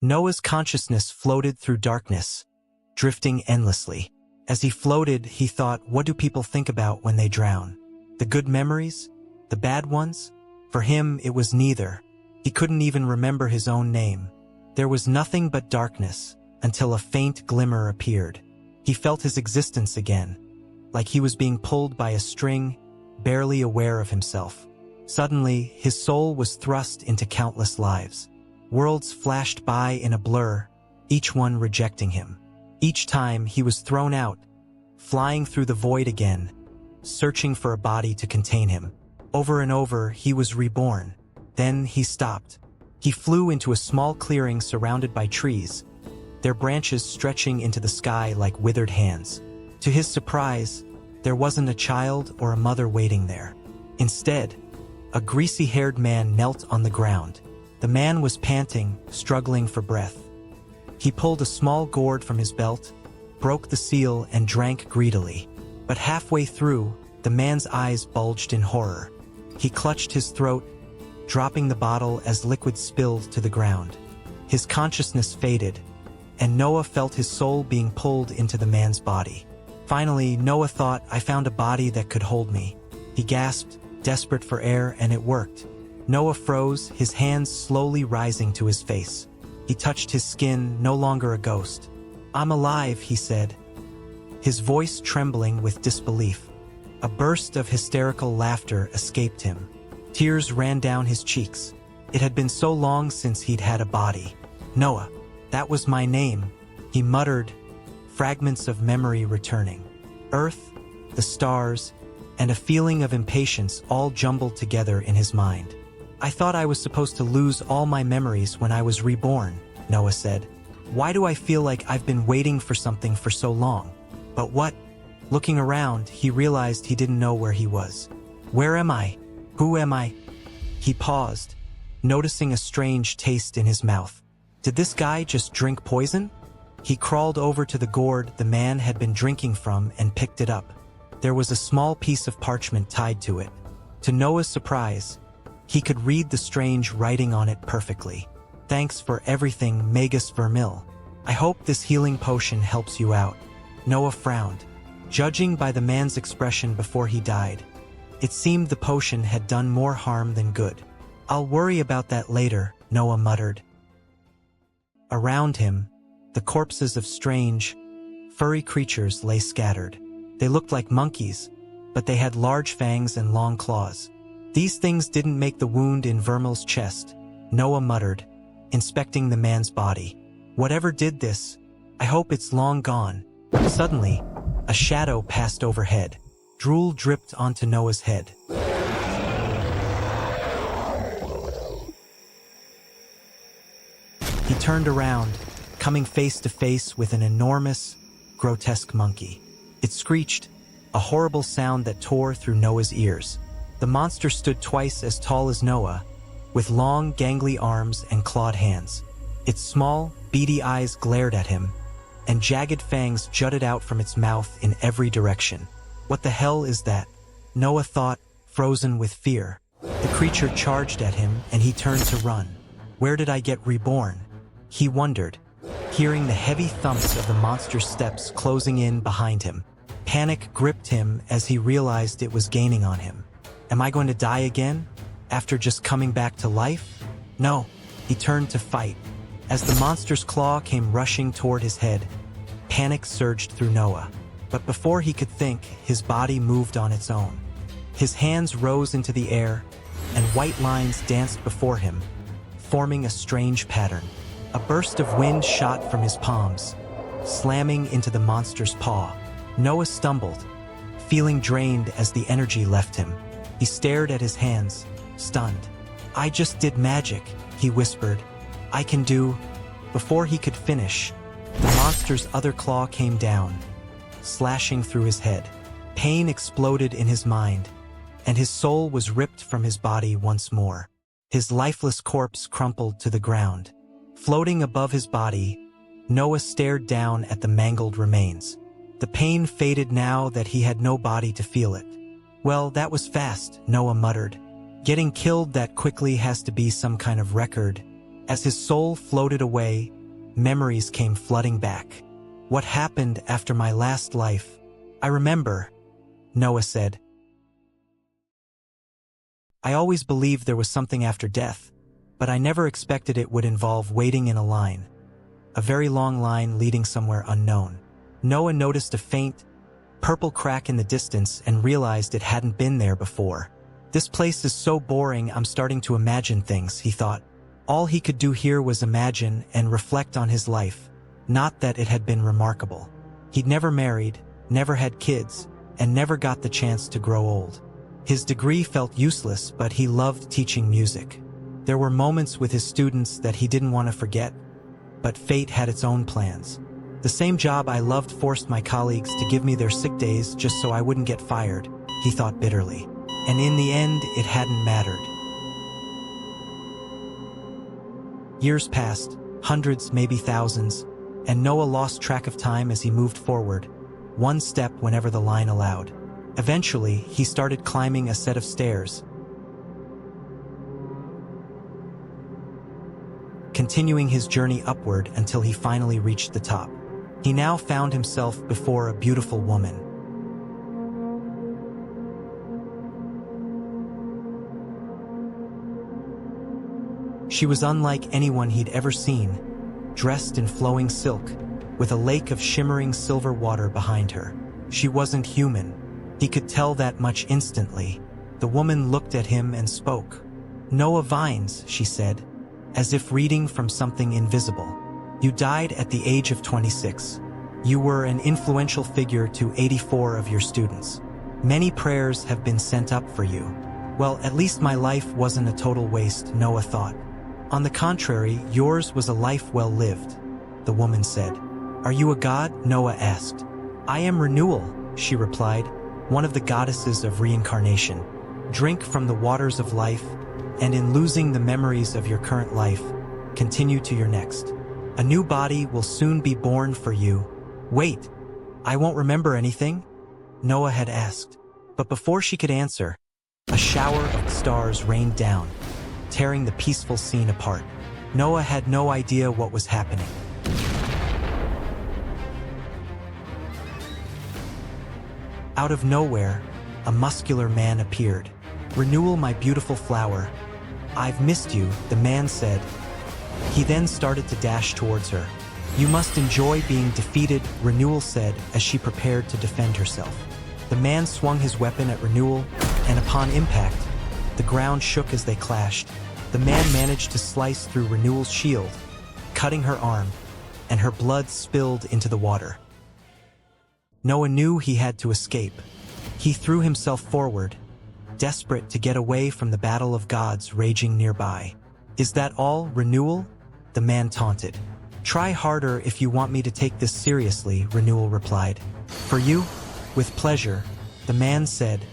Noah's consciousness floated through darkness, drifting endlessly. As he floated, he thought, what do people think about when they drown? The good memories? The bad ones? For him, it was neither. He couldn't even remember his own name. There was nothing but darkness, until a faint glimmer appeared. He felt his existence again, like he was being pulled by a string, barely aware of himself. Suddenly, his soul was thrust into countless lives. Worlds flashed by in a blur, each one rejecting him. Each time he was thrown out, flying through the void again, searching for a body to contain him. Over and over, he was reborn. Then he stopped. He flew into a small clearing surrounded by trees, their branches stretching into the sky like withered hands. To his surprise, there wasn't a child or a mother waiting there. Instead, a greasy-haired man knelt on the ground. The man was panting, struggling for breath. He pulled a small gourd from his belt, broke the seal, and drank greedily. But halfway through, the man's eyes bulged in horror. He clutched his throat, dropping the bottle as liquid spilled to the ground. His consciousness faded, and Noah felt his soul being pulled into the man's body. Finally, Noah thought, I found a body that could hold me. He gasped, desperate for air, and it worked. Noah froze, his hands slowly rising to his face. He touched his skin, no longer a ghost. I'm alive, he said, his voice trembling with disbelief. A burst of hysterical laughter escaped him. Tears ran down his cheeks. It had been so long since he'd had a body. Noah, that was my name, he muttered, fragments of memory returning. Earth, the stars, and a feeling of impatience all jumbled together in his mind. I thought I was supposed to lose all my memories when I was reborn, Noah said. Why do I feel like I've been waiting for something for so long? But what? Looking around, he realized he didn't know where he was. Where am I? Who am I? He paused, noticing a strange taste in his mouth. Did this guy just drink poison? He crawled over to the gourd the man had been drinking from and picked it up. There was a small piece of parchment tied to it. To Noah's surprise, he could read the strange writing on it perfectly. Thanks for everything, Magus Vermil. I hope this healing potion helps you out. Noah frowned, judging by the man's expression before he died. It seemed the potion had done more harm than good. I'll worry about that later, Noah muttered. Around him, the corpses of strange, furry creatures lay scattered. They looked like monkeys, but they had large fangs and long claws. These things didn't make the wound in Vermil's chest, Noah muttered, inspecting the man's body. Whatever did this, I hope it's long gone. Suddenly, a shadow passed overhead. Drool dripped onto Noah's head. He turned around, coming face to face with an enormous, grotesque monkey. It screeched, a horrible sound that tore through Noah's ears. The monster stood twice as tall as Noah, with long, gangly arms and clawed hands. Its small, beady eyes glared at him, and jagged fangs jutted out from its mouth in every direction. What the hell is that? Noah thought, frozen with fear. The creature charged at him, and he turned to run. Where did I get reborn? He wondered, hearing the heavy thumps of the monster's steps closing in behind him. Panic gripped him as he realized it was gaining on him. Am I going to die again? After just coming back to life? No, he turned to fight. As the monster's claw came rushing toward his head, panic surged through Noah. But before he could think, his body moved on its own. His hands rose into the air, and white lines danced before him, forming a strange pattern. A burst of wind shot from his palms, slamming into the monster's paw. Noah stumbled, feeling drained as the energy left him. He stared at his hands, stunned. I just did magic, he whispered. I can do... Before he could finish, the monster's other claw came down, slashing through his head. Pain exploded in his mind, and his soul was ripped from his body once more. His lifeless corpse crumpled to the ground. Floating above his body, Noah stared down at the mangled remains. The pain faded now that he had no body to feel it. Well, that was fast, Noah muttered. Getting killed that quickly has to be some kind of record. As his soul floated away, memories came flooding back. What happened after my last life? I remember, Noah said. I always believed there was something after death, but I never expected it would involve waiting in a line. A very long line leading somewhere unknown. Noah noticed a faint, purple crack in the distance and realized it hadn't been there before. This place is so boring, I'm starting to imagine things, he thought. All he could do here was imagine and reflect on his life, not that it had been remarkable. He'd never married, never had kids, and never got the chance to grow old. His degree felt useless, but he loved teaching music. There were moments with his students that he didn't want to forget, but fate had its own plans. The same job I loved forced my colleagues to give me their sick days just so I wouldn't get fired, he thought bitterly. And in the end, it hadn't mattered. Years passed, hundreds, maybe thousands, and Noah lost track of time as he moved forward, one step whenever the line allowed. Eventually, he started climbing a set of stairs, continuing his journey upward until he finally reached the top. He now found himself before a beautiful woman. She was unlike anyone he'd ever seen, dressed in flowing silk, with a lake of shimmering silver water behind her. She wasn't human. He could tell that much instantly. The woman looked at him and spoke. "Noah Vines," she said, as if reading from something invisible. "You died at the age of 26. You were an influential figure to 84 of your students. Many prayers have been sent up for you." Well, at least my life wasn't a total waste, Noah thought. "On the contrary, yours was a life well lived," the woman said. "Are you a god?" Noah asked. "I am Renewal," she replied, "one of the goddesses of reincarnation. Drink from the waters of life, and in losing the memories of your current life, continue to your next. A new body will soon be born for you." "Wait, I won't remember anything?" Noah had asked. But before she could answer, a shower of stars rained down, tearing the peaceful scene apart. Noah had no idea what was happening. Out of nowhere, a muscular man appeared. "Renewal, my beautiful flower. I've missed you," the man said. He then started to dash towards her. "You must enjoy being defeated," Renewal said as she prepared to defend herself. The man swung his weapon at Renewal, and upon impact, the ground shook as they clashed. The man managed to slice through Renewal's shield, cutting her arm, and her blood spilled into the water. Noah knew he had to escape. He threw himself forward, desperate to get away from the battle of gods raging nearby. "Is that all, Renewal?" the man taunted. "Try harder if you want me to take this seriously," Renewal replied. "For you? With pleasure," the man said,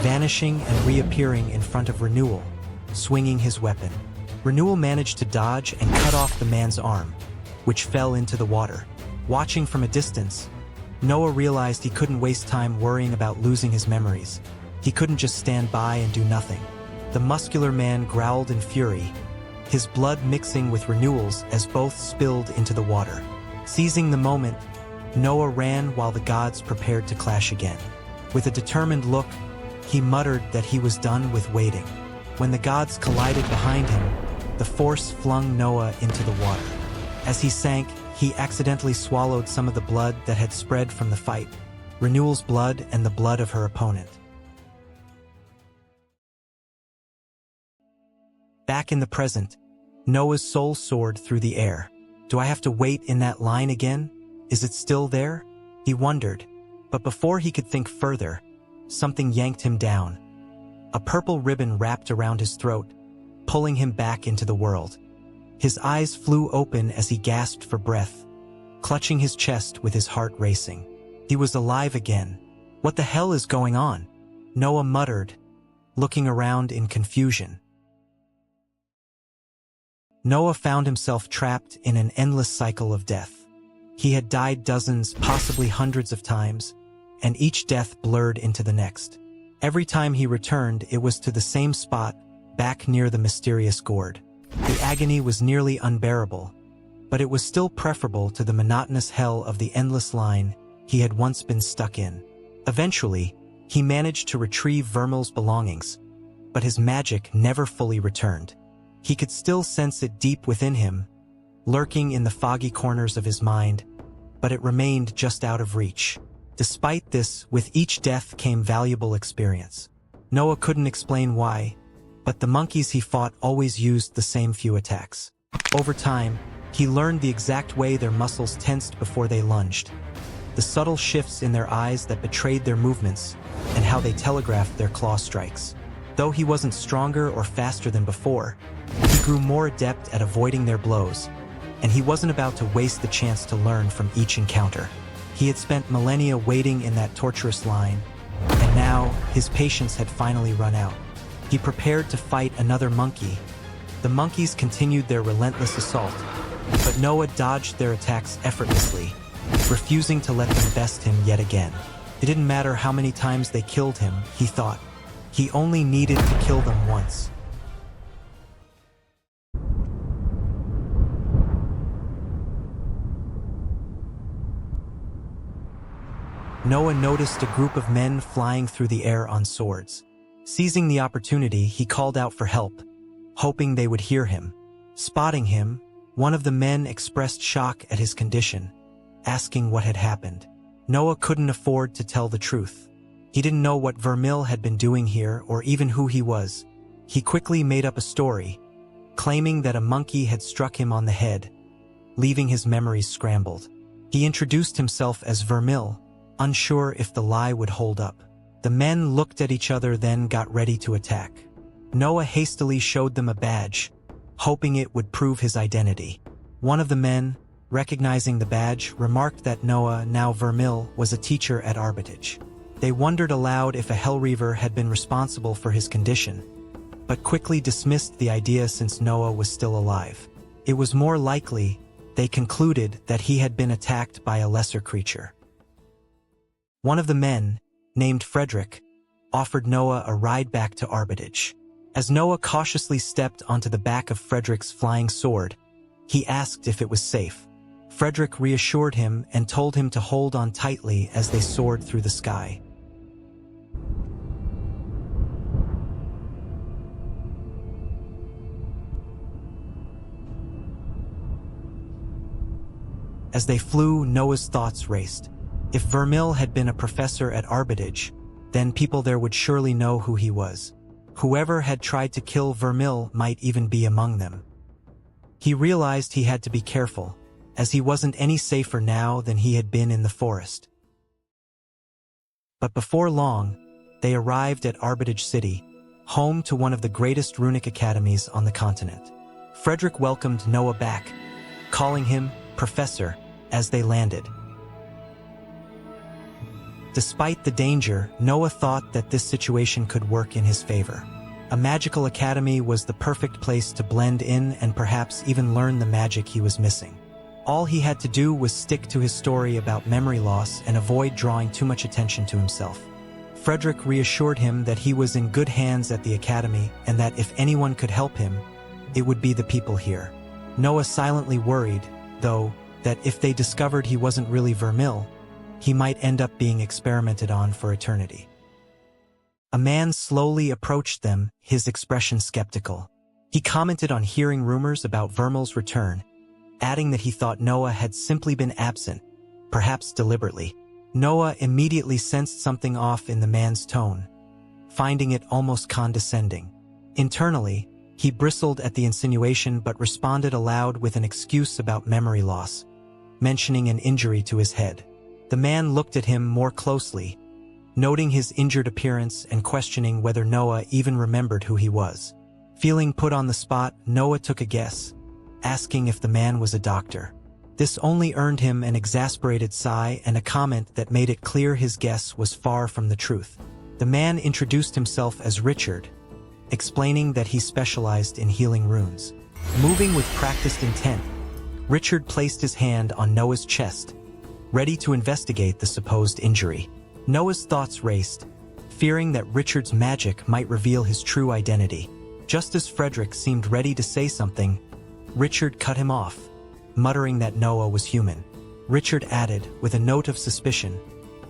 vanishing and reappearing in front of Renewal, swinging his weapon. Renewal managed to dodge and cut off the man's arm, which fell into the water. Watching from a distance, Noah realized he couldn't waste time worrying about losing his memories. He couldn't just stand by and do nothing. The muscular man growled in fury, his blood mixing with Renewal's as both spilled into the water. Seizing the moment, Noah ran while the gods prepared to clash again. With a determined look, he muttered that he was done with waiting. When the gods collided behind him, the force flung Noah into the water. As he sank, he accidentally swallowed some of the blood that had spread from the fight, Renewal's blood and the blood of her opponent. Back in the present, Noah's soul soared through the air. "Do I have to wait in that line again? Is it still there?" he wondered. But before he could think further, something yanked him down. A purple ribbon wrapped around his throat, pulling him back into the world. His eyes flew open as he gasped for breath, clutching his chest with his heart racing. He was alive again. "What the hell is going on?" Noah muttered, looking around in confusion. Noah found himself trapped in an endless cycle of death. He had died dozens, possibly hundreds of times, and each death blurred into the next. Every time he returned, it was to the same spot, back near the mysterious gourd. The agony was nearly unbearable, but it was still preferable to the monotonous hell of the endless line he had once been stuck in. Eventually, he managed to retrieve Vermil's belongings, but his magic never fully returned. He could still sense it deep within him, lurking in the foggy corners of his mind, but it remained just out of reach. Despite this, with each death came valuable experience. Noah couldn't explain why, but the monkeys he fought always used the same few attacks. Over time, he learned the exact way their muscles tensed before they lunged, the subtle shifts in their eyes that betrayed their movements, and how they telegraphed their claw strikes. Though he wasn't stronger or faster than before, he grew more adept at avoiding their blows, and he wasn't about to waste the chance to learn from each encounter. He had spent millennia waiting in that torturous line, and now his patience had finally run out. He prepared to fight another monkey. The monkeys continued their relentless assault, but Noah dodged their attacks effortlessly, refusing to let them best him yet again. It didn't matter how many times they killed him, he thought. He only needed to kill them once. Noah noticed a group of men flying through the air on swords. Seizing the opportunity, he called out for help, hoping they would hear him. Spotting him, one of the men expressed shock at his condition, asking what had happened. Noah couldn't afford to tell the truth. He didn't know what Vermil had been doing here or even who he was. He quickly made up a story, claiming that a monkey had struck him on the head, leaving his memories scrambled. He introduced himself as Vermil, unsure if the lie would hold up. The men looked at each other, then got ready to attack. Noah hastily showed them a badge, hoping it would prove his identity. One of the men, recognizing the badge, remarked that Noah, now Vermil, was a teacher at Arbitage. They wondered aloud if a Hellreaver had been responsible for his condition, but quickly dismissed the idea since Noah was still alive. It was more likely, they concluded, that he had been attacked by a lesser creature. One of the men, named Frederick, offered Noah a ride back to Arbitage. As Noah cautiously stepped onto the back of Frederick's flying sword, he asked if it was safe. Frederick reassured him and told him to hold on tightly as they soared through the sky. As they flew, Noah's thoughts raced. If Vermil had been a professor at Arbitage, then people there would surely know who he was. Whoever had tried to kill Vermil might even be among them. He realized he had to be careful, as he wasn't any safer now than he had been in the forest. But before long, they arrived at Arbitage City, home to one of the greatest runic academies on the continent. Frederick welcomed Noah back, calling him Professor as they landed. Despite the danger, Noah thought that this situation could work in his favor. A magical academy was the perfect place to blend in and perhaps even learn the magic he was missing. All he had to do was stick to his story about memory loss and avoid drawing too much attention to himself. Frederick reassured him that he was in good hands at the academy and that if anyone could help him, it would be the people here. Noah silently worried, though, that if they discovered he wasn't really Vermil, he might end up being experimented on for eternity. A man slowly approached them, his expression skeptical. He commented on hearing rumors about Vermil's return, adding that he thought Noah had simply been absent, perhaps deliberately. Noah immediately sensed something off in the man's tone, finding it almost condescending. Internally, he bristled at the insinuation but responded aloud with an excuse about memory loss, mentioning an injury to his head. The man looked at him more closely, noting his injured appearance and questioning whether Noah even remembered who he was. Feeling put on the spot, Noah took a guess, asking if the man was a doctor. This only earned him an exasperated sigh and a comment that made it clear his guess was far from the truth. The man introduced himself as Richard, explaining that he specialized in healing runes. Moving with practiced intent, Richard placed his hand on Noah's chest, ready to investigate the supposed injury. Noah's thoughts raced, fearing that Richard's magic might reveal his true identity. Just as Frederick seemed ready to say something, Richard cut him off, muttering that Noah was human. Richard added, with a note of suspicion,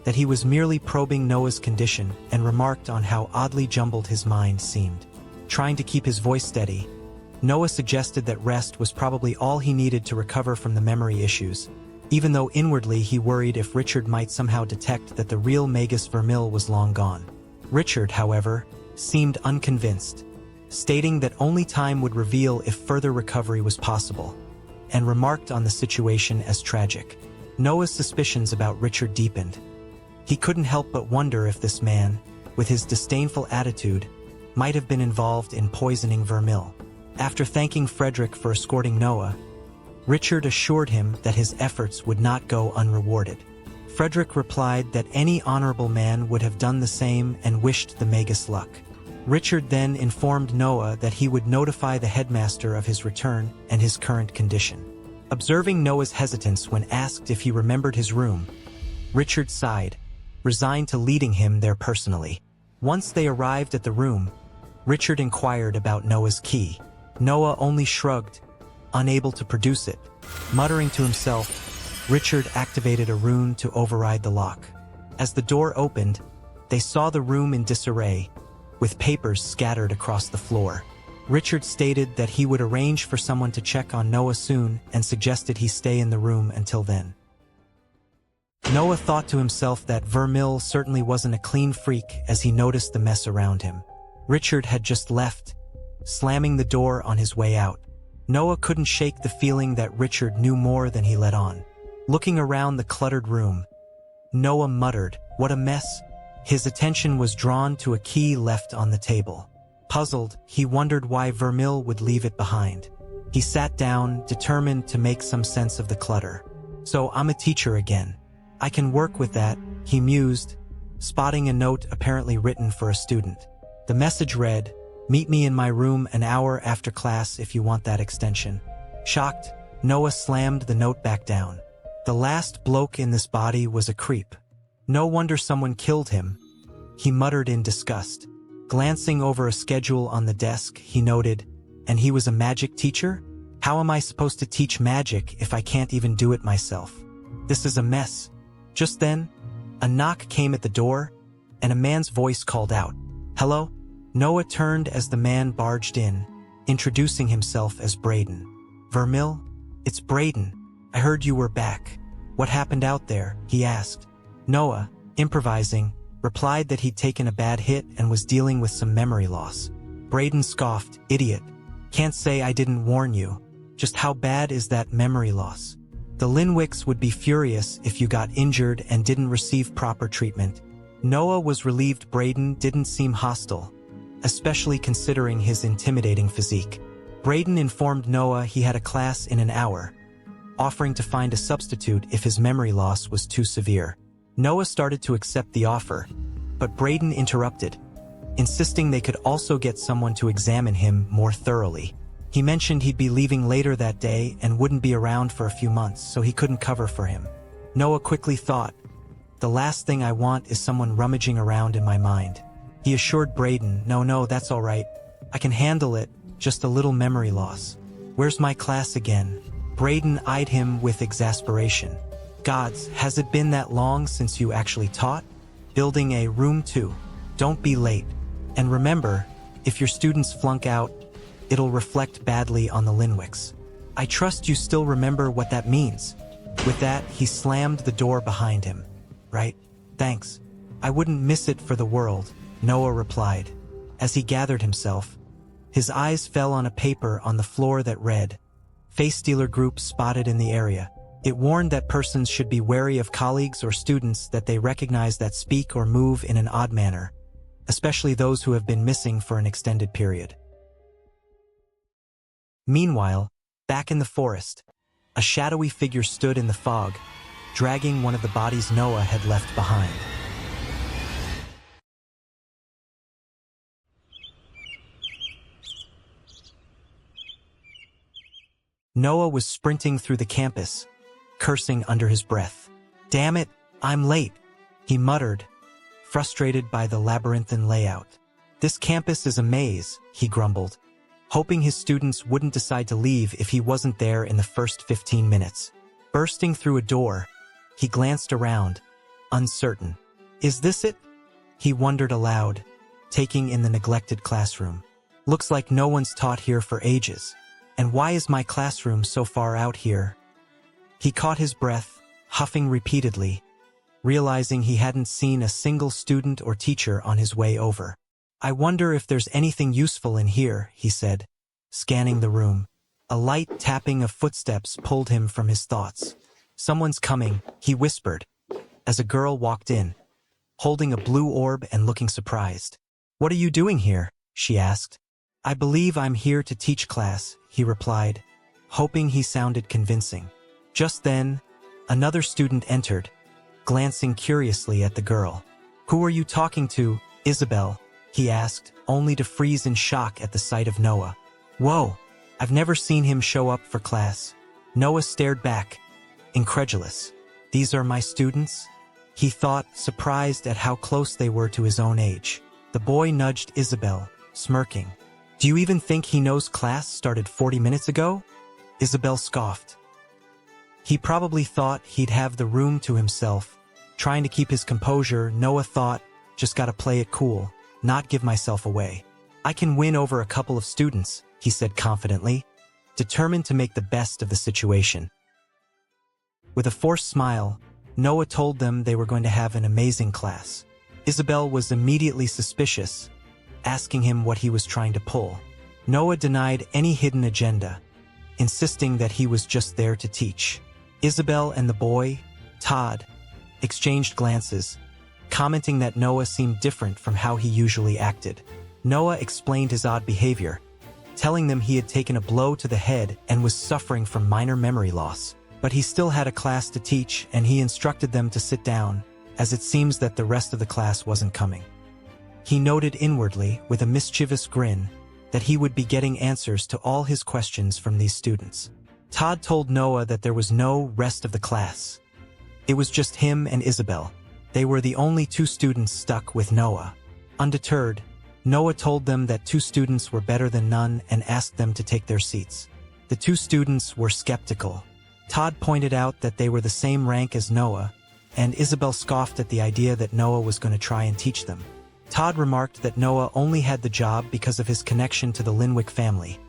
that he was merely probing Noah's condition and remarked on how oddly jumbled his mind seemed. Trying to keep his voice steady, Noah suggested that rest was probably all he needed to recover from the memory issues, even though inwardly he worried if Richard might somehow detect that the real Magus Vermil was long gone. Richard, however, seemed unconvinced, stating that only time would reveal if further recovery was possible, and remarked on the situation as tragic. Noah's suspicions about Richard deepened. He couldn't help but wonder if this man, with his disdainful attitude, might have been involved in poisoning Vermil. After thanking Frederick for escorting Noah, Richard assured him that his efforts would not go unrewarded. Frederick replied that any honorable man would have done the same and wished the Magus luck. Richard then informed Noah that he would notify the headmaster of his return and his current condition. Observing Noah's hesitance when asked if he remembered his room, Richard sighed, resigned to leading him there personally. Once they arrived at the room, Richard inquired about Noah's key. Noah only shrugged, unable to produce it. Muttering to himself, Richard activated a rune to override the lock. As the door opened, they saw the room in disarray, with papers scattered across the floor. Richard stated that he would arrange for someone to check on Noah soon and suggested he stay in the room until then. Noah thought to himself that Vermil certainly wasn't a clean freak as he noticed the mess around him. Richard had just left, slamming the door on his way out. Noah couldn't shake the feeling that Richard knew more than he let on. Looking around the cluttered room, Noah muttered, "What a mess." His attention was drawn to a key left on the table. Puzzled, he wondered why Vermil would leave it behind. He sat down, determined to make some sense of the clutter. "So I'm a teacher again. I can work with that," he mused, spotting a note apparently written for a student. The message read, "Meet me in my room an hour after class if you want that extension." Shocked, Noah slammed the note back down. The last bloke in this body was a creep. No wonder someone killed him, he muttered in disgust. Glancing over a schedule on the desk, he noted, "And he was a magic teacher? How am I supposed to teach magic if I can't even do it myself? This is a mess." Just then, a knock came at the door, and a man's voice called out, "Hello?" Noah turned as the man barged in, introducing himself as Braden. "Vermil? It's Braden. I heard you were back. What happened out there?" he asked. Noah, improvising, replied that he'd taken a bad hit and was dealing with some memory loss. Braden scoffed, "Idiot. Can't say I didn't warn you. Just how bad is that memory loss? The Linwicks would be furious if you got injured and didn't receive proper treatment." Noah was relieved Braden didn't seem hostile, especially considering his intimidating physique. Braden informed Noah he had a class in an hour, offering to find a substitute if his memory loss was too severe. Noah started to accept the offer, but Braden interrupted, insisting they could also get someone to examine him more thoroughly. He mentioned he'd be leaving later that day and wouldn't be around for a few months, so he couldn't cover for him. Noah quickly thought, "The last thing I want is someone rummaging around in my mind." He assured Braden, No, that's all right. I can handle it, just a little memory loss." "Where's my class again?" Braden eyed him with exasperation. "Gods, has it been that long since you actually taught? Building a room 2. Don't be late. And remember, if your students flunk out, it'll reflect badly on the Linwicks. I trust you still remember what that means." With that, he slammed the door behind him. "Right, thanks. I wouldn't miss it for the world," Noah replied. As he gathered himself, his eyes fell on a paper on the floor that read, "Face Stealer Group spotted in the area." It warned that persons should be wary of colleagues or students that they recognize that speak or move in an odd manner, especially those who have been missing for an extended period. Meanwhile, back in the forest, a shadowy figure stood in the fog, dragging one of the bodies Noah had left behind. Noah was sprinting through the campus, cursing under his breath. "Damn it, I'm late," he muttered, frustrated by the labyrinthine layout. "This campus is a maze," he grumbled, hoping his students wouldn't decide to leave if he wasn't there in the first 15 minutes. Bursting through a door, he glanced around, uncertain. Is this it? He wondered aloud, taking in the neglected classroom. Looks like no one's taught here for ages. And why is my classroom so far out here? He caught his breath, huffing repeatedly, realizing he hadn't seen a single student or teacher on his way over. I wonder if there's anything useful in here, he said, scanning the room. A light tapping of footsteps pulled him from his thoughts. Someone's coming, he whispered, as a girl walked in, holding a blue orb and looking surprised. What are you doing here? She asked. I believe I'm here to teach class, he replied, hoping he sounded convincing. Just then, another student entered, glancing curiously at the girl. Who are you talking to, Isabel? He asked, only to freeze in shock at the sight of Noah. Whoa, I've never seen him show up for class. Noah stared back, incredulous. These are my students? He thought, surprised at how close they were to his own age. The boy nudged Isabel, smirking. Do you even think he knows class started 40 minutes ago? Isabel scoffed. He probably thought he'd have the room to himself. Trying to keep his composure, Noah thought, just gotta play it cool, not give myself away. I can win over a couple of students, he said confidently, determined to make the best of the situation. With a forced smile, Noah told them they were going to have an amazing class. Isabel was immediately suspicious, asking him what he was trying to pull. Noah denied any hidden agenda, insisting that he was just there to teach. Isabel and the boy, Todd, exchanged glances, commenting that Noah seemed different from how he usually acted. Noah explained his odd behavior, telling them he had taken a blow to the head and was suffering from minor memory loss. But he still had a class to teach, and he instructed them to sit down, as it seems that the rest of the class wasn't coming. He noted inwardly, with a mischievous grin, that he would be getting answers to all his questions from these students. Todd told Noah that there was no rest of the class. It was just him and Isabel. They were the only two students stuck with Noah. Undeterred, Noah told them that two students were better than none and asked them to take their seats. The two students were skeptical. Todd pointed out that they were the same rank as Noah, and Isabel scoffed at the idea that Noah was going to try and teach them. Todd remarked that Noah only had the job because of his connection to the Linwick family,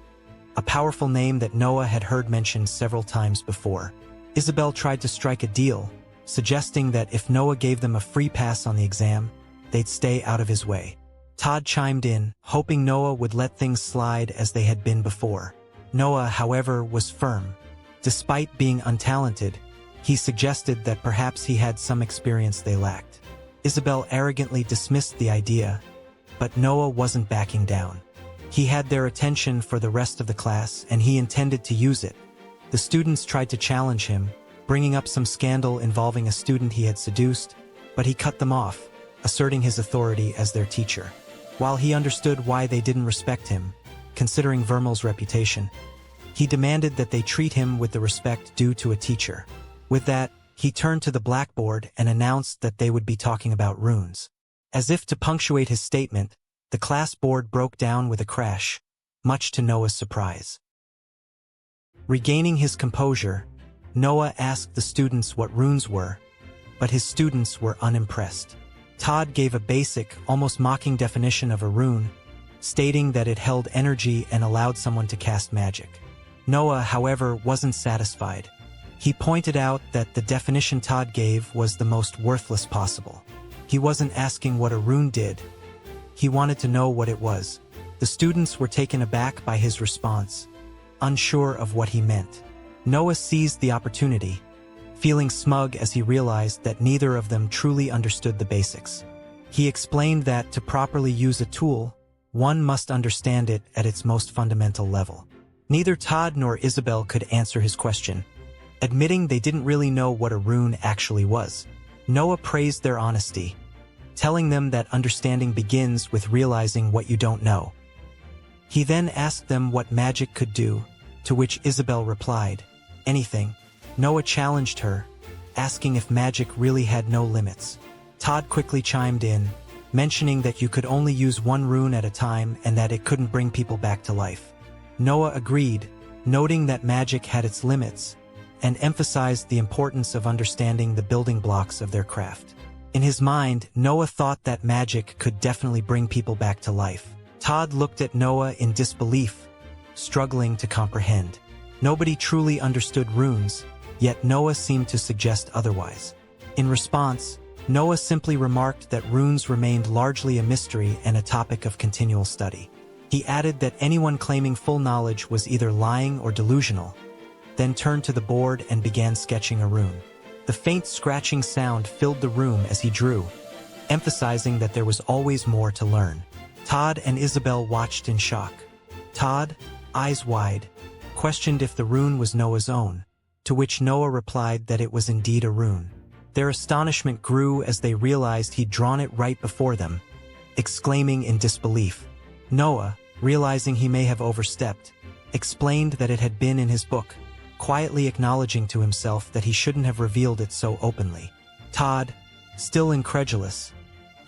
a powerful name that Noah had heard mentioned several times before. Isabel tried to strike a deal, suggesting that if Noah gave them a free pass on the exam, they'd stay out of his way. Todd chimed in, hoping Noah would let things slide as they had been before. Noah, however, was firm. Despite being untalented, he suggested that perhaps he had some experience they lacked. Isabel arrogantly dismissed the idea, but Noah wasn't backing down. He had their attention for the rest of the class, and he intended to use it. The students tried to challenge him, bringing up some scandal involving a student he had seduced, but he cut them off, asserting his authority as their teacher. While he understood why they didn't respect him, considering Vermel's reputation, he demanded that they treat him with the respect due to a teacher. With that, he turned to the blackboard and announced that they would be talking about runes. As if to punctuate his statement, the class board broke down with a crash, much to Noah's surprise. Regaining his composure, Noah asked the students what runes were, but his students were unimpressed. Todd gave a basic, almost mocking definition of a rune, stating that it held energy and allowed someone to cast magic. Noah, however, wasn't satisfied. He pointed out that the definition Todd gave was the most worthless possible. He wasn't asking what a rune did. He wanted to know what it was. The students were taken aback by his response, unsure of what he meant. Noah seized the opportunity, feeling smug as he realized that neither of them truly understood the basics. He explained that to properly use a tool, one must understand it at its most fundamental level. Neither Todd nor Isabel could answer his question, admitting they didn't really know what a rune actually was. Noah praised their honesty, telling them that understanding begins with realizing what you don't know. He then asked them what magic could do, to which Isabel replied, anything. Noah challenged her, asking if magic really had no limits. Todd quickly chimed in, mentioning that you could only use one rune at a time and that it couldn't bring people back to life. Noah agreed, noting that magic had its limits, and emphasized the importance of understanding the building blocks of their craft. In his mind, Noah thought that magic could definitely bring people back to life. Todd looked at Noah in disbelief, struggling to comprehend. Nobody truly understood runes, yet Noah seemed to suggest otherwise. In response, Noah simply remarked that runes remained largely a mystery and a topic of continual study. He added that anyone claiming full knowledge was either lying or delusional, then turned to the board and began sketching a rune. The faint scratching sound filled the room as he drew, emphasizing that there was always more to learn. Todd and Isabel watched in shock. Todd, eyes wide, questioned if the rune was Noah's own, to which Noah replied that it was indeed a rune. Their astonishment grew as they realized he'd drawn it right before them, exclaiming in disbelief. Noah, realizing he may have overstepped, explained that it had been in his book, quietly acknowledging to himself that he shouldn't have revealed it so openly. Todd, still incredulous,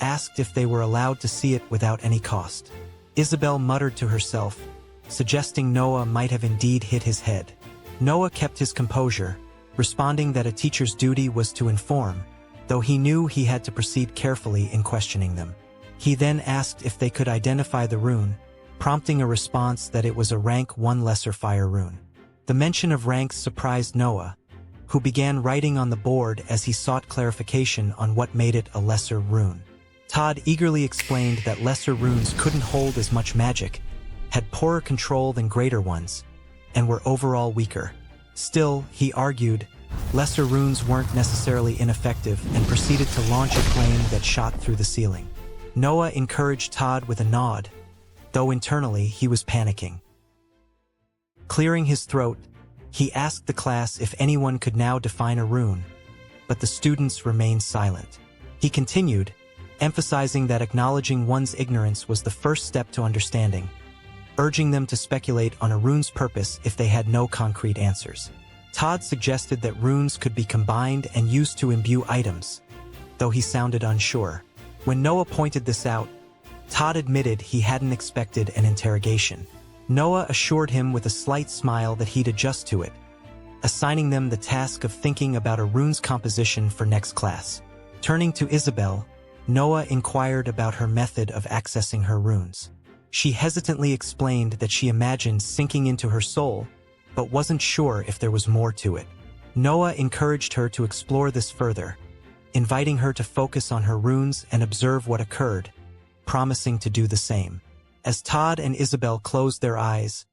asked if they were allowed to see it without any cost. Isabel muttered to herself, suggesting Noah might have indeed hit his head. Noah kept his composure, responding that a teacher's duty was to inform, though he knew he had to proceed carefully in questioning them. He then asked if they could identify the rune, prompting a response that it was a rank 1 lesser fire rune. The mention of ranks surprised Noah, who began writing on the board as he sought clarification on what made it a lesser rune. Todd eagerly explained that lesser runes couldn't hold as much magic, had poorer control than greater ones, and were overall weaker. Still, he argued, lesser runes weren't necessarily ineffective and proceeded to launch a flame that shot through the ceiling. Noah encouraged Todd with a nod, though internally he was panicking. Clearing his throat, he asked the class if anyone could now define a rune, but the students remained silent. He continued, emphasizing that acknowledging one's ignorance was the first step to understanding, urging them to speculate on a rune's purpose if they had no concrete answers. Todd suggested that runes could be combined and used to imbue items, though he sounded unsure. When Noah pointed this out, Todd admitted he hadn't expected an interrogation. Noah assured him with a slight smile that he'd adjust to it, assigning them the task of thinking about a rune's composition for next class. Turning to Isabel, Noah inquired about her method of accessing her runes. She hesitantly explained that she imagined sinking into her soul, but wasn't sure if there was more to it. Noah encouraged her to explore this further, inviting her to focus on her runes and observe what occurred, promising to do the same. As Todd and Isabel closed their eyes,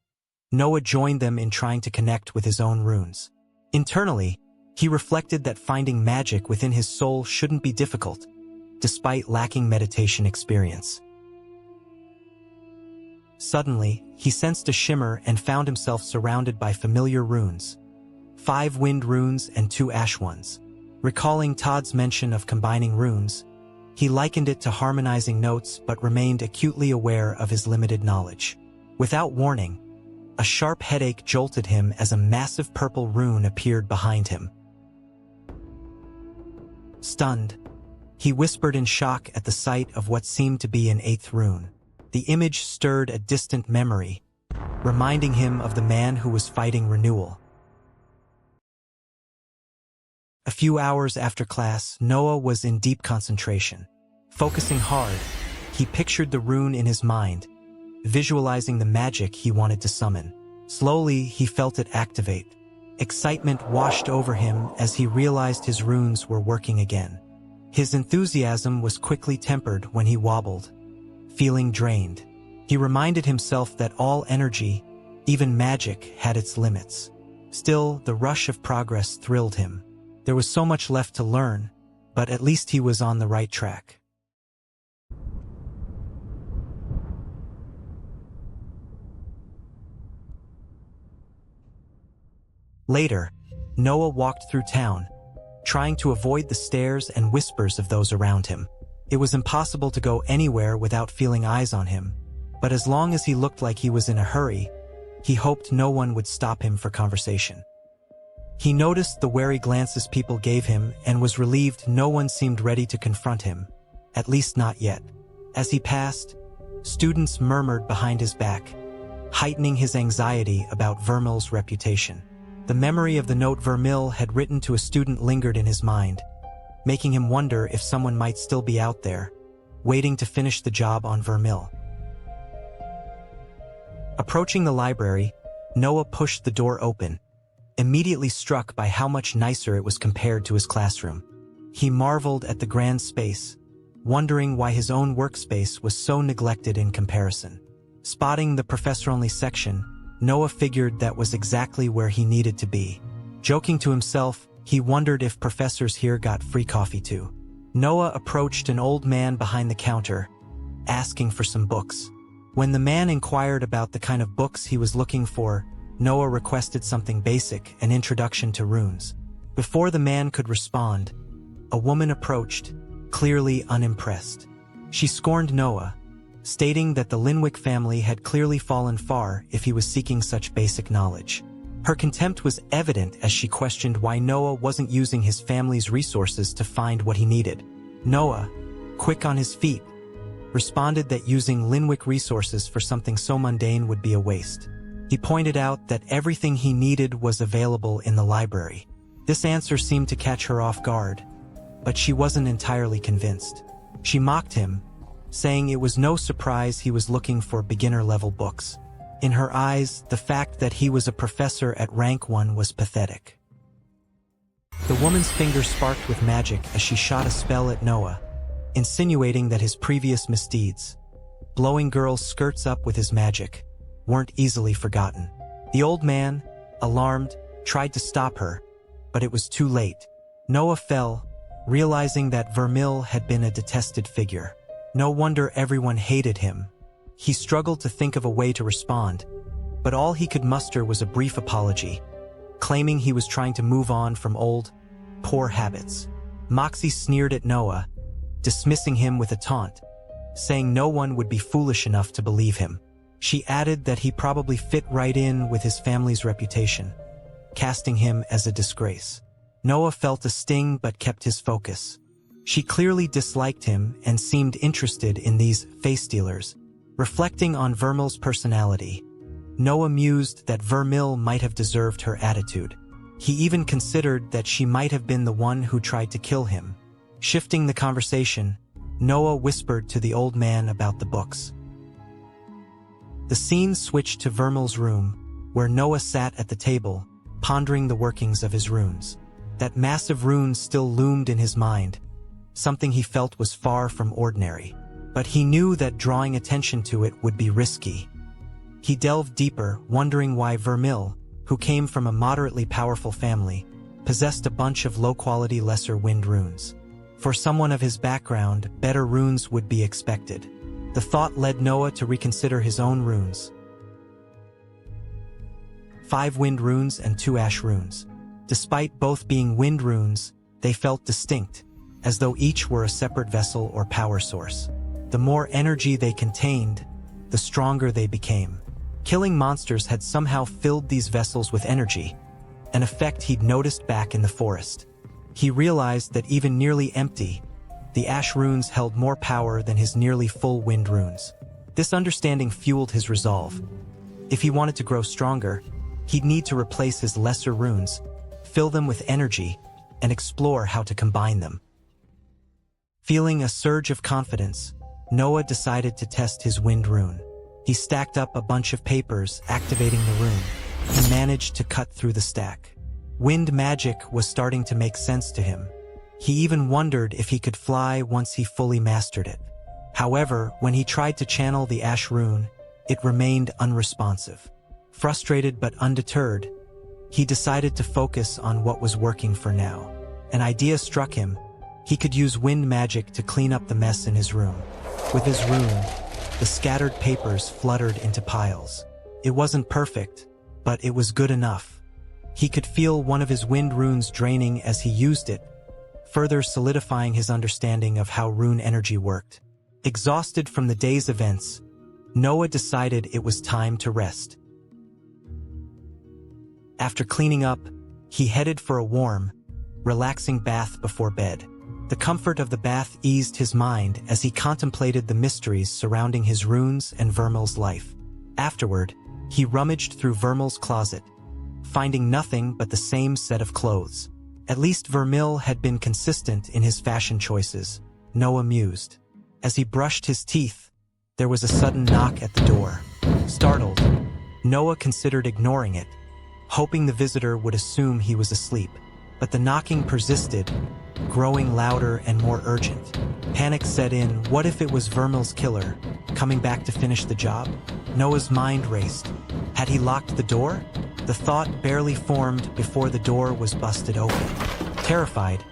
Noah joined them in trying to connect with his own runes. Internally, he reflected that finding magic within his soul shouldn't be difficult, despite lacking meditation experience. Suddenly, he sensed a shimmer and found himself surrounded by familiar runes, 5 wind runes and 2 ash ones. Recalling Todd's mention of combining runes, he likened it to harmonizing notes but remained acutely aware of his limited knowledge. Without warning, a sharp headache jolted him as a massive purple rune appeared behind him. Stunned, he whispered in shock at the sight of what seemed to be an 8th rune. The image stirred a distant memory, reminding him of the man who was fighting renewal. A few hours after class, Noah was in deep concentration. Focusing hard, he pictured the rune in his mind, visualizing the magic he wanted to summon. Slowly, he felt it activate. Excitement washed over him as he realized his runes were working again. His enthusiasm was quickly tempered when he wobbled, feeling drained. He reminded himself that all energy, even magic, had its limits. Still, the rush of progress thrilled him. There was so much left to learn, but at least he was on the right track. Later, Noah walked through town, trying to avoid the stares and whispers of those around him. It was impossible to go anywhere without feeling eyes on him, but as long as he looked like he was in a hurry, he hoped no one would stop him for conversation. He noticed the wary glances people gave him and was relieved no one seemed ready to confront him, at least not yet. As he passed, students murmured behind his back, heightening his anxiety about Vermill's reputation. The memory of the note Vermill had written to a student lingered in his mind, making him wonder if someone might still be out there, waiting to finish the job on Vermill. Approaching the library, Noah pushed the door open, immediately struck by how much nicer it was compared to his classroom. He marveled at the grand space, wondering why his own workspace was so neglected in comparison. Spotting the professor-only section, Noah figured that was exactly where he needed to be. Joking to himself, he wondered if professors here got free coffee too. Noah approached an old man behind the counter, asking for some books. When the man inquired about the kind of books he was looking for, Noah requested something basic, an introduction to runes. Before the man could respond, a woman approached, clearly unimpressed. She scorned Noah, stating that the Linwick family had clearly fallen far if he was seeking such basic knowledge. Her contempt was evident as she questioned why Noah wasn't using his family's resources to find what he needed. Noah, quick on his feet, responded that using Linwick resources for something so mundane would be a waste. He pointed out that everything he needed was available in the library. This answer seemed to catch her off guard, but she wasn't entirely convinced. She mocked him, saying it was no surprise he was looking for beginner-level books. In her eyes, the fact that he was a professor at rank 1 was pathetic. The woman's fingers sparked with magic as she shot a spell at Noah, insinuating that his previous misdeeds, blowing girls' skirts up with his magic, weren't easily forgotten. The old man, alarmed, tried to stop her, but it was too late. Noah fell, realizing that Vermill had been a detested figure. No wonder everyone hated him. He struggled to think of a way to respond, but all he could muster was a brief apology, claiming he was trying to move on from old, poor habits. Moxie sneered at Noah, dismissing him with a taunt, saying no one would be foolish enough to believe him. She added that he probably fit right in with his family's reputation, casting him as a disgrace. Noah felt a sting but kept his focus. She clearly disliked him and seemed interested in these face-stealers. Reflecting on Vermill's personality, Noah mused that Vermill might have deserved her attitude. He even considered that she might have been the one who tried to kill him. Shifting the conversation, Noah whispered to the old man about the books. The scene switched to Vermill's room, where Noah sat at the table, pondering the workings of his runes. That massive rune still loomed in his mind, something he felt was far from ordinary. But he knew that drawing attention to it would be risky. He delved deeper, wondering why Vermill, who came from a moderately powerful family, possessed a bunch of low-quality lesser wind runes. For someone of his background, better runes would be expected. The thought led Noah to reconsider his own runes. 5 wind runes and 2 ash runes. Despite both being wind runes, they felt distinct, as though each were a separate vessel or power source. The more energy they contained, the stronger they became. Killing monsters had somehow filled these vessels with energy, an effect he'd noticed back in the forest. He realized that even nearly empty, the ash runes held more power than his nearly full wind runes. This understanding fueled his resolve. If he wanted to grow stronger, he'd need to replace his lesser runes, fill them with energy, and explore how to combine them. Feeling a surge of confidence, Noah decided to test his wind rune. He stacked up a bunch of papers, activating the rune. He managed to cut through the stack. Wind magic was starting to make sense to him. He even wondered if he could fly once he fully mastered it. However, when he tried to channel the ash rune, it remained unresponsive. Frustrated but undeterred, he decided to focus on what was working for now. An idea struck him. He could use wind magic to clean up the mess in his room. With his rune, the scattered papers fluttered into piles. It wasn't perfect, but it was good enough. He could feel one of his wind runes draining as he used it, further solidifying his understanding of how rune energy worked. Exhausted from the day's events, Noah decided it was time to rest. After cleaning up, he headed for a warm, relaxing bath before bed. The comfort of the bath eased his mind as he contemplated the mysteries surrounding his runes and Vermill's life. Afterward, He rummaged through Vermil's closet, finding nothing but the same set of clothes. At least Vermil had been consistent in his fashion choices, Noah mused. As he brushed his teeth, there was a sudden knock at the door. Startled, Noah considered ignoring it, hoping the visitor would assume he was asleep. But the knocking persisted, growing louder and more urgent. Panic set in. What if it was Vermil's killer, coming back to finish the job? Noah's mind raced. Had he locked the door? The thought barely formed before the door was busted open. Terrified,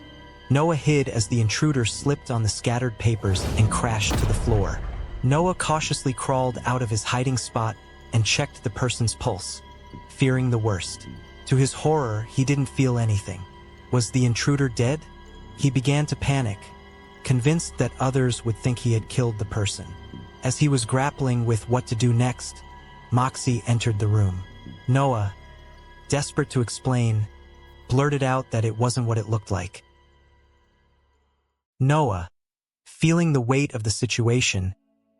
Noah hid as the intruder slipped on the scattered papers and crashed to the floor. Noah cautiously crawled out of his hiding spot and checked the person's pulse, fearing the worst. To his horror, he didn't feel anything. Was the intruder dead? He began to panic, convinced that others would think he had killed the person. As he was grappling with what to do next, Moxie entered the room. Noah, desperate to explain, blurted out that it wasn't what it looked like. Noah, feeling the weight of the situation,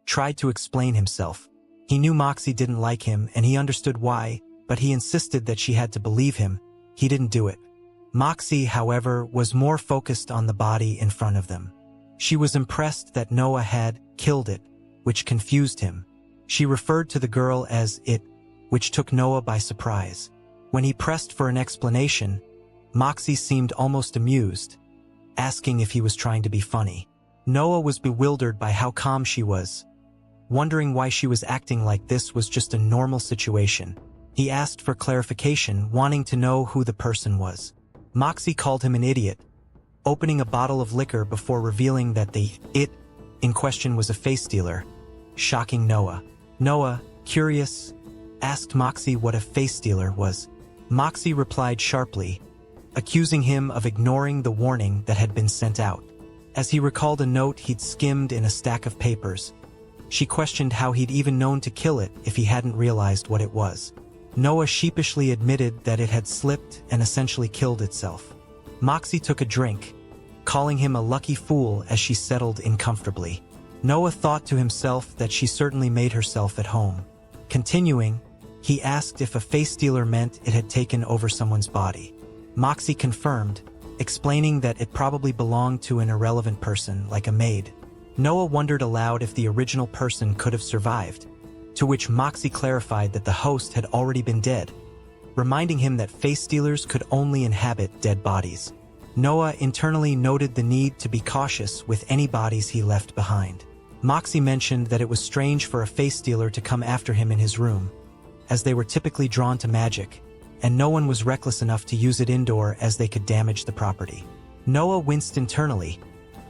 tried to explain himself. He knew Moxie didn't like him and he understood why, but he insisted that she had to believe him. He didn't do it. Moxie, however, was more focused on the body in front of them. She was impressed that Noah had killed it, which confused him. She referred to the girl as it, which took Noah by surprise. When he pressed for an explanation, Moxie seemed almost amused, asking if he was trying to be funny. Noah was bewildered by how calm she was, wondering why she was acting like this was just a normal situation. He asked for clarification, wanting to know who the person was. Moxie called him an idiot, opening a bottle of liquor before revealing that the it in question was a face stealer, shocking Noah. Noah, curious, asked Moxie what a face stealer was. Moxie replied sharply, accusing him of ignoring the warning that had been sent out. As he recalled a note he'd skimmed in a stack of papers, she questioned how he'd even known to kill it if he hadn't realized what it was. Noah sheepishly admitted that it had slipped and essentially killed itself. Moxie took a drink, calling him a lucky fool as she settled in comfortably. Noah thought to himself that she certainly made herself at home. Continuing, he asked if a face stealer meant it had taken over someone's body. Moxie confirmed, explaining that it probably belonged to an irrelevant person like a maid. Noah wondered aloud if the original person could have survived, to which Moxie clarified that the host had already been dead, reminding him that face stealers could only inhabit dead bodies. Noah internally noted the need to be cautious with any bodies he left behind. Moxie mentioned that it was strange for a face stealer to come after him in his room, as they were typically drawn to magic, and no one was reckless enough to use it indoor as they could damage the property. Noah winced internally,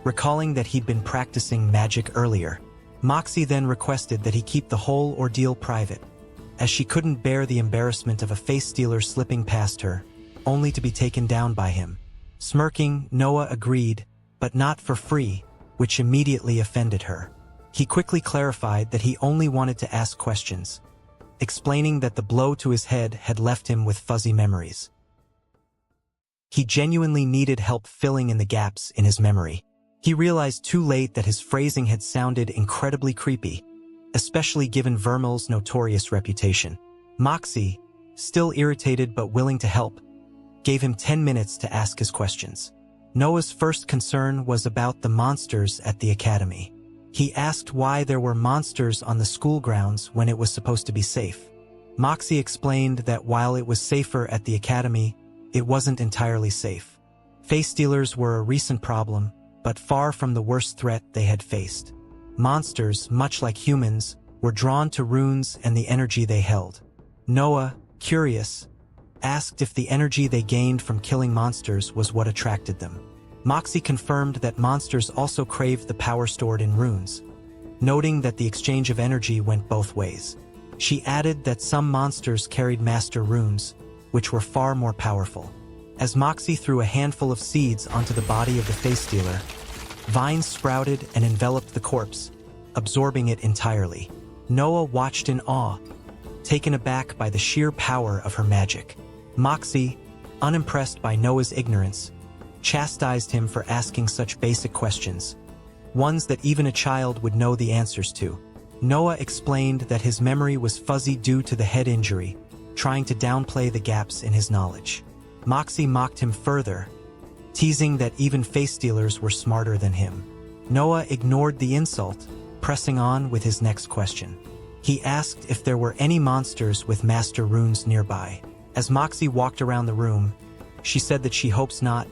recalling that he'd been practicing magic earlier. Moxie then requested that he keep the whole ordeal private, as she couldn't bear the embarrassment of a face stealer slipping past her, only to be taken down by him. Smirking, Noah agreed, but not for free, which immediately offended her. He quickly clarified that he only wanted to ask questions, explaining that the blow to his head had left him with fuzzy memories. He genuinely needed help filling in the gaps in his memory. He realized too late that his phrasing had sounded incredibly creepy, especially given Vermil's notorious reputation. Moxie, still irritated but willing to help, gave him 10 minutes to ask his questions. Noah's first concern was about the monsters at the academy. He asked why there were monsters on the school grounds when it was supposed to be safe. Moxie explained that while it was safer at the academy, it wasn't entirely safe. Face stealers were a recent problem, but far from the worst threat they had faced. Monsters, much like humans, were drawn to runes and the energy they held. Noah, curious, asked if the energy they gained from killing monsters was what attracted them. Moxie confirmed that monsters also craved the power stored in runes, noting that the exchange of energy went both ways. She added that some monsters carried master runes, which were far more powerful. As Moxie threw a handful of seeds onto the body of the face stealer, vines sprouted and enveloped the corpse, absorbing it entirely. Noah watched in awe, taken aback by the sheer power of her magic. Moxie, unimpressed by Noah's ignorance, chastised him for asking such basic questions, ones that even a child would know the answers to. Noah explained that his memory was fuzzy due to the head injury, trying to downplay the gaps in his knowledge. Moxie mocked him further, teasing that even face stealers were smarter than him. Noah ignored the insult, pressing on with his next question. He asked if there were any monsters with master runes nearby. As Moxie walked around the room, she said that she hopes not,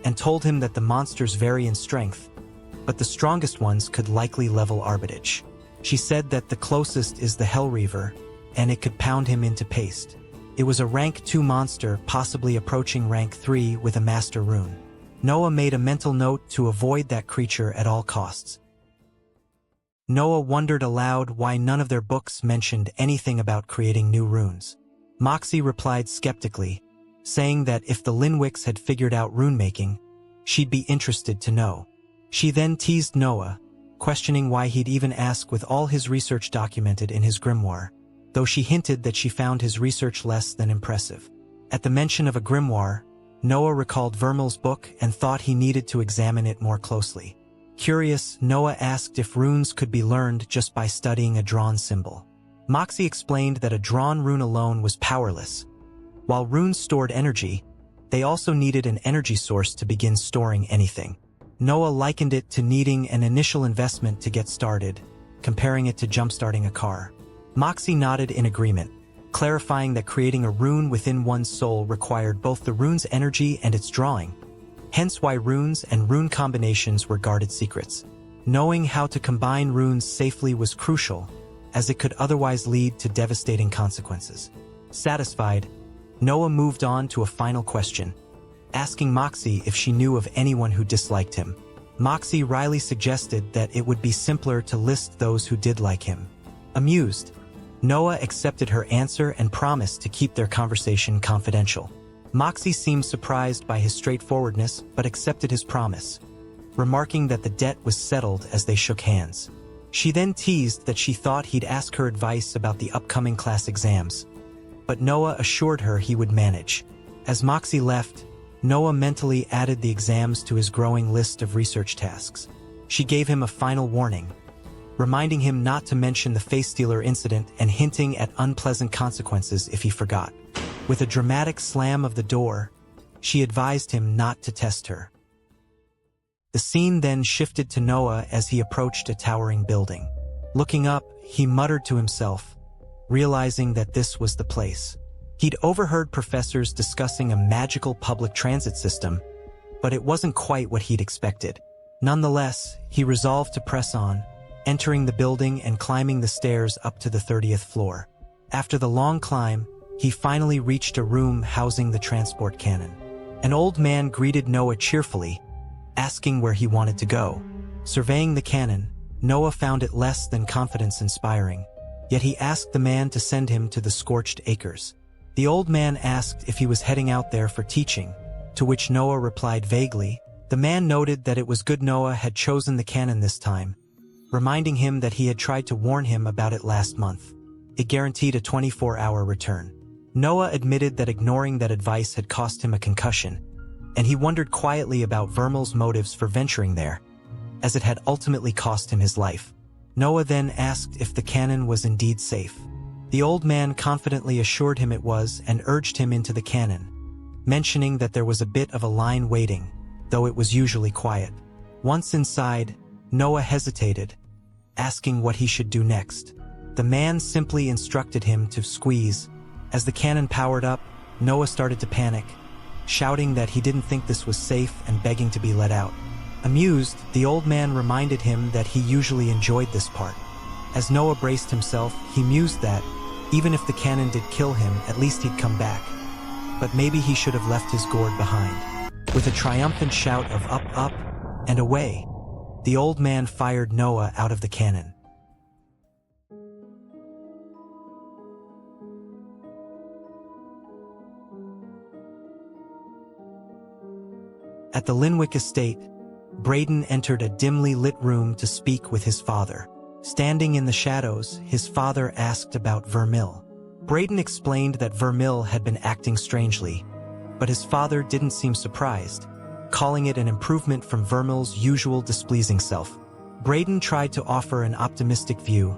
and told him that the monsters vary in strength, but the strongest ones could likely level Arbitage. She said that the closest is the Hellreaver, and it could pound him into paste. It was a rank 2 monster, possibly approaching rank 3 with a master rune. Noah made a mental note to avoid that creature at all costs. Noah wondered aloud why none of their books mentioned anything about creating new runes. Moxie replied skeptically, saying that if the Linwicks had figured out rune-making, she'd be interested to know. She then teased Noah, questioning why he'd even ask with all his research documented in his grimoire, though she hinted that she found his research less than impressive. At the mention of a grimoire, Noah recalled Vermil's book and thought he needed to examine it more closely. Curious, Noah asked if runes could be learned just by studying a drawn symbol. Moxie explained that a drawn rune alone was powerless. While runes stored energy, they also needed an energy source to begin storing anything. Noah likened it to needing an initial investment to get started, comparing it to jump-starting a car. Moxie nodded in agreement, clarifying that creating a rune within one's soul required both the rune's energy and its drawing, hence why runes and rune combinations were guarded secrets. Knowing how to combine runes safely was crucial, as it could otherwise lead to devastating consequences. Satisfied, Noah moved on to a final question, asking Moxie if she knew of anyone who disliked him. Moxie wryly suggested that it would be simpler to list those who did like him. Amused, Noah accepted her answer and promised to keep their conversation confidential. Moxie seemed surprised by his straightforwardness but accepted his promise, remarking that the debt was settled as they shook hands. She then teased that she thought he'd ask her advice about the upcoming class exams, but Noah assured her he would manage. As Moxie left, Noah mentally added the exams to his growing list of research tasks. She gave him a final warning, reminding him not to mention the face stealer incident and hinting at unpleasant consequences if he forgot. With a dramatic slam of the door, she advised him not to test her. The scene then shifted to Noah as he approached a towering building. Looking up, he muttered to himself, realizing that this was the place. He'd overheard professors discussing a magical public transit system, but it wasn't quite what he'd expected. Nonetheless, he resolved to press on, entering the building and climbing the stairs up to the 30th floor. After the long climb, he finally reached a room housing the transport cannon. An old man greeted Noah cheerfully, asking where he wanted to go. Surveying the cannon, Noah found it less than confidence-inspiring, yet he asked the man to send him to the Scorched Acres. The old man asked if he was heading out there for teaching, to which Noah replied vaguely. The man noted that it was good Noah had chosen the cannon this time, reminding him that he had tried to warn him about it last month. It guaranteed a 24-hour return. Noah admitted that ignoring that advice had cost him a concussion, and he wondered quietly about Vermil's motives for venturing there, as it had ultimately cost him his life. Noah then asked if the cannon was indeed safe. The old man confidently assured him it was and urged him into the cannon, mentioning that there was a bit of a line waiting, though it was usually quiet. Once inside, Noah hesitated, asking what he should do next. The man simply instructed him to squeeze. As the cannon powered up, Noah started to panic, shouting that he didn't think this was safe and begging to be let out. Amused, the old man reminded him that he usually enjoyed this part. As Noah braced himself, he mused that, even if the cannon did kill him, at least he'd come back. But maybe he should have left his gourd behind. With a triumphant shout of up, up, and away, the old man fired Noah out of the cannon. At the Linwick estate, Braden entered a dimly lit room to speak with his father. Standing in the shadows, his father asked about Vermil. Braden explained that Vermil had been acting strangely, but his father didn't seem surprised, calling it an improvement from Vermil's usual displeasing self. Braden tried to offer an optimistic view,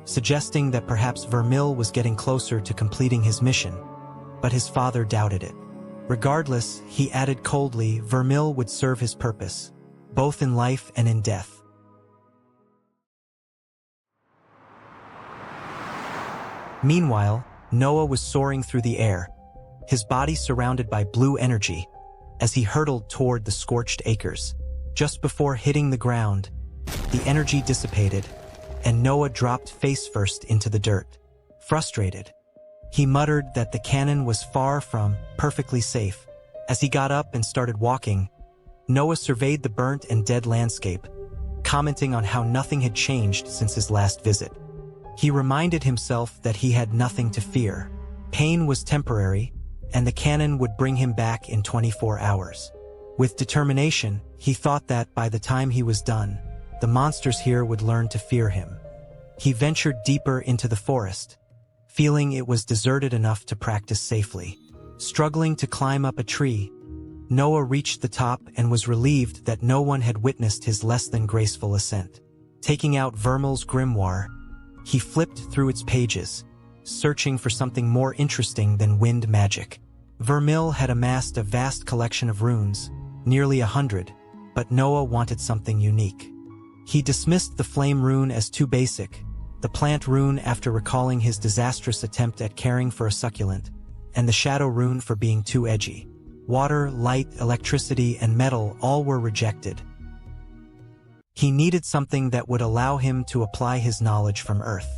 suggesting that perhaps Vermil was getting closer to completing his mission, but his father doubted it. Regardless, he added coldly, Vermil would serve his purpose, both in life and in death. Meanwhile, Noah was soaring through the air, his body surrounded by blue energy, as he hurtled toward the scorched acres. Just before hitting the ground, the energy dissipated, and Noah dropped face-first into the dirt. Frustrated, he muttered that the cannon was far from perfectly safe. As he got up and started walking, Noah surveyed the burnt and dead landscape, commenting on how nothing had changed since his last visit. He reminded himself that he had nothing to fear. Pain was temporary, and the cannon would bring him back in 24 hours. With determination, he thought that by the time he was done, the monsters here would learn to fear him. He ventured deeper into the forest, feeling it was deserted enough to practice safely. Struggling to climb up a tree, Noah reached the top and was relieved that no one had witnessed his less-than-graceful ascent. Taking out Vermil's grimoire, he flipped through its pages, searching for something more interesting than wind magic. Vermil had amassed a vast collection of runes, nearly 100, but Noah wanted something unique. He dismissed the flame rune as too basic, the plant rune after recalling his disastrous attempt at caring for a succulent, and the shadow rune for being too edgy. Water, light, electricity, and metal all were rejected. He needed something that would allow him to apply his knowledge from Earth.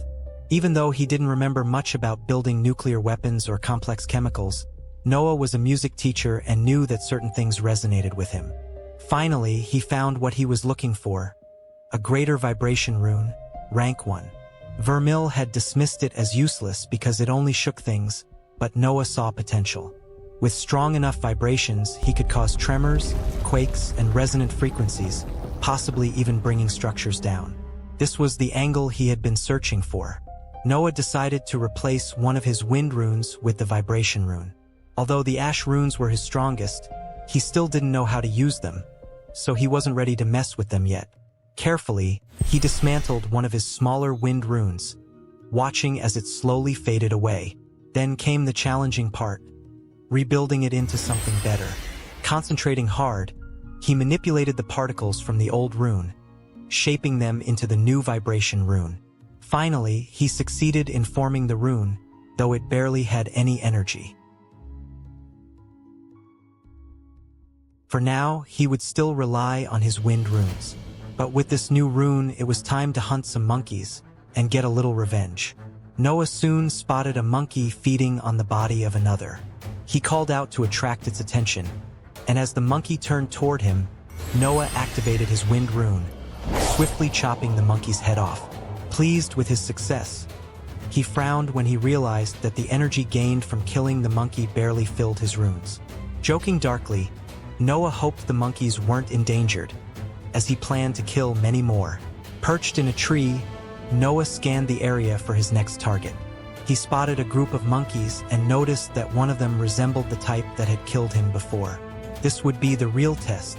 Even though he didn't remember much about building nuclear weapons or complex chemicals, Noah was a music teacher and knew that certain things resonated with him. Finally, he found what he was looking for: a greater vibration rune, rank 1. Vermil had dismissed it as useless because it only shook things, but Noah saw potential. With strong enough vibrations, he could cause tremors, quakes, and resonant frequencies, possibly even bringing structures down. This was the angle he had been searching for. Noah decided to replace one of his wind runes with the vibration rune. Although the ash runes were his strongest, he still didn't know how to use them, so he wasn't ready to mess with them yet. Carefully, he dismantled one of his smaller wind runes, watching as it slowly faded away. Then came the challenging part: rebuilding it into something better. Concentrating hard, he manipulated the particles from the old rune, shaping them into the new vibration rune. Finally, he succeeded in forming the rune, though it barely had any energy. For now, he would still rely on his wind runes. But with this new rune, it was time to hunt some monkeys and get a little revenge. Noah soon spotted a monkey feeding on the body of another. He called out to attract its attention, and as the monkey turned toward him, Noah activated his wind rune, swiftly chopping the monkey's head off. Pleased with his success, he frowned when he realized that the energy gained from killing the monkey barely filled his runes. Joking darkly, Noah hoped the monkeys weren't endangered, as he planned to kill many more. Perched in a tree, Noah scanned the area for his next target. He spotted a group of monkeys and noticed that one of them resembled the type that had killed him before. This would be the real test.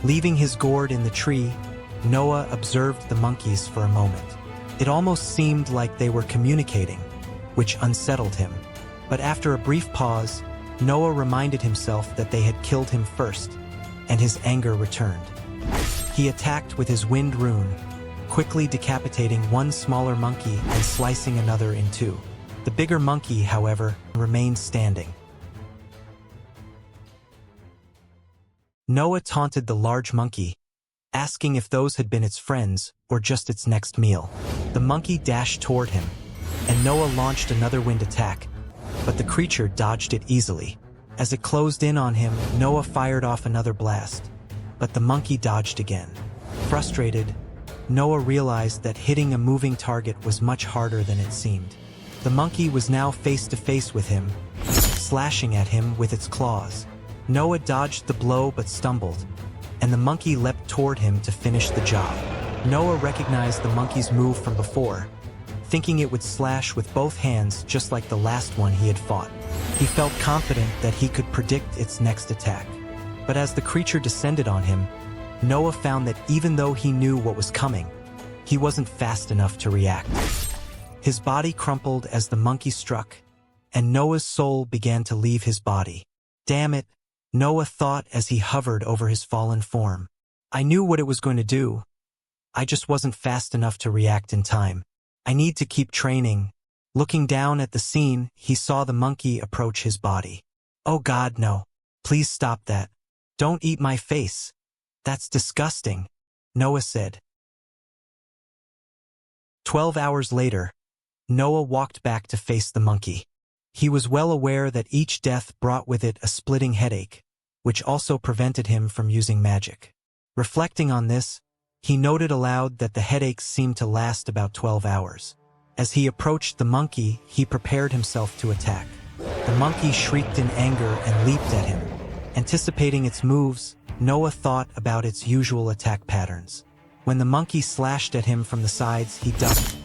Leaving his gourd in the tree, Noah observed the monkeys for a moment. It almost seemed like they were communicating, which unsettled him. But after a brief pause, Noah reminded himself that they had killed him first, and his anger returned. He attacked with his wind rune, quickly decapitating one smaller monkey and slicing another in two. The bigger monkey, however, remained standing. Noah taunted the large monkey, asking if those had been its friends or just its next meal. The monkey dashed toward him, and Noah launched another wind attack, but the creature dodged it easily. As it closed in on him, Noah fired off another blast, but the monkey dodged again. Frustrated, Noah realized that hitting a moving target was much harder than it seemed. The monkey was now face to face with him, slashing at him with its claws. Noah dodged the blow but stumbled, and the monkey leapt toward him to finish the job. Noah recognized the monkey's move from before, thinking it would slash with both hands just like the last one he had fought. He felt confident that he could predict its next attack. But as the creature descended on him, Noah found that even though he knew what was coming, he wasn't fast enough to react. His body crumpled as the monkey struck, and Noah's soul began to leave his body. Damn it, Noah thought as he hovered over his fallen form. I knew what it was going to do. I just wasn't fast enough to react in time. I need to keep training. Looking down at the scene, he saw the monkey approach his body. Oh God, no. Please stop that. Don't eat my face. That's disgusting, Noah said. 12 hours later, Noah walked back to face the monkey. He was well aware that each death brought with it a splitting headache, which also prevented him from using magic. Reflecting on this, he noted aloud that the headaches seemed to last about 12 hours. As he approached the monkey, he prepared himself to attack. The monkey shrieked in anger and leaped at him. Anticipating its moves, Noah thought about its usual attack patterns. When the monkey slashed at him from the sides, he ducked,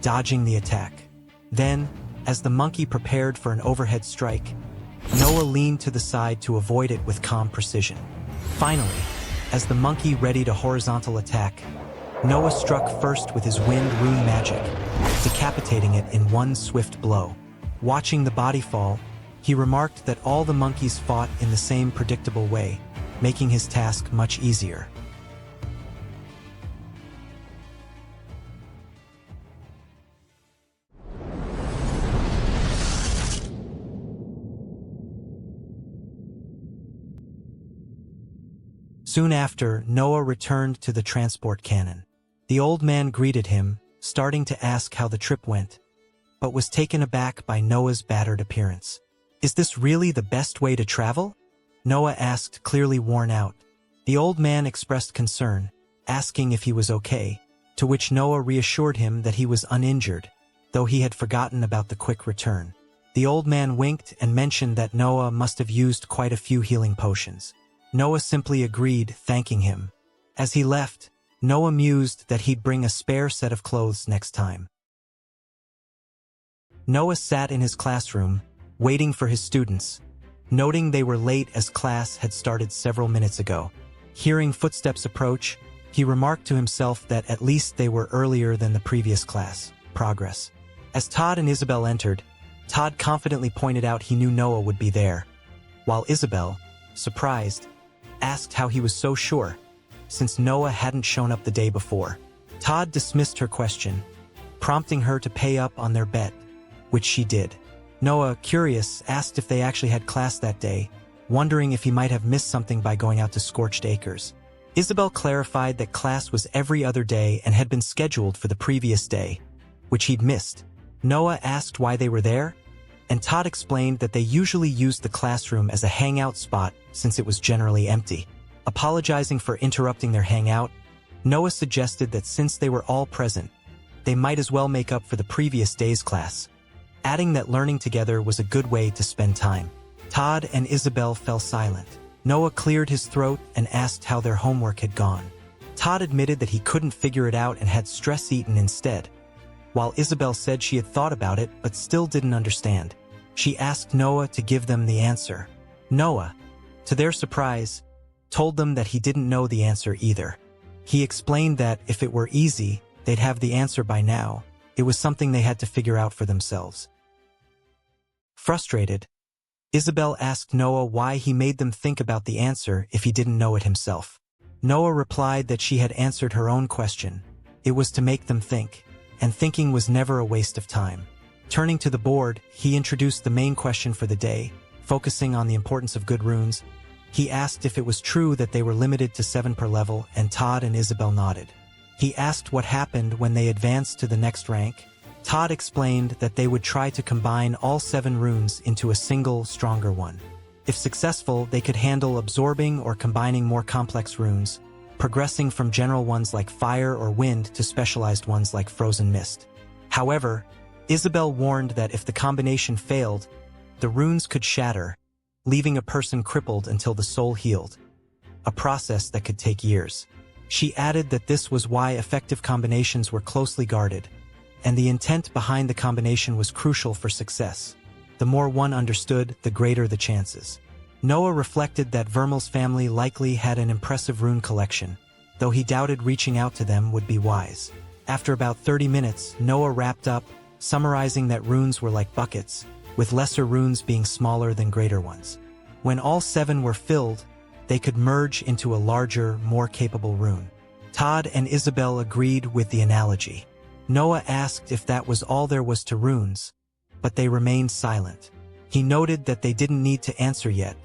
dodging the attack. Then, as the monkey prepared for an overhead strike, Noah leaned to the side to avoid it with calm precision. Finally, as the monkey readied a horizontal attack, Noah struck first with his wind rune magic, decapitating it in one swift blow. Watching the body fall, he remarked that all the monkeys fought in the same predictable way, making his task much easier. Soon after, Noah returned to the transport cannon. The old man greeted him, starting to ask how the trip went, but was taken aback by Noah's battered appearance. Is this really the best way to travel? Noah asked, clearly worn out. The old man expressed concern, asking if he was okay, to which Noah reassured him that he was uninjured, though he had forgotten about the quick return. The old man winked and mentioned that Noah must have used quite a few healing potions. Noah simply agreed, thanking him. As he left, Noah mused that he'd bring a spare set of clothes next time. Noah sat in his classroom, waiting for his students, noting they were late as class had started several minutes ago. Hearing footsteps approach, he remarked to himself that at least they were earlier than the previous class. Progress. As Todd and Isabel entered, Todd confidently pointed out he knew Noah would be there, while Isabel, surprised, asked how he was so sure, since Noah hadn't shown up the day before. Todd dismissed her question, prompting her to pay up on their bet, which she did. Noah, curious, asked if they actually had class that day, wondering if he might have missed something by going out to Scorched Acres. Isabel clarified that class was every other day and had been scheduled for the previous day, which he'd missed. Noah asked why they were there, and Todd explained that they usually used the classroom as a hangout spot since it was generally empty. Apologizing for interrupting their hangout, Noah suggested that since they were all present, they might as well make up for the previous day's class, adding that learning together was a good way to spend time. Todd and Isabel fell silent. Noah cleared his throat and asked how their homework had gone. Todd admitted that he couldn't figure it out and had stress-eaten instead, while Isabel said she had thought about it but still didn't understand. She asked Noah to give them the answer. Noah, to their surprise, told them that he didn't know the answer either. He explained that if it were easy, they'd have the answer by now. It was something they had to figure out for themselves. Frustrated, Isabel asked Noah why he made them think about the answer if he didn't know it himself. Noah replied that she had answered her own question. It was to make them think, and thinking was never a waste of time. Turning to the board, he introduced the main question for the day, focusing on the importance of good runes. He asked if it was true that they were limited to 7 per level, and Todd and Isabel nodded. He asked what happened when they advanced to the next rank. Todd explained that they would try to combine all 7 runes into a single, stronger one. If successful, they could handle absorbing or combining more complex runes, progressing from general ones like fire or wind to specialized ones like frozen mist. However, Isabel warned that if the combination failed, the runes could shatter, leaving a person crippled until the soul healed, a process that could take years. She added that this was why effective combinations were closely guarded, and the intent behind the combination was crucial for success. The more one understood, the greater the chances. Noah reflected that Vermel's family likely had an impressive rune collection, though he doubted reaching out to them would be wise. After about 30 minutes, Noah wrapped up, summarizing that runes were like buckets, with lesser runes being smaller than greater ones. When all 7 were filled, they could merge into a larger, more capable rune. Todd and Isabel agreed with the analogy. Noah asked if that was all there was to runes, but they remained silent. He noted that they didn't need to answer yet,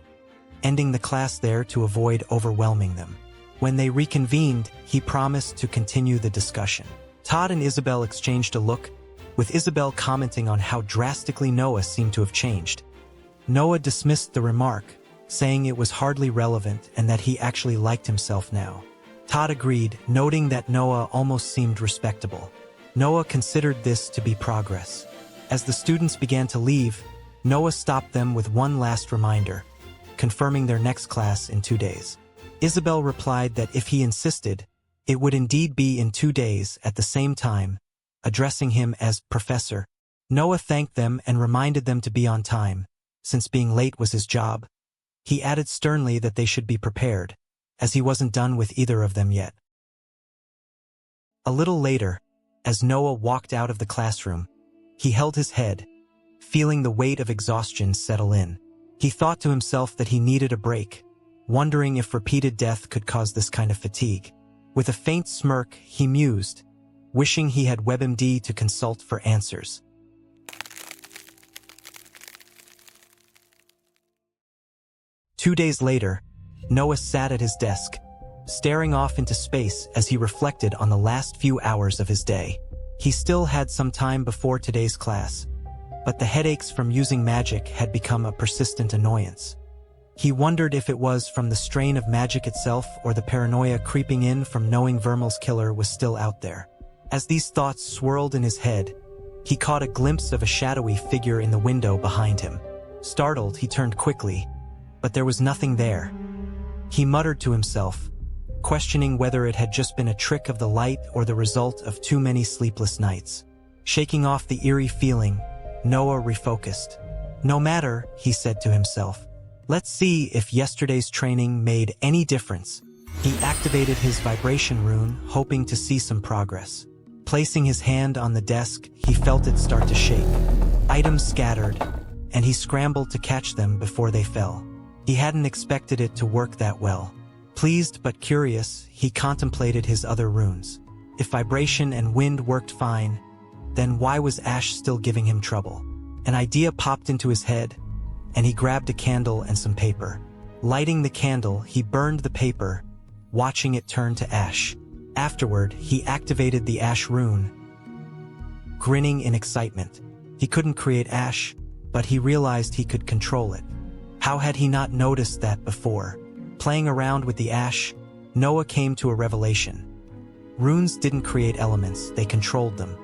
ending the class there to avoid overwhelming them. When they reconvened, he promised to continue the discussion. Todd and Isabel exchanged a look, with Isabel commenting on how drastically Noah seemed to have changed. Noah dismissed the remark, saying it was hardly relevant and that he actually liked himself now. Todd agreed, noting that Noah almost seemed respectable. Noah considered this to be progress. As the students began to leave, Noah stopped them with one last reminder, confirming their next class in 2 days. Isabel replied that if he insisted, it would indeed be in 2 days at the same time, addressing him as Professor. Noah thanked them and reminded them to be on time, since being late was his job. He added sternly that they should be prepared, as he wasn't done with either of them yet. A little later, as Noah walked out of the classroom, he held his head, feeling the weight of exhaustion settle in. He thought to himself that he needed a break, wondering if repeated death could cause this kind of fatigue. With a faint smirk, he mused, wishing he had WebMD to consult for answers. Two days later, Noah sat at his desk, staring off into space as he reflected on the last few hours of his day. He still had some time before today's class, but the headaches from using magic had become a persistent annoyance. He wondered if it was from the strain of magic itself or the paranoia creeping in from knowing Vermeil's killer was still out there. As these thoughts swirled in his head, he caught a glimpse of a shadowy figure in the window behind him. Startled, he turned quickly, but there was nothing there. He muttered to himself, questioning whether it had just been a trick of the light or the result of too many sleepless nights. Shaking off the eerie feeling, Noah refocused. No matter, he said to himself. Let's see if yesterday's training made any difference. He activated his vibration rune, hoping to see some progress. Placing his hand on the desk, he felt it start to shake. Items scattered, and he scrambled to catch them before they fell. He hadn't expected it to work that well. Pleased but curious, he contemplated his other runes. If vibration and wind worked fine, then why was Ash still giving him trouble? An idea popped into his head, and he grabbed a candle and some paper. Lighting the candle, he burned the paper, watching it turn to ash. Afterward, he activated the ash rune, grinning in excitement. He couldn't create ash, but he realized he could control it. How had he not noticed that before? Playing around with the ash, Noah came to a revelation. Runes didn't create elements, they controlled them.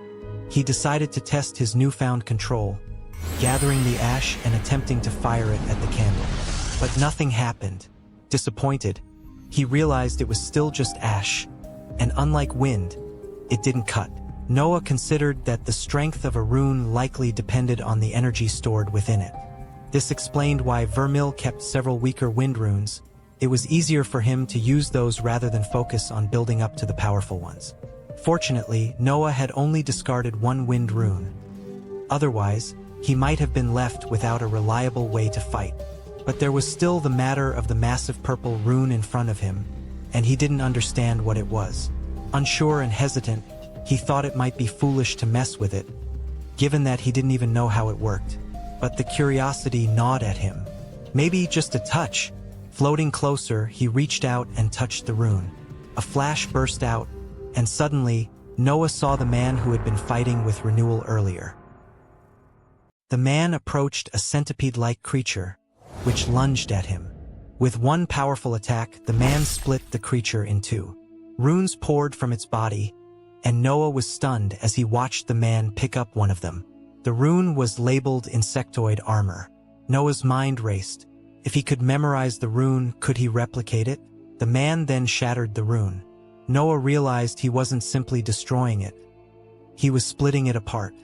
He decided to test his newfound control, gathering the ash and attempting to fire it at the candle. But nothing happened. Disappointed, he realized it was still just ash, and unlike wind, it didn't cut. Noah considered that the strength of a rune likely depended on the energy stored within it. This explained why Vermeil kept several weaker wind runes. It was easier for him to use those rather than focus on building up to the powerful ones. Fortunately, Noah had only discarded one wind rune. Otherwise, he might have been left without a reliable way to fight. But there was still the matter of the massive purple rune in front of him, and he didn't understand what it was. Unsure and hesitant, he thought it might be foolish to mess with it, given that he didn't even know how it worked. But the curiosity gnawed at him. Maybe just a touch. Floating closer, he reached out and touched the rune. A flash burst out, and suddenly, Noah saw the man who had been fighting with renewal earlier. The man approached a centipede-like creature, which lunged at him. With one powerful attack, the man split the creature in two. Runes poured from its body, and Noah was stunned as he watched the man pick up one of them. The rune was labeled Insectoid Armor. Noah's mind raced. If he could memorize the rune, could he replicate it? The man then shattered the rune. Noah realized he wasn't simply destroying it. He was splitting it apart.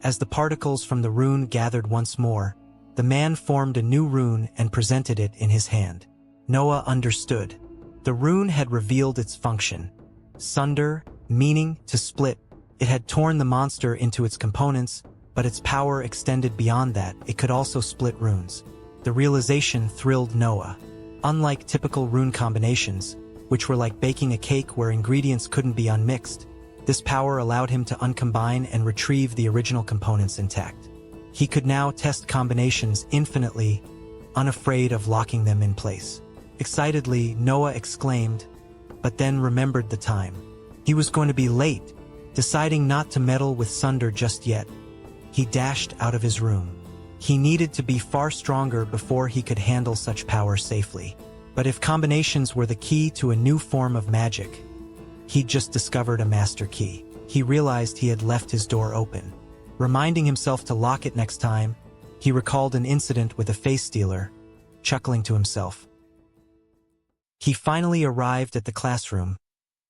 As the particles from the rune gathered once more, the man formed a new rune and presented it in his hand. Noah understood. The rune had revealed its function. Sunder, meaning to split. It had torn the monster into its components, but its power extended beyond that. It could also split runes. The realization thrilled Noah. Unlike typical rune combinations, which were like baking a cake where ingredients couldn't be unmixed, this power allowed him to uncombine and retrieve the original components intact. He could now test combinations infinitely, unafraid of locking them in place. Excitedly, Noah exclaimed, but then remembered the time. He was going to be late, deciding not to meddle with Sunder just yet. He dashed out of his room. He needed to be far stronger before he could handle such power safely. But if combinations were the key to a new form of magic, he'd just discovered a master key. He realized he had left his door open. Reminding himself to lock it next time, he recalled an incident with a face stealer, chuckling to himself. He finally arrived at the classroom,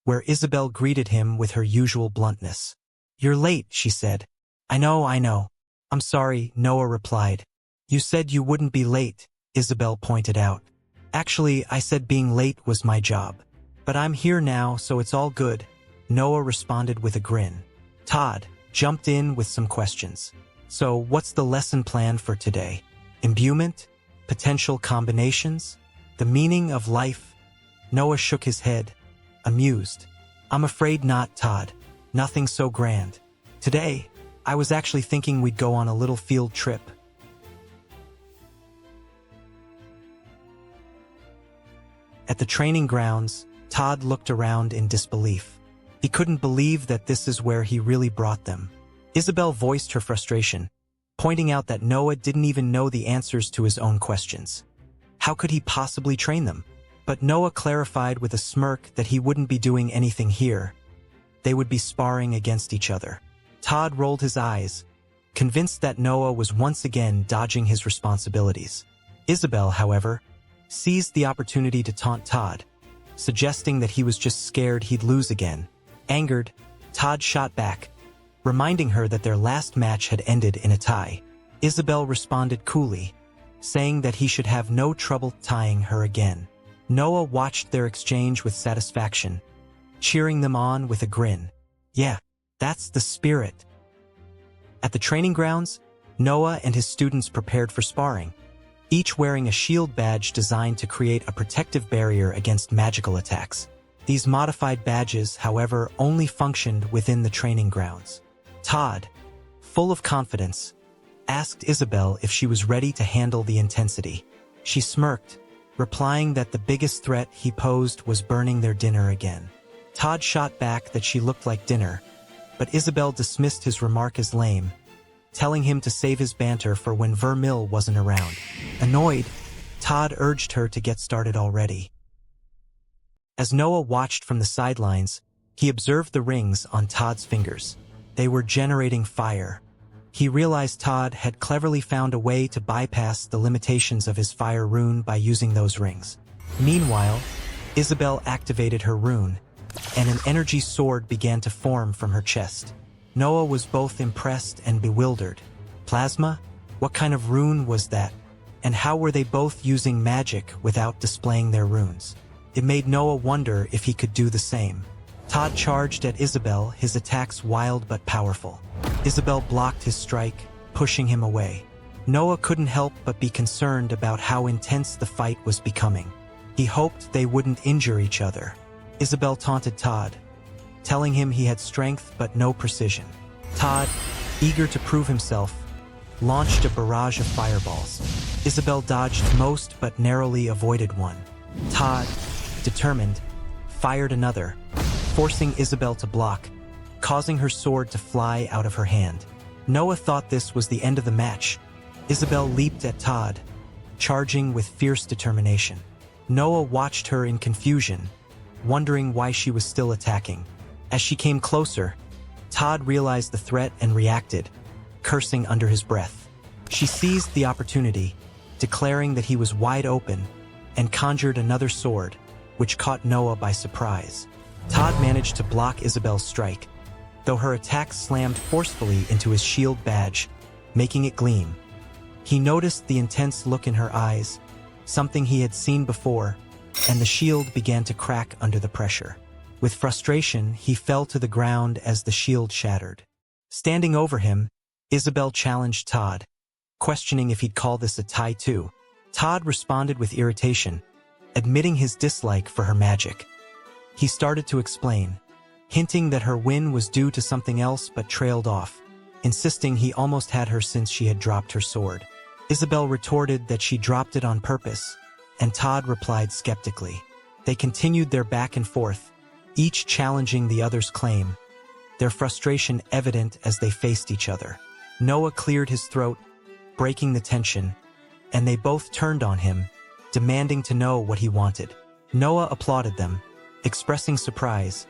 where Isabel greeted him with her usual bluntness. "You're late," she said. I know. I'm sorry," Noah replied. "You said you wouldn't be late," Isabel pointed out. "Actually, I said being late was my job. But I'm here now, so it's all good," Noah responded with a grin. Todd jumped in with some questions. "So, what's the lesson plan for today? Imbuement? Potential combinations? The meaning of life?" Noah shook his head, amused. "I'm afraid not, Todd. Nothing so grand. Today, I was actually thinking we'd go on a little field trip." At the training grounds, Todd looked around in disbelief. He couldn't believe that this is where he really brought them. Isabel voiced her frustration, pointing out that Noah didn't even know the answers to his own questions. How could he possibly train them? But Noah clarified with a smirk that he wouldn't be doing anything here. They would be sparring against each other. Todd rolled his eyes, convinced that Noah was once again dodging his responsibilities. Isabel, however, seized the opportunity to taunt Todd, suggesting that he was just scared he'd lose again. Angered, Todd shot back, reminding her that their last match had ended in a tie. Isabel responded coolly, saying that he should have no trouble tying her again. Noah watched their exchange with satisfaction, cheering them on with a grin. Yeah, that's the spirit. At the training grounds, Noah and his students prepared for sparring, each wearing a shield badge designed to create a protective barrier against magical attacks. These modified badges, however, only functioned within the training grounds. Todd, full of confidence, asked Isabel if she was ready to handle the intensity. She smirked, replying that the biggest threat he posed was burning their dinner again. Todd shot back that she looked like dinner, but Isabel dismissed his remark as lame, telling him to save his banter for when Vermil wasn't around. Annoyed, Todd urged her to get started already. As Noah watched from the sidelines, he observed the rings on Todd's fingers. They were generating fire. He realized Todd had cleverly found a way to bypass the limitations of his fire rune by using those rings. Meanwhile, Isabel activated her rune, and an energy sword began to form from her chest. Noah was both impressed and bewildered. Plasma? What kind of rune was that? And how were they both using magic without displaying their runes? It made Noah wonder if he could do the same. Todd charged at Isabel, his attacks wild but powerful. Isabel blocked his strike, pushing him away. Noah couldn't help but be concerned about how intense the fight was becoming. He hoped they wouldn't injure each other. Isabel taunted Todd, telling him he had strength but no precision. Todd, eager to prove himself, launched a barrage of fireballs. Isabel dodged most but narrowly avoided one. Todd, determined, fired another, forcing Isabel to block, causing her sword to fly out of her hand. Noah thought this was the end of the match. Isabel leaped at Todd, charging with fierce determination. Noah watched her in confusion, wondering why she was still attacking. As she came closer, Todd realized the threat and reacted, cursing under his breath. She seized the opportunity, declaring that he was wide open, and conjured another sword, which caught Noah by surprise. Todd managed to block Isabel's strike, though her attack slammed forcefully into his shield badge, making it gleam. He noticed the intense look in her eyes, something he had seen before, and the shield began to crack under the pressure. With frustration, he fell to the ground as the shield shattered. Standing over him, Isabel challenged Todd, questioning if he'd call this a tie too. Todd responded with irritation, admitting his dislike for her magic. He started to explain, hinting that her win was due to something else but trailed off, insisting he almost had her since she had dropped her sword. Isabel retorted that she dropped it on purpose, and Todd replied skeptically. They continued their back and forth, each challenging the other's claim, their frustration evident as they faced each other. Noah cleared his throat, breaking the tension, and they both turned on him, demanding to know what he wanted. Noah applauded them, expressing surprise,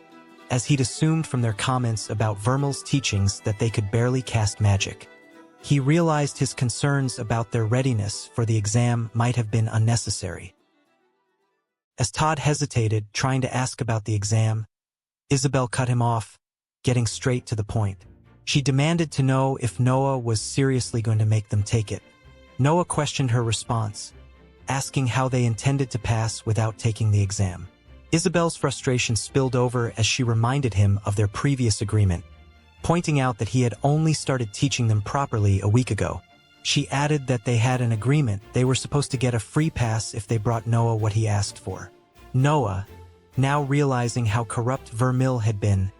as he'd assumed from their comments about Vermil's teachings that they could barely cast magic. He realized his concerns about their readiness for the exam might have been unnecessary. As Todd hesitated, trying to ask about the exam, Isabel cut him off, getting straight to the point. She demanded to know if Noah was seriously going to make them take it. Noah questioned her response, asking how they intended to pass without taking the exam. Isabel's frustration spilled over as she reminded him of their previous agreement, pointing out that he had only started teaching them properly a week ago. She added that they had an agreement they were supposed to get a free pass if they brought Noah what he asked for. Noah, now realizing how corrupt Vermil had been,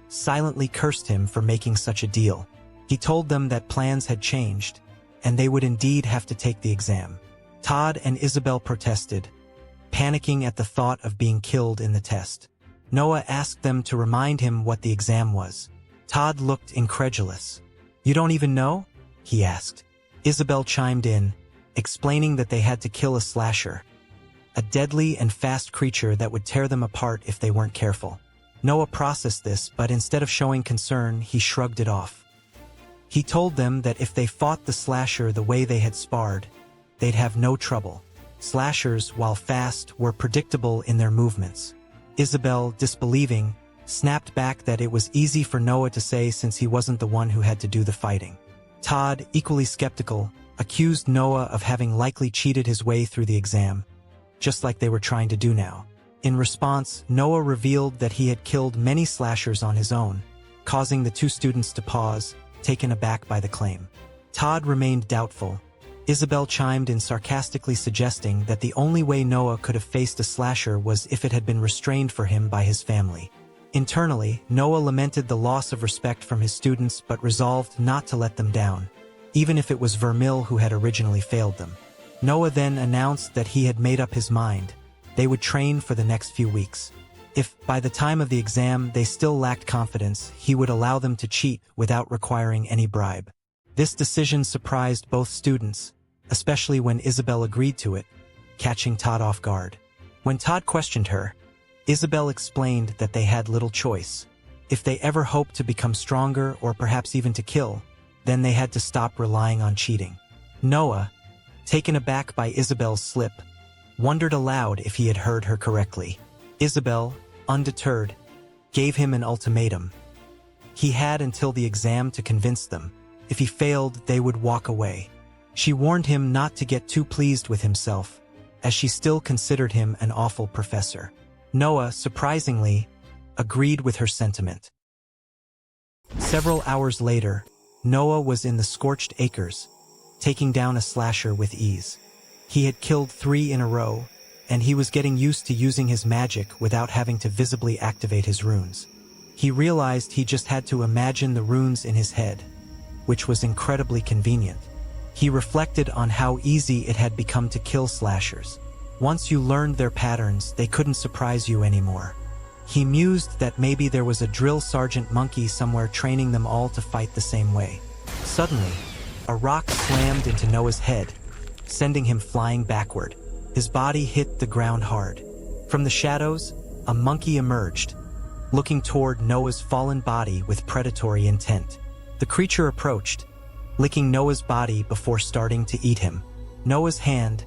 silently cursed him for making such a deal. He told them that plans had changed, and they would indeed have to take the exam. Todd and Isabel protested, panicking at the thought of being killed in the test. Noah asked them to remind him what the exam was. Todd looked incredulous. "You don't even know?" he asked. Isabel chimed in, explaining that they had to kill a slasher, a deadly and fast creature that would tear them apart if they weren't careful. Noah processed this, but instead of showing concern, he shrugged it off. He told them that if they fought the slasher the way they had sparred, they'd have no trouble. Slashers, while fast, were predictable in their movements. Isabel, disbelieving, snapped back that it was easy for Noah to say since he wasn't the one who had to do the fighting. Todd, equally skeptical, accused Noah of having likely cheated his way through the exam, just like they were trying to do now. In response, Noah revealed that he had killed many slashers on his own, causing the two students to pause, taken aback by the claim. Todd remained doubtful. Isabel chimed in, sarcastically suggesting that the only way Noah could have faced a slasher was if it had been restrained for him by his family. Internally, Noah lamented the loss of respect from his students but resolved not to let them down, even if it was Vermil who had originally failed them. Noah then announced that he had made up his mind. They would train for the next few weeks. If, by the time of the exam, they still lacked confidence, he would allow them to cheat without requiring any bribe. This decision surprised both students, especially when Isabel agreed to it, catching Todd off guard. When Todd questioned her, Isabel explained that they had little choice. If they ever hoped to become stronger or perhaps even to kill, then they had to stop relying on cheating. Noah, taken aback by Isabel's slip, wondered aloud if he had heard her correctly. Isabel, undeterred, gave him an ultimatum. He had until the exam to convince them. If he failed, they would walk away. She warned him not to get too pleased with himself, as she still considered him an awful professor. Noah, surprisingly, agreed with her sentiment. Several hours later, Noah was in the scorched acres, taking down a slasher with ease. He had killed 3 in a row, and he was getting used to using his magic without having to visibly activate his runes. He realized he just had to imagine the runes in his head, which was incredibly convenient. He reflected on how easy it had become to kill slashers. Once you learned their patterns, they couldn't surprise you anymore. He mused that maybe there was a drill sergeant monkey somewhere training them all to fight the same way. Suddenly, a rock slammed into Noah's head, sending him flying backward. His body hit the ground hard. From the shadows, a monkey emerged, looking toward Noah's fallen body with predatory intent. The creature approached, licking Noah's body before starting to eat him. Noah's hand,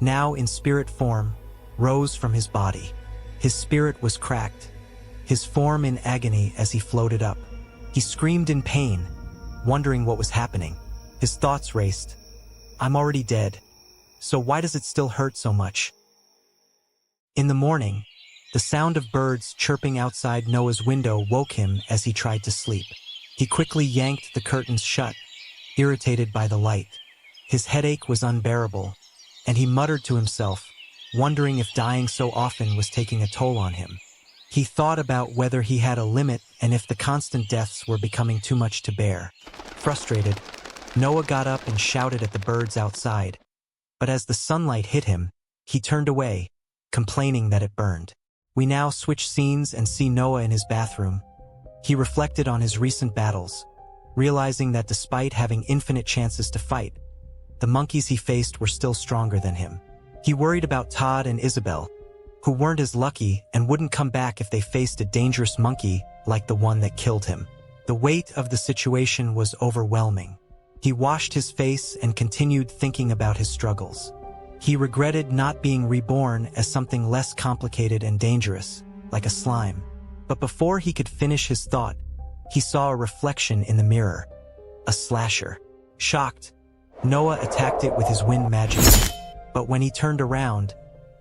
now in spirit form, rose from his body. His spirit was cracked, his form in agony as he floated up. He screamed in pain, wondering what was happening. His thoughts raced. I'm already dead, so why does it still hurt so much? In the morning, the sound of birds chirping outside Noah's window woke him as he tried to sleep. He quickly yanked the curtains shut, irritated by the light. His headache was unbearable, and he muttered to himself, wondering if dying so often was taking a toll on him. He thought about whether he had a limit and if the constant deaths were becoming too much to bear. Frustrated, Noah got up and shouted at the birds outside, but as the sunlight hit him, he turned away, complaining that it burned. We now switch scenes and see Noah in his bathroom. He reflected on his recent battles, realizing that despite having infinite chances to fight, the monkeys he faced were still stronger than him. He worried about Todd and Isabel, who weren't as lucky and wouldn't come back if they faced a dangerous monkey like the one that killed him. The weight of the situation was overwhelming. He washed his face and continued thinking about his struggles. He regretted not being reborn as something less complicated and dangerous, like a slime. But before he could finish his thought, he saw a reflection in the mirror. A slasher. Shocked, Noah attacked it with his wind magic, but when he turned around,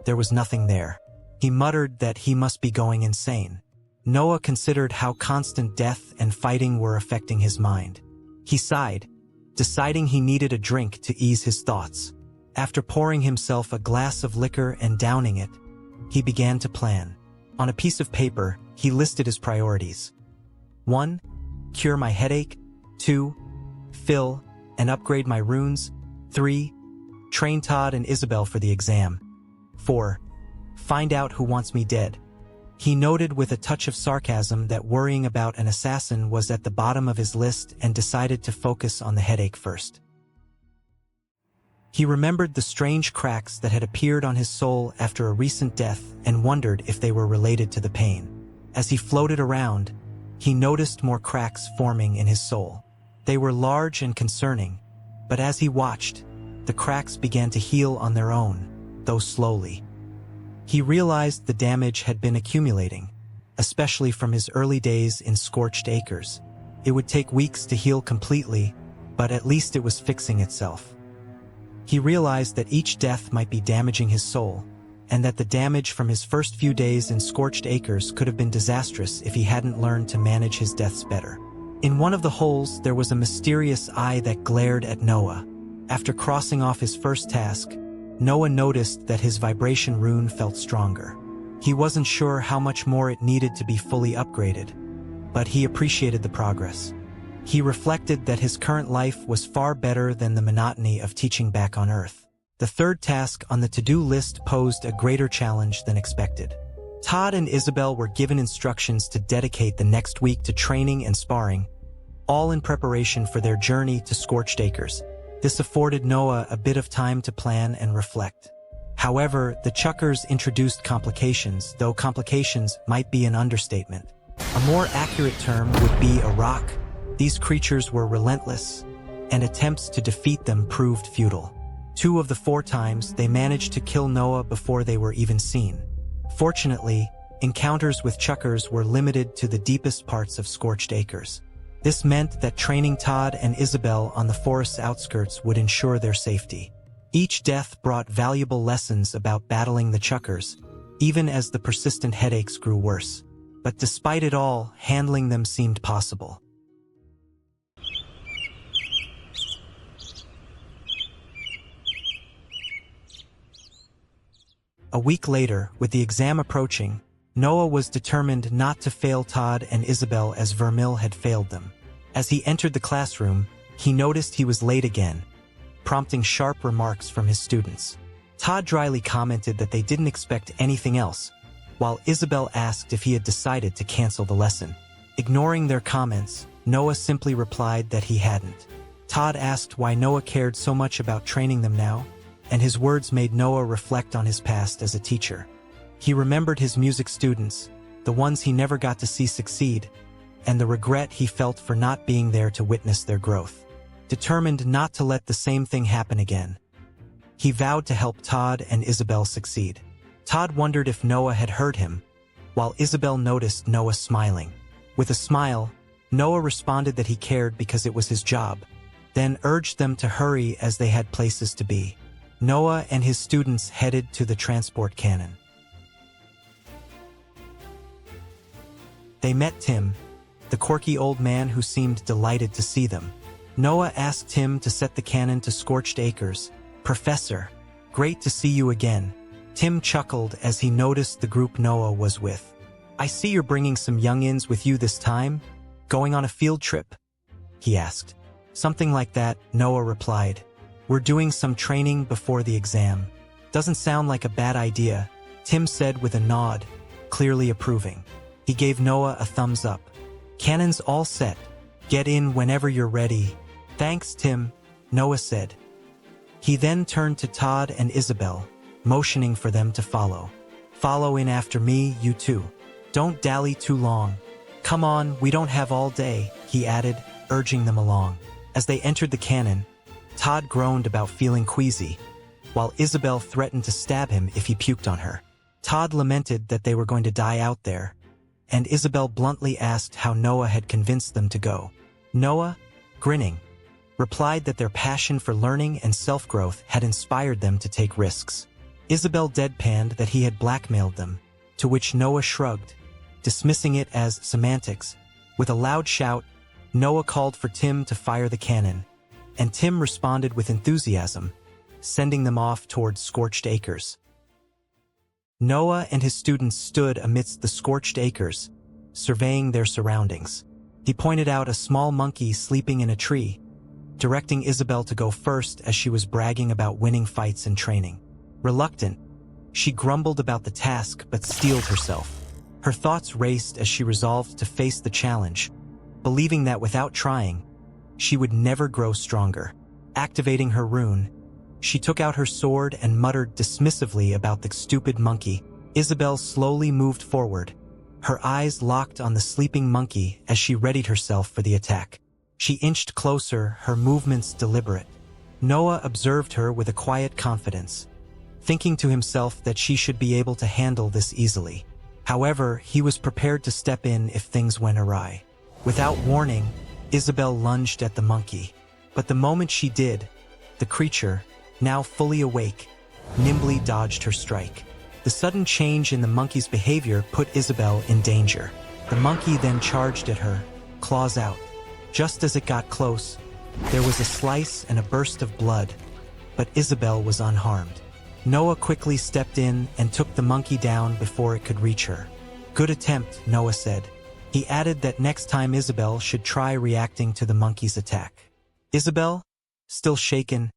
there was nothing there. He muttered that he must be going insane. Noah considered how constant death and fighting were affecting his mind. He sighed, deciding he needed a drink to ease his thoughts. After pouring himself a glass of liquor and downing it, he began to plan. On a piece of paper, he listed his priorities. 1. Cure my headache. 2. Fill and upgrade my runes. 3. Train Todd and Isabel for the exam. 4. Find out who wants me dead. He noted with a touch of sarcasm that worrying about an assassin was at the bottom of his list and decided to focus on the headache first. He remembered the strange cracks that had appeared on his soul after a recent death and wondered if they were related to the pain. As he floated around, he noticed more cracks forming in his soul. They were large and concerning, but as he watched, the cracks began to heal on their own, though slowly. He realized the damage had been accumulating, especially from his early days in Scorched Acres. It would take weeks to heal completely, but at least it was fixing itself. He realized that each death might be damaging his soul, and that the damage from his first few days in Scorched Acres could have been disastrous if he hadn't learned to manage his deaths better. In one of the holes, there was a mysterious eye that glared at Noah. After crossing off his first task, Noah noticed that his vibration rune felt stronger. He wasn't sure how much more it needed to be fully upgraded, but he appreciated the progress. He reflected that his current life was far better than the monotony of teaching back on Earth. The third task on the to-do list posed a greater challenge than expected. Todd and Isabel were given instructions to dedicate the next week to training and sparring, all in preparation for their journey to Scorched Acres. This afforded Noah a bit of time to plan and reflect. However, the Chuckers introduced complications, though complications might be an understatement. A more accurate term would be a rock. These creatures were relentless, and attempts to defeat them proved futile. 2 of the 4 times, they managed to kill Noah before they were even seen. Fortunately, encounters with Chuckers were limited to the deepest parts of Scorched Acres. This meant that training Todd and Isabel on the forest's outskirts would ensure their safety. Each death brought valuable lessons about battling the Chuckers, even as the persistent headaches grew worse. But despite it all, handling them seemed possible. A week later, with the exam approaching, Noah was determined not to fail Todd and Isabel as Vermil had failed them. As he entered the classroom, he noticed he was late again, prompting sharp remarks from his students. Todd dryly commented that they didn't expect anything else, while Isabel asked if he had decided to cancel the lesson. Ignoring their comments, Noah simply replied that he hadn't. Todd asked why Noah cared so much about training them now, and his words made Noah reflect on his past as a teacher. He remembered his music students, the ones he never got to see succeed, and the regret he felt for not being there to witness their growth. Determined not to let the same thing happen again, he vowed to help Todd and Isabel succeed. Todd wondered if Noah had heard him, while Isabel noticed Noah smiling. With a smile, Noah responded that he cared because it was his job, then urged them to hurry as they had places to be. Noah and his students headed to the transport cannon. They met Tim, the quirky old man who seemed delighted to see them. Noah asked Tim to set the cannon to scorched acres. "Professor, great to see you again." Tim chuckled as he noticed the group Noah was with. "I see you're bringing some youngins with you this time? Going on a field trip?" he asked. "Something like that," Noah replied. "We're doing some training before the exam." "Doesn't sound like a bad idea," Tim said with a nod, clearly approving. He gave Noah a thumbs up. "Cannons all set. Get in whenever you're ready." "Thanks, Tim," Noah said. He then turned to Todd and Isabel, motioning for them to follow. "Follow in after me, you two. Don't dally too long. Come on, we don't have all day," he added, urging them along. As they entered the cannon, Todd groaned about feeling queasy, while Isabel threatened to stab him if he puked on her. Todd lamented that they were going to die out there, and Isabel bluntly asked how Noah had convinced them to go. Noah, grinning, replied that their passion for learning and self-growth had inspired them to take risks. Isabel deadpanned that he had blackmailed them, to which Noah shrugged, dismissing it as semantics. With a loud shout, Noah called for Tim to fire the cannon, and Tim responded with enthusiasm, sending them off towards scorched acres. Noah and his students stood amidst the scorched acres, surveying their surroundings. He pointed out a small monkey sleeping in a tree, directing Isabel to go first as she was bragging about winning fights and training. Reluctant, she grumbled about the task but steeled herself. Her thoughts raced as she resolved to face the challenge, believing that without trying, she would never grow stronger. Activating her rune, she took out her sword and muttered dismissively about the stupid monkey. Isabel slowly moved forward, her eyes locked on the sleeping monkey as she readied herself for the attack. She inched closer, her movements deliberate. Noah observed her with a quiet confidence, thinking to himself that she should be able to handle this easily. However, he was prepared to step in if things went awry. Without warning, Isabel lunged at the monkey. But the moment she did, the creature, now fully awake, nimbly dodged her strike. The sudden change in the monkey's behavior put Isabel in danger. The monkey then charged at her, claws out. Just as it got close, there was a slice and a burst of blood, but Isabel was unharmed. Noah quickly stepped in and took the monkey down before it could reach her. "Good attempt," Noah said. He added that next time Isabel should try reacting to the monkey's attack. Isabel, still shaken,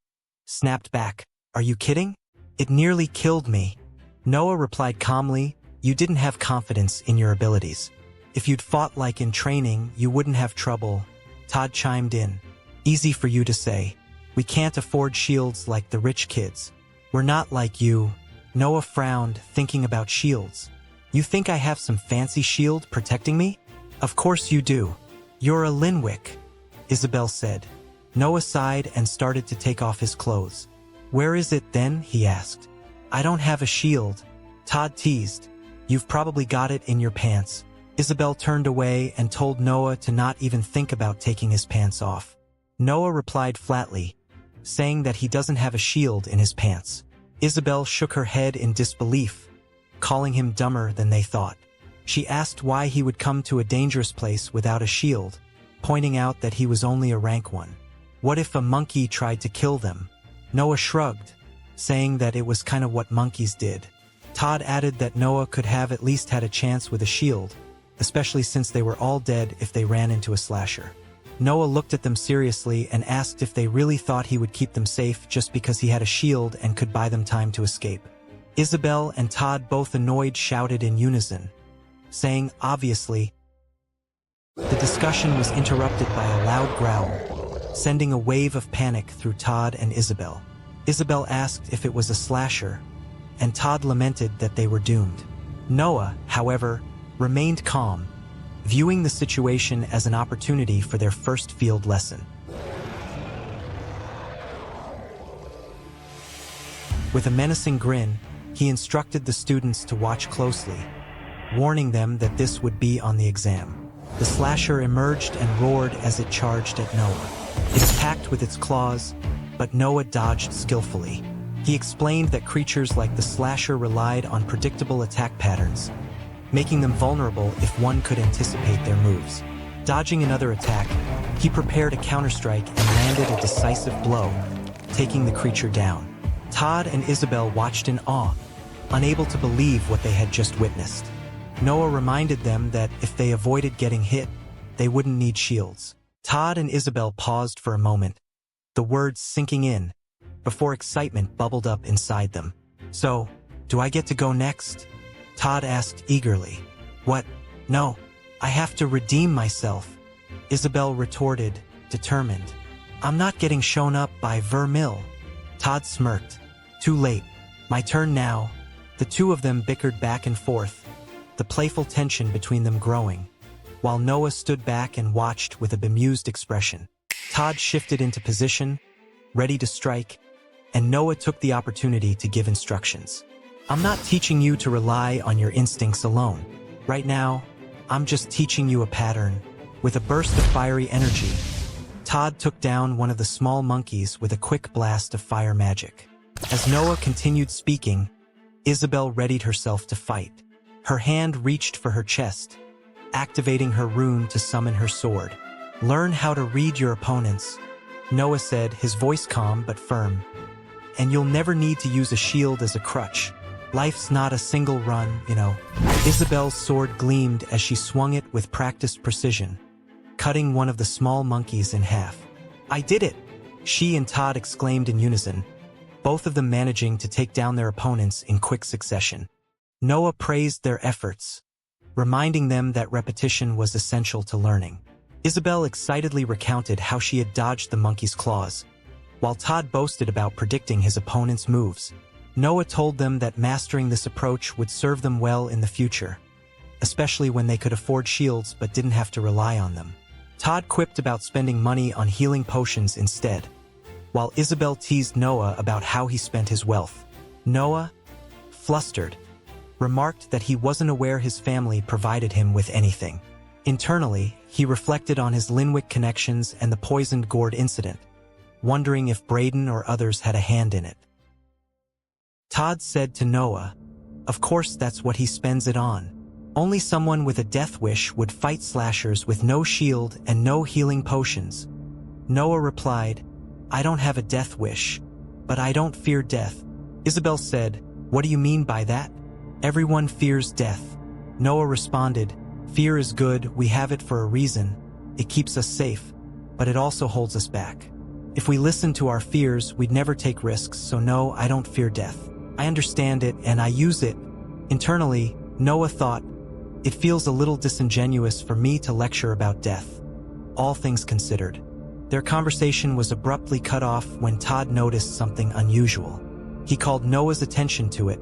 snapped back. "Are you kidding? It nearly killed me." Noah replied calmly, "You didn't have confidence in your abilities. If you'd fought like in training, you wouldn't have trouble." Todd chimed in. "Easy for you to say. We can't afford shields like the rich kids. We're not like you." Noah frowned, thinking about shields. "You think I have some fancy shield protecting me?" "Of course you do. You're a Linwick," Isabel said. Noah sighed and started to take off his clothes. "Where is it then?" he asked. "I don't have a shield," Todd teased. "You've probably got it in your pants." Isabel turned away and told Noah to not even think about taking his pants off. Noah replied flatly, saying that he doesn't have a shield in his pants. Isabel shook her head in disbelief, calling him dumber than they thought. She asked why he would come to a dangerous place without a shield, pointing out that he was only a rank one. What if a monkey tried to kill them? Noah shrugged, saying that it was kind of what monkeys did. Todd added that Noah could have at least had a chance with a shield, especially since they were all dead if they ran into a slasher. Noah looked at them seriously and asked if they really thought he would keep them safe just because he had a shield and could buy them time to escape. Isabel and Todd, both annoyed, shouted in unison, saying, "Obviously." The discussion was interrupted by a loud growl, sending a wave of panic through Todd and Isabel. Isabel asked if it was a slasher, and Todd lamented that they were doomed. Noah, however, remained calm, viewing the situation as an opportunity for their first field lesson. With a menacing grin, he instructed the students to watch closely, warning them that this would be on the exam. The slasher emerged and roared as it charged at Noah. It attacked with its claws, but Noah dodged skillfully. He explained that creatures like the slasher relied on predictable attack patterns, making them vulnerable if one could anticipate their moves. Dodging another attack, he prepared a counterstrike and landed a decisive blow, taking the creature down. Todd and Isabel watched in awe, unable to believe what they had just witnessed. Noah reminded them that if they avoided getting hit, they wouldn't need shields. Todd and Isabel paused for a moment, the words sinking in, before excitement bubbled up inside them. "So, do I get to go next?" Todd asked eagerly. "What? No, I have to redeem myself," Isabel retorted, determined. "I'm not getting shown up by Vermil." Todd smirked. "Too late. My turn now." The two of them bickered back and forth, the playful tension between them growing, while Noah stood back and watched with a bemused expression. Todd shifted into position, ready to strike, and Noah took the opportunity to give instructions. "I'm not teaching you to rely on your instincts alone. Right now, I'm just teaching you a pattern." With a burst of fiery energy, Todd took down one of the small monkeys with a quick blast of fire magic. As Noah continued speaking, Isabel readied herself to fight. Her hand reached for her chest, activating her rune to summon her sword. "Learn how to read your opponents," Noah said, his voice calm but firm. "And you'll never need to use a shield as a crutch. Life's not a single run, you know." Isabel's sword gleamed as she swung it with practiced precision, cutting one of the small monkeys in half. "I did it!" she and Todd exclaimed in unison, both of them managing to take down their opponents in quick succession. Noah praised their efforts, reminding them that repetition was essential to learning. Isabel excitedly recounted how she had dodged the monkey's claws, while Todd boasted about predicting his opponent's moves. Noah told them that mastering this approach would serve them well in the future, especially when they could afford shields but didn't have to rely on them. Todd quipped about spending money on healing potions instead, while Isabel teased Noah about how he spent his wealth. Noah, flustered, remarked that he wasn't aware his family provided him with anything. Internally, he reflected on his Linwick connections and the poisoned gourd incident, wondering if Braden or others had a hand in it. Todd said to Noah, "Of course that's what he spends it on. Only someone with a death wish would fight slashers with no shield and no healing potions." Noah replied, "I don't have a death wish, but I don't fear death." Isabel said, "What do you mean by that?" "Everyone fears death." Noah responded, "Fear is good, we have it for a reason. It keeps us safe, but it also holds us back. If we listened to our fears, we'd never take risks, so no, I don't fear death. I understand it and I use it." Internally, Noah thought, "It feels a little disingenuous for me to lecture about death." All things considered, their conversation was abruptly cut off when Todd noticed something unusual. He called Noah's attention to it,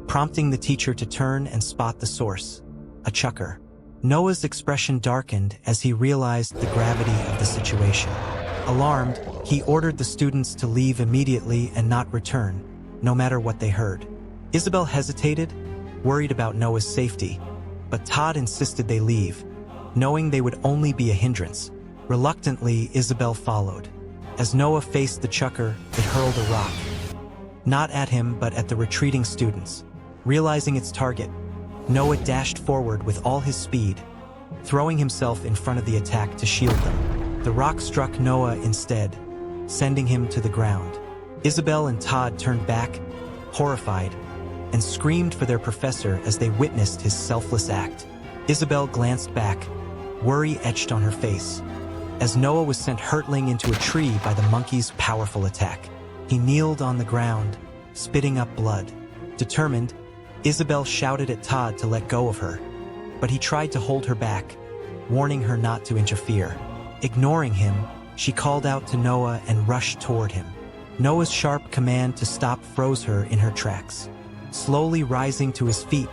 prompting the teacher to turn and spot the source, a chucker. Noah's expression darkened as he realized the gravity of the situation. Alarmed, he ordered the students to leave immediately and not return, no matter what they heard. Isabel hesitated, worried about Noah's safety, but Todd insisted they leave, knowing they would only be a hindrance. Reluctantly, Isabel followed. As Noah faced the chucker, it hurled a rock. Not at him, but at the retreating students. Realizing its target, Noah dashed forward with all his speed, throwing himself in front of the attack to shield them. The rock struck Noah instead, sending him to the ground. Isabel and Todd turned back, horrified, and screamed for their professor as they witnessed his selfless act. Isabel glanced back, worry etched on her face, as Noah was sent hurtling into a tree by the monkey's powerful attack. He kneeled on the ground, spitting up blood. Determined, Isabel shouted at Todd to let go of her, but he tried to hold her back, warning her not to interfere. Ignoring him, she called out to Noah and rushed toward him. Noah's sharp command to stop froze her in her tracks. Slowly rising to his feet,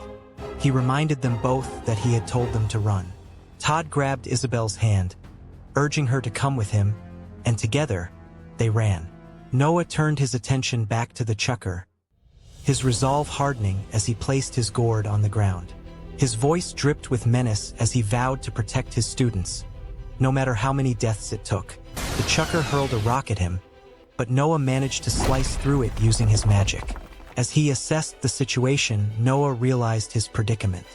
he reminded them both that he had told them to run. Todd grabbed Isabel's hand, urging her to come with him, and together, they ran. Noah turned his attention back to the chucker, his resolve hardening as he placed his gourd on the ground. His voice dripped with menace as he vowed to protect his students, no matter how many deaths it took. The chucker hurled a rock at him, but Noah managed to slice through it using his magic. As he assessed the situation, Noah realized his predicament.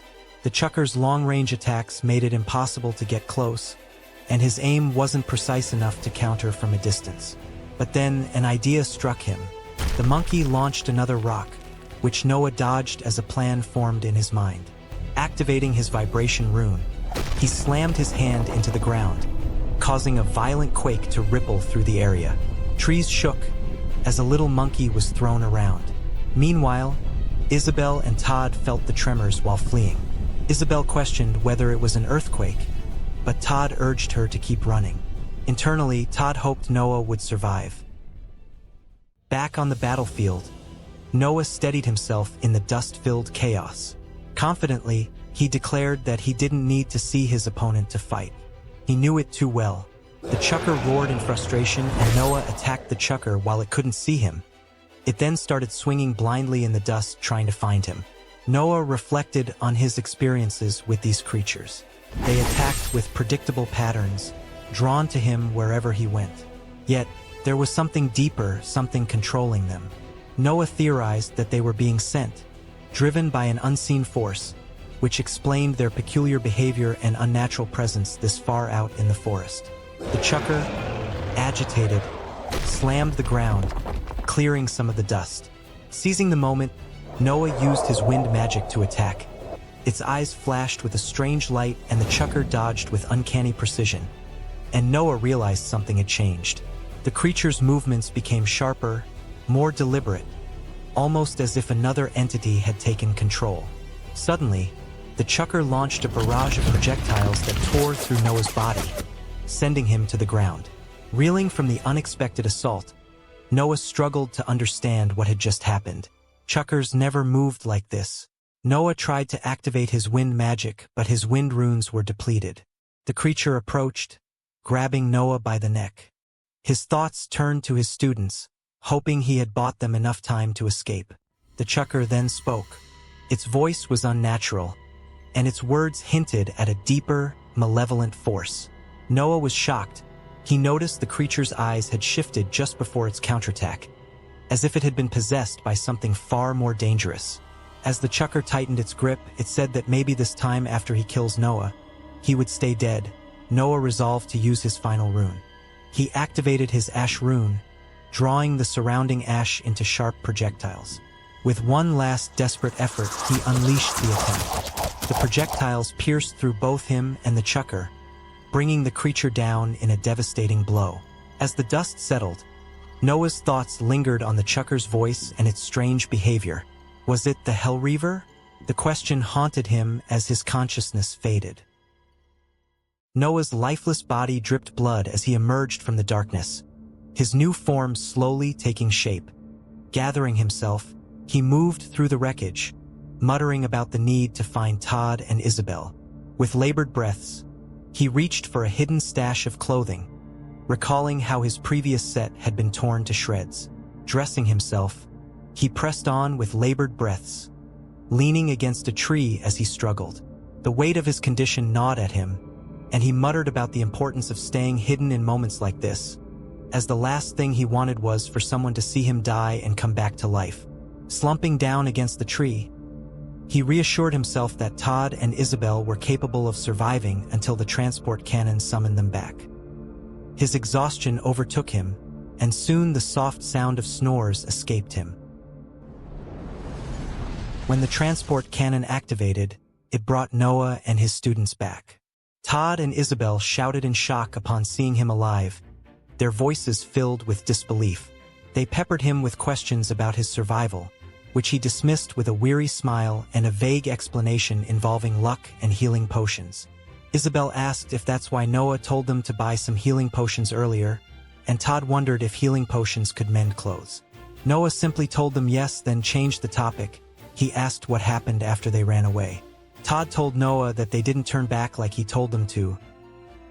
The chucker's long-range attacks made it impossible to get close, and his aim wasn't precise enough to counter from a distance. But then an idea struck him. The monkey launched another rock, which Noah dodged as a plan formed in his mind. Activating his vibration rune, he slammed his hand into the ground, causing a violent quake to ripple through the area. Trees shook as a little monkey was thrown around. Meanwhile, Isabel and Todd felt the tremors while fleeing. Isabel questioned whether it was an earthquake, but Todd urged her to keep running. Internally, Todd hoped Noah would survive. Back on the battlefield, Noah steadied himself in the dust-filled chaos. Confidently, he declared that he didn't need to see his opponent to fight. He knew it too well. The chucker roared in frustration, and Noah attacked the chucker while it couldn't see him. It then started swinging blindly in the dust, trying to find him. Noah reflected on his experiences with these creatures. They attacked with predictable patterns, drawn to him wherever he went. Yet, there was something deeper, something controlling them. Noah theorized that they were being sent, driven by an unseen force, which explained their peculiar behavior and unnatural presence this far out in the forest. The chucker, agitated, slammed the ground, clearing some of the dust. Seizing the moment, Noah used his wind magic to attack. Its eyes flashed with a strange light, and the chucker dodged with uncanny precision. And Noah realized something had changed. The creature's movements became sharper, more deliberate, almost as if another entity had taken control. Suddenly, the chucker launched a barrage of projectiles that tore through Noah's body, sending him to the ground. Reeling from the unexpected assault, Noah struggled to understand what had just happened. Chuckers never moved like this. Noah tried to activate his wind magic, but his wind runes were depleted. The creature approached, grabbing Noah by the neck. His thoughts turned to his students, hoping he had bought them enough time to escape. The chucker then spoke. Its voice was unnatural, and its words hinted at a deeper, malevolent force. Noah was shocked. He noticed the creature's eyes had shifted just before its counterattack, as if it had been possessed by something far more dangerous. As the chucker tightened its grip, it said that maybe this time after he kills Noah, he would stay dead. Noah resolved to use his final rune. He activated his ash rune, drawing the surrounding ash into sharp projectiles. With one last desperate effort, he unleashed the attack. The projectiles pierced through both him and the chucker, bringing the creature down in a devastating blow. As the dust settled, Noah's thoughts lingered on the chucker's voice and its strange behavior. Was it the Hellreaver? The question haunted him as his consciousness faded. Noah's lifeless body dripped blood as he emerged from the darkness, his new form slowly taking shape. Gathering himself, he moved through the wreckage, muttering about the need to find Todd and Isabel. With labored breaths, he reached for a hidden stash of clothing, recalling how his previous set had been torn to shreds. Dressing himself, he pressed on with labored breaths, leaning against a tree as he struggled. The weight of his condition gnawed at him, and he muttered about the importance of staying hidden in moments like this, as the last thing he wanted was for someone to see him die and come back to life. Slumping down against the tree, he reassured himself that Todd and Isabel were capable of surviving until the transport cannon summoned them back. His exhaustion overtook him, and soon the soft sound of snores escaped him. When the transport cannon activated, it brought Noah and his students back. Todd and Isabel shouted in shock upon seeing him alive, their voices filled with disbelief. They peppered him with questions about his survival, which he dismissed with a weary smile and a vague explanation involving luck and healing potions. Isabel asked if that's why Noah told them to buy some healing potions earlier, and Todd wondered if healing potions could mend clothes. Noah simply told them yes, then changed the topic. He asked what happened after they ran away. Todd told Noah that they didn't turn back like he told them to.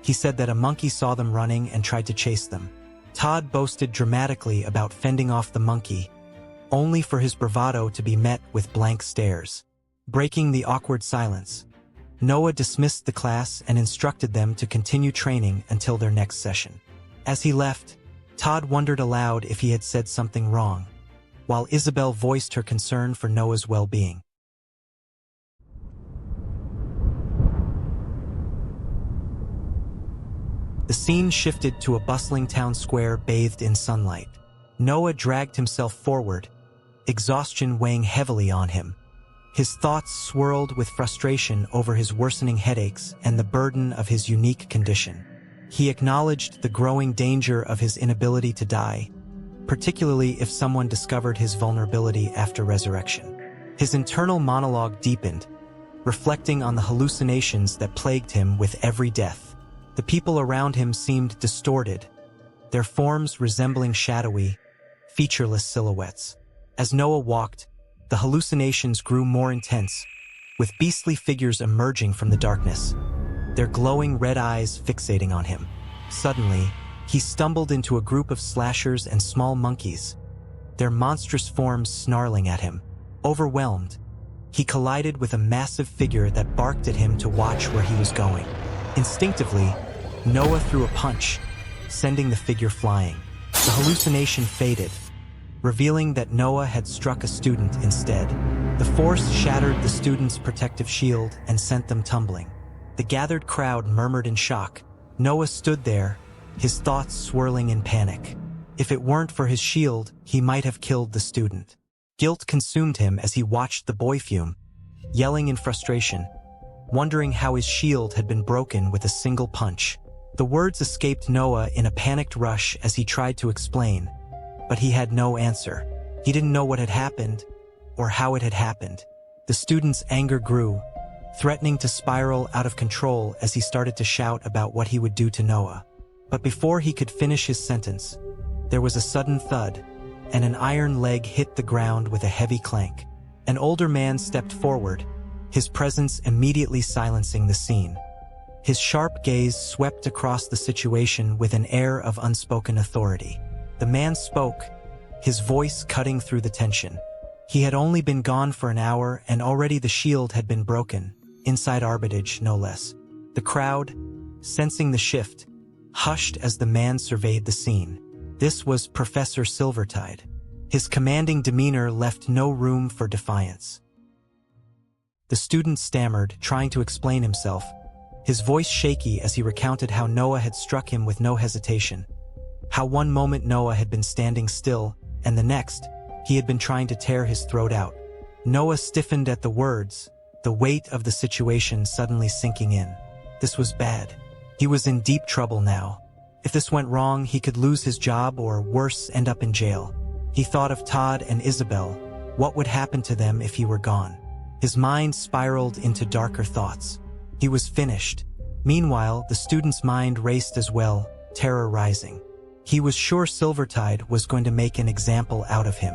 He said that a monkey saw them running and tried to chase them. Todd boasted dramatically about fending off the monkey, only for his bravado to be met with blank stares. Breaking the awkward silence, Noah dismissed the class and instructed them to continue training until their next session. As he left, Todd wondered aloud if he had said something wrong, while Isabel voiced her concern for Noah's well-being. The scene shifted to a bustling town square bathed in sunlight. Noah dragged himself forward, exhaustion weighing heavily on him. His thoughts swirled with frustration over his worsening headaches and the burden of his unique condition. He acknowledged the growing danger of his inability to die, particularly if someone discovered his vulnerability after resurrection. His internal monologue deepened, reflecting on the hallucinations that plagued him with every death. The people around him seemed distorted, their forms resembling shadowy, featureless silhouettes. As Noah walked, the hallucinations grew more intense, with beastly figures emerging from the darkness, their glowing red eyes fixating on him. Suddenly, he stumbled into a group of slashers and small monkeys, their monstrous forms snarling at him. Overwhelmed, he collided with a massive figure that barked at him to watch where he was going. Instinctively, Noah threw a punch, sending the figure flying. The hallucination faded, revealing that Noah had struck a student instead. The force shattered the student's protective shield and sent them tumbling. The gathered crowd murmured in shock. Noah stood there, his thoughts swirling in panic. If it weren't for his shield, he might have killed the student. Guilt consumed him as he watched the boy fume, yelling in frustration, wondering how his shield had been broken with a single punch. The words escaped Noah in a panicked rush as he tried to explain, but he had no answer. He didn't know what had happened, or how it had happened. The student's anger grew, threatening to spiral out of control as he started to shout about what he would do to Noah. But before he could finish his sentence, there was a sudden thud, and an iron leg hit the ground with a heavy clank. An older man stepped forward, his presence immediately silencing the scene. His sharp gaze swept across the situation with an air of unspoken authority. The man spoke, his voice cutting through the tension. He had only been gone for an hour and already the shield had been broken, inside Arbitage no less. The crowd, sensing the shift, hushed as the man surveyed the scene. This was Professor Silvertide. His commanding demeanor left no room for defiance. The student stammered, trying to explain himself, his voice shaky as he recounted how Noah had struck him with no hesitation. How one moment Noah had been standing still, and the next, he had been trying to tear his throat out. Noah stiffened at the words, the weight of the situation suddenly sinking in. This was bad. He was in deep trouble now. If this went wrong, he could lose his job or, worse, end up in jail. He thought of Todd and Isabel. What would happen to them if he were gone? His mind spiraled into darker thoughts. He was finished. Meanwhile, the student's mind raced as well, terror rising. He was sure Silvertide was going to make an example out of him.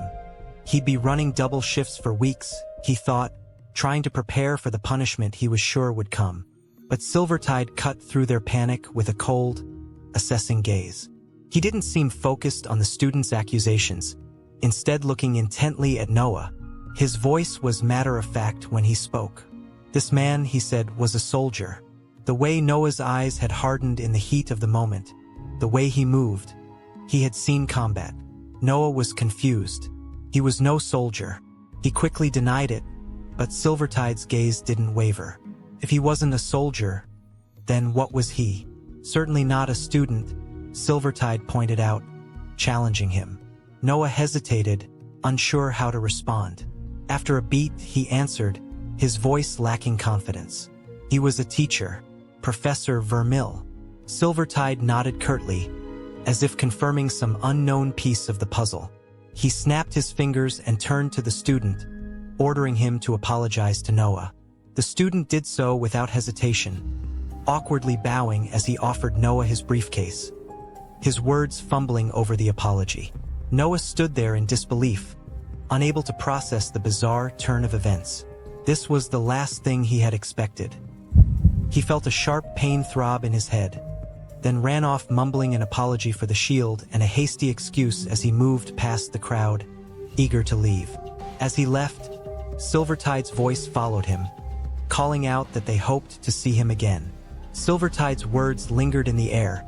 He'd be running double shifts for weeks, he thought, trying to prepare for the punishment he was sure would come. But Silvertide cut through their panic with a cold, assessing gaze. He didn't seem focused on the student's accusations, instead looking intently at Noah. His voice was matter-of-fact when he spoke. This man, he said, was a soldier. The way Noah's eyes had hardened in the heat of the moment, the way he moved, he had seen combat. Noah was confused. He was no soldier. He quickly denied it, but Silvertide's gaze didn't waver. If he wasn't a soldier, then what was he? Certainly not a student, Silvertide pointed out, challenging him. Noah hesitated, unsure how to respond. After a beat, he answered, his voice lacking confidence. He was a teacher, Professor Vermil. Silvertide nodded curtly, as if confirming some unknown piece of the puzzle. He snapped his fingers and turned to the student, ordering him to apologize to Noah. The student did so without hesitation, awkwardly bowing as he offered Noah his briefcase, his words fumbling over the apology. Noah stood there in disbelief, unable to process the bizarre turn of events. This was the last thing he had expected. He felt a sharp pain throb in his head, then ran off mumbling an apology for the shield and a hasty excuse as he moved past the crowd, eager to leave. As he left, Silvertide's voice followed him, calling out that they hoped to see him again. Silvertide's words lingered in the air,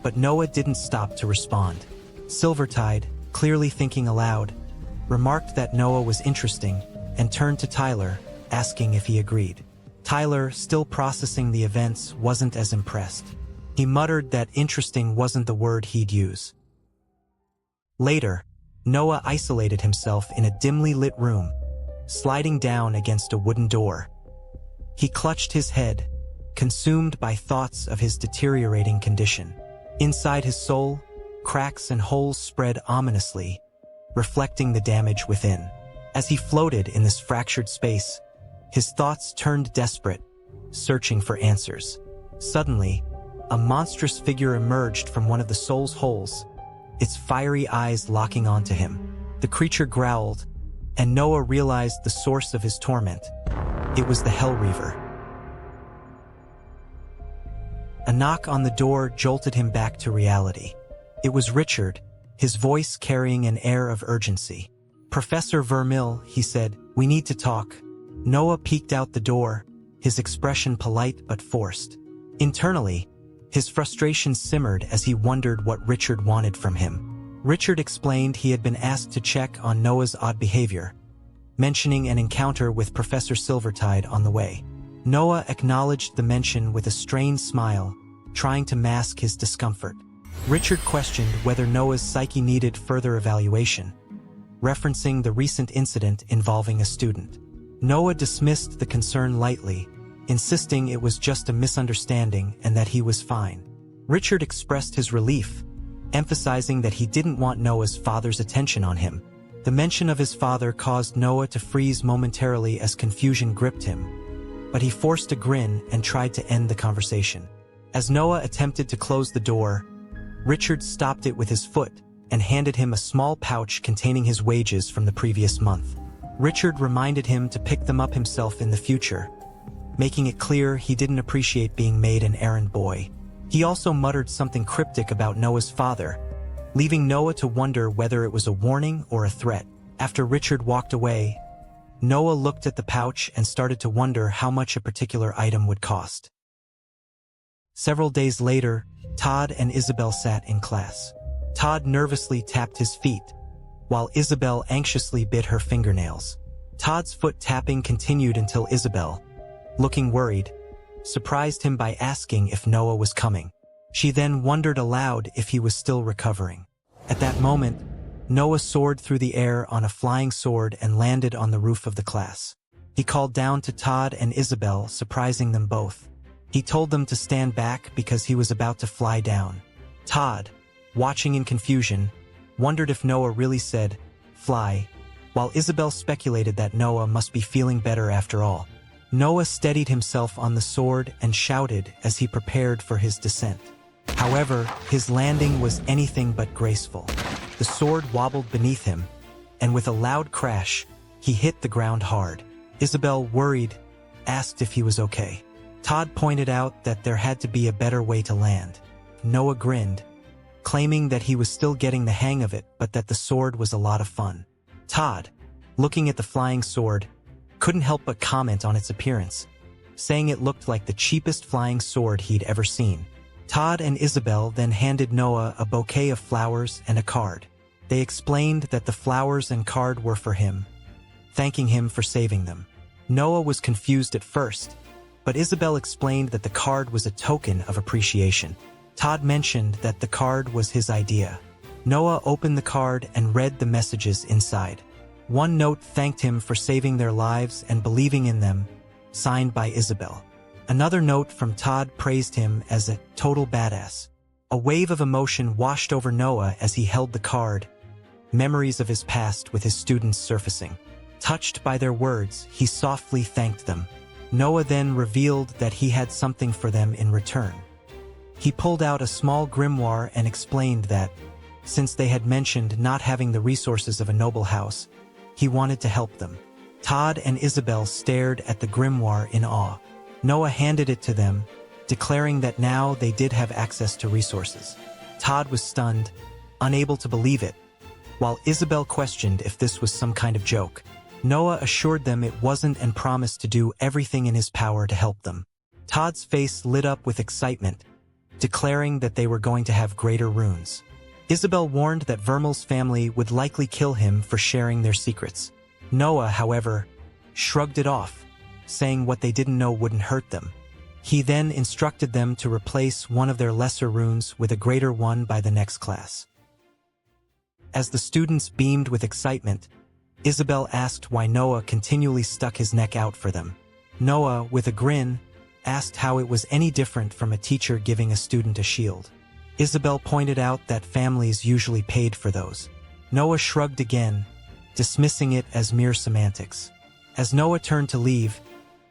but Noah didn't stop to respond. Silvertide, clearly thinking aloud, remarked that Noah was interesting and turned to Tyler, asking if he agreed. Tyler, still processing the events, wasn't as impressed. He muttered that interesting wasn't the word he'd use. Later, Noah isolated himself in a dimly lit room, sliding down against a wooden door. He clutched his head, consumed by thoughts of his deteriorating condition. Inside his soul, cracks and holes spread ominously, reflecting the damage within. As he floated in this fractured space, his thoughts turned desperate, searching for answers. Suddenly, a monstrous figure emerged from one of the soul's holes, its fiery eyes locking onto him. The creature growled, and Noah realized the source of his torment. It was the Hellreaver. A knock on the door jolted him back to reality. It was Richard, his voice carrying an air of urgency. "Professor Vermeil," he said, "we need to talk." Noah peeked out the door, his expression polite but forced. Internally, his frustration simmered as he wondered what Richard wanted from him. Richard explained he had been asked to check on Noah's odd behavior, mentioning an encounter with Professor Silvertide on the way. Noah acknowledged the mention with a strained smile, trying to mask his discomfort. Richard questioned whether Noah's psyche needed further evaluation, referencing the recent incident involving a student. Noah dismissed the concern lightly, insisting it was just a misunderstanding and that he was fine. Richard expressed his relief, emphasizing that he didn't want Noah's father's attention on him. The mention of his father caused Noah to freeze momentarily as confusion gripped him, but he forced a grin and tried to end the conversation. As Noah attempted to close the door, Richard stopped it with his foot and handed him a small pouch containing his wages from the previous month. Richard reminded him to pick them up himself in the future, making it clear he didn't appreciate being made an errand boy. He also muttered something cryptic about Noah's father, leaving Noah to wonder whether it was a warning or a threat. After Richard walked away, Noah looked at the pouch and started to wonder how much a particular item would cost. Several days later, Todd and Isabel sat in class. Todd nervously tapped his feet, while Isabel anxiously bit her fingernails. Todd's foot tapping continued until Isabel, looking worried, surprised him by asking if Noah was coming. She then wondered aloud if he was still recovering. At that moment, Noah soared through the air on a flying sword and landed on the roof of the class. He called down to Todd and Isabel, surprising them both. He told them to stand back because he was about to fly down. Todd, watching in confusion, wondered if Noah really said, "fly," while Isabel speculated that Noah must be feeling better after all. Noah steadied himself on the sword and shouted as he prepared for his descent. However, his landing was anything but graceful. The sword wobbled beneath him, and with a loud crash, he hit the ground hard. Isabel, worried, asked if he was okay. Todd pointed out that there had to be a better way to land. Noah grinned, claiming that he was still getting the hang of it but that the sword was a lot of fun. Todd, looking at the flying sword, couldn't help but comment on its appearance, saying it looked like the cheapest flying sword he'd ever seen. Todd and Isabel then handed Noah a bouquet of flowers and a card. They explained that the flowers and card were for him, thanking him for saving them. Noah was confused at first, but Isabel explained that the card was a token of appreciation. Todd mentioned that the card was his idea. Noah opened the card and read the messages inside. One note thanked him for saving their lives and believing in them, signed by Isabel. Another note from Todd praised him as a total badass. A wave of emotion washed over Noah as he held the card, memories of his past with his students surfacing. Touched by their words, he softly thanked them. Noah then revealed that he had something for them in return. He pulled out a small grimoire and explained that, since they had mentioned not having the resources of a noble house, he wanted to help them. Todd and Isabel stared at the grimoire in awe. Noah handed it to them, declaring that now they did have access to resources. Todd was stunned, unable to believe it, while Isabel questioned if this was some kind of joke. Noah assured them it wasn't and promised to do everything in his power to help them. Todd's face lit up with excitement, declaring that they were going to have greater runes. Isabel warned that Vermeil's family would likely kill him for sharing their secrets. Noah, however, shrugged it off, saying what they didn't know wouldn't hurt them. He then instructed them to replace one of their lesser runes with a greater one by the next class. As the students beamed with excitement, Isabel asked why Noah continually stuck his neck out for them. Noah, with a grin, asked how it was any different from a teacher giving a student a shield. Isabel pointed out that families usually paid for those. Noah shrugged again, dismissing it as mere semantics. As Noah turned to leave,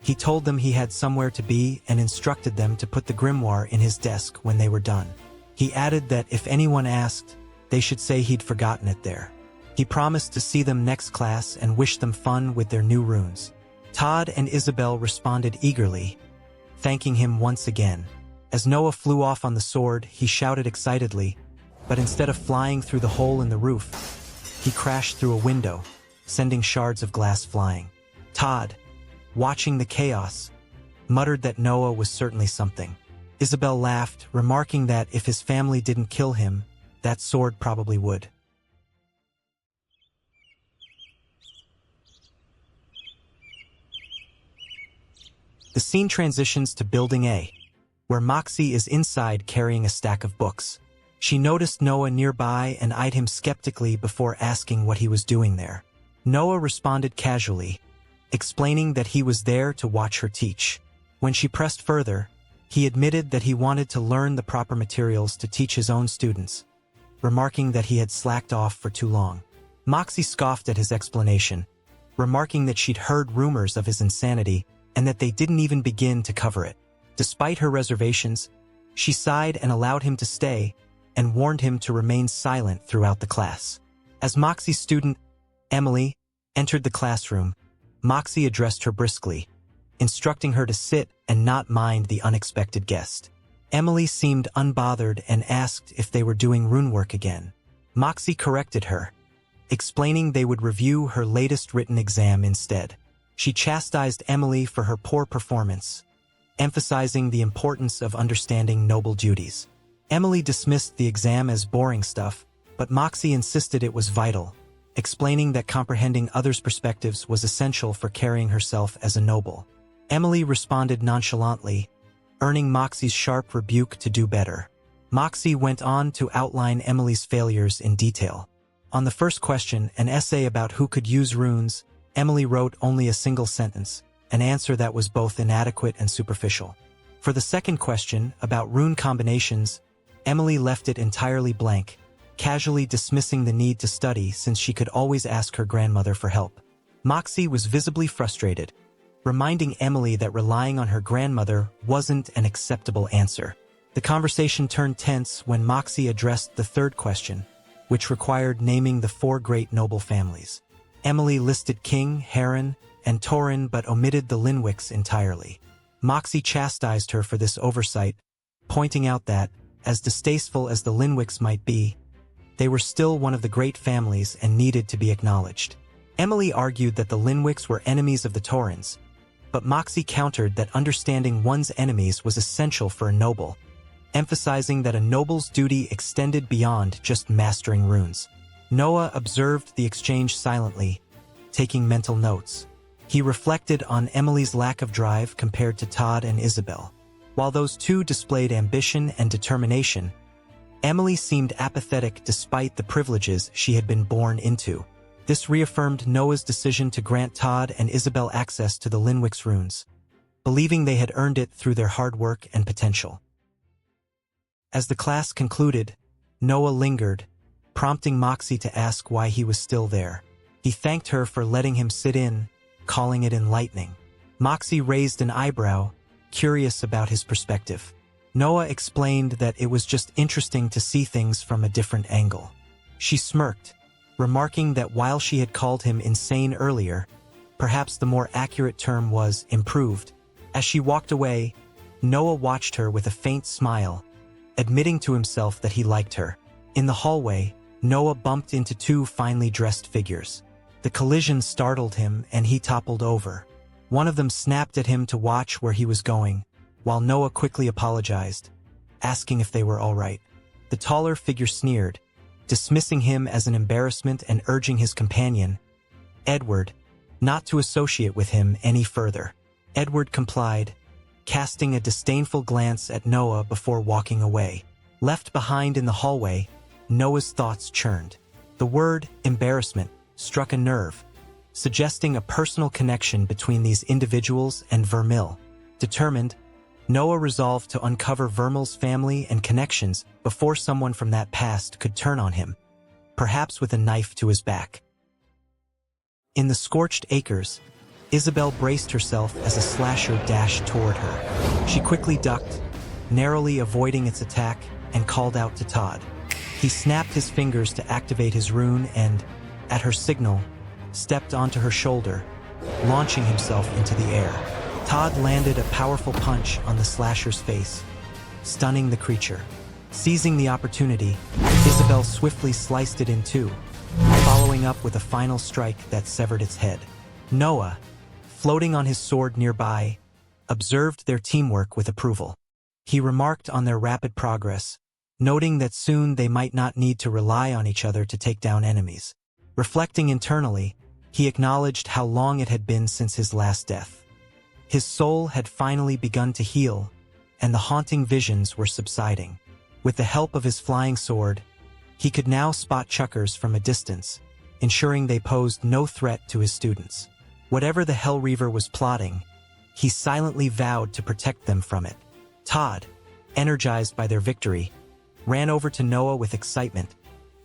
he told them he had somewhere to be and instructed them to put the grimoire in his desk when they were done. He added that if anyone asked, they should say he'd forgotten it there. He promised to see them next class and wished them fun with their new runes. Todd and Isabel responded eagerly, thanking him once again. As Noah flew off on the sword, he shouted excitedly, but instead of flying through the hole in the roof, he crashed through a window, sending shards of glass flying. Todd, watching the chaos, muttered that Noah was certainly something. Isabel laughed, remarking that if his family didn't kill him, that sword probably would. The scene transitions to Building A, where Moxie is inside carrying a stack of books. She noticed Noah nearby and eyed him skeptically before asking what he was doing there. Noah responded casually, explaining that he was there to watch her teach. When she pressed further, he admitted that he wanted to learn the proper materials to teach his own students, remarking that he had slacked off for too long. Moxie scoffed at his explanation, remarking that she'd heard rumors of his insanity and that they didn't even begin to cover it. Despite her reservations, she sighed and allowed him to stay and warned him to remain silent throughout the class. As Moxie's student, Emily, entered the classroom, Moxie addressed her briskly, instructing her to sit and not mind the unexpected guest. Emily seemed unbothered and asked if they were doing rune work again. Moxie corrected her, explaining they would review her latest written exam instead. She chastised Emily for her poor performance, emphasizing the importance of understanding noble duties. Emily dismissed the exam as boring stuff, but Moxie insisted it was vital, explaining that comprehending others' perspectives was essential for carrying herself as a noble. Emily responded nonchalantly, earning Moxie's sharp rebuke to do better. Moxie went on to outline Emily's failures in detail. On the first question, an essay about who could use runes, Emily wrote only a single sentence, an answer that was both inadequate and superficial. For the second question, about rune combinations, Emily left it entirely blank, casually dismissing the need to study since she could always ask her grandmother for help. Moxie was visibly frustrated, reminding Emily that relying on her grandmother wasn't an acceptable answer. The conversation turned tense when Moxie addressed the third question, which required naming the 4 great noble families. Emily listed King, Heron, and Torin but omitted the Linwicks entirely. Moxie chastised her for this oversight, pointing out that, as distasteful as the Linwicks might be, they were still one of the great families and needed to be acknowledged. Emily argued that the Linwicks were enemies of the Torins, but Moxie countered that understanding one's enemies was essential for a noble, emphasizing that a noble's duty extended beyond just mastering runes. Noah observed the exchange silently, taking mental notes. He reflected on Emily's lack of drive compared to Todd and Isabel. While those two displayed ambition and determination, Emily seemed apathetic despite the privileges she had been born into. This reaffirmed Noah's decision to grant Todd and Isabel access to the Linwicks runes, believing they had earned it through their hard work and potential. As the class concluded, Noah lingered, prompting Moxie to ask why he was still there. He thanked her for letting him sit in, calling it enlightening. Moxie raised an eyebrow, curious about his perspective. Noah explained that it was just interesting to see things from a different angle. She smirked, remarking that while she had called him insane earlier, perhaps the more accurate term was improved. As she walked away, Noah watched her with a faint smile, admitting to himself that he liked her. In the hallway, Noah bumped into 2 finely dressed figures. The collision startled him and he toppled over. One of them snapped at him to watch where he was going, while Noah quickly apologized, asking if they were all right. The taller figure sneered, dismissing him as an embarrassment and urging his companion, Edward, not to associate with him any further. Edward complied, casting a disdainful glance at Noah before walking away. Left behind in the hallway, Noah's thoughts churned. The word embarrassment struck a nerve, suggesting a personal connection between these individuals and Vermeil. Determined, Noah resolved to uncover Vermeil's family and connections before someone from that past could turn on him, perhaps with a knife to his back. In the scorched acres, Isabel braced herself as a slasher dashed toward her. She quickly ducked, narrowly avoiding its attack, and called out to Todd. He snapped his fingers to activate his rune and, at her signal, stepped onto her shoulder, launching himself into the air. Todd landed a powerful punch on the slasher's face, stunning the creature. Seizing the opportunity, Isabel swiftly sliced it in two, following up with a final strike that severed its head. Noah, floating on his sword nearby, observed their teamwork with approval. He remarked on their rapid progress, noting that soon they might not need to rely on each other to take down enemies. Reflecting internally, he acknowledged how long it had been since his last death. His soul had finally begun to heal, and the haunting visions were subsiding. With the help of his flying sword, he could now spot Chuckers from a distance, ensuring they posed no threat to his students. Whatever the Hellreaver was plotting, he silently vowed to protect them from it. Todd, energized by their victory, ran over to Noah with excitement,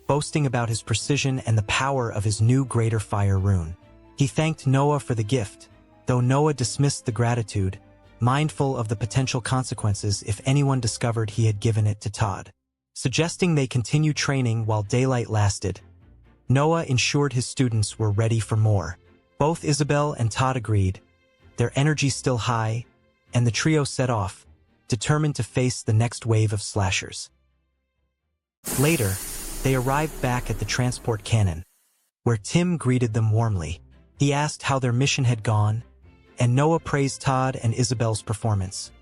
boasting about his precision and the power of his new Greater Fire rune. He thanked Noah for the gift, though Noah dismissed the gratitude, mindful of the potential consequences if anyone discovered he had given it to Todd. Suggesting they continue training while daylight lasted, Noah ensured his students were ready for more. Both Isabel and Todd agreed, their energy still high, and the trio set off, determined to face the next wave of slashers. Later, they arrived back at the transport cannon, where Tim greeted them warmly. He asked how their mission had gone, and Noah praised Todd and Isabel's performance,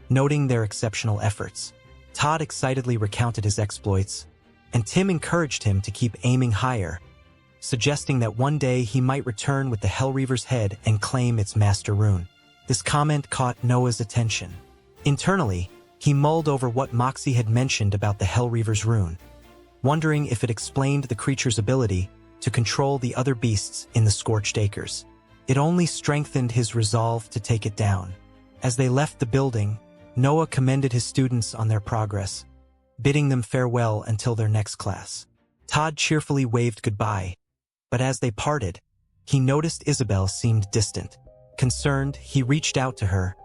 noting their exceptional efforts. Todd excitedly recounted his exploits, and Tim encouraged him to keep aiming higher, suggesting that one day he might return with the Hellreaver's head and claim its master rune. This comment caught Noah's attention. Internally, he mulled over what Moxie had mentioned about the Hellreaver's rune, wondering if it explained the creature's ability to control the other beasts in the scorched acres. It only strengthened his resolve to take it down. As they left the building, Noah commended his students on their progress, bidding them farewell until their next class. Todd cheerfully waved goodbye, but as they parted, he noticed Isabel seemed distant. Concerned, he reached out to her,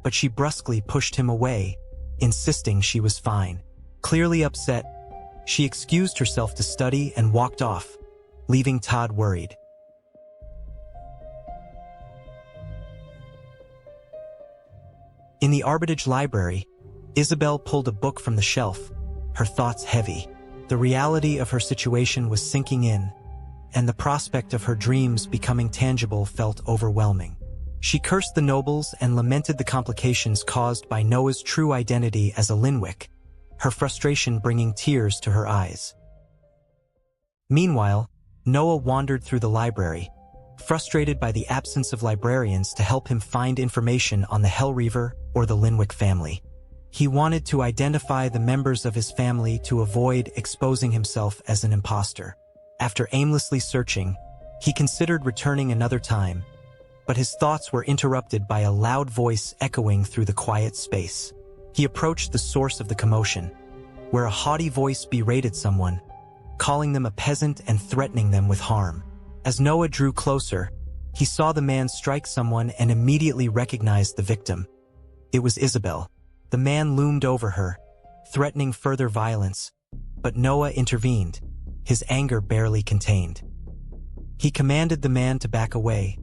but she brusquely pushed him away, insisting she was fine. Clearly upset, she excused herself to study and walked off, leaving Todd worried. In the Arbitage library, Isabel pulled a book from the shelf, her thoughts heavy. The reality of her situation was sinking in, and the prospect of her dreams becoming tangible felt overwhelming. She cursed the nobles and lamented the complications caused by Noah's true identity as a Linwick, her frustration bringing tears to her eyes. Meanwhile, Noah wandered through the library, frustrated by the absence of librarians to help him find information on the Hellreaver or the Linwick family. He wanted to identify the members of his family to avoid exposing himself as an imposter. After aimlessly searching, he considered returning another time, but his thoughts were interrupted by a loud voice echoing through the quiet space. He approached the source of the commotion, where a haughty voice berated someone, calling them a peasant and threatening them with harm. As Noah drew closer, he saw the man strike someone and immediately recognized the victim. It was Isabel. The man loomed over her, threatening further violence, but Noah intervened, his anger barely contained. He commanded the man to back away,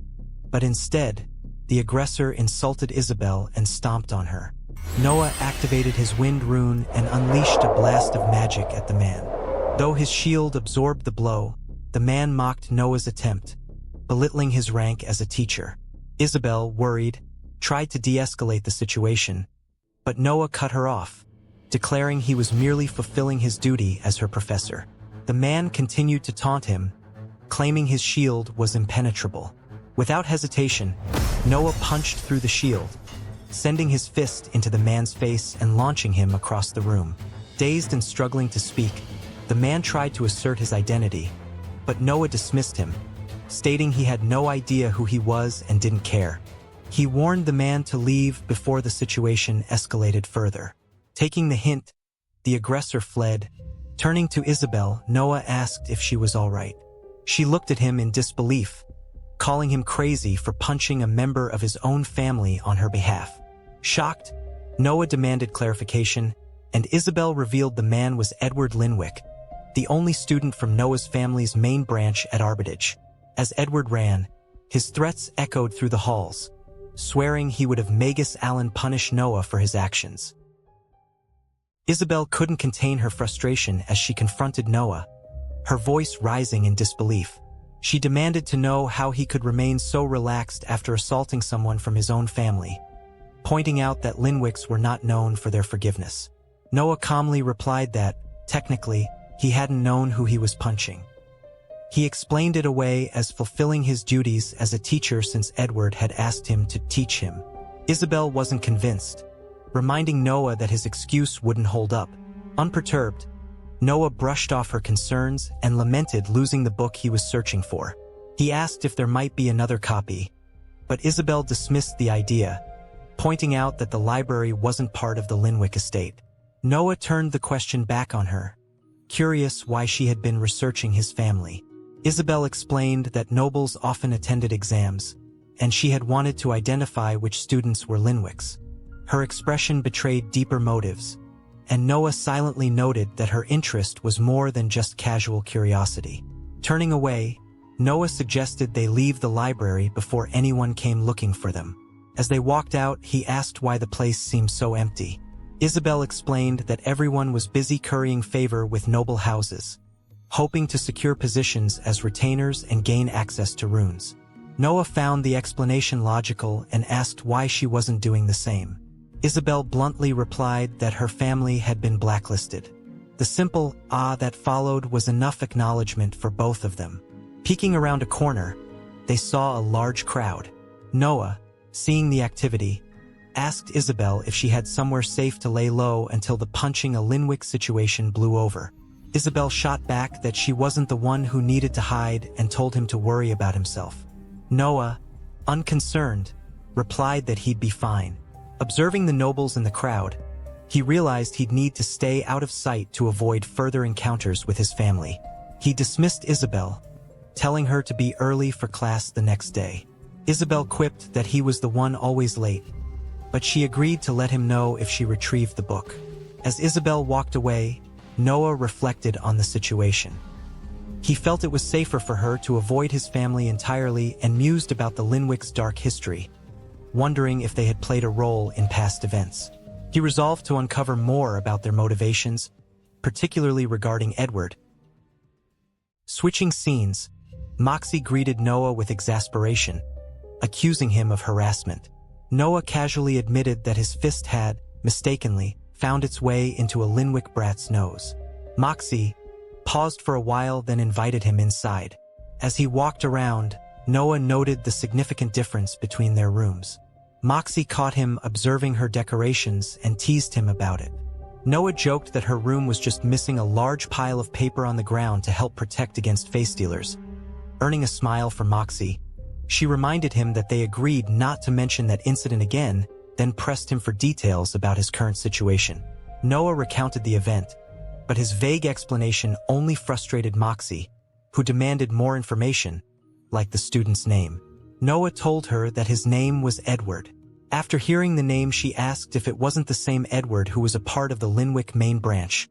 but instead, the aggressor insulted Isabel and stomped on her. Noah activated his wind rune and unleashed a blast of magic at the man. Though his shield absorbed the blow, the man mocked Noah's attempt, belittling his rank as a teacher. Isabel, worried, tried to de-escalate the situation, but Noah cut her off, declaring he was merely fulfilling his duty as her professor. The man continued to taunt him, claiming his shield was impenetrable. Without hesitation, Noah punched through the shield, sending his fist into the man's face and launching him across the room. Dazed and struggling to speak, the man tried to assert his identity, but Noah dismissed him, stating he had no idea who he was and didn't care. He warned the man to leave before the situation escalated further. Taking the hint, the aggressor fled. Turning to Isabel, Noah asked if she was all right. She looked at him in disbelief, calling him crazy for punching a member of his own family on her behalf. Shocked, Noah demanded clarification, and Isabel revealed the man was Edward Linwick, the only student from Noah's family's main branch at Arbitage. As Edward ran, his threats echoed through the halls, swearing he would have Magus Allen punish Noah for his actions. Isabel couldn't contain her frustration as she confronted Noah, her voice rising in disbelief. She demanded to know how he could remain so relaxed after assaulting someone from his own family, pointing out that Linwicks were not known for their forgiveness. Noah calmly replied that, technically, he hadn't known who he was punching. He explained it away as fulfilling his duties as a teacher since Edward had asked him to teach him. Isabel wasn't convinced, reminding Noah that his excuse wouldn't hold up. Unperturbed, Noah brushed off her concerns and lamented losing the book he was searching for. He asked if there might be another copy, but Isabel dismissed the idea, pointing out that the library wasn't part of the Linwick estate. Noah turned the question back on her, curious why she had been researching his family. Isabel explained that nobles often attended exams, and she had wanted to identify which students were Linwicks. Her expression betrayed deeper motives, and Noah silently noted that her interest was more than just casual curiosity. Turning away, Noah suggested they leave the library before anyone came looking for them. As they walked out, he asked why the place seemed so empty. Isabel explained that everyone was busy currying favor with noble houses, hoping to secure positions as retainers and gain access to runes. Noah found the explanation logical and asked why she wasn't doing the same. Isabel bluntly replied that her family had been blacklisted. The simple "ah" that followed was enough acknowledgement for both of them. Peeking around a corner, they saw a large crowd. Noah, seeing the activity, asked Isabel if she had somewhere safe to lay low until the punching a Linwick situation blew over. Isabel shot back that she wasn't the one who needed to hide and told him to worry about himself. Noah, unconcerned, replied that he'd be fine. Observing the nobles in the crowd, he realized he'd need to stay out of sight to avoid further encounters with his family. He dismissed Isabel, telling her to be early for class the next day. Isabel quipped that he was the one always late, but she agreed to let him know if she retrieved the book. As Isabel walked away, Noah reflected on the situation. He felt it was safer for her to avoid his family entirely and mused about the Linwicks' dark history, wondering if they had played a role in past events. He resolved to uncover more about their motivations, particularly regarding Edward. Switching scenes, Moxie greeted Noah with exasperation, accusing him of harassment. Noah casually admitted that his fist had, mistakenly, found its way into a Linwick brat's nose. Moxie paused for a while, then invited him inside. As he walked around, Noah noted the significant difference between their rooms. Moxie caught him observing her decorations and teased him about it. Noah joked that her room was just missing a large pile of paper on the ground to help protect against face stealers. Earning a smile from Moxie, she reminded him that they agreed not to mention that incident again, then pressed him for details about his current situation. Noah recounted the event, but his vague explanation only frustrated Moxie, who demanded more information, like the student's name. Noah told her that his name was Edward. After hearing the name, she asked if it wasn't the same Edward who was a part of the Linwick main branch.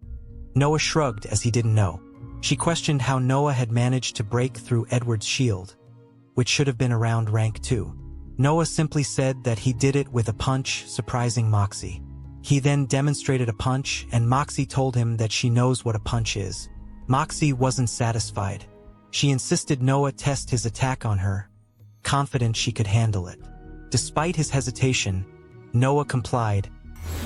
Noah shrugged as he didn't know. She questioned how Noah had managed to break through Edward's shield, which should have been around rank 2. Noah simply said that he did it with a punch, surprising Moxie. He then demonstrated a punch, and Moxie told him that she knows what a punch is. Moxie wasn't satisfied. She insisted Noah test his attack on her, confident she could handle it. Despite his hesitation, Noah complied,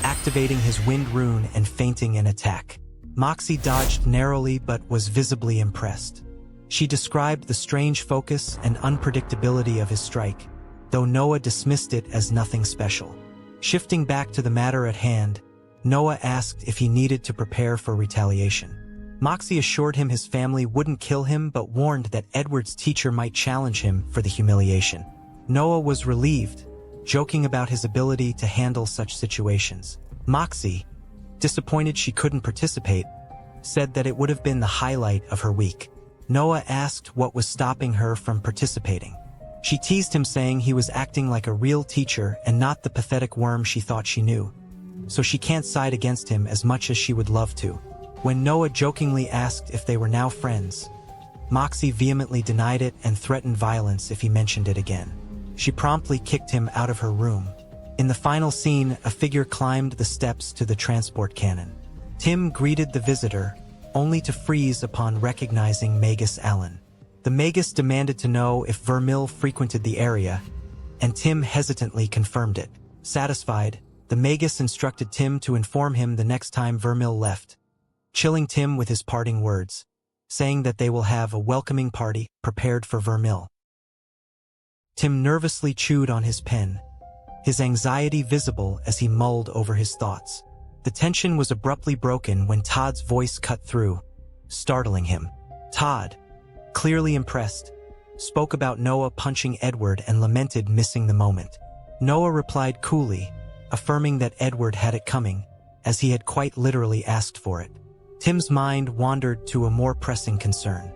activating his wind rune and feinting an attack. Moxie dodged narrowly but was visibly impressed. She described the strange focus and unpredictability of his strike, though Noah dismissed it as nothing special. Shifting back to the matter at hand, Noah asked if he needed to prepare for retaliation. Moxie assured him his family wouldn't kill him but warned that Edward's teacher might challenge him for the humiliation. Noah was relieved, joking about his ability to handle such situations. Moxie, disappointed she couldn't participate, said that it would have been the highlight of her week. Noah asked what was stopping her from participating. She teased him, saying he was acting like a real teacher and not the pathetic worm she thought she knew. So she can't side against him as much as she would love to. When Noah jokingly asked if they were now friends, Moxie vehemently denied it and threatened violence if he mentioned it again. She promptly kicked him out of her room. In the final scene, a figure climbed the steps to the transport cannon. Tim greeted the visitor, only to freeze upon recognizing Magus Allen. The Magus demanded to know if Vermil frequented the area, and Tim hesitantly confirmed it. Satisfied, the Magus instructed Tim to inform him the next time Vermil left, chilling Tim with his parting words, saying that they will have a welcoming party prepared for Vermil. Tim nervously chewed on his pen, his anxiety visible as he mulled over his thoughts. The tension was abruptly broken when Todd's voice cut through, startling him. Todd, clearly impressed, spoke about Noah punching Edward and lamented missing the moment. Noah replied coolly, affirming that Edward had it coming, as he had quite literally asked for it. Tim's mind wandered to a more pressing concern.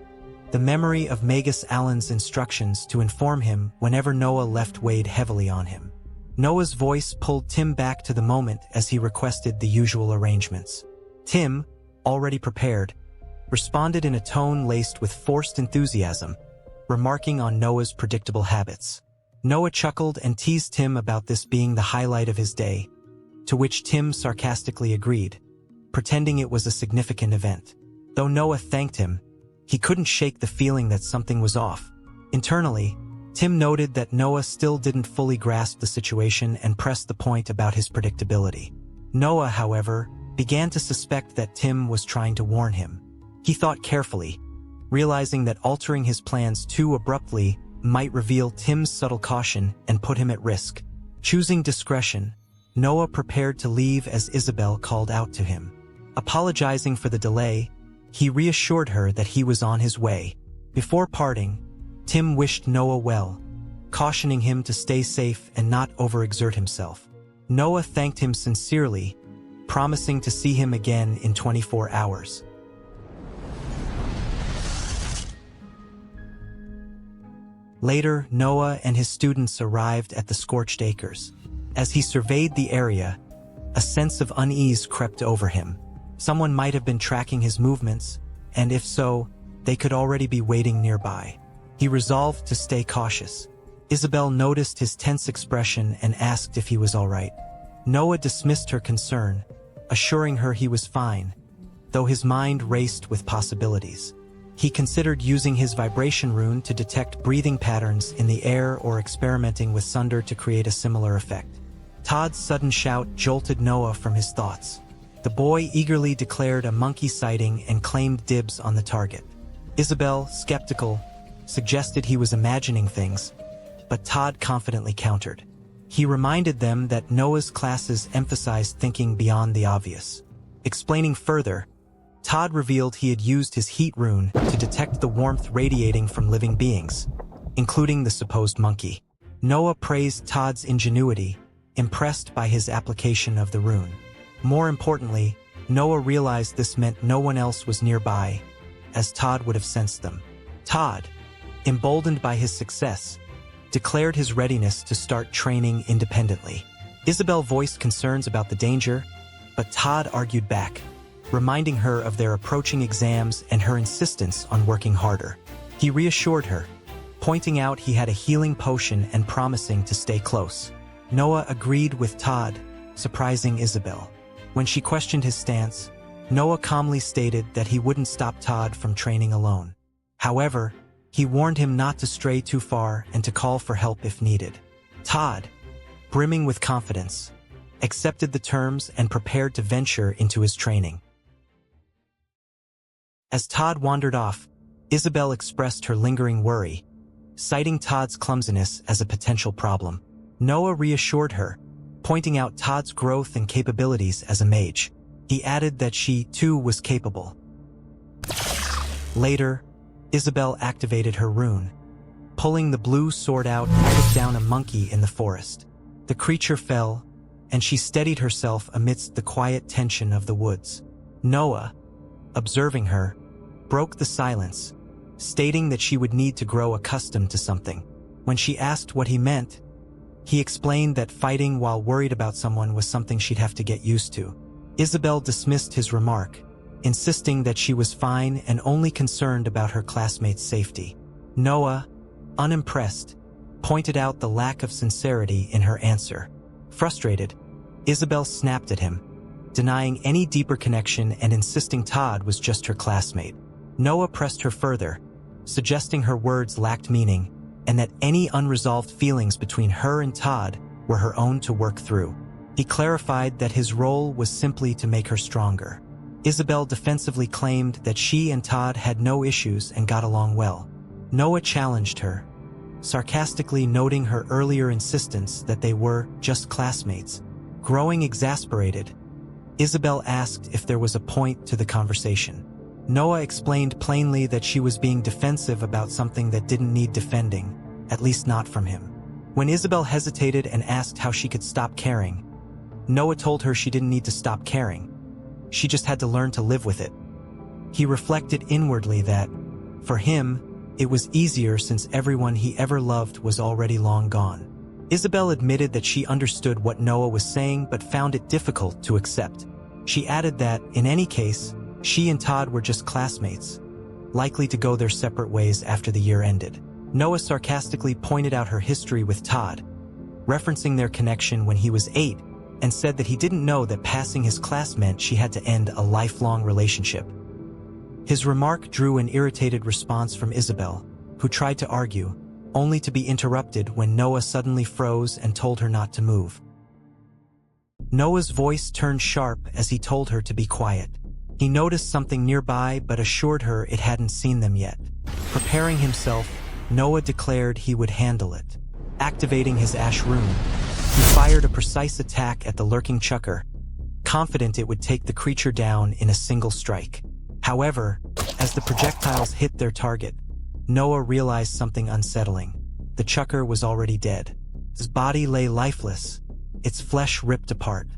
The memory of Magus Allen's instructions to inform him whenever Noah left weighed heavily on him. Noah's voice pulled Tim back to the moment as he requested the usual arrangements. Tim, already prepared, responded in a tone laced with forced enthusiasm, remarking on Noah's predictable habits. Noah chuckled and teased Tim about this being the highlight of his day, to which Tim sarcastically agreed, pretending it was a significant event. Though Noah thanked him, he couldn't shake the feeling that something was off. Internally, Tim noted that Noah still didn't fully grasp the situation and pressed the point about his predictability. Noah, however, began to suspect that Tim was trying to warn him. He thought carefully, realizing that altering his plans too abruptly might reveal Tim's subtle caution and put him at risk. Choosing discretion, Noah prepared to leave as Isabel called out to him. Apologizing for the delay, he reassured her that he was on his way. Before parting, Tim wished Noah well, cautioning him to stay safe and not overexert himself. Noah thanked him sincerely, promising to see him again in 24 hours. Later, Noah and his students arrived at the Scorched Acres. As he surveyed the area, a sense of unease crept over him. Someone might have been tracking his movements, and if so, they could already be waiting nearby. He resolved to stay cautious. Isabel noticed his tense expression and asked if he was all right. Noah dismissed her concern, assuring her he was fine, though his mind raced with possibilities. He considered using his vibration rune to detect breathing patterns in the air or experimenting with Sunder to create a similar effect. Todd's sudden shout jolted Noah from his thoughts. The boy eagerly declared a monkey sighting and claimed dibs on the target. Isabel, skeptical, suggested he was imagining things, but Todd confidently countered. He reminded them that Noah's classes emphasized thinking beyond the obvious. Explaining further, Todd revealed he had used his heat rune to detect the warmth radiating from living beings, including the supposed monkey. Noah praised Todd's ingenuity, impressed by his application of the rune. More importantly, Noah realized this meant no one else was nearby, as Todd would have sensed them. Todd, emboldened by his success, declared his readiness to start training independently. Isabel voiced concerns about the danger, but Todd argued back, reminding her of their approaching exams and her insistence on working harder. He reassured her, pointing out he had a healing potion and promising to stay close. Noah agreed with Todd, surprising Isabel. When she questioned his stance, Noah calmly stated that he wouldn't stop Todd from training alone. However, he warned him not to stray too far and to call for help if needed. Todd, brimming with confidence, accepted the terms and prepared to venture into his training. As Todd wandered off, Isabel expressed her lingering worry, citing Todd's clumsiness as a potential problem. Noah reassured her, pointing out Todd's growth and capabilities as a mage. He added that she, too, was capable. Later, Isabel activated her rune, pulling the blue sword out and took down a monkey in the forest. The creature fell, and she steadied herself amidst the quiet tension of the woods. Noah, observing her, broke the silence, stating that she would need to grow accustomed to something. When she asked what he meant, he explained that fighting while worried about someone was something she'd have to get used to. Isabel dismissed his remark, insisting that she was fine and only concerned about her classmates' safety. Noah, unimpressed, pointed out the lack of sincerity in her answer. Frustrated, Isabel snapped at him, denying any deeper connection and insisting Todd was just her classmate. Noah pressed her further, suggesting her words lacked meaning and that any unresolved feelings between her and Todd were her own to work through. He clarified that his role was simply to make her stronger. Isabel defensively claimed that she and Todd had no issues and got along well. Noah challenged her, sarcastically noting her earlier insistence that they were just classmates. Growing exasperated, Isabel asked if there was a point to the conversation. Noah explained plainly that she was being defensive about something that didn't need defending, at least not from him. When Isabel hesitated and asked how she could stop caring, Noah told her she didn't need to stop caring. She just had to learn to live with it. He reflected inwardly that, for him, it was easier since everyone he ever loved was already long gone. Isabel admitted that she understood what Noah was saying but found it difficult to accept. She added that, in any case, she and Todd were just classmates, likely to go their separate ways after the year ended. Noah sarcastically pointed out her history with Todd, referencing their connection when he was 8, and said that he didn't know that passing his class meant she had to end a lifelong relationship. His remark drew an irritated response from Isabel, who tried to argue, only to be interrupted when Noah suddenly froze and told her not to move. Noah's voice turned sharp as he told her to be quiet. He noticed something nearby but assured her it hadn't seen them yet. Preparing himself, Noah declared he would handle it. Activating his ash rune, he fired a precise attack at the lurking chucker, confident it would take the creature down in a single strike. However, as the projectiles hit their target, Noah realized something unsettling. The chucker was already dead. His body lay lifeless, its flesh ripped apart.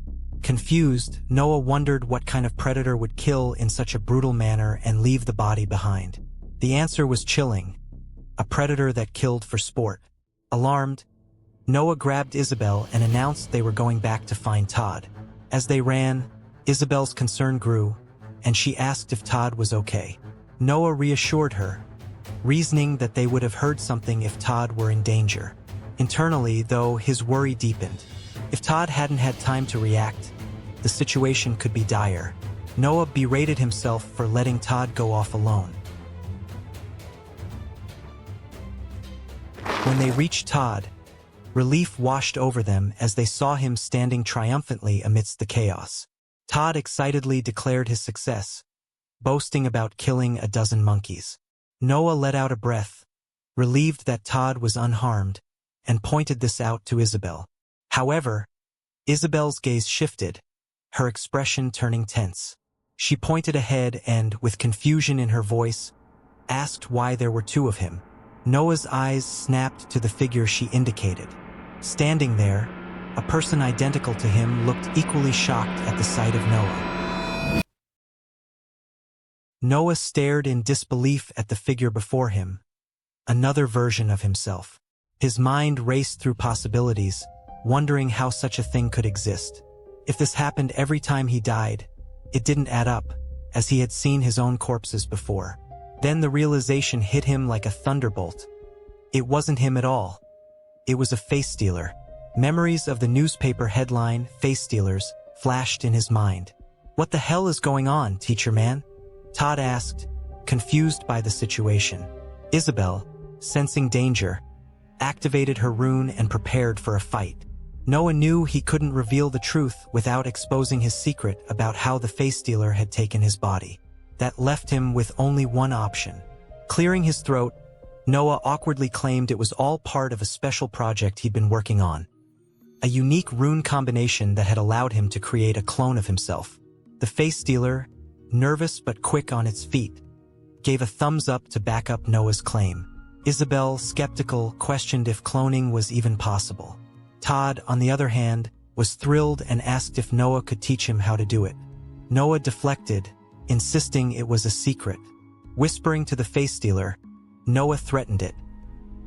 Confused, Noah wondered what kind of predator would kill in such a brutal manner and leave the body behind. The answer was chilling: a predator that killed for sport. Alarmed, Noah grabbed Isabel and announced they were going back to find Todd. As they ran, Isabel's concern grew, and she asked if Todd was okay. Noah reassured her, reasoning that they would have heard something if Todd were in danger. Internally, though, his worry deepened. If Todd hadn't had time to react, the situation could be dire. Noah berated himself for letting Todd go off alone. When they reached Todd, relief washed over them as they saw him standing triumphantly amidst the chaos. Todd excitedly declared his success, boasting about killing a dozen monkeys. Noah let out a breath, relieved that Todd was unharmed, and pointed this out to Isabel. However, Isabel's gaze shifted, her expression turning tense. She pointed ahead and, with confusion in her voice, asked why there were two of him. Noah's eyes snapped to the figure she indicated. Standing there, a person identical to him looked equally shocked at the sight of Noah. Noah stared in disbelief at the figure before him, another version of himself. His mind raced through possibilities, wondering how such a thing could exist. If this happened every time he died, it didn't add up, as he had seen his own corpses before. Then the realization hit him like a thunderbolt. It wasn't him at all. It was a face stealer. Memories of the newspaper headline, "Face Stealers," flashed in his mind. "What the hell is going on, teacher man?" Todd asked, confused by the situation. Isabel, sensing danger, activated her rune and prepared for a fight. Noah knew he couldn't reveal the truth without exposing his secret about how the face stealer had taken his body. That left him with only one option. Clearing his throat, Noah awkwardly claimed it was all part of a special project he'd been working on. a unique rune combination that had allowed him to create a clone of himself. The face stealer, nervous but quick on its feet, gave a thumbs up to back up Noah's claim. Isabel, skeptical, questioned if cloning was even possible. Todd, on the other hand, was thrilled and asked if Noah could teach him how to do it. Noah deflected, insisting it was a secret. Whispering to the face stealer, Noah threatened it,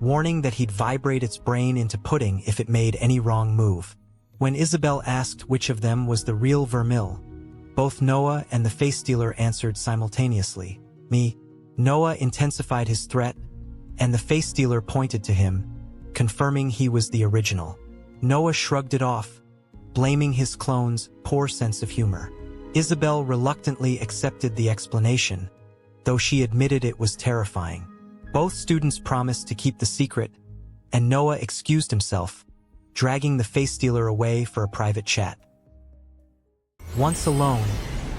warning that he'd vibrate its brain into pudding if it made any wrong move. When Isabel asked which of them was the real Vermil, both Noah and the face stealer answered simultaneously, "Me." Noah intensified his threat, and the face stealer pointed to him, confirming he was the original. Noah shrugged it off, blaming his clone's poor sense of humor. Isabel reluctantly accepted the explanation, though she admitted it was terrifying. Both students promised to keep the secret, and Noah excused himself, dragging the face stealer away for a private chat. Once alone,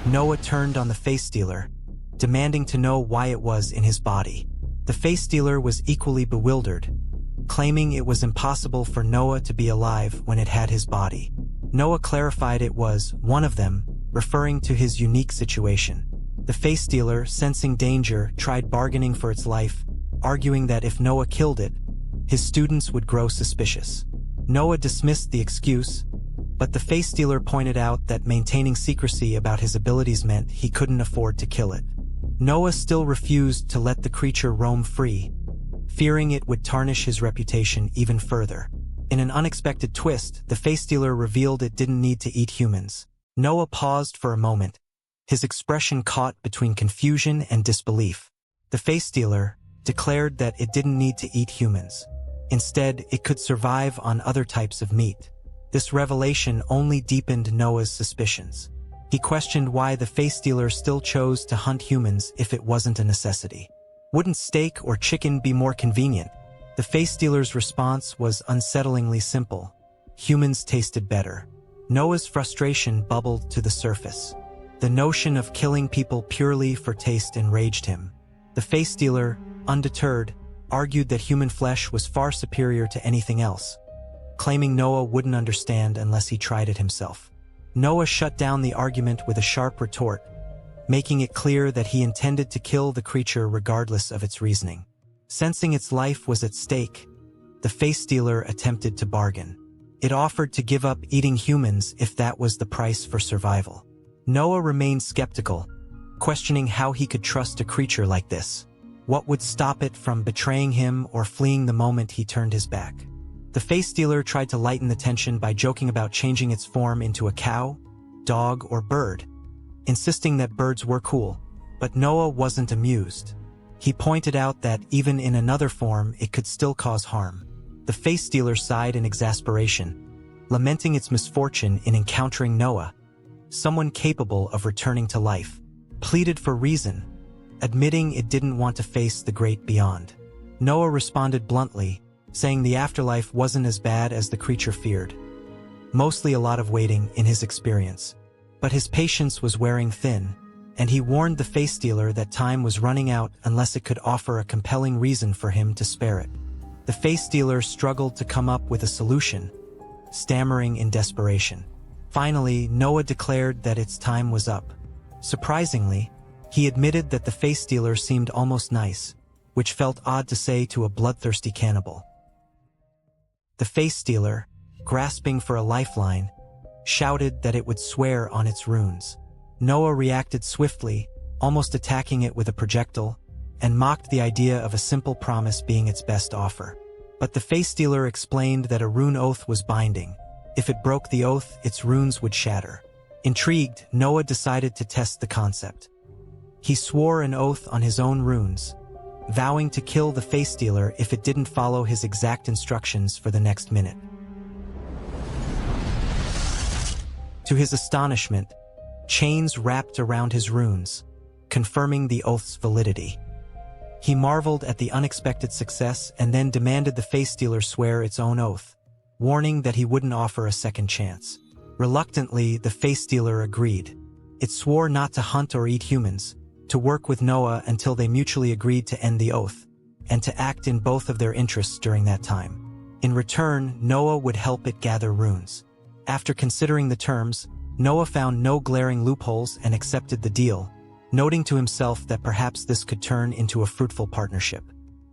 Noah turned on the face stealer, demanding to know why it was in his body. The face stealer was equally bewildered, claiming it was impossible for Noah to be alive when it had his body. Noah clarified it was one of them, referring to his unique situation. The face stealer, sensing danger, tried bargaining for its life, arguing that if Noah killed it, his students would grow suspicious. Noah dismissed the excuse, but the face stealer pointed out that maintaining secrecy about his abilities meant he couldn't afford to kill it. Noah still refused to let the creature roam free, fearing it would tarnish his reputation even further. In an unexpected twist, the face stealer revealed it didn't need to eat humans. Noah paused for a moment, his expression caught between confusion and disbelief. The face stealer declared that it didn't need to eat humans. Instead, it could survive on other types of meat. This revelation only deepened Noah's suspicions. He questioned why the face stealer still chose to hunt humans if it wasn't a necessity. Wouldn't steak or chicken be more convenient? The face stealer's response was unsettlingly simple. Humans tasted better. Noah's frustration bubbled to the surface. The notion of killing people purely for taste enraged him. The face stealer, undeterred, argued that human flesh was far superior to anything else, claiming Noah wouldn't understand unless he tried it himself. Noah shut down the argument with a sharp retort, making it clear that he intended to kill the creature regardless of its reasoning. Sensing its life was at stake, the face stealer attempted to bargain. It offered to give up eating humans if that was the price for survival. Noah remained skeptical, questioning how he could trust a creature like this. What would stop it from betraying him or fleeing the moment he turned his back? The face stealer tried to lighten the tension by joking about changing its form into a cow, dog, or bird, insisting that birds were cool, but Noah wasn't amused. He pointed out that even in another form it could still cause harm. The face stealer sighed in exasperation, lamenting its misfortune in encountering Noah, someone capable of returning to life, pleaded for reason, admitting it didn't want to face the great beyond. Noah responded bluntly, saying the afterlife wasn't as bad as the creature feared. Mostly a lot of waiting in his experience. But his patience was wearing thin, and he warned the face stealer that time was running out unless it could offer a compelling reason for him to spare it. The face stealer struggled to come up with a solution, stammering in desperation. Finally, Noah declared that its time was up. Surprisingly, he admitted that the face stealer seemed almost nice, which felt odd to say to a bloodthirsty cannibal. The face stealer, grasping for a lifeline, shouted that it would swear on its runes. Noah reacted swiftly, almost attacking it with a projectile, and mocked the idea of a simple promise being its best offer. But the face stealer explained that a rune oath was binding. If it broke the oath, its runes would shatter. Intrigued, Noah decided to test the concept. He swore an oath on his own runes, vowing to kill the face stealer if it didn't follow his exact instructions for the next minute. To his astonishment, chains wrapped around his runes, confirming the oath's validity. He marveled at the unexpected success and then demanded the face stealer swear its own oath, warning that he wouldn't offer a second chance. Reluctantly, the face stealer agreed. It swore not to hunt or eat humans, to work with Noah until they mutually agreed to end the oath, and to act in both of their interests during that time. In return, Noah would help it gather runes. After considering the terms, Noah found no glaring loopholes and accepted the deal, noting to himself that perhaps this could turn into a fruitful partnership.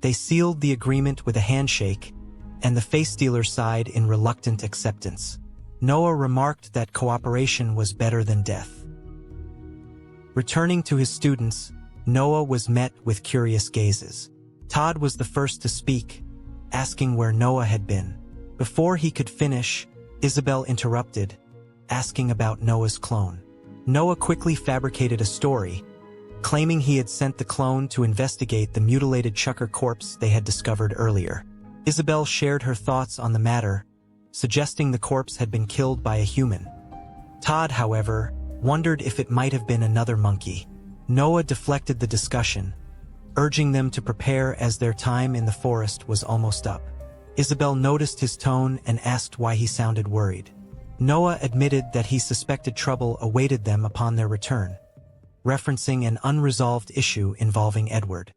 They sealed the agreement with a handshake, and the face dealer sighed in reluctant acceptance. Noah remarked that cooperation was better than death. Returning to his students, Noah was met with curious gazes. Todd was the first to speak, asking where Noah had been. Before he could finish, Isabel interrupted, asking about Noah's clone. Noah quickly fabricated a story, claiming he had sent the clone to investigate the mutilated Chucker corpse they had discovered earlier. Isabel shared her thoughts on the matter, suggesting the corpse had been killed by a human. Todd, however, wondered if it might have been another monkey. Noah deflected the discussion, urging them to prepare as their time in the forest was almost up. Isabel noticed his tone and asked why he sounded worried. Noah admitted that he suspected trouble awaited them upon their return, referencing an unresolved issue involving Edward.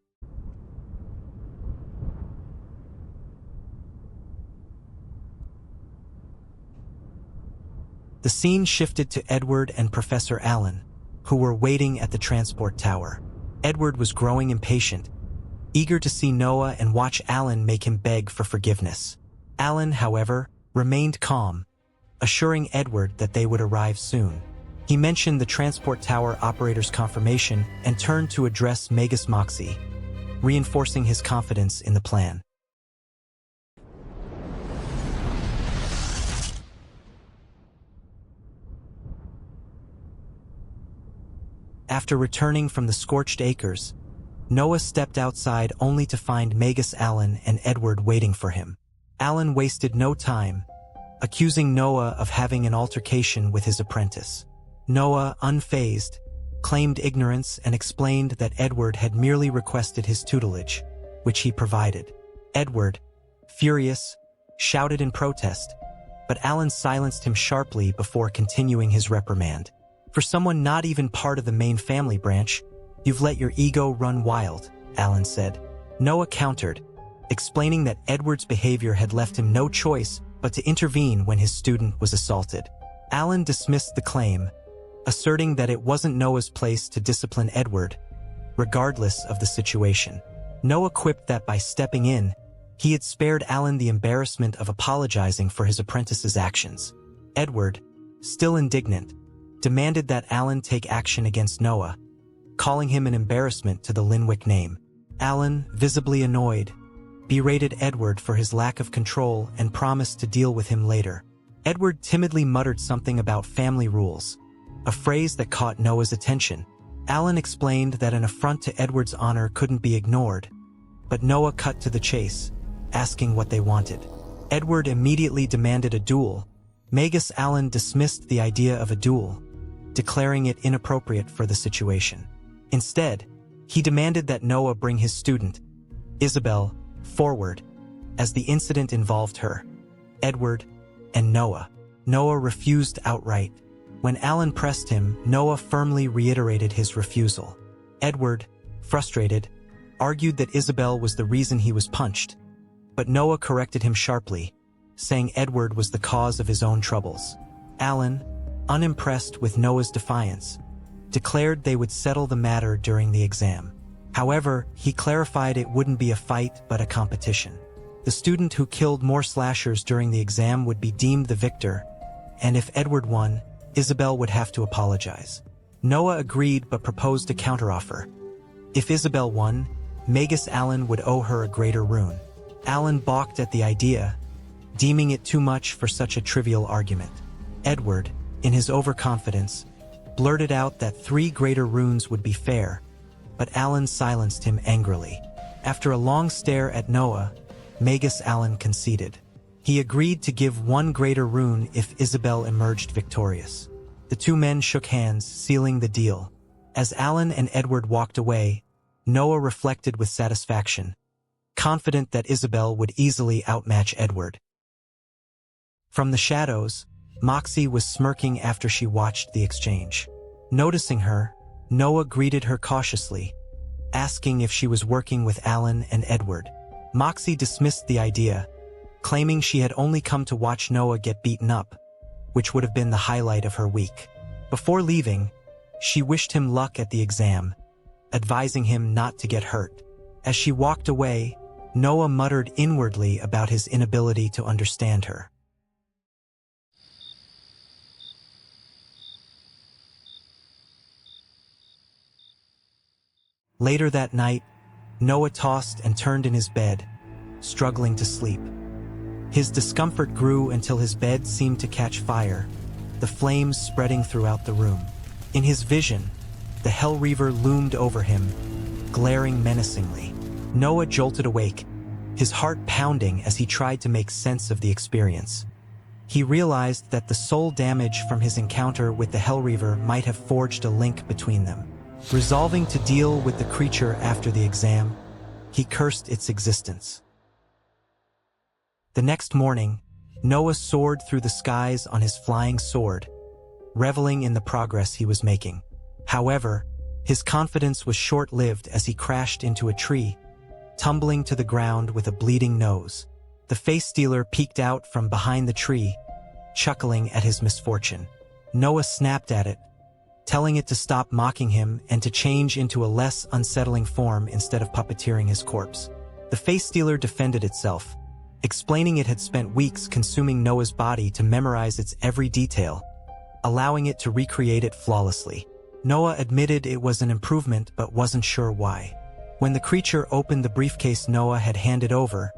The scene shifted to Edward and Professor Allen, who were waiting at the transport tower. Edward was growing impatient, eager to see Noah and watch Allen make him beg for forgiveness. Allen, however, remained calm, assuring Edward that they would arrive soon. He mentioned the transport tower operator's confirmation and turned to address Magus Moxie, reinforcing his confidence in the plan. After returning from the scorched acres, Noah stepped outside only to find Magus Allen and Edward waiting for him. Allen wasted no time, accusing Noah of having an altercation with his apprentice. Noah, unfazed, claimed ignorance and explained that Edward had merely requested his tutelage, which he provided. Edward, furious, shouted in protest, but Allen silenced him sharply before continuing his reprimand. For someone not even part of the main family branch, you've let your ego run wild, Allen said. Noah countered, explaining that Edward's behavior had left him no choice but to intervene when his student was assaulted. Allen dismissed the claim, asserting that it wasn't Noah's place to discipline Edward, regardless of the situation. Noah quipped that by stepping in, he had spared Allen the embarrassment of apologizing for his apprentice's actions. Edward, still indignant, demanded that Allen take action against Noah, calling him an embarrassment to the Linwick name. Allen, visibly annoyed, berated Edward for his lack of control and promised to deal with him later. Edward timidly muttered something about family rules, a phrase that caught Noah's attention. Allen explained that an affront to Edward's honor couldn't be ignored, but Noah cut to the chase, asking what they wanted. Edward immediately demanded a duel. Magus Allen dismissed the idea of a duel, declaring it inappropriate for the situation. Instead, he demanded that Noah bring his student, Isabel, forward, as the incident involved her, Edward, and Noah. Noah refused outright. When Allen pressed him, Noah firmly reiterated his refusal. Edward, frustrated, argued that Isabel was the reason he was punched, but Noah corrected him sharply, saying Edward was the cause of his own troubles. Allen, unimpressed with Noah's defiance, declared they would settle the matter during the exam. However, he clarified it wouldn't be a fight but a competition. The student who killed more slashers during the exam would be deemed the victor, and if Edward won, Isabel would have to apologize. Noah agreed but proposed a counteroffer. If Isabel won, Magus Allen would owe her a greater rune. Allen balked at the idea, deeming it too much for such a trivial argument. Edward, in his overconfidence, blurted out that 3 greater runes would be fair, but Allen silenced him angrily. After a long stare at Noah, Magus Allen conceded. He agreed to give 1 greater rune if Isabel emerged victorious. The 2 men shook hands, sealing the deal. As Allen and Edward walked away, Noah reflected with satisfaction, confident that Isabel would easily outmatch Edward. From the shadows, Moxie was smirking after she watched the exchange. Noticing her, Noah greeted her cautiously, asking if she was working with Allen and Edward. Moxie dismissed the idea, claiming she had only come to watch Noah get beaten up, which would have been the highlight of her week. Before leaving, she wished him luck at the exam, advising him not to get hurt. As she walked away, Noah muttered inwardly about his inability to understand her. Later that night, Noah tossed and turned in his bed, struggling to sleep. His discomfort grew until his bed seemed to catch fire, the flames spreading throughout the room. In his vision, the Hellreaver loomed over him, glaring menacingly. Noah jolted awake, his heart pounding as he tried to make sense of the experience. He realized that the soul damage from his encounter with the Hellreaver might have forged a link between them. Resolving to deal with the creature after the exam, he cursed its existence. The next morning, Noah soared through the skies on his flying sword, reveling in the progress he was making. However, his confidence was short-lived as he crashed into a tree, tumbling to the ground with a bleeding nose. The face stealer peeked out from behind the tree, chuckling at his misfortune. Noah snapped at it, telling it to stop mocking him and to change into a less unsettling form instead of puppeteering his corpse. The face stealer defended itself, explaining it had spent weeks consuming Noah's body to memorize its every detail, allowing it to recreate it flawlessly. Noah admitted it was an improvement but wasn't sure why. When the creature opened the briefcase Noah had handed over,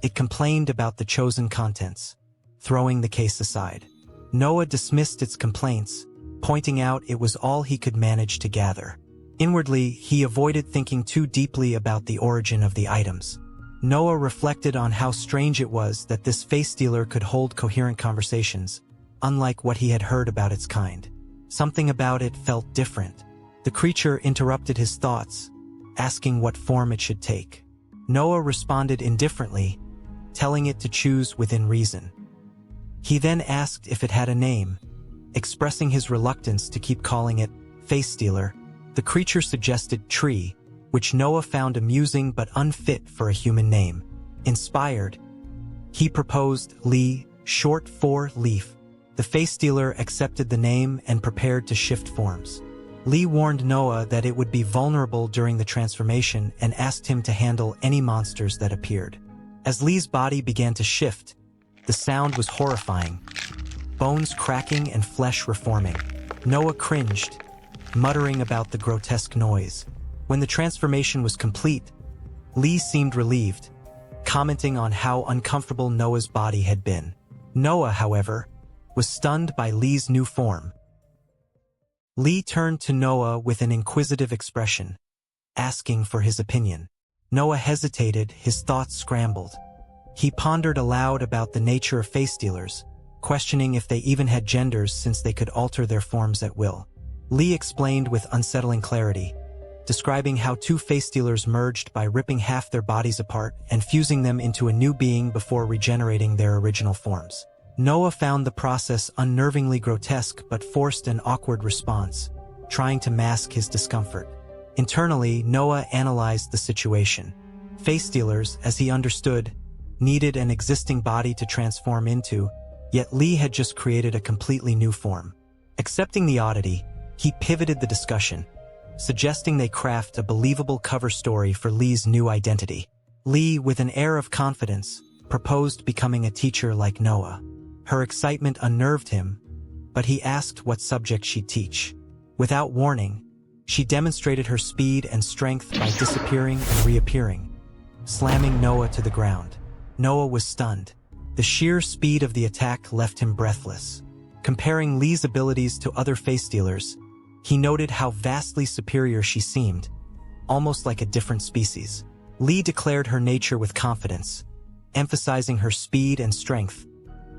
it complained about the chosen contents, throwing the case aside. Noah dismissed its complaints, pointing out it was all he could manage to gather. Inwardly, he avoided thinking too deeply about the origin of the items. Noah reflected on how strange it was that this face stealer could hold coherent conversations, unlike what he had heard about its kind. Something about it felt different. The creature interrupted his thoughts, asking what form it should take. Noah responded indifferently, telling it to choose within reason. He then asked if it had a name, expressing his reluctance to keep calling it Face Stealer. The creature suggested Tree, which Noah found amusing but unfit for a human name. Inspired, he proposed Lee, short for Leaf. The Face Stealer accepted the name and prepared to shift forms. Lee warned Noah that it would be vulnerable during the transformation and asked him to handle any monsters that appeared. As Lee's body began to shift, the sound was horrifying, bones cracking and flesh reforming. Noah cringed, muttering about the grotesque noise. When the transformation was complete, Lee seemed relieved, commenting on how uncomfortable Noah's body had been. Noah, however, was stunned by Lee's new form. Lee turned to Noah with an inquisitive expression, asking for his opinion. Noah hesitated, his thoughts scrambled. He pondered aloud about the nature of face stealers, questioning if they even had genders since they could alter their forms at will. Lee explained with unsettling clarity, describing how two face stealers merged by ripping half their bodies apart and fusing them into a new being before regenerating their original forms. Noah found the process unnervingly grotesque but forced an awkward response, trying to mask his discomfort. Internally, Noah analyzed the situation. Face stealers, as he understood, needed an existing body to transform into, yet Lee had just created a completely new form. Accepting the oddity, he pivoted the discussion, suggesting they craft a believable cover story for Lee's new identity. Lee, with an air of confidence, proposed becoming a teacher like Noah. Her excitement unnerved him, but he asked what subject she'd teach. Without warning, she demonstrated her speed and strength by disappearing and reappearing, slamming Noah to the ground. Noah was stunned. The sheer speed of the attack left him breathless. Comparing Lee's abilities to other face stealers, he noted how vastly superior she seemed, almost like a different species. Lee declared her nature with confidence, emphasizing her speed and strength,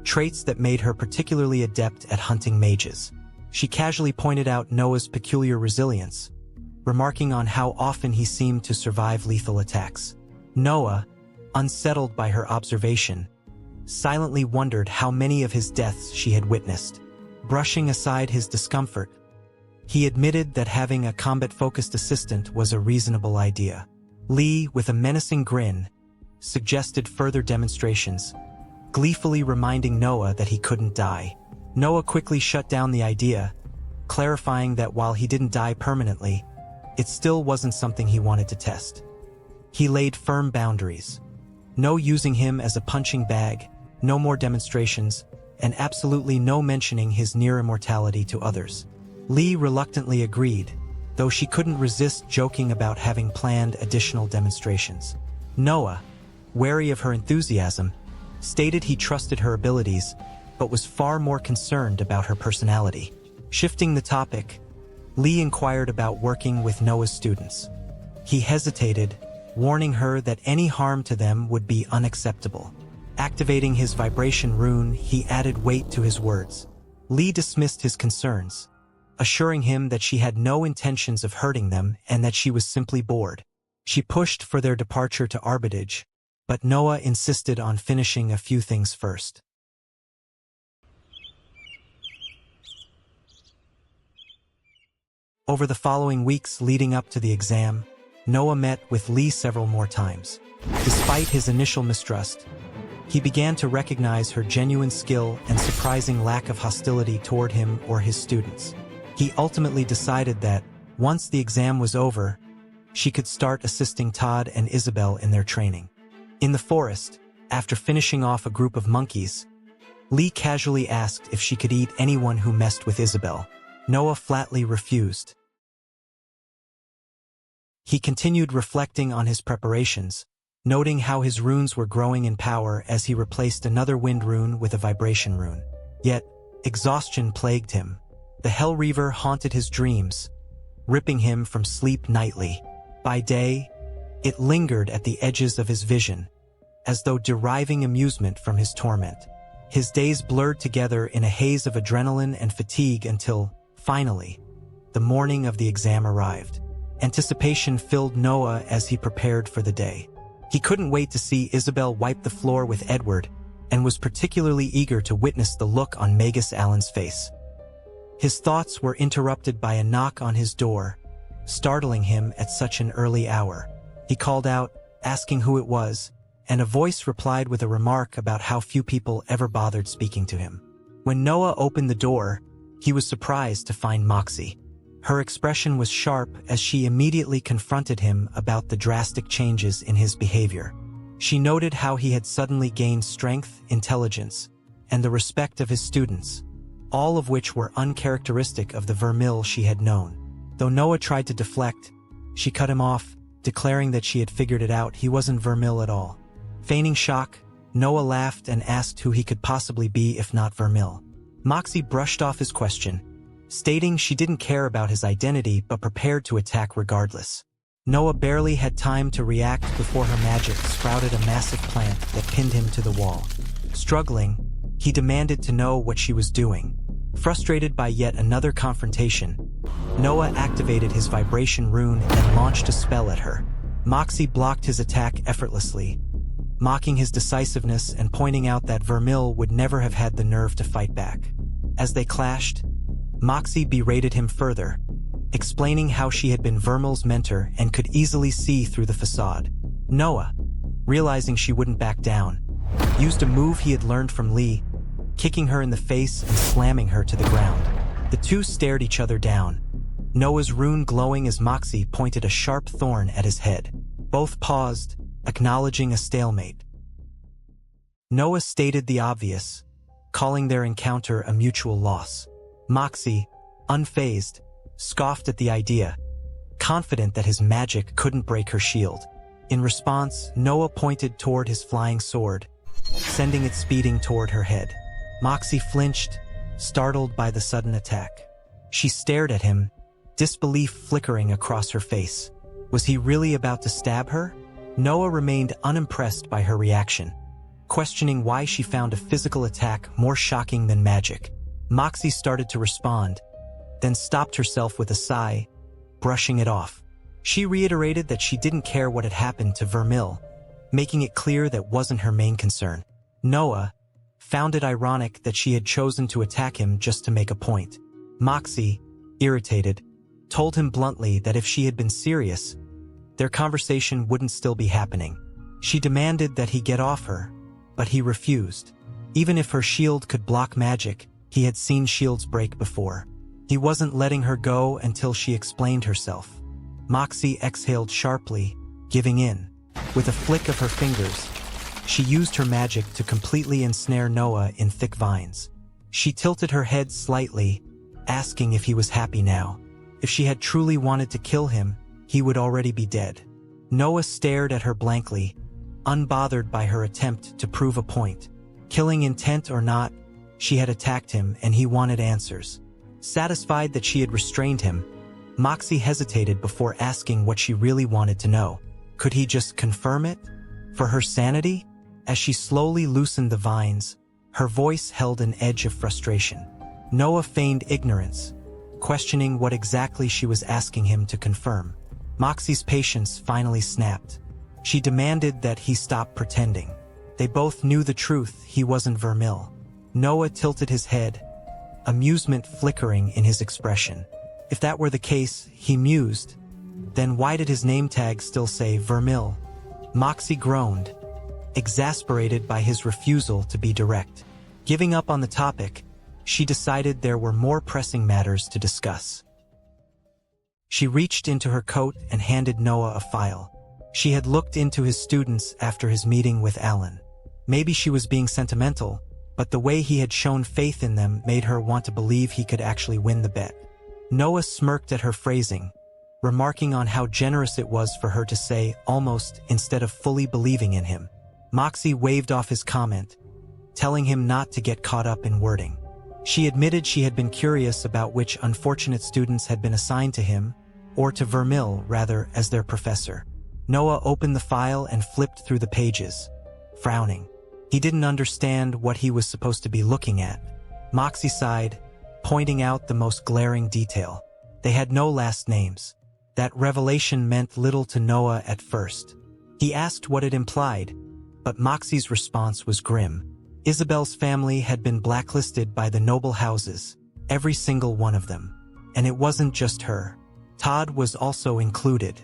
traits that made her particularly adept at hunting mages. She casually pointed out Noah's peculiar resilience, remarking on how often he seemed to survive lethal attacks. Noah, unsettled by her observation, silently wondered how many of his deaths she had witnessed. Brushing aside his discomfort, he admitted that having a combat-focused assistant was a reasonable idea. Lee, with a menacing grin, suggested further demonstrations, gleefully reminding Noah that he couldn't die. Noah quickly shut down the idea, clarifying that while he didn't die permanently, it still wasn't something he wanted to test. He laid firm boundaries. No using him as a punching bag, no more demonstrations, and absolutely no mentioning his near immortality to others. Lee reluctantly agreed, though she couldn't resist joking about having planned additional demonstrations. Noah, wary of her enthusiasm, stated he trusted her abilities, but was far more concerned about her personality. Shifting the topic, Lee inquired about working with Noah's students. He hesitated, warning her that any harm to them would be unacceptable. Activating his vibration rune, he added weight to his words. Lee dismissed his concerns, assuring him that she had no intentions of hurting them and that she was simply bored. She pushed for their departure to Arbitage, but Noah insisted on finishing a few things first. Over the following weeks leading up to the exam, Noah met with Lee several more times. Despite his initial mistrust, he began to recognize her genuine skill and surprising lack of hostility toward him or his students. He ultimately decided that, once the exam was over, she could start assisting Todd and Isabel in their training. In the forest, after finishing off a group of monkeys, Lee casually asked if she could eat anyone who messed with Isabel. Noah flatly refused. He continued reflecting on his preparations, noting how his runes were growing in power as he replaced another wind rune with a vibration rune. Yet, exhaustion plagued him. The Hell Reaver haunted his dreams, ripping him from sleep nightly. By day, it lingered at the edges of his vision, as though deriving amusement from his torment. His days blurred together in a haze of adrenaline and fatigue until, finally, the morning of the exam arrived. Anticipation filled Noah as he prepared for the day. He couldn't wait to see Isabel wipe the floor with Edward, and was particularly eager to witness the look on Magus Allen's face. His thoughts were interrupted by a knock on his door, startling him at such an early hour. He called out, asking who it was, and a voice replied with a remark about how few people ever bothered speaking to him. When Noah opened the door, he was surprised to find Moxie. Her expression was sharp as she immediately confronted him about the drastic changes in his behavior. She noted how he had suddenly gained strength, intelligence, and the respect of his students, all of which were uncharacteristic of the Vermil she had known. Though Noah tried to deflect, she cut him off, declaring that she had figured it out, he wasn't Vermil at all. Feigning shock, Noah laughed and asked who he could possibly be if not Vermil. Moxie brushed off his question, stating she didn't care about his identity but prepared to attack regardless. Noah barely had time to react before her magic sprouted a massive plant that pinned him to the wall. Struggling, he demanded to know what she was doing. Frustrated by yet another confrontation, Noah activated his vibration rune and launched a spell at her. Moxie blocked his attack effortlessly, mocking his decisiveness and pointing out that Vermil would never have had the nerve to fight back. As they clashed, Moxie berated him further, explaining how she had been Vermil's mentor and could easily see through the facade. Noah, realizing she wouldn't back down, used a move he had learned from Lee, kicking her in the face and slamming her to the ground. The two stared each other down, Noah's rune glowing as Moxie pointed a sharp thorn at his head. Both paused, acknowledging a stalemate. Noah stated the obvious, calling their encounter a mutual loss. Moxie, unfazed, scoffed at the idea, confident that his magic couldn't break her shield. In response, Noah pointed toward his flying sword, sending it speeding toward her head. Moxie flinched, startled by the sudden attack. She stared at him, disbelief flickering across her face. Was he really about to stab her? Noah remained unimpressed by her reaction, questioning why she found a physical attack more shocking than magic. Moxie started to respond, then stopped herself with a sigh, brushing it off. She reiterated that she didn't care what had happened to Vermil, making it clear that wasn't her main concern. Noah found it ironic that she had chosen to attack him just to make a point. Moxie, irritated, told him bluntly that if she had been serious, their conversation wouldn't still be happening. She demanded that he get off her, but he refused. Even if her shield could block magic, he had seen shields break before. He wasn't letting her go until she explained herself. Moxie exhaled sharply, giving in. With a flick of her fingers, she used her magic to completely ensnare Noah in thick vines. She tilted her head slightly, asking if he was happy now. If she had truly wanted to kill him, he would already be dead. Noah stared at her blankly, unbothered by her attempt to prove a point. Killing intent or not, she had attacked him and he wanted answers. Satisfied that she had restrained him, Moxie hesitated before asking what she really wanted to know. Could he just confirm it? For her sanity? As she slowly loosened the vines, her voice held an edge of frustration. Noah feigned ignorance, questioning what exactly she was asking him to confirm. Moxie's patience finally snapped. She demanded that he stop pretending. They both knew the truth, he wasn't Vermil. Noah tilted his head, amusement flickering in his expression. If that were the case, he mused, then why did his name tag still say Vermil? Moxie groaned, exasperated by his refusal to be direct. Giving up on the topic, she decided there were more pressing matters to discuss. She reached into her coat and handed Noah a file. She had looked into his students after his meeting with Alan. Maybe she was being sentimental, but the way he had shown faith in them made her want to believe he could actually win the bet. Noah smirked at her phrasing, remarking on how generous it was for her to say almost instead of fully believing in him. Moxie waved off his comment, telling him not to get caught up in wording. She admitted she had been curious about which unfortunate students had been assigned to him, or to Vermil rather, as their professor. Noah opened the file and flipped through the pages, frowning. He didn't understand what he was supposed to be looking at. Moxie sighed, pointing out the most glaring detail. They had no last names. That revelation meant little to Noah at first. He asked what it implied, but Moxie's response was grim. Isabel's family had been blacklisted by the noble houses, every single one of them. And it wasn't just her. Todd was also included.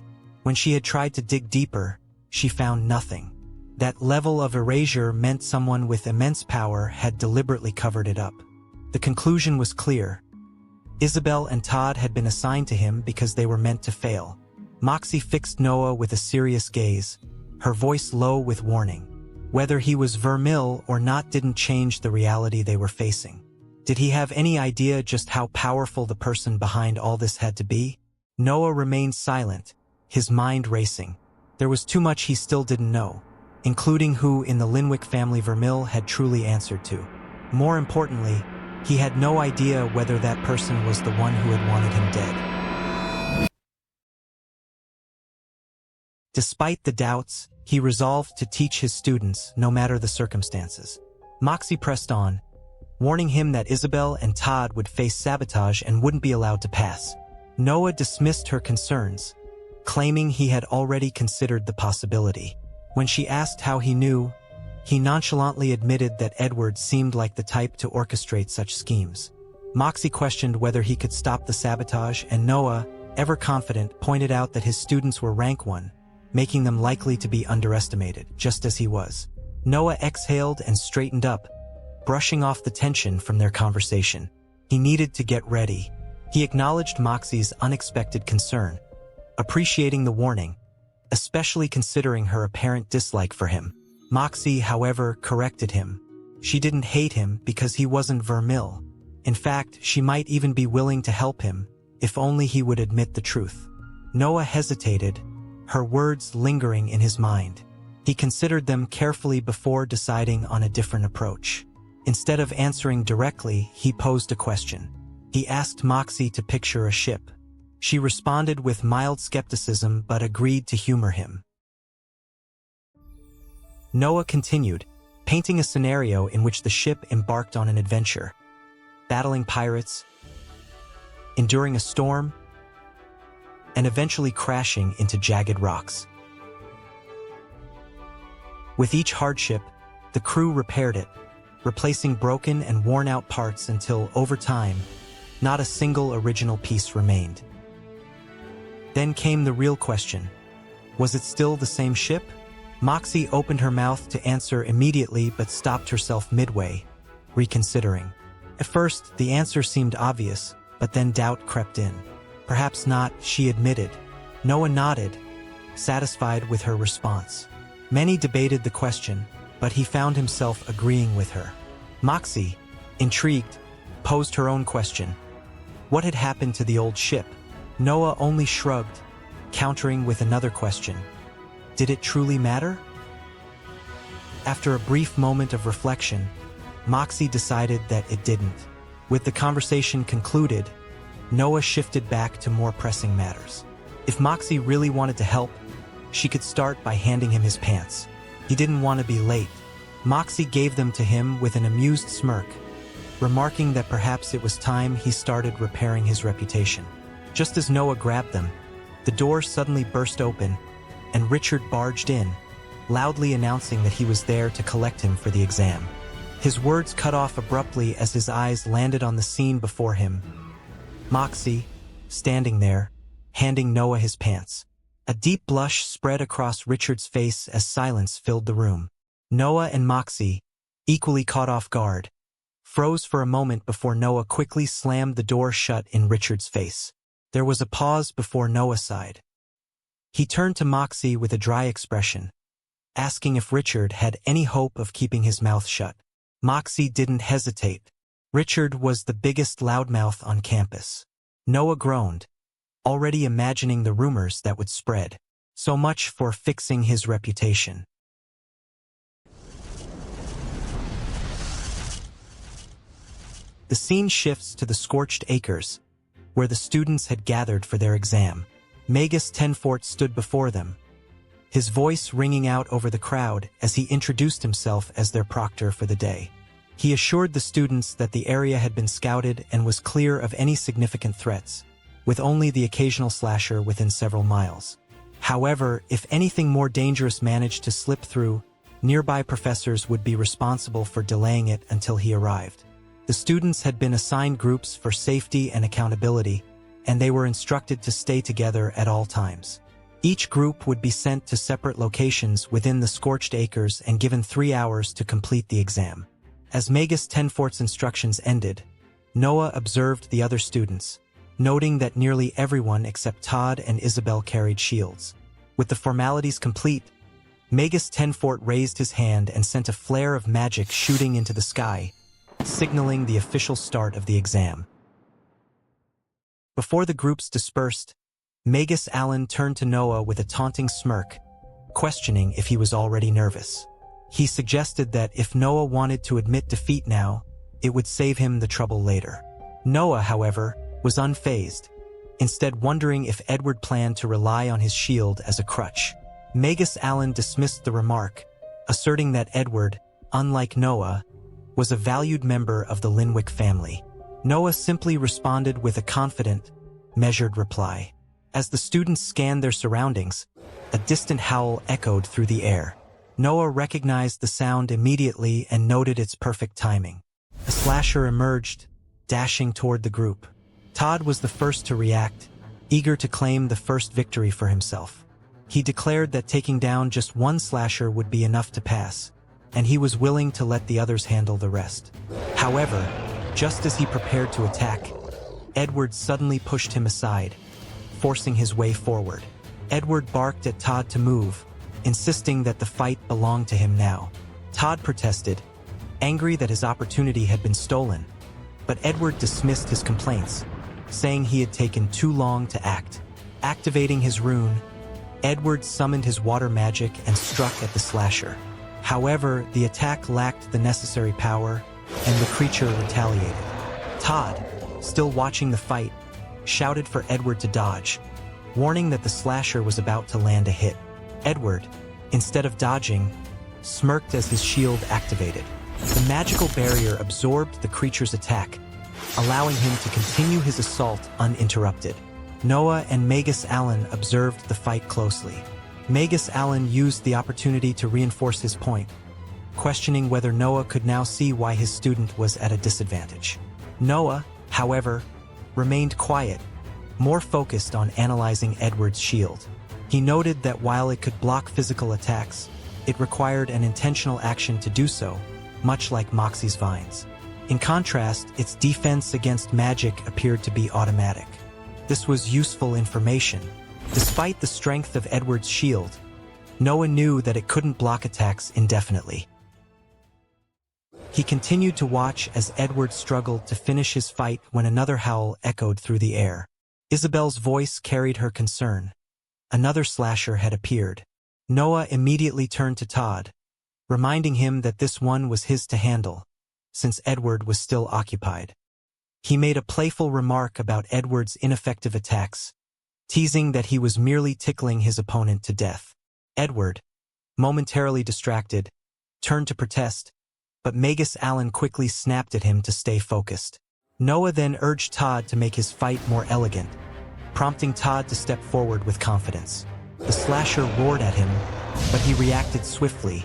When she had tried to dig deeper, she found nothing. That level of erasure meant someone with immense power had deliberately covered it up. The conclusion was clear. Isabel and Todd had been assigned to him because they were meant to fail. Moxie fixed Noah with a serious gaze, her voice low with warning. Whether he was Vermil or not didn't change the reality they were facing. Did he have any idea just how powerful the person behind all this had to be? Noah remained silent, his mind racing. There was too much he still didn't know, including who in the Linwick family Vermil had truly answered to. More importantly, he had no idea whether that person was the one who had wanted him dead. Despite the doubts, he resolved to teach his students no matter the circumstances. Moxie pressed on, warning him that Isabel and Todd would face sabotage and wouldn't be allowed to pass. Noah dismissed her concerns, claiming he had already considered the possibility. When she asked how he knew, he nonchalantly admitted that Edward seemed like the type to orchestrate such schemes. Moxie questioned whether he could stop the sabotage, and Noah, ever confident, pointed out that his students were rank 1, making them likely to be underestimated, just as he was. Noah exhaled and straightened up, brushing off the tension from their conversation. He needed to get ready. He acknowledged Moxie's unexpected concern, appreciating the warning, especially considering her apparent dislike for him. Moxie, however, corrected him. She didn't hate him because he wasn't Vermil. In fact, she might even be willing to help him, if only he would admit the truth. Noah hesitated, her words lingering in his mind. He considered them carefully before deciding on a different approach. Instead of answering directly, he posed a question. He asked Moxie to picture a ship. She responded with mild skepticism but agreed to humor him. Noah continued, painting a scenario in which the ship embarked on an adventure, battling pirates, enduring a storm, and eventually crashing into jagged rocks. With each hardship, the crew repaired it, replacing broken and worn-out parts until, over time, not a single original piece remained. Then came the real question. Was it still the same ship? Moxie opened her mouth to answer immediately but stopped herself midway, reconsidering. At first, the answer seemed obvious, but then doubt crept in. Perhaps not, she admitted. Noah nodded, satisfied with her response. Many debated the question, but he found himself agreeing with her. Moxie, intrigued, posed her own question. What had happened to the old ship? Noah only shrugged, countering with another question. Did it truly matter? After a brief moment of reflection, Moxie decided that it didn't. With the conversation concluded, Noah shifted back to more pressing matters. If Moxie really wanted to help, she could start by handing him his pants. He didn't want to be late. Moxie gave them to him with an amused smirk, remarking that perhaps it was time he started repairing his reputation. Just as Noah grabbed them, the door suddenly burst open, and Richard barged in, loudly announcing that he was there to collect him for the exam. His words cut off abruptly as his eyes landed on the scene before him. Moxie, standing there, handing Noah his pants. A deep blush spread across Richard's face as silence filled the room. Noah and Moxie, equally caught off guard, froze for a moment before Noah quickly slammed the door shut in Richard's face. There was a pause before Noah sighed. He turned to Moxie with a dry expression, asking if Richard had any hope of keeping his mouth shut. Moxie didn't hesitate. Richard was the biggest loudmouth on campus. Noah groaned, already imagining the rumors that would spread. So much for fixing his reputation. The scene shifts to the scorched acres, where the students had gathered for their exam. Magus Tenfort stood before them, his voice ringing out over the crowd as he introduced himself as their proctor for the day. He assured the students that the area had been scouted and was clear of any significant threats, with only the occasional slasher within several miles. However, if anything more dangerous managed to slip through, nearby professors would be responsible for delaying it until he arrived. The students had been assigned groups for safety and accountability, and they were instructed to stay together at all times. Each group would be sent to separate locations within the scorched acres and given 3 hours to complete the exam. As Magus Tenfort's instructions ended, Noah observed the other students, noting that nearly everyone except Todd and Isabel carried shields. With the formalities complete, Magus Tenfort raised his hand and sent a flare of magic shooting into the sky, signaling the official start of the exam. Before the groups dispersed, Magus Allen turned to Noah with a taunting smirk, questioning if he was already nervous. He suggested that if Noah wanted to admit defeat now, it would save him the trouble later. Noah, however, was unfazed, instead wondering if Edward planned to rely on his shield as a crutch. Magus Allen dismissed the remark, asserting that Edward, unlike Noah, was a valued member of the Linwick family. Noah simply responded with a confident, measured reply. As the students scanned their surroundings, a distant howl echoed through the air. Noah recognized the sound immediately and noted its perfect timing. A slasher emerged, dashing toward the group. Todd was the first to react, eager to claim the first victory for himself. He declared that taking down just one slasher would be enough to pass, and he was willing to let the others handle the rest. However, just as he prepared to attack, Edward suddenly pushed him aside, forcing his way forward. Edward barked at Todd to move, insisting that the fight belonged to him now. Todd protested, angry that his opportunity had been stolen, but Edward dismissed his complaints, saying he had taken too long to act. Activating his rune, Edward summoned his water magic and struck at the slasher. However, the attack lacked the necessary power, and the creature retaliated. Todd, still watching the fight, shouted for Edward to dodge, warning that the slasher was about to land a hit. Edward, instead of dodging, smirked as his shield activated. The magical barrier absorbed the creature's attack, allowing him to continue his assault uninterrupted. Noah and Magus Allen observed the fight closely. Magus Allen used the opportunity to reinforce his point, questioning whether Noah could now see why his student was at a disadvantage. Noah, however, remained quiet, more focused on analyzing Edward's shield. He noted that while it could block physical attacks, It required an intentional action to do so, much like Moxie's vines. In contrast, its defense against magic appeared to be automatic. This was useful information. Despite the strength of Edward's shield, Noah knew that it couldn't block attacks indefinitely. He continued to watch as Edward struggled to finish his fight when another howl echoed through the air. Isabel's voice carried her concern. Another slasher had appeared. Noah immediately turned to Todd, reminding him that this one was his to handle, since Edward was still occupied. He made a playful remark about Edward's ineffective attacks, teasing that he was merely tickling his opponent to death. Edward, momentarily distracted, turned to protest, but Magus Allen quickly snapped at him to stay focused. Noah then urged Todd to make his fight more elegant, prompting Todd to step forward with confidence. The slasher roared at him, but he reacted swiftly,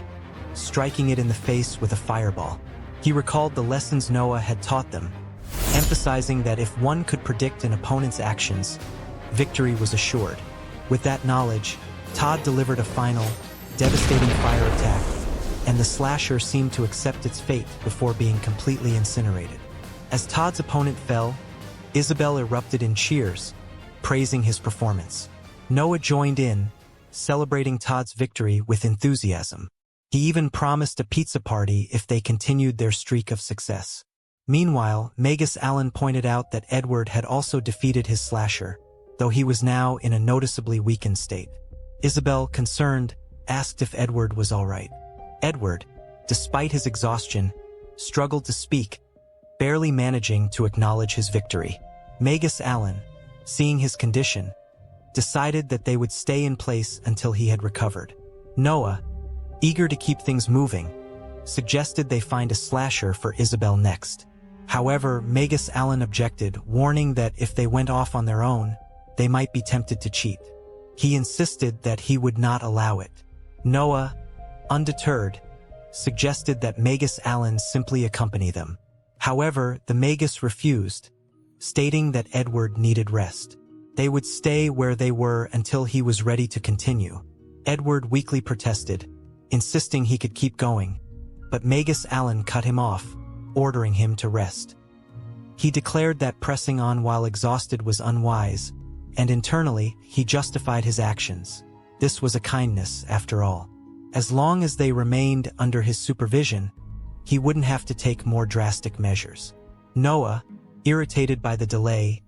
striking it in the face with a fireball. He recalled the lessons Noah had taught them, emphasizing that if one could predict an opponent's actions, victory was assured. With that knowledge, Todd delivered a final, devastating fire attack, and the slasher seemed to accept its fate before being completely incinerated. As Todd's opponent fell, Isabel erupted in cheers, praising his performance. Noah joined in, celebrating Todd's victory with enthusiasm. He even promised a pizza party if they continued their streak of success. Meanwhile, Magus Allen pointed out that Edward had also defeated his slasher, though he was now in a noticeably weakened state. Isabel, concerned, asked if Edward was all right. Edward, despite his exhaustion, struggled to speak, barely managing to acknowledge his victory. Magus Allen, seeing his condition, decided that they would stay in place until he had recovered. Noah, eager to keep things moving, suggested they find a slasher for Isabel next. However, Magus Allen objected, warning that if they went off on their own, they might be tempted to cheat. He insisted that he would not allow it. Noah, undeterred, suggested that Magus Allen simply accompany them. However, the Magus refused, stating that Edward needed rest. They would stay where they were until he was ready to continue. Edward weakly protested, insisting he could keep going, but Magus Allen cut him off, ordering him to rest. He declared that pressing on while exhausted was unwise, and internally, he justified his actions. This was a kindness, after all. As long as they remained under his supervision, he wouldn't have to take more drastic measures. Noah, irritated by the delay,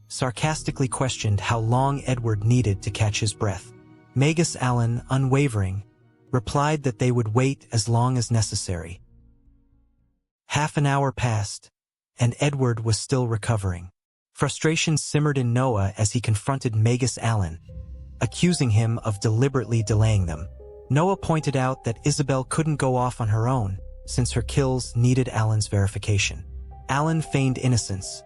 sarcastically questioned how long Edward needed to catch his breath. Magus Allen, unwavering, replied that they would wait as long as necessary. Half an hour passed, and Edward was still recovering. Frustration simmered in Noah as he confronted Magus Allen, accusing him of deliberately delaying them. Noah pointed out that Isabel couldn't go off on her own, since her kills needed Allen's verification. Allen feigned innocence,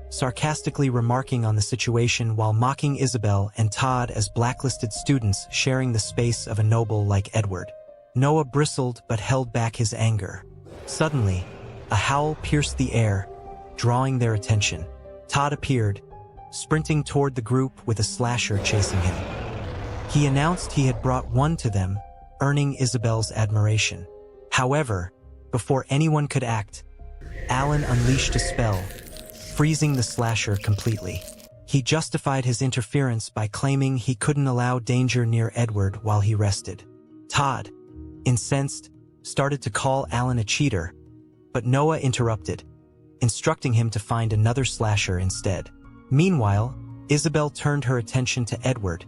sarcastically remarking on the situation while mocking Isabel and Todd as blacklisted students sharing the space of a noble like Edward. Noah bristled but held back his anger. Suddenly, a howl pierced the air, drawing their attention. Todd appeared, sprinting toward the group with a slasher chasing him. He announced he had brought one to them, earning Isabel's admiration. However, before anyone could act, Allen unleashed a spell, freezing the slasher completely. He justified his interference by claiming he couldn't allow danger near Edward while he rested. Todd, incensed, started to call Allen a cheater, but Noah interrupted, instructing him to find another slasher instead. Meanwhile, Isabel turned her attention to Edward,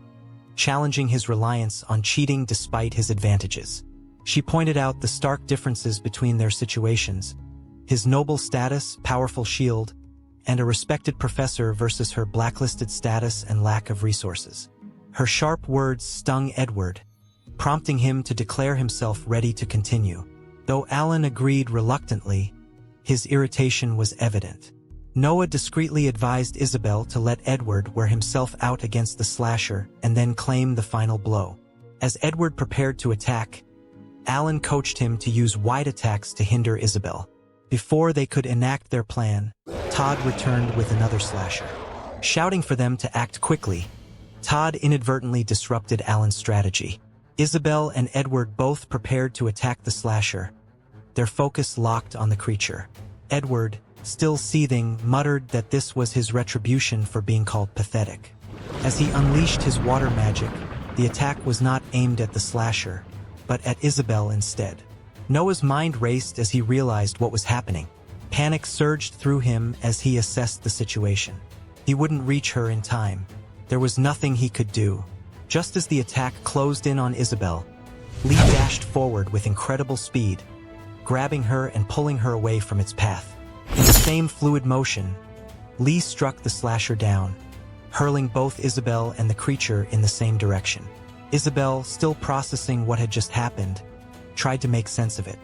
challenging his reliance on cheating despite his advantages. She pointed out the stark differences between their situations: his noble status, powerful shield, and a respected professor versus her blacklisted status and lack of resources. Her sharp words stung Edward, prompting him to declare himself ready to continue. Though Allen agreed reluctantly, his irritation was evident. Noah discreetly advised Isabel to let Edward wear himself out against the slasher and then claim the final blow. As Edward prepared to attack, Allen coached him to use wide attacks to hinder Isabel. Before they could enact their plan, Todd returned with another slasher. Shouting for them to act quickly, Todd inadvertently disrupted Allen's strategy. Isabel and Edward both prepared to attack the slasher, their focus locked on the creature. Edward, still seething, muttered that this was his retribution for being called pathetic. As he unleashed his water magic, the attack was not aimed at the slasher, but at Isabel instead. Noah's mind raced as he realized what was happening. Panic surged through him as he assessed the situation. He wouldn't reach her in time. There was nothing he could do. Just as the attack closed in on Isabel, Lee dashed forward with incredible speed, grabbing her and pulling her away from its path. In the same fluid motion, Lee struck the slasher down, hurling both Isabel and the creature in the same direction. Isabel, still processing what had just happened, tried to make sense of it.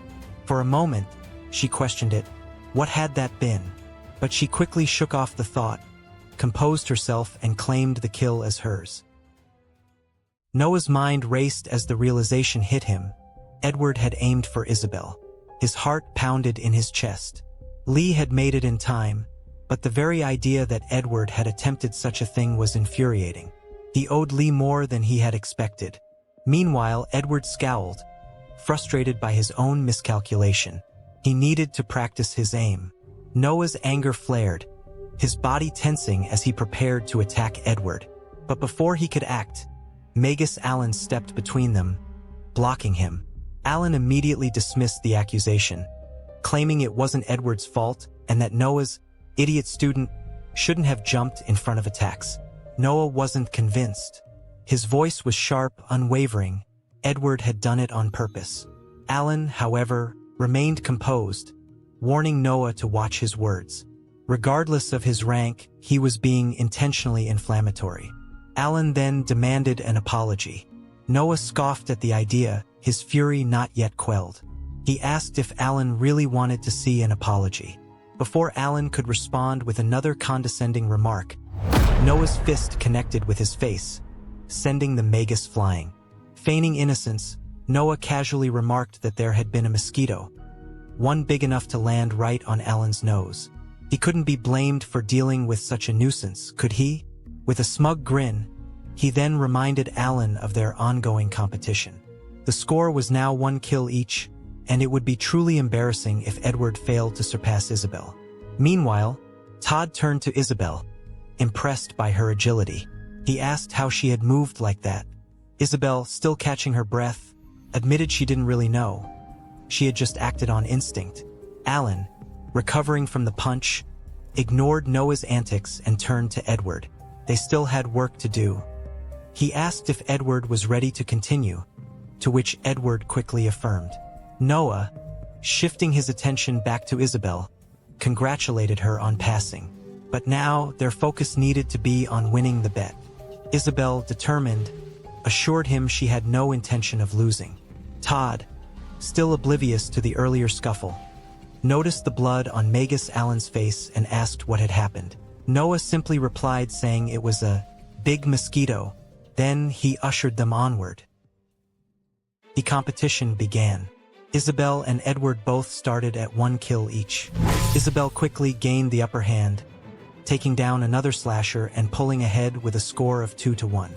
For a moment, she questioned it. What had that been? But she quickly shook off the thought, composed herself, and claimed the kill as hers. Noah's mind raced as the realization hit him. Edward had aimed for Isabel. His heart pounded in his chest. Lee had made it in time, but the very idea that Edward had attempted such a thing was infuriating. He owed Lee more than he had expected. Meanwhile, Edward scowled, frustrated by his own miscalculation. He needed to practice his aim. Noah's anger flared, his body tensing as he prepared to attack Edward. But before he could act, Magus Allen stepped between them, blocking him. Allen immediately dismissed the accusation, claiming it wasn't Edward's fault and that Noah's idiot student shouldn't have jumped in front of attacks. Noah wasn't convinced. His voice was sharp, unwavering. Edward had done it on purpose. Allen, however, remained composed, warning Noah to watch his words. Regardless of his rank, he was being intentionally inflammatory. Allen then demanded an apology. Noah scoffed at the idea, his fury not yet quelled. He asked if Allen really wanted to see an apology. Before Allen could respond with another condescending remark, Noah's fist connected with his face, sending the Magus flying. Feigning innocence, Noah casually remarked that there had been a mosquito, one big enough to land right on Allen's nose. He couldn't be blamed for dealing with such a nuisance, could he? With a smug grin, he then reminded Allen of their ongoing competition. The score was now 1 kill each, and it would be truly embarrassing if Edward failed to surpass Isabel. Meanwhile, Todd turned to Isabel, impressed by her agility. He asked how she had moved like that. Isabel, still catching her breath, admitted she didn't really know. She had just acted on instinct. Allen, recovering from the punch, ignored Noah's antics and turned to Edward. They still had work to do. He asked if Edward was ready to continue, to which Edward quickly affirmed. Noah, shifting his attention back to Isabel, congratulated her on passing. But now their focus needed to be on winning the bet. Isabel, determined, assured him she had no intention of losing. Todd, still oblivious to the earlier scuffle, noticed the blood on Magus Allen's face and asked what had happened. Noah simply replied, saying it was a big mosquito. Then he ushered them onward. The competition began. Isabel and Edward both started at 1 kill each. Isabel quickly gained the upper hand, taking down another slasher and pulling ahead with a score of 2-1.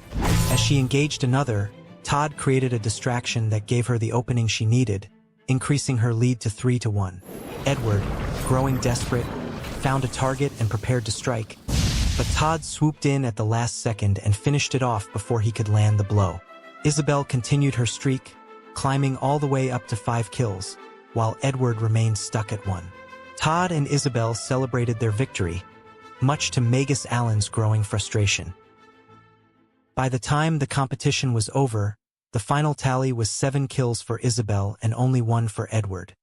As she engaged another, Todd created a distraction that gave her the opening she needed, increasing her lead to 3-1. Edward, growing desperate, found a target and prepared to strike, but Todd swooped in at the last second and finished it off before he could land the blow. Isabel continued her streak, climbing all the way up to 5 kills, while Edward remained stuck at 1. Todd and Isabel celebrated their victory, much to Magus Allen's growing frustration. By the time the competition was over, the final tally was 7 kills for Isabel and only 1 for Edward.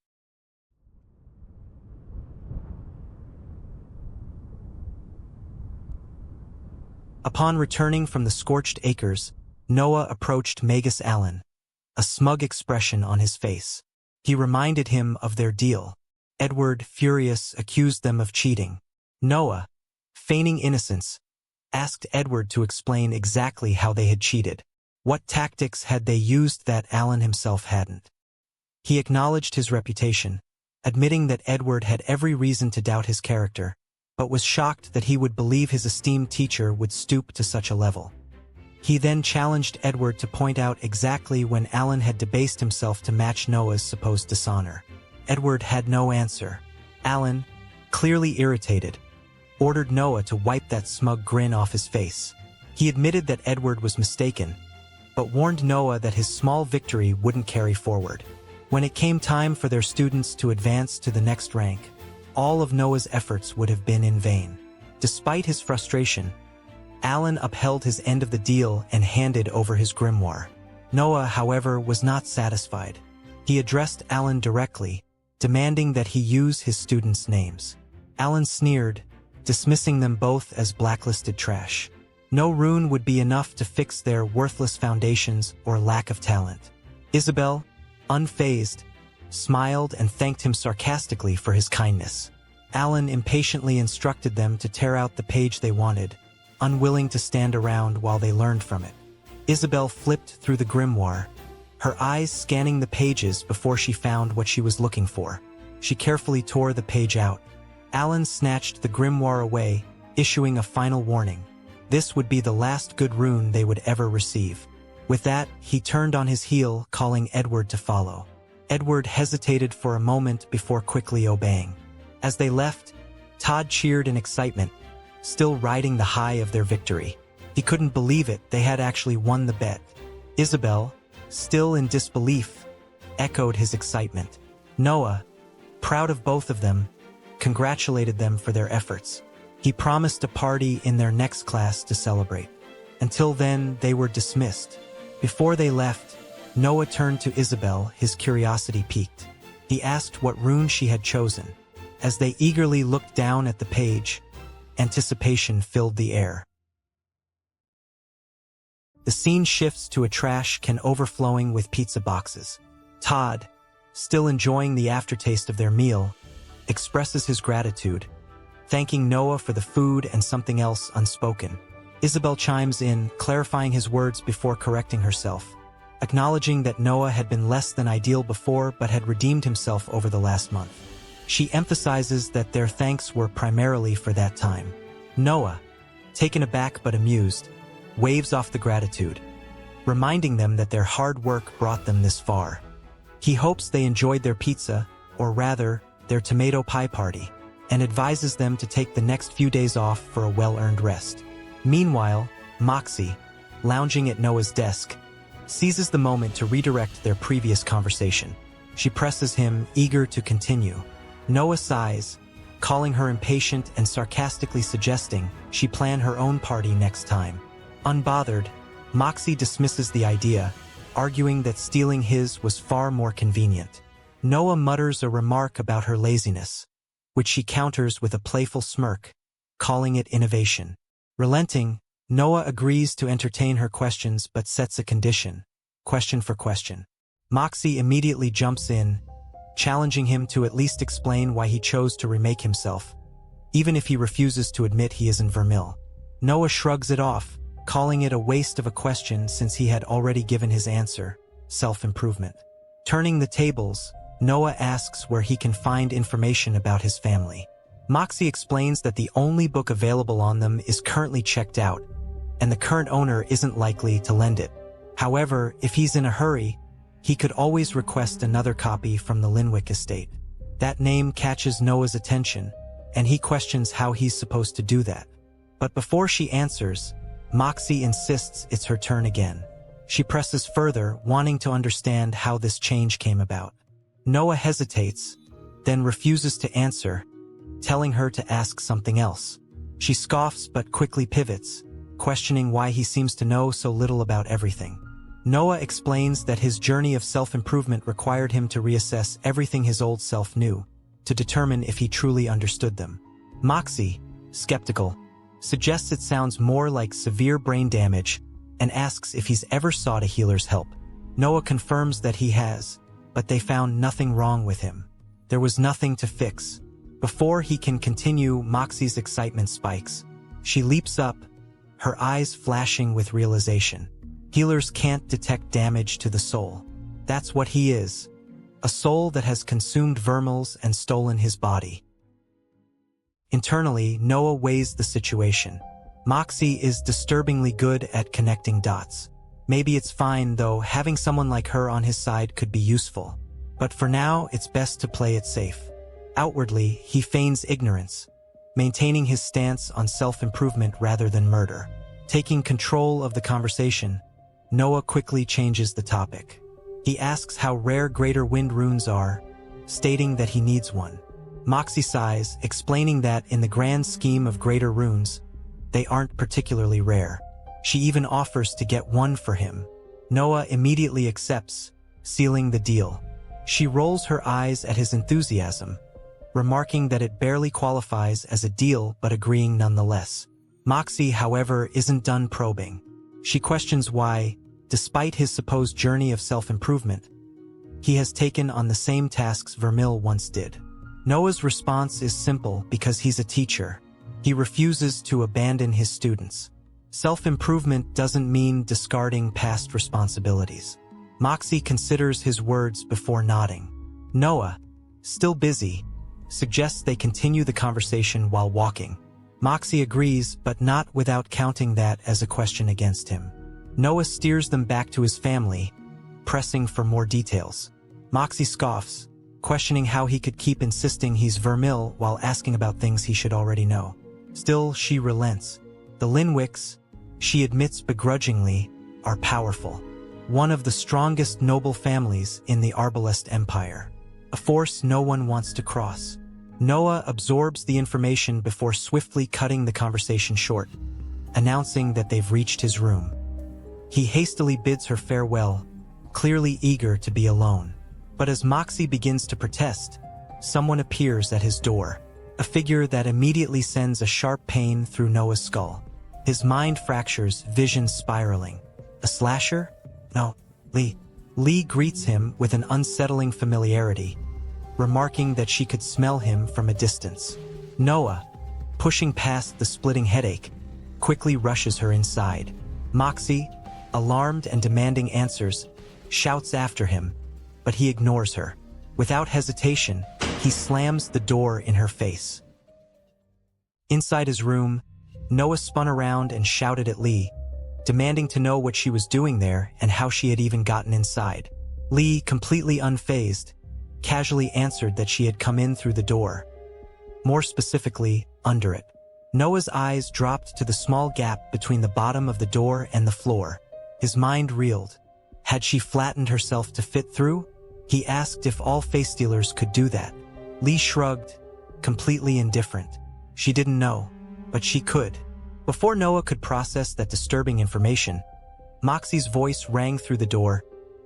Upon returning from the scorched acres, Noah approached Magus Allen, a smug expression on his face. He reminded him of their deal. Edward, furious, accused them of cheating. Noah, feigning innocence, asked Edward to explain exactly how they had cheated. What tactics had they used that Allen himself hadn't? He acknowledged his reputation, admitting that Edward had every reason to doubt his character, but was shocked that he would believe his esteemed teacher would stoop to such a level. He then challenged Edward to point out exactly when Alan had debased himself to match Noah's supposed dishonor. Edward had no answer. Alan, clearly irritated, ordered Noah to wipe that smug grin off his face. He admitted that Edward was mistaken, but warned Noah that his small victory wouldn't carry forward. When it came time for their students to advance to the next rank, all of Noah's efforts would have been in vain. Despite his frustration, Alan upheld his end of the deal and handed over his grimoire. Noah, however, was not satisfied. He addressed Alan directly, demanding that he use his students' names. Alan sneered, dismissing them both as blacklisted trash. No rune would be enough to fix their worthless foundations or lack of talent. Isabel, unfazed, smiled and thanked him sarcastically for his kindness. Alan impatiently instructed them to tear out the page they wanted, unwilling to stand around while they learned from it. Isabel flipped through the grimoire, her eyes scanning the pages before she found what she was looking for. She carefully tore the page out. Alan snatched the grimoire away, issuing a final warning. This would be the last good rune they would ever receive. With that, he turned on his heel, calling Edward to follow. Edward hesitated for a moment before quickly obeying. As they left, Todd cheered in excitement, still riding the high of their victory. He couldn't believe it, they had actually won the bet. Isabel, still in disbelief, echoed his excitement. Noah, proud of both of them, congratulated them for their efforts. He promised a party in their next class to celebrate. Until then, they were dismissed. Before they left, Noah turned to Isabel, his curiosity piqued. He asked what rune she had chosen. As they eagerly looked down at the page, anticipation filled the air. The scene shifts to a trash can overflowing with pizza boxes. Todd, still enjoying the aftertaste of their meal, expresses his gratitude, thanking Noah for the food and something else unspoken. Isabel chimes in, clarifying his words before correcting herself, acknowledging that Noah had been less than ideal before but had redeemed himself over the last month. She emphasizes that their thanks were primarily for that time. Noah, taken aback but amused, waves off the gratitude, reminding them that their hard work brought them this far. He hopes they enjoyed their pizza, or rather, their tomato pie party, and advises them to take the next few days off for a well-earned rest. Meanwhile, Moxie, lounging at Noah's desk, seizes the moment to redirect their previous conversation. She presses him, eager to continue. Noah sighs, calling her impatient and sarcastically suggesting she plan her own party next time. Unbothered, Moxie dismisses the idea, arguing that stealing his was far more convenient. Noah mutters a remark about her laziness, which she counters with a playful smirk, calling it innovation. Relenting, Noah agrees to entertain her questions but sets a condition, question for question. Moxie immediately jumps in, challenging him to at least explain why he chose to remake himself, even if he refuses to admit he isn't Vermil. Noah shrugs it off, calling it a waste of a question since he had already given his answer, self-improvement. Turning the tables, Noah asks where he can find information about his family. Moxie explains that the only book available on them is currently checked out, and the current owner isn't likely to lend it. However, if he's in a hurry, he could always request another copy from the Linwick estate. That name catches Noah's attention, and he questions how he's supposed to do that. But before she answers, Moxie insists it's her turn again. She presses further, wanting to understand how this change came about. Noah hesitates, then refuses to answer, telling her to ask something else. She scoffs but quickly pivots, questioning why he seems to know so little about everything. Noah explains that his journey of self-improvement required him to reassess everything his old self knew, to determine if he truly understood them. Moxie, skeptical, suggests it sounds more like severe brain damage and asks if he's ever sought a healer's help. Noah confirms that he has, but they found nothing wrong with him. There was nothing to fix. Before he can continue, Moxie's excitement spikes. She leaps up, her eyes flashing with realization. Healers can't detect damage to the soul. That's what he is. A soul that has consumed Vermil's and stolen his body. Internally, Noah weighs the situation. Moxie is disturbingly good at connecting dots. Maybe it's fine, though having someone like her on his side could be useful. But for now, it's best to play it safe. Outwardly, he feigns ignorance, maintaining his stance on self-improvement rather than murder. Taking control of the conversation, Noah quickly changes the topic. He asks how rare Greater Wind runes are, stating that he needs one. Moxie sighs, explaining that in the grand scheme of Greater runes, they aren't particularly rare. She even offers to get one for him. Noah immediately accepts, sealing the deal. She rolls her eyes at his enthusiasm, remarking that it barely qualifies as a deal but agreeing nonetheless. Moxie, however, isn't done probing. She questions why, despite his supposed journey of self-improvement, he has taken on the same tasks Vermil once did. Noah's response is simple because he's a teacher. He refuses to abandon his students. Self-improvement doesn't mean discarding past responsibilities. Moxie considers his words before nodding. Noah, still busy, suggests they continue the conversation while walking. Moxie agrees, but not without counting that as a question against him. Noah steers them back to his family, pressing for more details. Moxie scoffs, questioning how he could keep insisting he's Vermil while asking about things he should already know. Still, she relents. The Linwicks, she admits begrudgingly, are powerful. One of the strongest noble families in the Arbalest Empire. A force no one wants to cross. Noah absorbs the information before swiftly cutting the conversation short, announcing that they've reached his room. He hastily bids her farewell, clearly eager to be alone. But as Moxie begins to protest, someone appears at his door, a figure that immediately sends a sharp pain through Noah's skull. His mind fractures, vision spiraling. A slasher? No, Lee. Lee greets him with an unsettling familiarity, remarking that she could smell him from a distance. Noah, pushing past the splitting headache, quickly rushes her inside. Moxie, alarmed and demanding answers, shouts after him, but he ignores her. Without hesitation, he slams the door in her face. Inside his room, Noah spun around and shouted at Lee, demanding to know what she was doing there and how she had even gotten inside. Lee, completely unfazed, casually answered that she had come in through the door. More specifically, under it. Noah's eyes dropped to the small gap between the bottom of the door and the floor. His mind reeled. Had she flattened herself to fit through? He asked if all face stealers could do that. Lee shrugged, completely indifferent. She didn't know, but she could. Before Noah could process that disturbing information, Moxie's voice rang through the door,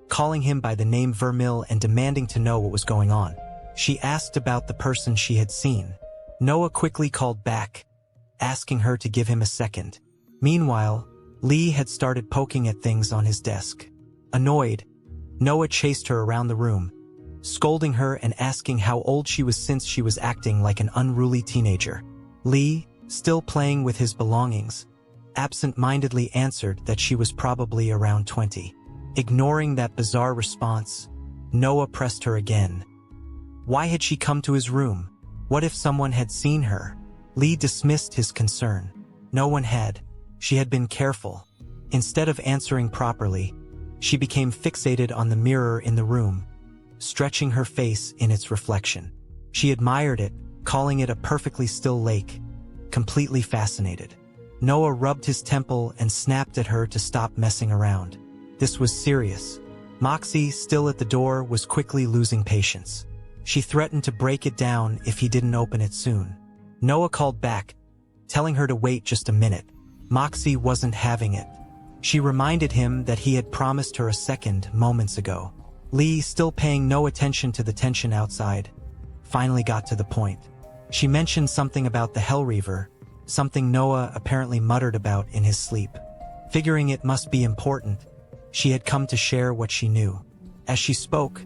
calling him by the name Vermil and demanding to know what was going on. She asked about the person she had seen. Noah quickly called back, asking her to give him a second. Meanwhile, Lee had started poking at things on his desk. Annoyed, Noah chased her around the room, scolding her and asking how old she was since she was acting like an unruly teenager. Lee, still playing with his belongings, absent-mindedly answered that she was probably around 20. Ignoring that bizarre response, Noah pressed her again. Why had she come to his room? What if someone had seen her? Lee dismissed his concern. No one had. She had been careful. Instead of answering properly, she became fixated on the mirror in the room, stretching her face in its reflection. She admired it, calling it a perfectly still lake, completely fascinated. Noah rubbed his temple and snapped at her to stop messing around. This was serious. Moxie, still at the door, was quickly losing patience. She threatened to break it down if he didn't open it soon. Noah called back, telling her to wait just a minute. Moxie wasn't having it. She reminded him that he had promised her a second moments ago. Lee, still paying no attention to the tension outside, finally got to the point. She mentioned something about the Hellreaver, something Noah apparently muttered about in his sleep. Figuring it must be important, she had come to share what she knew. As she spoke,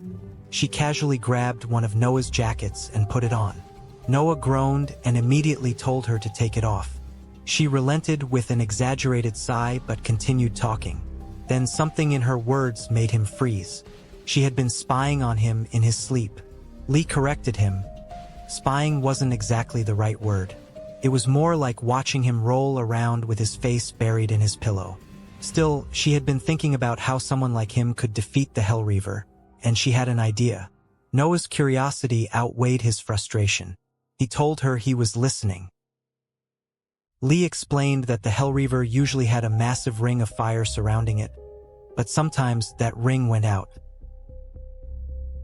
she casually grabbed one of Noah's jackets and put it on. Noah groaned and immediately told her to take it off. She relented with an exaggerated sigh but continued talking. Then something in her words made him freeze. She had been spying on him in his sleep. Lee corrected him. Spying wasn't exactly the right word. It was more like watching him roll around with his face buried in his pillow. Still, she had been thinking about how someone like him could defeat the Hellreaver, and she had an idea. Noah's curiosity outweighed his frustration. He told her he was listening. Lee explained that the Hellreaver usually had a massive ring of fire surrounding it, but sometimes that ring went out.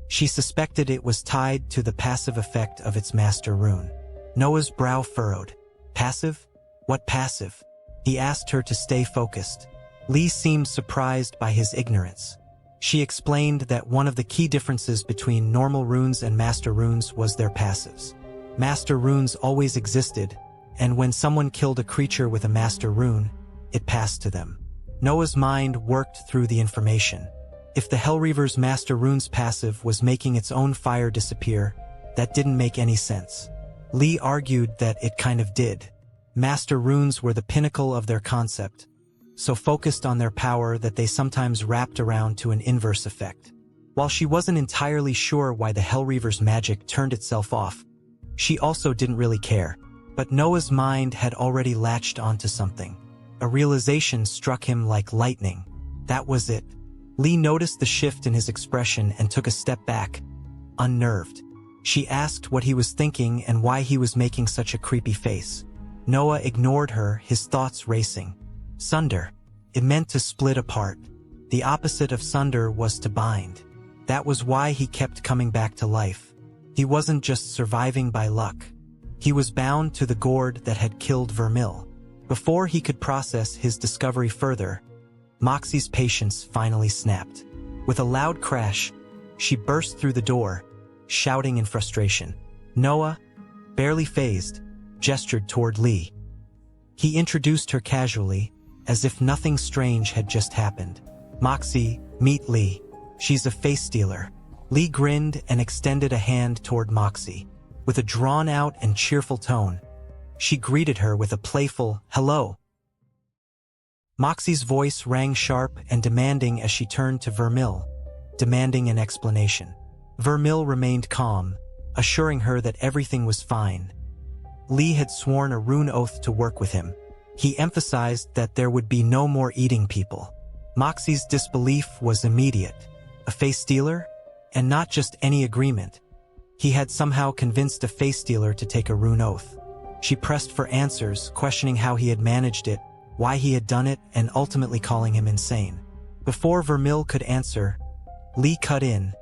She suspected it was tied to the passive effect of its master rune. Noah's brow furrowed. Passive? What passive? He asked her to stay focused. Lee seemed surprised by his ignorance. She explained that one of the key differences between normal runes and master runes was their passives. Master runes always existed, and when someone killed a creature with a master rune, it passed to them. Noah's mind worked through the information. If the Hellreaver's master rune's passive was making its own fire disappear, that didn't make any sense. Lee argued that it kind of did. Master runes were the pinnacle of their concept, so focused on their power that they sometimes wrapped around to an inverse effect. While she wasn't entirely sure why the Hellreaver's magic turned itself off, she also didn't really care. But Noah's mind had already latched onto something. A realization struck him like lightning. That was it. Lee noticed the shift in his expression and took a step back, unnerved. She asked what he was thinking and why he was making such a creepy face. Noah ignored her, his thoughts racing. Sunder. It meant to split apart. The opposite of sunder was to bind. That was why he kept coming back to life. He wasn't just surviving by luck. He was bound to the gourd that had killed Vermil. Before he could process his discovery further, Moxie's patience finally snapped. With a loud crash, she burst through the door, shouting in frustration. Noah, barely fazed, gestured toward Lee. He introduced her casually, as if nothing strange had just happened. Moxie, meet Lee. She's a face stealer. Lee grinned and extended a hand toward Moxie. With a drawn-out and cheerful tone, she greeted her with a playful, hello. Moxie's voice rang sharp and demanding as she turned to Vermil, demanding an explanation. Vermil remained calm, assuring her that everything was fine. Lee had sworn a rune oath to work with him. He emphasized that there would be no more eating people. Moxie's disbelief was immediate. A face stealer? And not just any agreement. He had somehow convinced a face stealer to take a rune oath. She pressed for answers, questioning how he had managed it, why he had done it, and ultimately calling him insane. Before Vermil could answer, Lee cut in,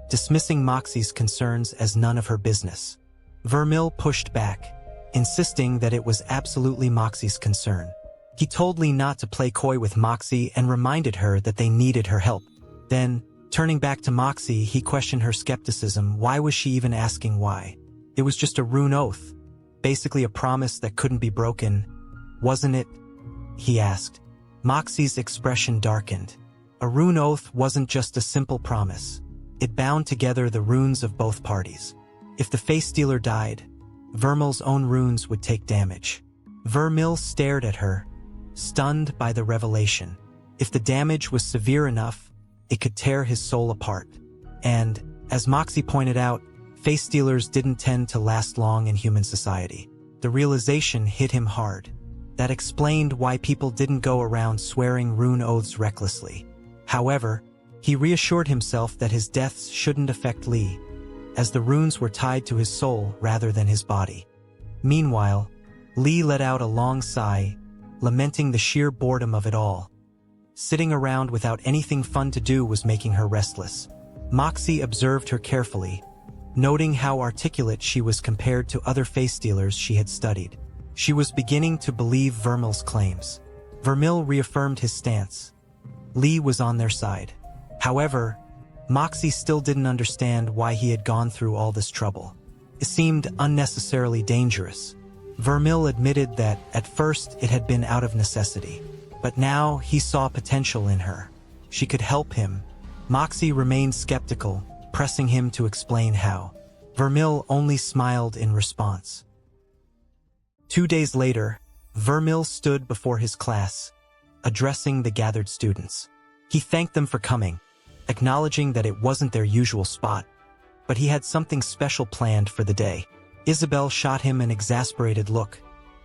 dismissing Moxie's concerns as none of her business. Vermil pushed back, insisting that it was absolutely Moxie's concern. He told Lee not to play coy with Moxie and reminded her that they needed her help. Then, turning back to Moxie, he questioned her skepticism. Why was she even asking why? It was just a rune oath, basically a promise that couldn't be broken, wasn't it? He asked. Moxie's expression darkened. A rune oath wasn't just a simple promise. It bound together the runes of both parties. If the face stealer died, Vermil's own runes would take damage. Vermil stared at her, stunned by the revelation. If the damage was severe enough, it could tear his soul apart. And, as Moxie pointed out, face stealers didn't tend to last long in human society. The realization hit him hard. That explained why people didn't go around swearing rune oaths recklessly. However, he reassured himself that his deaths shouldn't affect Lee, as the runes were tied to his soul rather than his body. Meanwhile, Lee let out a long sigh, lamenting the sheer boredom of it all. Sitting around without anything fun to do was making her restless. Moxie observed her carefully, noting how articulate she was compared to other face stealers she had studied. She was beginning to believe Vermil's claims. Vermil reaffirmed his stance. Lee was on their side. However, Moxie still didn't understand why he had gone through all this trouble. It seemed unnecessarily dangerous. Vermil admitted that, at first, it had been out of necessity. But now, he saw potential in her. She could help him. Moxie remained skeptical, pressing him to explain how. Vermil only smiled in response. 2 days later, Vermil stood before his class, addressing the gathered students. He thanked them for coming, acknowledging that it wasn't their usual spot, but he had something special planned for the day. Isabel shot him an exasperated look.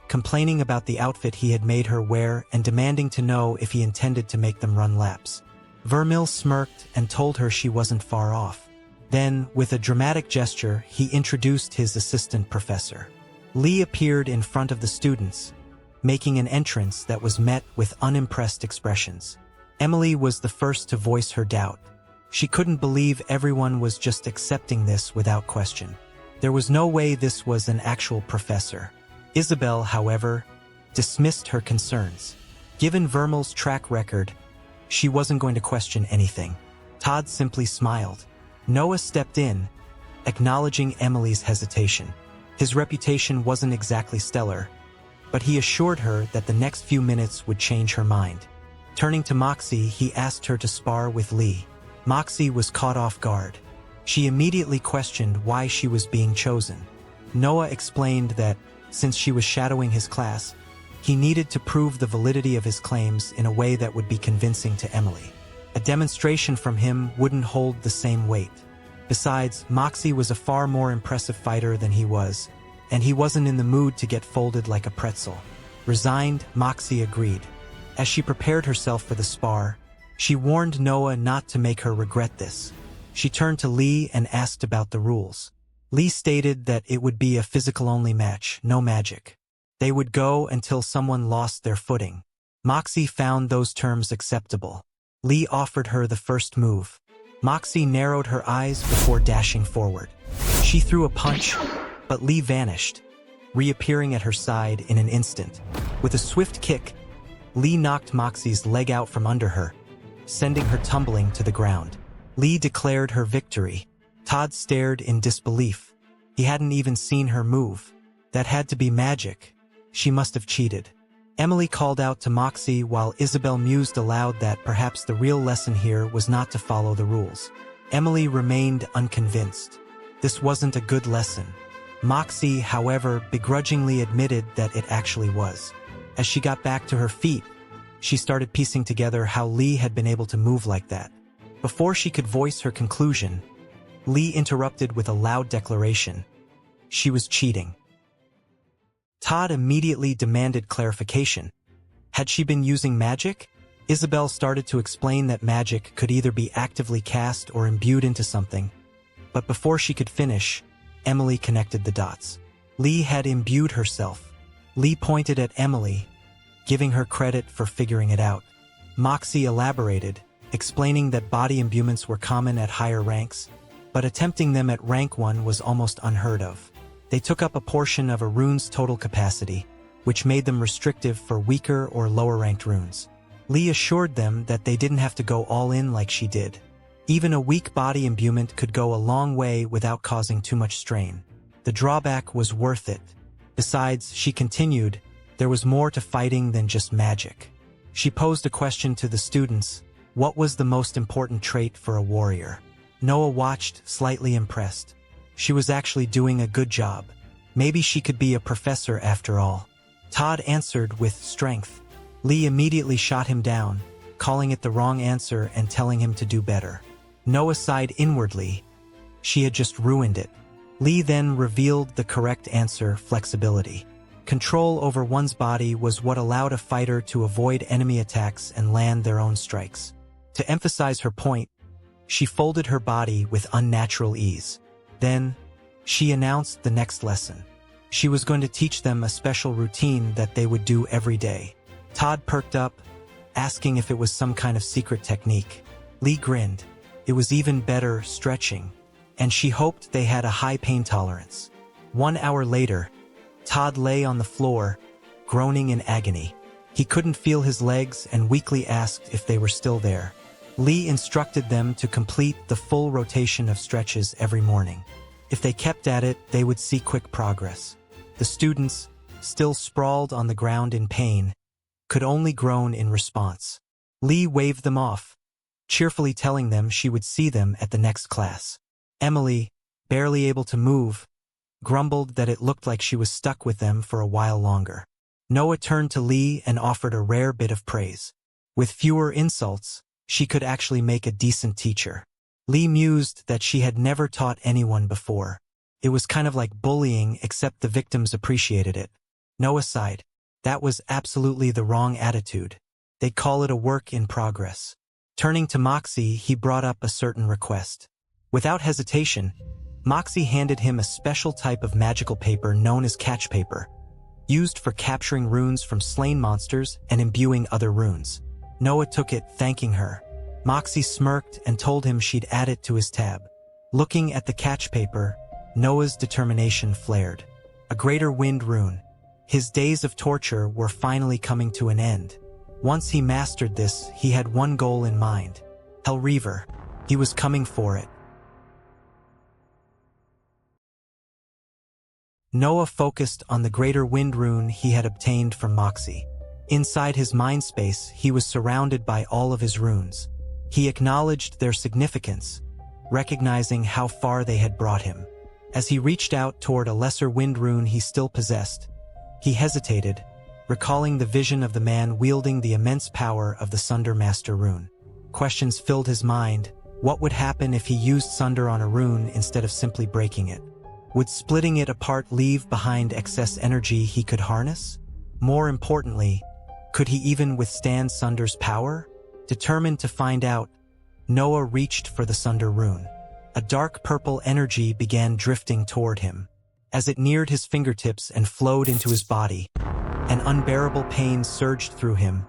complaining about the outfit he had made her wear and demanding to know if he intended to make them run laps. Vermeil smirked and told her she wasn't far off. Then, with a dramatic gesture, he introduced his assistant professor. Lee appeared in front of the students, making an entrance that was met with unimpressed expressions. Emily was the first to voice her doubt. She couldn't believe everyone was just accepting this without question. There was no way this was an actual professor. Isabel, however, dismissed her concerns. Given Vermeil's track record, she wasn't going to question anything. Todd simply smiled. Noah stepped in, acknowledging Emily's hesitation. His reputation wasn't exactly stellar, but he assured her that the next few minutes would change her mind. Turning to Moxie, he asked her to spar with Lee. Moxie was caught off guard. She immediately questioned why she was being chosen. Noah explained that, since she was shadowing his class, he needed to prove the validity of his claims in a way that would be convincing to Emily. A demonstration from him wouldn't hold the same weight. Besides, Moxie was a far more impressive fighter than he was, and he wasn't in the mood to get folded like a pretzel. Resigned, Moxie agreed. As she prepared herself for the spar, she warned Noah not to make her regret this. She turned to Lee and asked about the rules. Lee stated that it would be a physical-only match, no magic. They would go until someone lost their footing. Moxie found those terms acceptable. Lee offered her the first move. Moxie narrowed her eyes before dashing forward. She threw a punch, but Lee vanished, reappearing at her side in an instant. With a swift kick, Lee knocked Moxie's leg out from under her, sending her tumbling to the ground. Lee declared her victory. Todd stared in disbelief. He hadn't even seen her move. That had to be magic. She must have cheated. Emily called out to Moxie while Isabel mused aloud that perhaps the real lesson here was not to follow the rules. Emily remained unconvinced. This wasn't a good lesson. Moxie, however, begrudgingly admitted that it actually was. As she got back to her feet, she started piecing together how Lee had been able to move like that. Before she could voice her conclusion, Lee interrupted with a loud declaration. She was cheating. Todd immediately demanded clarification. Had she been using magic? Isabel started to explain that magic could either be actively cast or imbued into something, but before she could finish, Emily connected the dots. Lee had imbued herself. Lee pointed at Emily, giving her credit for figuring it out. Moxie elaborated, explaining that body imbuements were common at higher ranks, but attempting them at rank 1 was almost unheard of. They took up a portion of a rune's total capacity, which made them restrictive for weaker or lower-ranked runes. Lee assured them that they didn't have to go all in like she did. Even a weak body imbuement could go a long way without causing too much strain. The drawback was worth it. Besides, she continued, there was more to fighting than just magic. She posed a question to the students: what was the most important trait for a warrior? Noah watched, slightly impressed. She was actually doing a good job. Maybe she could be a professor after all. Todd answered with strength. Lee immediately shot him down, calling it the wrong answer and telling him to do better. Noah sighed inwardly. She had just ruined it. Lee then revealed the correct answer: flexibility. Control over one's body was what allowed a fighter to avoid enemy attacks and land their own strikes. To emphasize her point, she folded her body with unnatural ease. Then, she announced the next lesson. She was going to teach them a special routine that they would do every day. Todd perked up, asking if it was some kind of secret technique. Lee grinned. It was even better, stretching, and she hoped they had a high pain tolerance. 1 hour later, Todd lay on the floor, groaning in agony. He couldn't feel his legs and weakly asked if they were still there. Lee instructed them to complete the full rotation of stretches every morning. If they kept at it, they would see quick progress. The students, still sprawled on the ground in pain, could only groan in response. Lee waved them off, cheerfully telling them she would see them at the next class. Emily, barely able to move, grumbled that it looked like she was stuck with them for a while longer. Noah turned to Lee and offered a rare bit of praise. With fewer insults, she could actually make a decent teacher. Lee mused that she had never taught anyone before. It was kind of like bullying, except the victims appreciated it. Noah sighed. That was absolutely the wrong attitude. They'd call it a work in progress. Turning to Moxie, he brought up a certain request. Without hesitation, Moxie handed him a special type of magical paper known as catch paper, used for capturing runes from slain monsters and imbuing other runes. Noah took it, thanking her. Moxie smirked and told him she'd add it to his tab. Looking at the catch paper, Noah's determination flared. A greater wind rune. His days of torture were finally coming to an end. Once he mastered this, he had one goal in mind. Hell Reaver. He was coming for it. Noah focused on the greater wind rune he had obtained from Moxie. Inside his mind space, he was surrounded by all of his runes. He acknowledged their significance, recognizing how far they had brought him. As he reached out toward a lesser wind rune he still possessed, he hesitated, recalling the vision of the man wielding the immense power of the Sunder Master rune. Questions filled his mind. What would happen if he used Sunder on a rune instead of simply breaking it? Would splitting it apart leave behind excess energy he could harness? More importantly, could he even withstand Sunder's power? Determined to find out, Noah reached for the Sunder rune. A dark purple energy began drifting toward him. As it neared his fingertips and flowed into his body, an unbearable pain surged through him,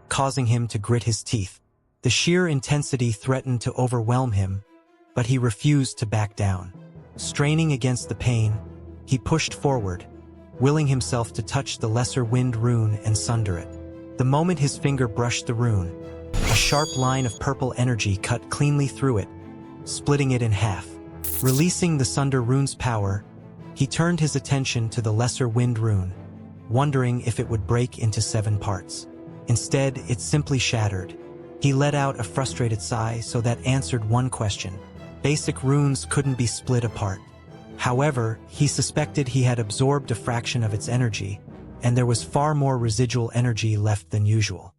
causing him to grit his teeth. The sheer intensity threatened to overwhelm him, but he refused to back down. Straining against the pain, he pushed forward, willing himself to touch the lesser wind rune and sunder it. The moment his finger brushed the rune, a sharp line of purple energy cut cleanly through it, splitting it in half. Releasing the Sunder rune's power, he turned his attention to the lesser wind rune, wondering if it would break into 7 parts. Instead, it simply shattered. He let out a frustrated sigh so that answered one question. Basic runes couldn't be split apart. However, he suspected he had absorbed a fraction of its energy, and there was far more residual energy left than usual.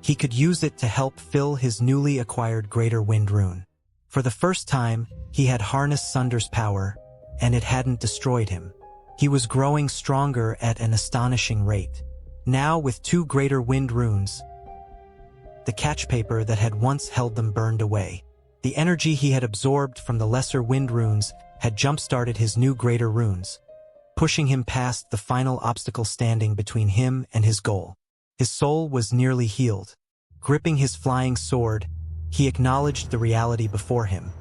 He could use it to help fill his newly acquired greater wind rune. For the first time, he had harnessed Sunder's power, and it hadn't destroyed him. He was growing stronger at an astonishing rate. Now, with 2 greater wind runes, the catch paper that had once held them burned away. The energy he had absorbed from the lesser wind runes had jump-started his new greater runes, pushing him past the final obstacle standing between him and his goal. His soul was nearly healed. Gripping his flying sword, he acknowledged the reality before him.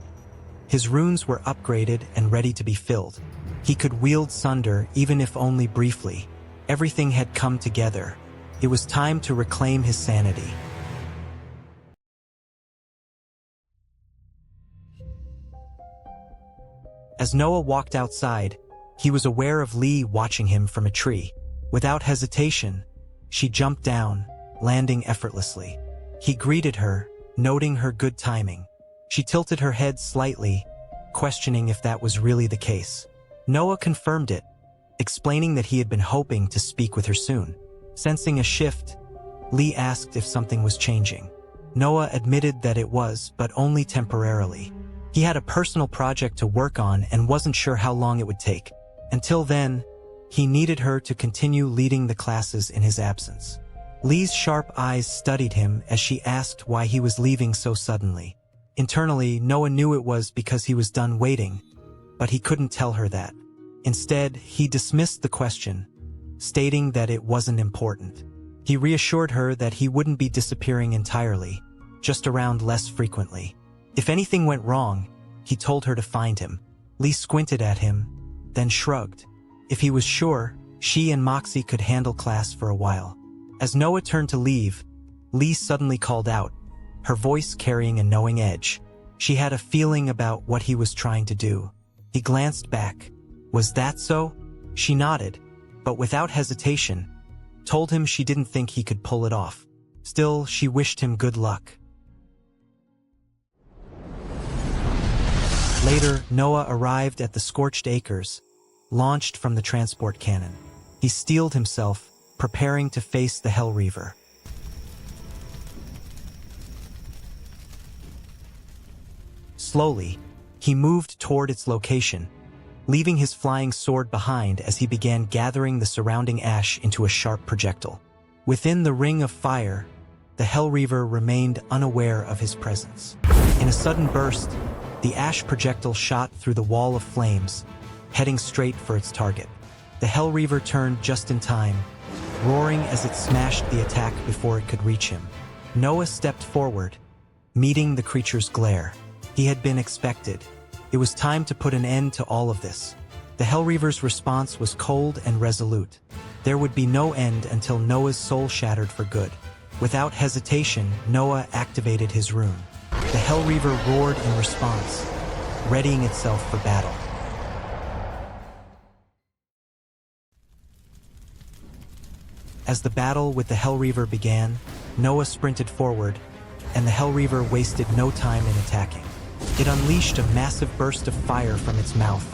His runes were upgraded and ready to be filled. He could wield Sunder, even if only briefly. Everything had come together. It was time to reclaim his sanity. As Noah walked outside, he was aware of Lee watching him from a tree. Without hesitation, she jumped down, landing effortlessly. He greeted her, noting her good timing. She tilted her head slightly, questioning if that was really the case. Noah confirmed it, explaining that he had been hoping to speak with her soon. Sensing a shift, Lee asked if something was changing. Noah admitted that it was, but only temporarily. He had a personal project to work on and wasn't sure how long it would take. Until then, he needed her to continue leading the classes in his absence. Lee's sharp eyes studied him as she asked why he was leaving so suddenly. Internally, Noah knew it was because he was done waiting, but he couldn't tell her that. Instead, he dismissed the question, stating that it wasn't important. He reassured her that he wouldn't be disappearing entirely, just around less frequently. If anything went wrong, he told her to find him. Lee squinted at him, then shrugged. If he was sure, she and Moxie could handle class for a while. As Noah turned to leave, Lee suddenly called out, her voice carrying a knowing edge. She had a feeling about what he was trying to do. He glanced back. Was that so? She nodded, but without hesitation, told him she didn't think he could pull it off. Still, she wished him good luck. Later, Noah arrived at the Scorched Acres, launched from the transport cannon. He steeled himself, preparing to face the Hell Reaver. Slowly, he moved toward its location, leaving his flying sword behind as he began gathering the surrounding ash into a sharp projectile. Within the ring of fire, the Hellreaver remained unaware of his presence. In a sudden burst, the ash projectile shot through the wall of flames, heading straight for its target. The Hellreaver turned just in time, roaring as it smashed the attack before it could reach him. Noah stepped forward, meeting the creature's glare. He had been expected. It was time to put an end to all of this. The Hellreaver's response was cold and resolute. There would be no end until Noah's soul shattered for good. Without hesitation, Noah activated his rune. The Hellreaver roared in response, readying itself for battle. As the battle with the Hellreaver began, Noah sprinted forward, and the Hellreaver wasted no time in attacking. It unleashed a massive burst of fire from its mouth,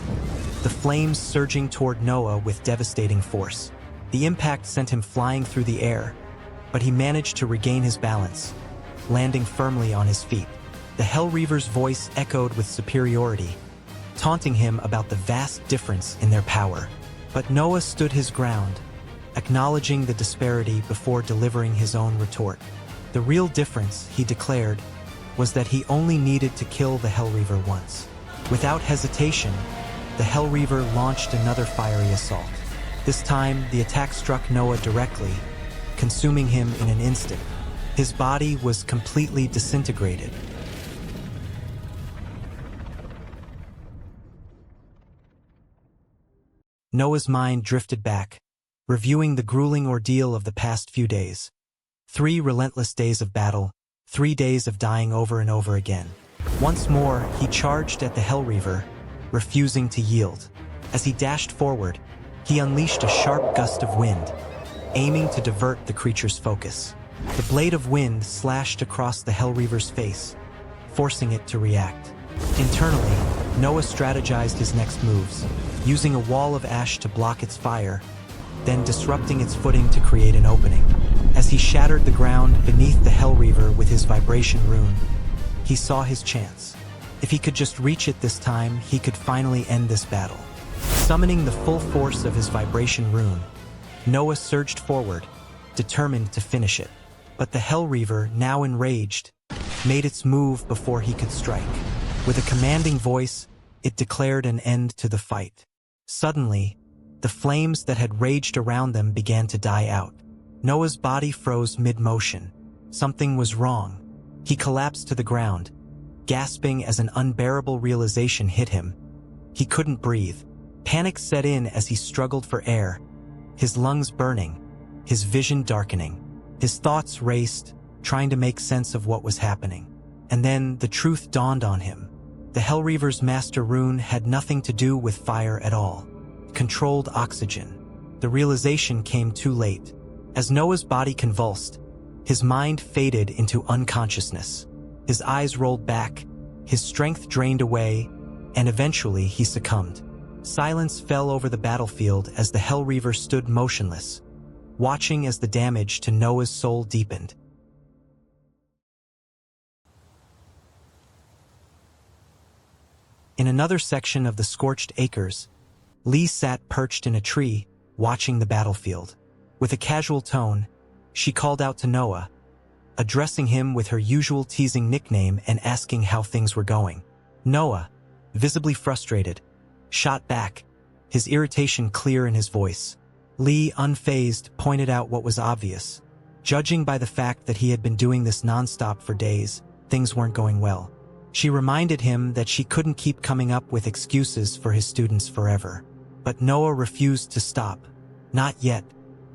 the flames surging toward Noah with devastating force. The impact sent him flying through the air, but he managed to regain his balance, landing firmly on his feet. The Hellreaver's voice echoed with superiority, taunting him about the vast difference in their power. But Noah stood his ground, acknowledging the disparity before delivering his own retort. The real difference, he declared, was that he only needed to kill the Hellreaver once. Without hesitation, the Hellreaver launched another fiery assault. This time, the attack struck Noah directly, consuming him in an instant. His body was completely disintegrated. Noah's mind drifted back, reviewing the grueling ordeal of the past few days. 3 relentless days of battle, 3 days of dying over and over again. Once more, he charged at the Hellreaver, refusing to yield. As he dashed forward, he unleashed a sharp gust of wind, aiming to divert the creature's focus. The blade of wind slashed across the Hellreaver's face, forcing it to react. Internally, Noah strategized his next moves, using a wall of ash to block its fire, then disrupting its footing to create an opening. As he shattered the ground beneath the Hellreaver with his vibration rune, he saw his chance. If he could just reach it this time, he could finally end this battle. Summoning the full force of his vibration rune, Noah surged forward, determined to finish it. But the Hellreaver, now enraged, made its move before he could strike. With a commanding voice, it declared an end to the fight. Suddenly, the flames that had raged around them began to die out. Noah's body froze mid-motion. Something was wrong. He collapsed to the ground, gasping as an unbearable realization hit him. He couldn't breathe. Panic set in as he struggled for air, his lungs burning, his vision darkening. His thoughts raced, trying to make sense of what was happening. And then the truth dawned on him. The Hellreaver's master rune had nothing to do with fire at all. It controlled oxygen. The realization came too late. As Noah's body convulsed, his mind faded into unconsciousness. His eyes rolled back, his strength drained away, and eventually he succumbed. Silence fell over the battlefield as the Hellreaver stood motionless, watching as the damage to Noah's soul deepened. In another section of the scorched acres, Lee sat perched in a tree, watching the battlefield. With a casual tone, she called out to Noah, addressing him with her usual teasing nickname and asking how things were going. Noah, visibly frustrated, shot back, his irritation clear in his voice. Lee, unfazed, pointed out what was obvious. Judging by the fact that he had been doing this nonstop for days, things weren't going well. She reminded him that she couldn't keep coming up with excuses for his students forever. But Noah refused to stop. Not yet.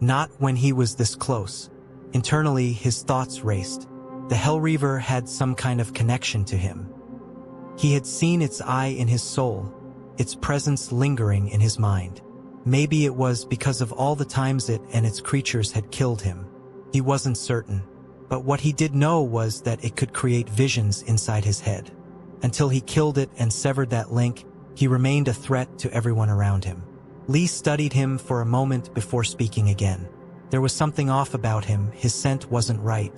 Not when he was this close. Internally, his thoughts raced. The Hellreaver had some kind of connection to him. He had seen its eye in his soul, its presence lingering in his mind. Maybe it was because of all the times it and its creatures had killed him. He wasn't certain. But what he did know was that it could create visions inside his head. Until he killed it and severed that link, he remained a threat to everyone around him. Lee studied him for a moment before speaking again. There was something off about him, his scent wasn't right.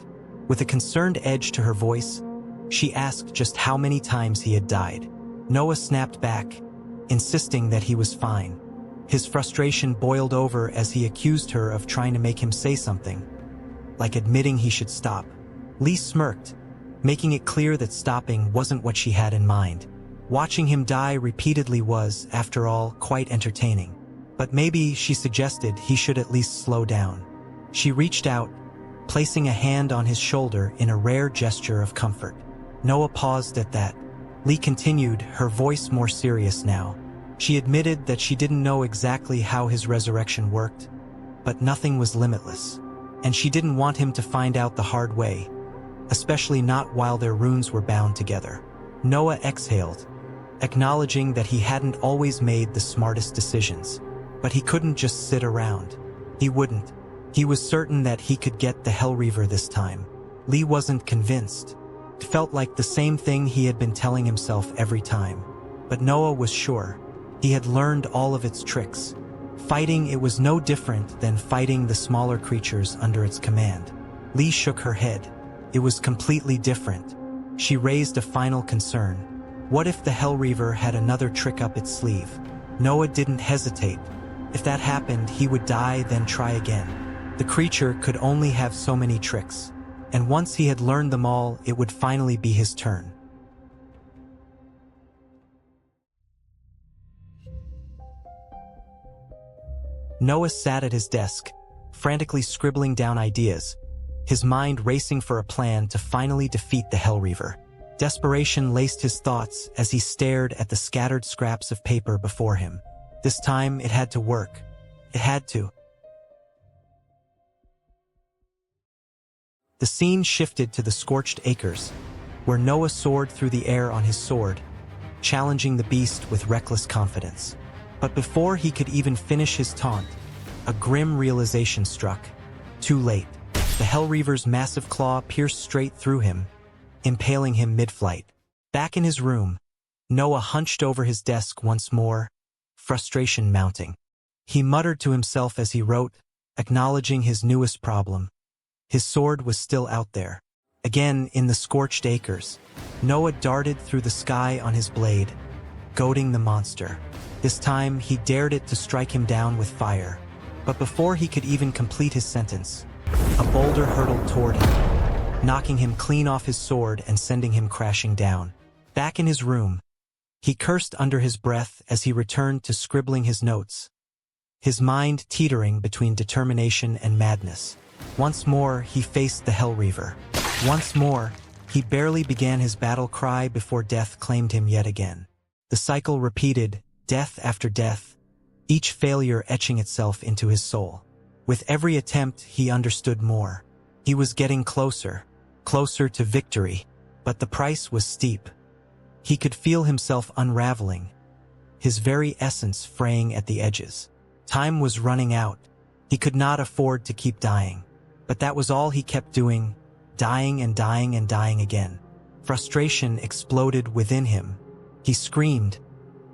With a concerned edge to her voice, she asked just how many times he had died. Noah snapped back, insisting that he was fine. His frustration boiled over as he accused her of trying to make him say something, like admitting he should stop. Lee smirked, making it clear that stopping wasn't what she had in mind. Watching him die repeatedly was, after all, quite entertaining. But maybe, she suggested, he should at least slow down. She reached out, placing a hand on his shoulder in a rare gesture of comfort. Noah paused at that. Lee continued, her voice more serious now. She admitted that she didn't know exactly how his resurrection worked, but nothing was limitless, and she didn't want him to find out the hard way, especially not while their runes were bound together. Noah exhaled, acknowledging that he hadn't always made the smartest decisions, but he couldn't just sit around. He wouldn't. He was certain that he could get the Hellreaver this time. Lee wasn't convinced. It felt like the same thing he had been telling himself every time. But Noah was sure. He had learned all of its tricks. Fighting it was no different than fighting the smaller creatures under its command. Lee shook her head. It was completely different. She raised a final concern. What if the Hellreaver had another trick up its sleeve? Noah didn't hesitate. If that happened, he would die, then try again. The creature could only have so many tricks, and once he had learned them all, it would finally be his turn. Noah sat at his desk, frantically scribbling down ideas, his mind racing for a plan to finally defeat the Hellreaver. Desperation laced his thoughts as he stared at the scattered scraps of paper before him. This time, it had to work. It had to. The scene shifted to the scorched acres, where Noah soared through the air on his sword, challenging the beast with reckless confidence. But before he could even finish his taunt, a grim realization struck. Too late. The Hellreaver's massive claw pierced straight through him, impaling him mid-flight. Back in his room, Noah hunched over his desk once more, frustration mounting. He muttered to himself as he wrote, acknowledging his newest problem. His sword was still out there. Again, in the scorched acres, Noah darted through the sky on his blade, goading the monster. This time, he dared it to strike him down with fire. But before he could even complete his sentence, a boulder hurtled toward him, knocking him clean off his sword and sending him crashing down. Back in his room, he cursed under his breath as he returned to scribbling his notes, his mind teetering between determination and madness. Once more, he faced the Hellreaver. Once more, he barely began his battle cry before death claimed him yet again. The cycle repeated, death after death, each failure etching itself into his soul. With every attempt, he understood more. He was getting closer, closer to victory, but the price was steep. He could feel himself unraveling, his very essence fraying at the edges. Time was running out. He could not afford to keep dying. But that was all he kept doing, dying and dying and dying again. Frustration exploded within him. He screamed,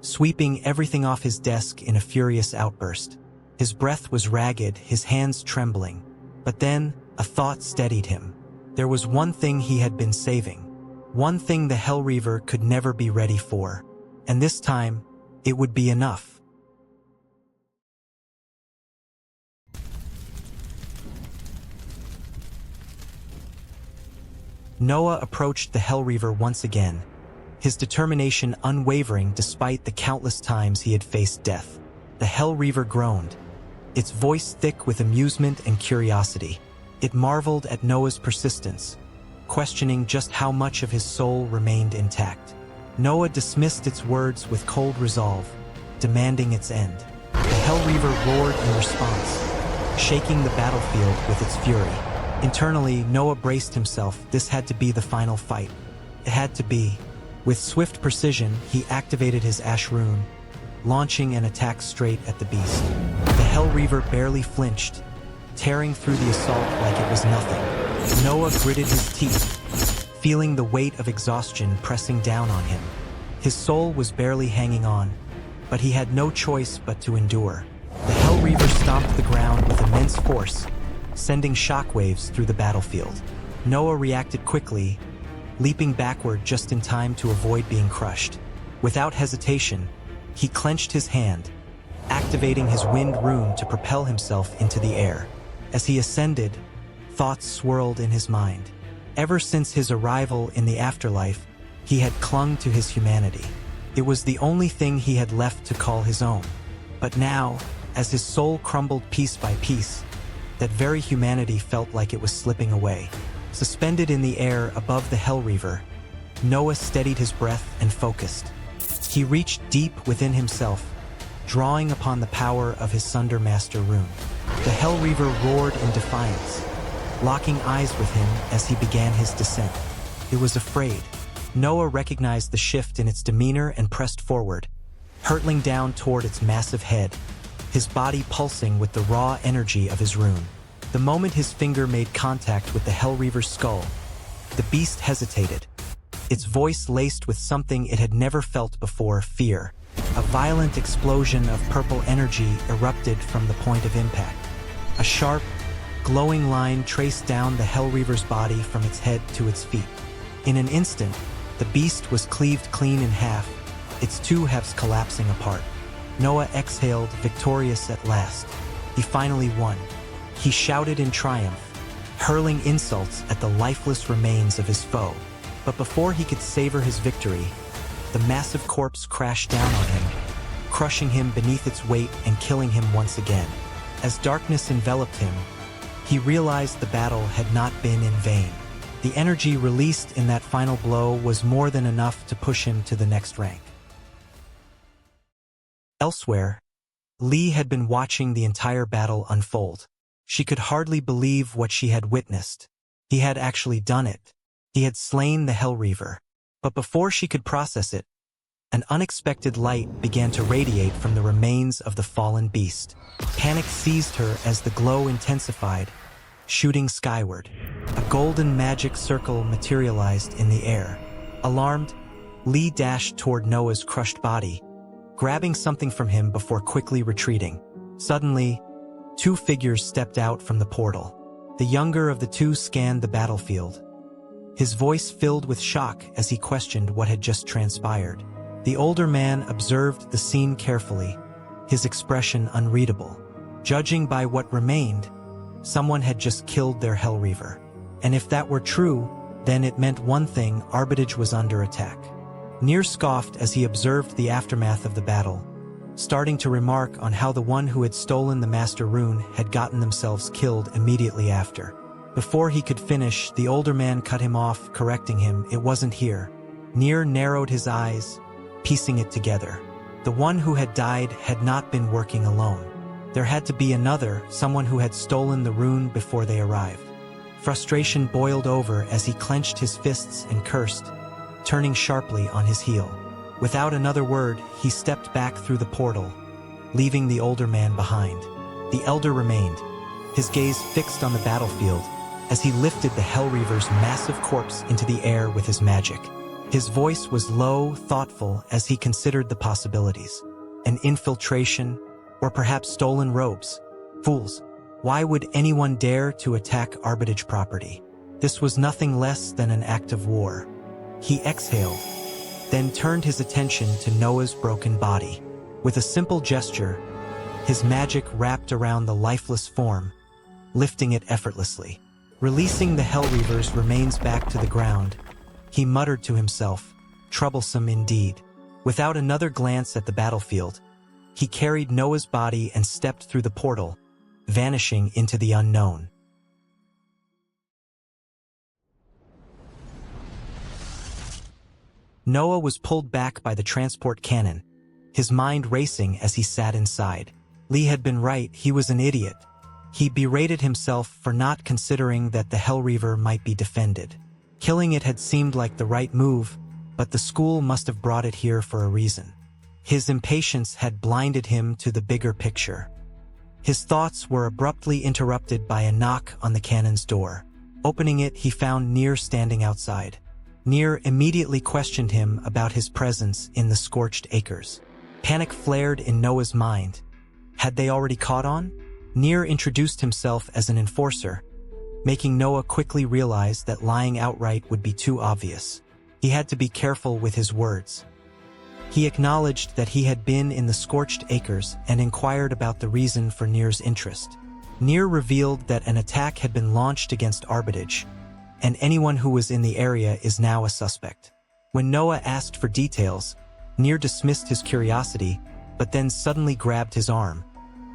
sweeping everything off his desk in a furious outburst. His breath was ragged, his hands trembling. But then, a thought steadied him. There was one thing he had been saving. One thing the Hellreaver could never be ready for. And this time, it would be enough. Noah approached the Hellreaver once again, his determination unwavering despite the countless times he had faced death. The Hellreaver groaned, its voice thick with amusement and curiosity. It marveled at Noah's persistence, questioning just how much of his soul remained intact. Noah dismissed its words with cold resolve, demanding its end. The Hellreaver roared in response, shaking the battlefield with its fury. Internally, Noah braced himself. This had to be the final fight. It had to be. With swift precision, he activated his Ash rune, launching an attack straight at the beast. The Hellreaver barely flinched, tearing through the assault like it was nothing. Noah gritted his teeth, feeling the weight of exhaustion pressing down on him. His soul was barely hanging on, but he had no choice but to endure. The Hellreaver stomped the ground with immense force, sending shockwaves through the battlefield. Noah reacted quickly, leaping backward just in time to avoid being crushed. Without hesitation, He clenched his hand, activating his wind rune to propel himself into the air. As he ascended, thoughts swirled in his mind. Ever since his arrival in the afterlife, he had clung to his humanity. It was the only thing he had left to call his own. But now, as his soul crumbled piece by piece, that very humanity felt like it was slipping away. Suspended in the air above the Hellreaver, Noah steadied his breath and focused. He reached deep within himself, drawing upon the power of his Sunder Master rune. The Hellreaver roared in defiance, locking eyes with him as he began his descent. It was afraid. Noah recognized the shift in its demeanor and pressed forward, hurtling down toward its massive head, his body pulsing with the raw energy of his rune. The moment his finger made contact with the Hellreaver's skull, the beast hesitated, its voice laced with something it had never felt before, fear. A violent explosion of purple energy erupted from the point of impact. A sharp, glowing line traced down the Hellreaver's body from its head to its feet. In an instant, the beast was cleaved clean in half, its two halves collapsing apart. Noah exhaled, victorious at last. He finally won. He shouted in triumph, hurling insults at the lifeless remains of his foe. But before he could savor his victory, the massive corpse crashed down on him, crushing him beneath its weight and killing him once again. As darkness enveloped him, he realized the battle had not been in vain. The energy released in that final blow was more than enough to push him to the next rank. Elsewhere, Lee had been watching the entire battle unfold. She could hardly believe what she had witnessed. He had actually done it. He had slain the Hellreaver. But before she could process it, an unexpected light began to radiate from the remains of the fallen beast. Panic seized her as the glow intensified, shooting skyward. A golden magic circle materialized in the air. Alarmed, Lee dashed toward Noah's crushed body, grabbing something from him before quickly retreating. Suddenly, two figures stepped out from the portal. The younger of the two scanned the battlefield, his voice filled with shock as he questioned what had just transpired. The older man observed the scene carefully, his expression unreadable. Judging by what remained, someone had just killed their Hellreaver. And if that were true, then it meant one thing: Arbitage was under attack. Nier scoffed as he observed the aftermath of the battle, starting to remark on how the one who had stolen the Master Rune had gotten themselves killed immediately after. Before he could finish, the older man cut him off, correcting him. It wasn't here. Nier narrowed his eyes, piecing it together. The one who had died had not been working alone. There had to be another, someone who had stolen the rune before they arrived. Frustration boiled over as he clenched his fists and cursed, turning sharply on his heel. Without another word, he stepped back through the portal, leaving the older man behind. The elder remained, his gaze fixed on the battlefield, as he lifted the Hellreaver's massive corpse into the air with his magic. His voice was low, thoughtful, as he considered the possibilities. An infiltration, or perhaps stolen robes. Fools, why would anyone dare to attack Arbitage property? This was nothing less than an act of war. He exhaled, then turned his attention to Noah's broken body. With a simple gesture, his magic wrapped around the lifeless form, lifting it effortlessly. Releasing the Hellreaver's remains back to the ground, he muttered to himself, troublesome indeed. Without another glance at the battlefield, he carried Noah's body and stepped through the portal, vanishing into the unknown. Noah was pulled back by the transport cannon, his mind racing as he sat inside. Lee had been right, he was an idiot. He berated himself for not considering that the Hellreaver might be defended. Killing it had seemed like the right move, but the school must have brought it here for a reason. His impatience had blinded him to the bigger picture. His thoughts were abruptly interrupted by a knock on the cannon's door. Opening it, he found Nier standing outside. Nier immediately questioned him about his presence in the scorched acres. Panic flared in Noah's mind. Had they already caught on? Nier introduced himself as an enforcer, making Noah quickly realize that lying outright would be too obvious. He had to be careful with his words. He acknowledged that he had been in the scorched acres and inquired about the reason for Nir's interest. Nir revealed that an attack had been launched against Arbitage, and anyone who was in the area is now a suspect. When Noah asked for details, Nir dismissed his curiosity, but then suddenly grabbed his arm,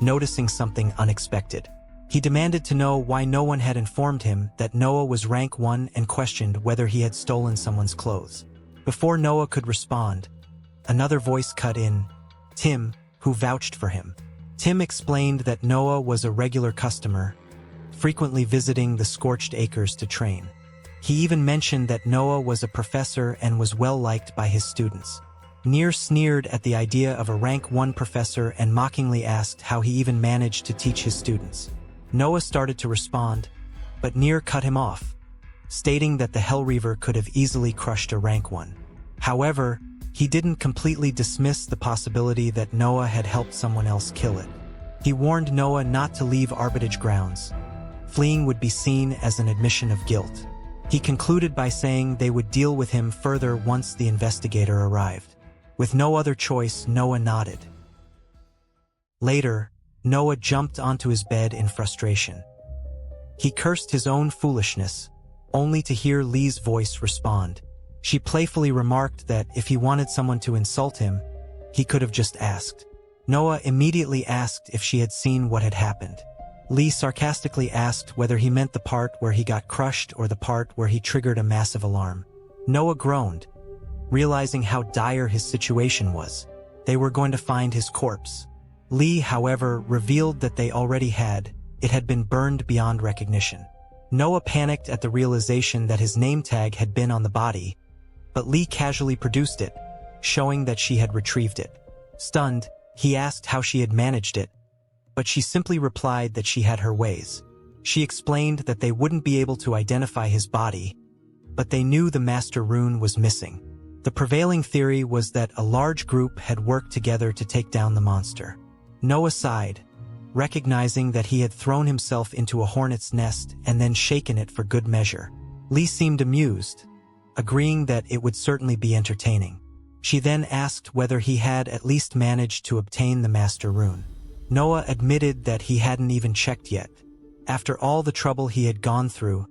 noticing something unexpected. He demanded to know why no one had informed him that Noah was rank 1 and questioned whether he had stolen someone's clothes. Before Noah could respond, another voice cut in, Tim, who vouched for him. Tim explained that Noah was a regular customer, frequently visiting the scorched acres to train. He even mentioned that Noah was a professor and was well liked by his students. Nir sneered at the idea of a rank 1 professor and mockingly asked how he even managed to teach his students. Noah started to respond, but Nir cut him off, stating that the Hellreaver could have easily crushed a rank 1. However, he didn't completely dismiss the possibility that Noah had helped someone else kill it. He warned Noah not to leave Arbitage grounds. Fleeing would be seen as an admission of guilt. He concluded by saying they would deal with him further once the investigator arrived. With no other choice, Noah nodded. Later, Noah jumped onto his bed in frustration. He cursed his own foolishness, only to hear Lee's voice respond. She playfully remarked that if he wanted someone to insult him, he could have just asked. Noah immediately asked if she had seen what had happened. Lee sarcastically asked whether he meant the part where he got crushed or the part where he triggered a massive alarm. Noah groaned, realizing how dire his situation was. They were going to find his corpse. Lee, however, revealed that they already had. It had been burned beyond recognition. Noah panicked at the realization that his name tag had been on the body, but Lee casually produced it, showing that she had retrieved it. Stunned, he asked how she had managed it, but she simply replied that she had her ways. She explained that they wouldn't be able to identify his body, but they knew the Master Rune was missing. The prevailing theory was that a large group had worked together to take down the monster. Noah sighed, recognizing that he had thrown himself into a hornet's nest and then shaken it for good measure. Lee seemed amused, agreeing that it would certainly be entertaining. She then asked whether he had at least managed to obtain the Master Rune. Noah admitted that he hadn't even checked yet. After all the trouble he had gone through,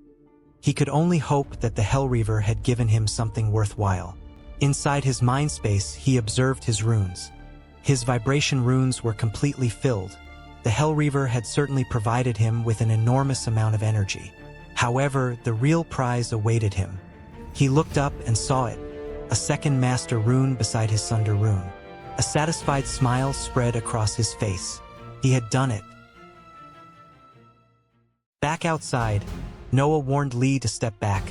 he could only hope that the Hellreaver had given him something worthwhile. Inside his mind space, he observed his runes. His vibration runes were completely filled. The Hellreaver had certainly provided him with an enormous amount of energy. However, the real prize awaited him. He looked up and saw it, a second Master Rune beside his Sunder Rune. A satisfied smile spread across his face. He had done it. Back outside, Noah warned Lee to step back,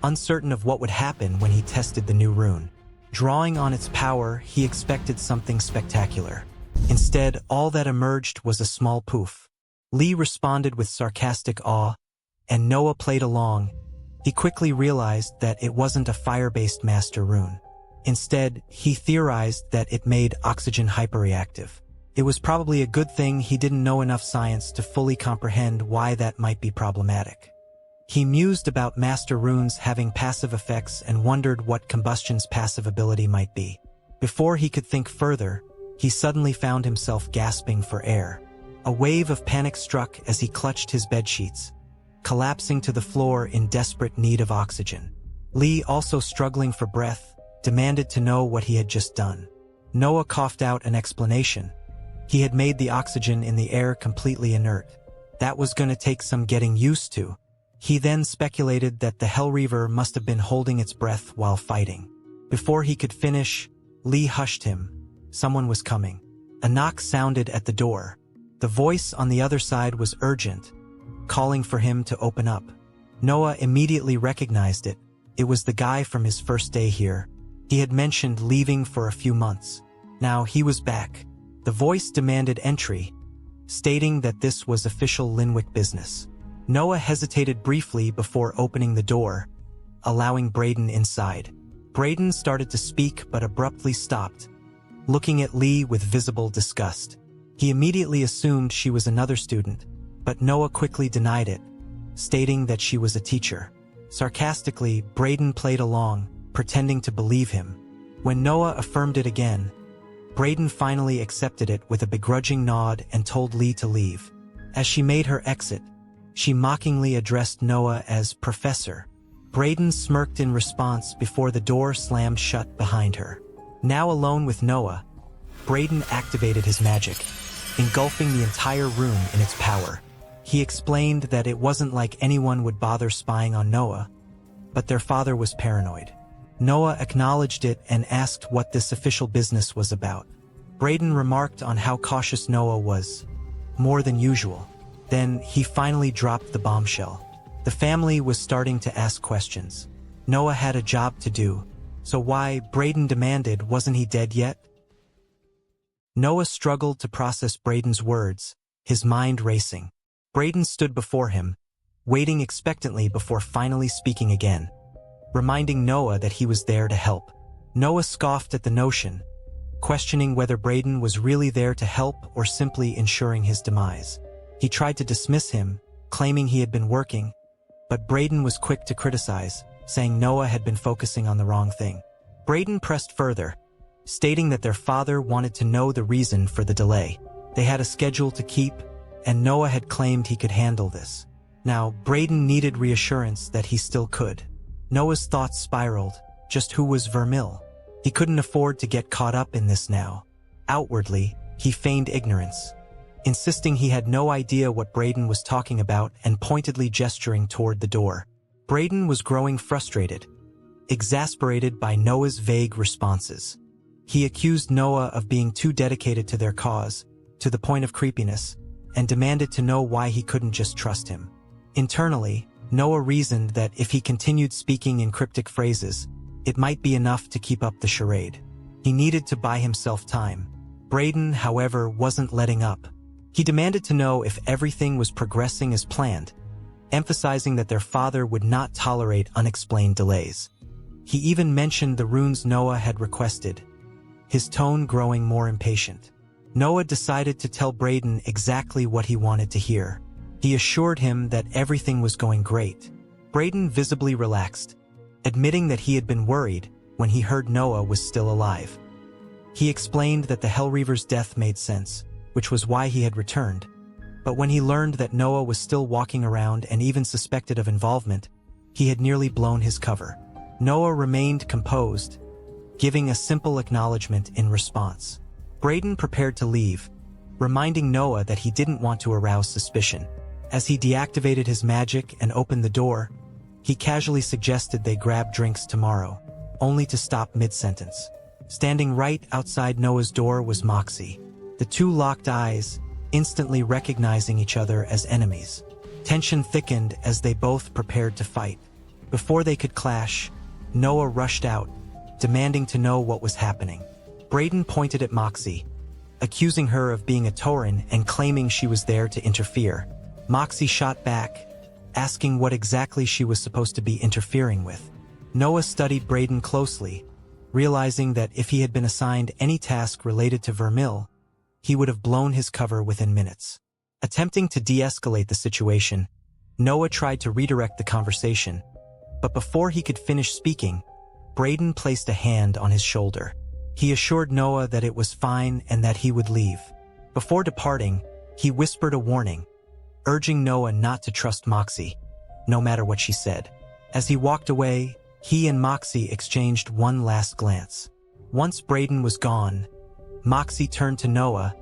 uncertain of what would happen when he tested the new rune. Drawing on its power, he expected something spectacular. Instead, all that emerged was a small poof. Lee responded with sarcastic awe, and Noah played along. He quickly realized that it wasn't a fire-based Master Rune. Instead, he theorized that it made oxygen hyperreactive. It was probably a good thing he didn't know enough science to fully comprehend why that might be problematic. He mused about Master Runes having passive effects and wondered what combustion's passive ability might be. Before he could think further, he suddenly found himself gasping for air. A wave of panic struck as he clutched his bedsheets, collapsing to the floor in desperate need of oxygen. Lee, also struggling for breath, demanded to know what he had just done. Noah coughed out an explanation. He had made the oxygen in the air completely inert. That was going to take some getting used to. He then speculated that the Hellreaver must have been holding its breath while fighting. Before he could finish, Lee hushed him. Someone was coming. A knock sounded at the door. The voice on the other side was urgent, calling for him to open up. Noah immediately recognized it. It was the guy from his first day here. He had mentioned leaving for a few months. Now he was back. The voice demanded entry, stating that this was official Linwick business. Noah hesitated briefly before opening the door, allowing Braden inside. Braden started to speak but abruptly stopped, looking at Lee with visible disgust. He immediately assumed she was another student, but Noah quickly denied it, stating that she was a teacher. Sarcastically, Braden played along, pretending to believe him. When Noah affirmed it again, Braden finally accepted it with a begrudging nod and told Lee to leave. As she made her exit, she mockingly addressed Noah as Professor. Braden smirked in response before the door slammed shut behind her. Now alone with Noah, Braden activated his magic, engulfing the entire room in its power. He explained that it wasn't like anyone would bother spying on Noah, but their father was paranoid. Noah acknowledged it and asked what this official business was about. Braden remarked on how cautious Noah was, more than usual. Then he finally dropped the bombshell. The family was starting to ask questions. Noah had a job to do, so why, Braden demanded, wasn't he dead yet? Noah struggled to process Braden's words, his mind racing. Braden stood before him, waiting expectantly before finally speaking again, reminding Noah that he was there to help. Noah scoffed at the notion, questioning whether Braden was really there to help or simply ensuring his demise. He tried to dismiss him, claiming he had been working, but Braden was quick to criticize, saying Noah had been focusing on the wrong thing. Braden pressed further, stating that their father wanted to know the reason for the delay. They had a schedule to keep, and Noah had claimed he could handle this. Now, Braden needed reassurance that he still could. Noah's thoughts spiraled. Just who was Vermil? He couldn't afford to get caught up in this now. Outwardly, he feigned ignorance, insisting he had no idea what Braden was talking about and pointedly gesturing toward the door. Braden was growing frustrated, exasperated by Noah's vague responses. He accused Noah of being too dedicated to their cause, to the point of creepiness, and demanded to know why he couldn't just trust him. Internally, Noah reasoned that if he continued speaking in cryptic phrases, it might be enough to keep up the charade. He needed to buy himself time. Braden, however, wasn't letting up. He demanded to know if everything was progressing as planned, emphasizing that their father would not tolerate unexplained delays. He even mentioned the runes Noah had requested, his tone growing more impatient. Noah decided to tell Braden exactly what he wanted to hear. He assured him that everything was going great. Braden visibly relaxed, admitting that he had been worried when he heard Noah was still alive. He explained that the Hellreaver's death made sense, which was why he had returned. But when he learned that Noah was still walking around and even suspected of involvement, he had nearly blown his cover. Noah remained composed, giving a simple acknowledgement in response. Braden prepared to leave, reminding Noah that he didn't want to arouse suspicion. As he deactivated his magic and opened the door, he casually suggested they grab drinks tomorrow, only to stop mid-sentence. Standing right outside Noah's door was Moxie. The two locked eyes, instantly recognizing each other as enemies. Tension thickened as they both prepared to fight. Before they could clash, Noah rushed out, demanding to know what was happening. Braden pointed at Moxie, accusing her of being a Tauren and claiming she was there to interfere. Moxie shot back, asking what exactly she was supposed to be interfering with. Noah studied Braden closely, realizing that if he had been assigned any task related to Vermil, he would have blown his cover within minutes. Attempting to de-escalate the situation, Noah tried to redirect the conversation, but before he could finish speaking, Braden placed a hand on his shoulder. He assured Noah that it was fine and that he would leave. Before departing, he whispered a warning, urging Noah not to trust Moxie, no matter what she said. As he walked away, he and Moxie exchanged one last glance. Once Braden was gone, Moxie turned to Noah,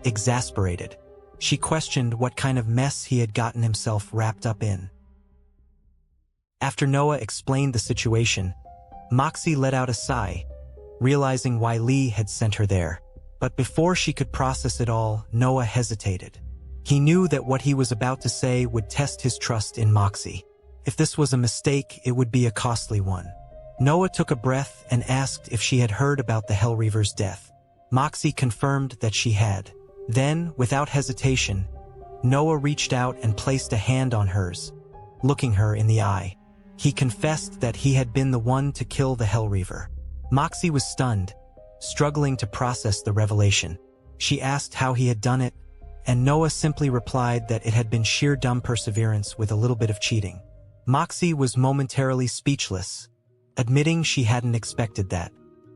exasperated. She questioned what kind of mess he had gotten himself wrapped up in. After Noah explained the situation, Moxie let out a sigh, realizing why Lee had sent her there. But before she could process it all, Noah hesitated. He knew that what he was about to say would test his trust in Moxie. If this was a mistake, it would be a costly one. Noah took a breath and asked if she had heard about the Hellreaver's death. Moxie confirmed that she had. Then, without hesitation, Noah reached out and placed a hand on hers, looking her in the eye. He confessed that he had been the one to kill the Hellreaver. Moxie was stunned, struggling to process the revelation. She asked how he had done it, and Noah simply replied that it had been sheer dumb perseverance with a little bit of cheating. Moxie was momentarily speechless, admitting she hadn't expected that.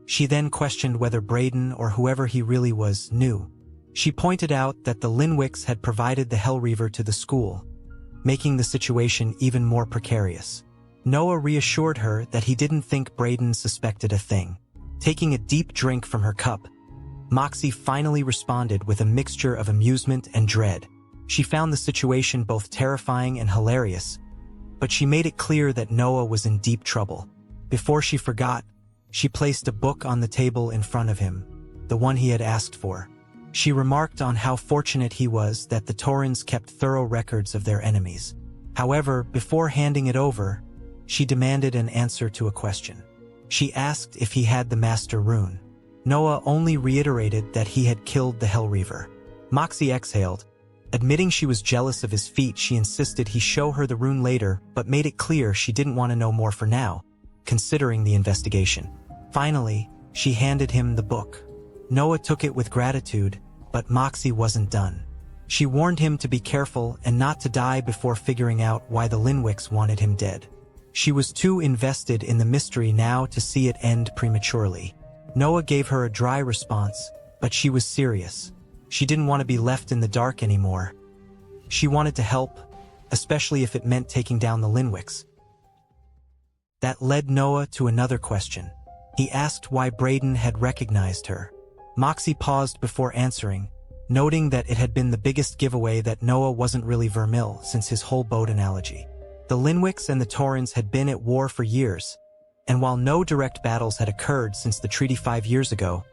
She then questioned whether Braden or whoever he really was knew. She pointed out that the Linwicks had provided the Hellreaver to the school, making the situation even more precarious. Noah reassured her that he didn't think Braden suspected a thing. Taking a deep drink from her cup, Moxie finally responded with a mixture of amusement and dread. She found the situation both terrifying and hilarious, but she made it clear that Noah was in deep trouble. Before she forgot, she placed a book on the table in front of him, the one he had asked for. She remarked on how fortunate he was that the Taurens kept thorough records of their enemies. However, before handing it over, she demanded an answer to a question. She asked if he had the Master Rune. Noah only reiterated that he had killed the Hellreaver. Moxie exhaled. Admitting she was jealous of his feat, she insisted he show her the rune later, but made it clear she didn't want to know more for now, considering the investigation. Finally, she handed him the book. Noah took it with gratitude, but Moxie wasn't done. She warned him to be careful and not to die before figuring out why the Linwicks wanted him dead. She was too invested in the mystery now to see it end prematurely. Noah gave her a dry response, but she was serious. She didn't want to be left in the dark anymore. She wanted to help, especially if it meant taking down the Linwicks. That led Noah to another question. He asked why Braden had recognized her. Moxie paused before answering, noting that it had been the biggest giveaway that Noah wasn't really Vermil since his whole boat analogy. The Linwicks and the Taurens had been at war for years, and while no direct battles had occurred since the treaty 5 years ago,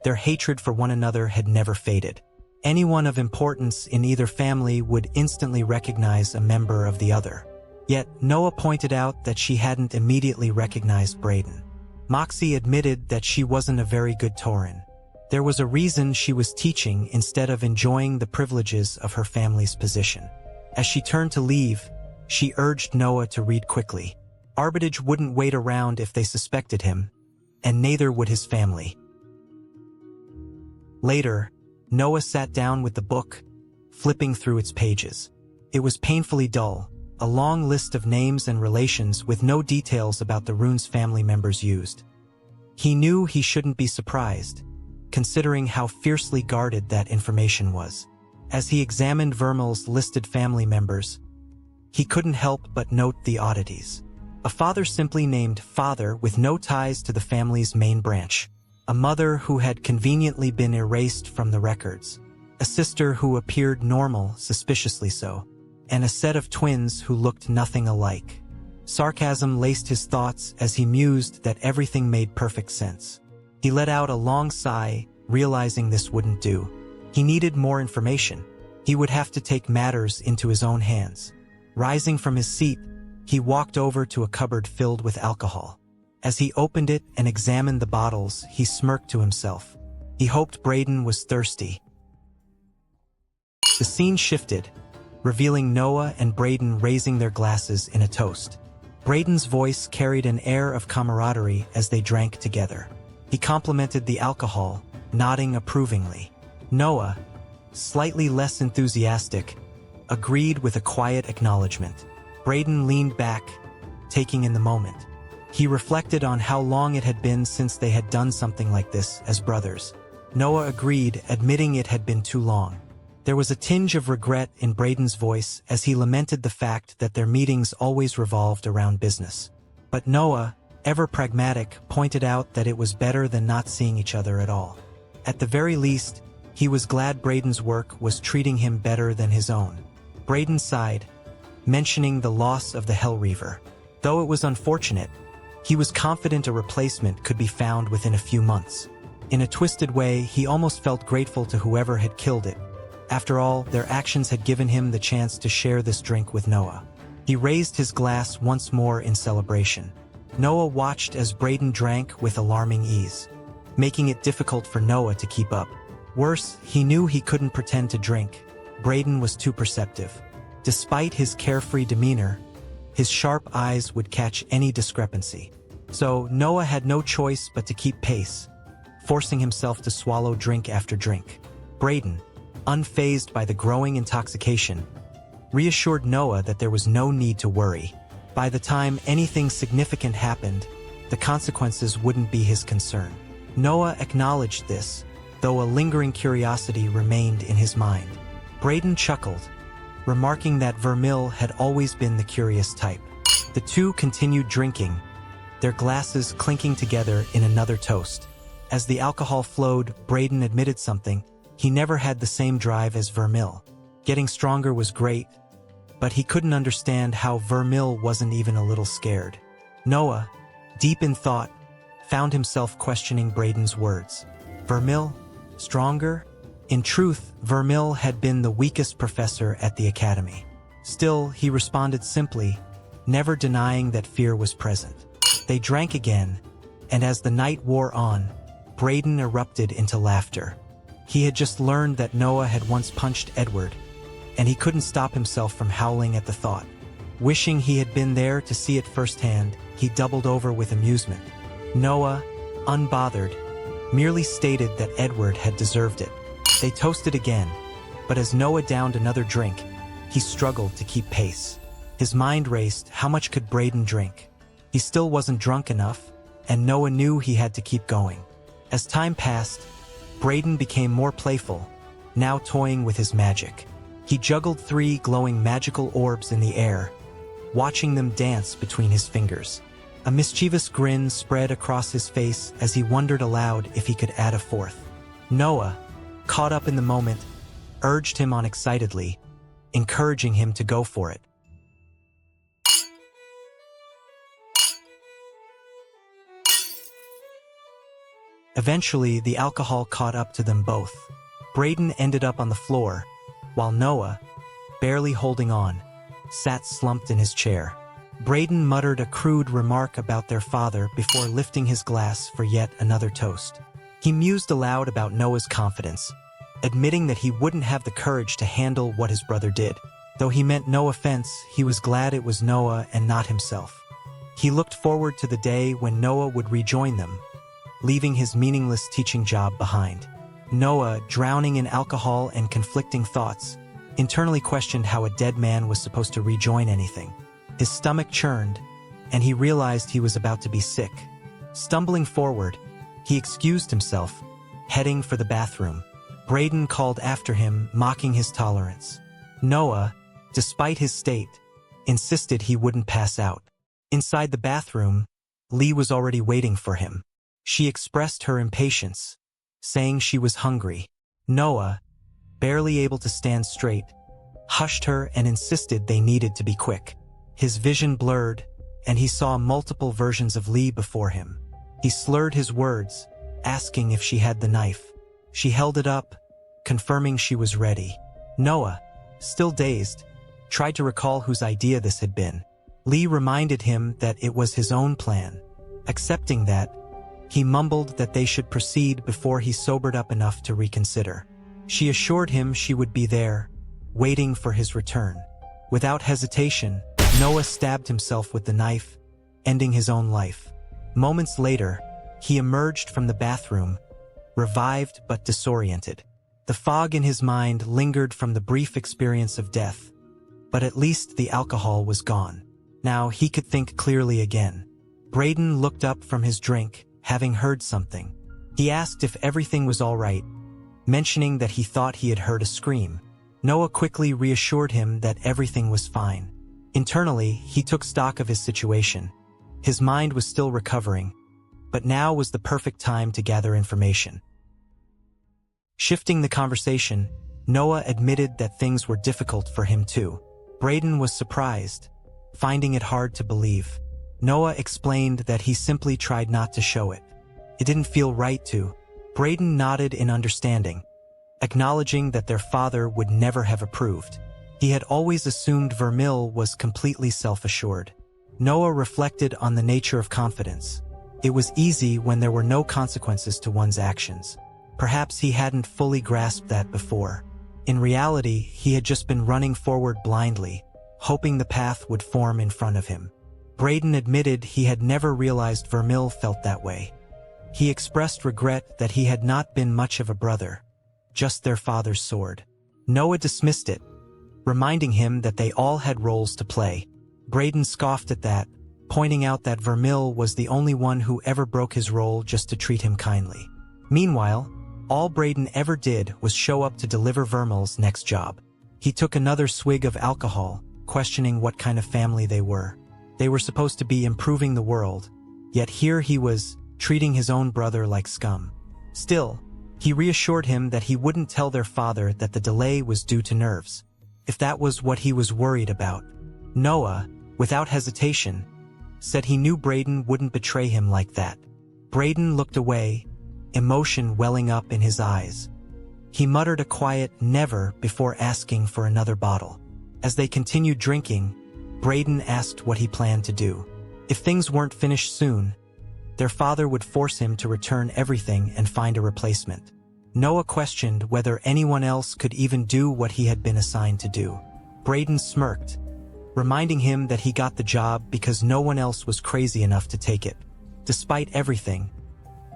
their hatred for one another had never faded. Anyone of importance in either family would instantly recognize a member of the other. Yet, Noah pointed out that she hadn't immediately recognized Braden. Moxie admitted that she wasn't a very good Tauren. There was a reason she was teaching instead of enjoying the privileges of her family's position. As she turned to leave, she urged Noah to read quickly. Arbitage wouldn't wait around if they suspected him, and neither would his family. Later, Noah sat down with the book, flipping through its pages. It was painfully dull, a long list of names and relations with no details about the runes family members used. He knew he shouldn't be surprised, considering how fiercely guarded that information was. As he examined Vermil's listed family members, he couldn't help but note the oddities. A father simply named Father with no ties to the family's main branch. A mother who had conveniently been erased from the records. A sister who appeared normal, suspiciously so. And a set of twins who looked nothing alike. Sarcasm laced his thoughts as he mused that everything made perfect sense. He let out a long sigh, realizing this wouldn't do. He needed more information. He would have to take matters into his own hands. Rising from his seat, he walked over to a cupboard filled with alcohol. As he opened it and examined the bottles, he smirked to himself. He hoped Braden was thirsty. The scene shifted, revealing Noah and Braden raising their glasses in a toast. Braden's voice carried an air of camaraderie as they drank together. He complimented the alcohol, nodding approvingly. Noah, slightly less enthusiastic, agreed with a quiet acknowledgement. Braden leaned back, taking in the moment. He reflected on how long it had been since they had done something like this as brothers. Noah agreed, admitting it had been too long. There was a tinge of regret in Braden's voice as he lamented the fact that their meetings always revolved around business. But Noah, ever pragmatic, pointed out that it was better than not seeing each other at all. At the very least, he was glad Braden's work was treating him better than his own. Braden sighed, mentioning the loss of the Hellreaver. Though it was unfortunate, he was confident a replacement could be found within a few months. In a twisted way, he almost felt grateful to whoever had killed it. After all, their actions had given him the chance to share this drink with Noah. He raised his glass once more in celebration. Noah watched as Braden drank with alarming ease, making it difficult for Noah to keep up. Worse, he knew he couldn't pretend to drink. Braden was too perceptive. Despite his carefree demeanor, his sharp eyes would catch any discrepancy. So Noah had no choice but to keep pace, forcing himself to swallow drink after drink. Braden, unfazed by the growing intoxication, reassured Noah that there was no need to worry. By the time anything significant happened, the consequences wouldn't be his concern. Noah acknowledged this, though a lingering curiosity remained in his mind. Braden chuckled, remarking that Vermil had always been the curious type. The two continued drinking, their glasses clinking together in another toast. As the alcohol flowed, Braden admitted something: he never had the same drive as Vermil. Getting stronger was great, but he couldn't understand how Vermil wasn't even a little scared. Noah, deep in thought, found himself questioning Braden's words. Vermil? Stronger? In truth, Vermil had been the weakest professor at the academy. Still, he responded simply, never denying that fear was present. They drank again, and as the night wore on, Braden erupted into laughter. He had just learned that Noah had once punched Edward, and he couldn't stop himself from howling at the thought. Wishing he had been there to see it firsthand, he doubled over with amusement. Noah, unbothered, merely stated that Edward had deserved it. They toasted again, but as Noah downed another drink, he struggled to keep pace. His mind raced: how much could Braden drink? He still wasn't drunk enough, and Noah knew he had to keep going. As time passed, Braden became more playful, now toying with his magic. He juggled 3 glowing magical orbs in the air, watching them dance between his fingers. A mischievous grin spread across his face as he wondered aloud if he could add a 4th. Noah, caught up in the moment, urged him on excitedly, encouraging him to go for it. Eventually, the alcohol caught up to them both. Braden ended up on the floor, while Noah, barely holding on, sat slumped in his chair. Braden muttered a crude remark about their father before lifting his glass for yet another toast. He mused aloud about Noah's confidence, admitting that he wouldn't have the courage to handle what his brother did. Though he meant no offense, he was glad it was Noah and not himself. He looked forward to the day when Noah would rejoin them, leaving his meaningless teaching job behind. Noah, drowning in alcohol and conflicting thoughts, internally questioned how a dead man was supposed to rejoin anything. His stomach churned, and he realized he was about to be sick. Stumbling forward, he excused himself, heading for the bathroom. Braden called after him, mocking his tolerance. Noah, despite his state, insisted he wouldn't pass out. Inside the bathroom, Lee was already waiting for him. She expressed her impatience, saying she was hungry. Noah, barely able to stand straight, hushed her and insisted they needed to be quick. His vision blurred, and he saw multiple versions of Lee before him. He slurred his words, asking if she had the knife. She held it up, confirming she was ready. Noah, still dazed, tried to recall whose idea this had been. Lee reminded him that it was his own plan. Accepting that, he mumbled that they should proceed before he sobered up enough to reconsider. She assured him she would be there, waiting for his return. Without hesitation, Noah stabbed himself with the knife, ending his own life. Moments later, he emerged from the bathroom, revived but disoriented. The fog in his mind lingered from the brief experience of death, but at least the alcohol was gone. Now he could think clearly again. Braden looked up from his drink, having heard something. He asked if everything was all right, mentioning that he thought he had heard a scream. Noah quickly reassured him that everything was fine. Internally, he took stock of his situation. His mind was still recovering, but now was the perfect time to gather information. Shifting the conversation, Noah admitted that things were difficult for him too. Braden was surprised, finding it hard to believe. Noah explained that he simply tried not to show it. It didn't feel right to. Braden nodded in understanding, acknowledging that their father would never have approved. He had always assumed Vermil was completely self-assured. Noah reflected on the nature of confidence. It was easy when there were no consequences to one's actions. Perhaps he hadn't fully grasped that before. In reality, he had just been running forward blindly, hoping the path would form in front of him. Braden admitted he had never realized Vermil felt that way. He expressed regret that he had not been much of a brother, just their father's sword. Noah dismissed it, reminding him that they all had roles to play. Braden scoffed at that, pointing out that Vermil was the only one who ever broke his role just to treat him kindly. Meanwhile, all Braden ever did was show up to deliver Vermil's next job. He took another swig of alcohol, questioning what kind of family they were. They were supposed to be improving the world, yet here he was, treating his own brother like scum. Still, he reassured him that he wouldn't tell their father that the delay was due to nerves, if that was what he was worried about. Noah, without hesitation, said he knew Braden wouldn't betray him like that. Braden looked away, emotion welling up in his eyes. He muttered a quiet never before asking for another bottle. As they continued drinking, Braden asked what he planned to do. If things weren't finished soon, their father would force him to return everything and find a replacement. Noah questioned whether anyone else could even do what he had been assigned to do. Braden smirked, reminding him that he got the job because no one else was crazy enough to take it. Despite everything,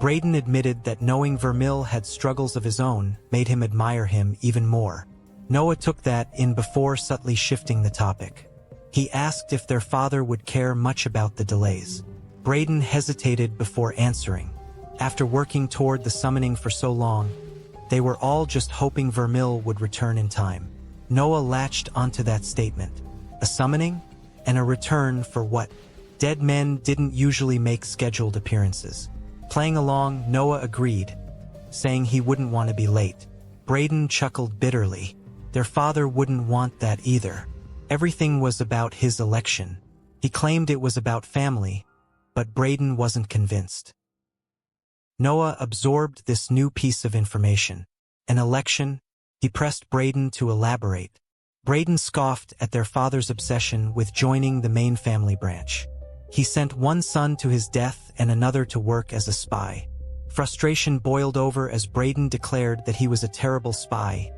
Braden admitted that knowing Vermil had struggles of his own made him admire him even more. Noah took that in before subtly shifting the topic. He asked if their father would care much about the delays. Braden hesitated before answering. After working toward the summoning for so long, they were all just hoping Vermil would return in time. Noah latched onto that statement. A summoning? And a return for what? Dead men didn't usually make scheduled appearances. Playing along, Noah agreed, saying he wouldn't want to be late. Braden chuckled bitterly. Their father wouldn't want that either. Everything was about his election. He claimed it was about family, but Braden wasn't convinced. Noah absorbed this new piece of information. An election? He pressed Braden to elaborate. Braden scoffed at their father's obsession with joining the main family branch. He sent one son to his death and another to work as a spy. Frustration boiled over as Braden declared that he was a terrible spy.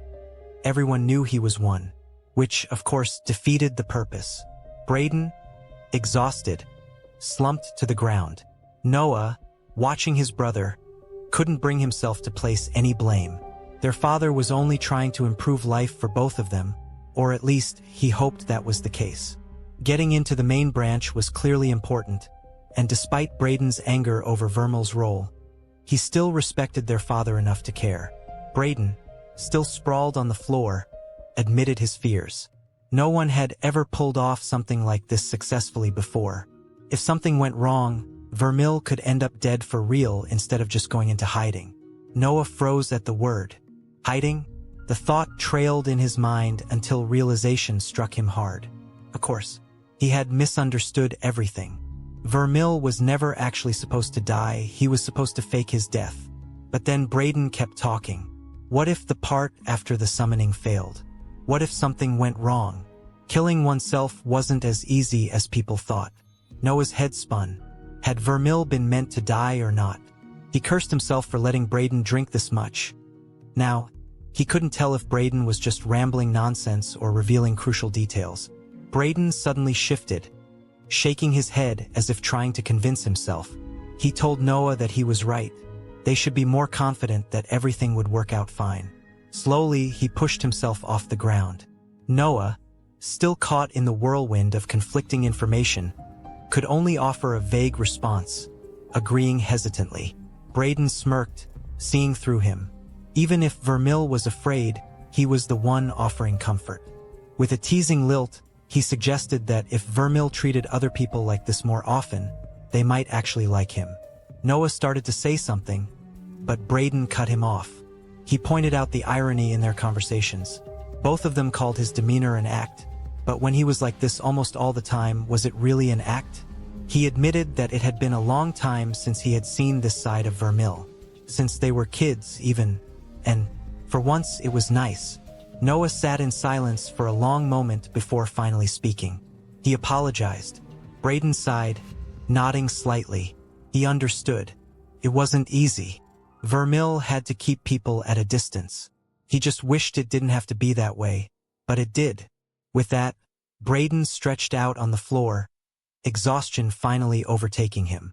Everyone knew he was one, which, of course, defeated the purpose. Braden, exhausted, slumped to the ground. Noah, watching his brother, couldn't bring himself to place any blame. Their father was only trying to improve life for both of them, or at least he hoped that was the case. Getting into the main branch was clearly important, and despite Braden's anger over Vermil's role, he still respected their father enough to care. Braden, still sprawled on the floor, admitted his fears. No one had ever pulled off something like this successfully before. If something went wrong, Vermil could end up dead for real instead of just going into hiding. Noah froze at the word. Hiding? The thought trailed in his mind until realization struck him hard. Of course, he had misunderstood everything. Vermil was never actually supposed to die, he was supposed to fake his death. But then Braden kept talking. What if the part after the summoning failed? What if something went wrong? Killing oneself wasn't as easy as people thought. Noah's head spun. Had Vermil been meant to die or not? He cursed himself for letting Braden drink this much. Now, he couldn't tell if Braden was just rambling nonsense or revealing crucial details. Braden suddenly shifted, shaking his head as if trying to convince himself. He told Noah that he was right. They should be more confident that everything would work out fine. Slowly, he pushed himself off the ground. Noah, still caught in the whirlwind of conflicting information, could only offer a vague response, agreeing hesitantly. Braden smirked, seeing through him. Even if Vermil was afraid, he was the one offering comfort. With a teasing lilt, he suggested that if Vermil treated other people like this more often, they might actually like him. Noah started to say something, but Braden cut him off. He pointed out the irony in their conversations. Both of them called his demeanor an act, but when he was like this almost all the time, was it really an act? He admitted that it had been a long time since he had seen this side of Vermil. Since they were kids, even. And, for once, it was nice. Noah sat in silence for a long moment before finally speaking. He apologized. Braden sighed, nodding slightly. He understood. It wasn't easy. Vermil had to keep people at a distance. He just wished it didn't have to be that way, but it did. With that, Braden stretched out on the floor, exhaustion finally overtaking him.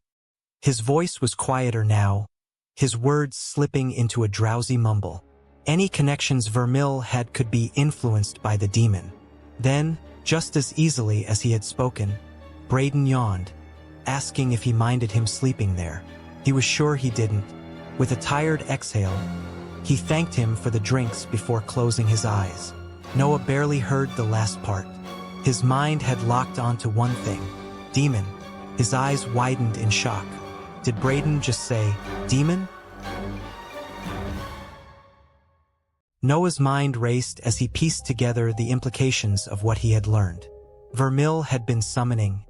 His voice was quieter now, his words slipping into a drowsy mumble. Any connections Vermil had could be influenced by the demon. Then, just as easily as he had spoken, Braden yawned. asking if he minded him sleeping there. He was sure he didn't. With a tired exhale, he thanked him for the drinks before closing his eyes. Noah barely heard the last part. His mind had locked onto one thing: demon. His eyes widened in shock. Did Braden just say, demon? Noah's mind raced as he pieced together the implications of what he had learned. Vermil had been summoning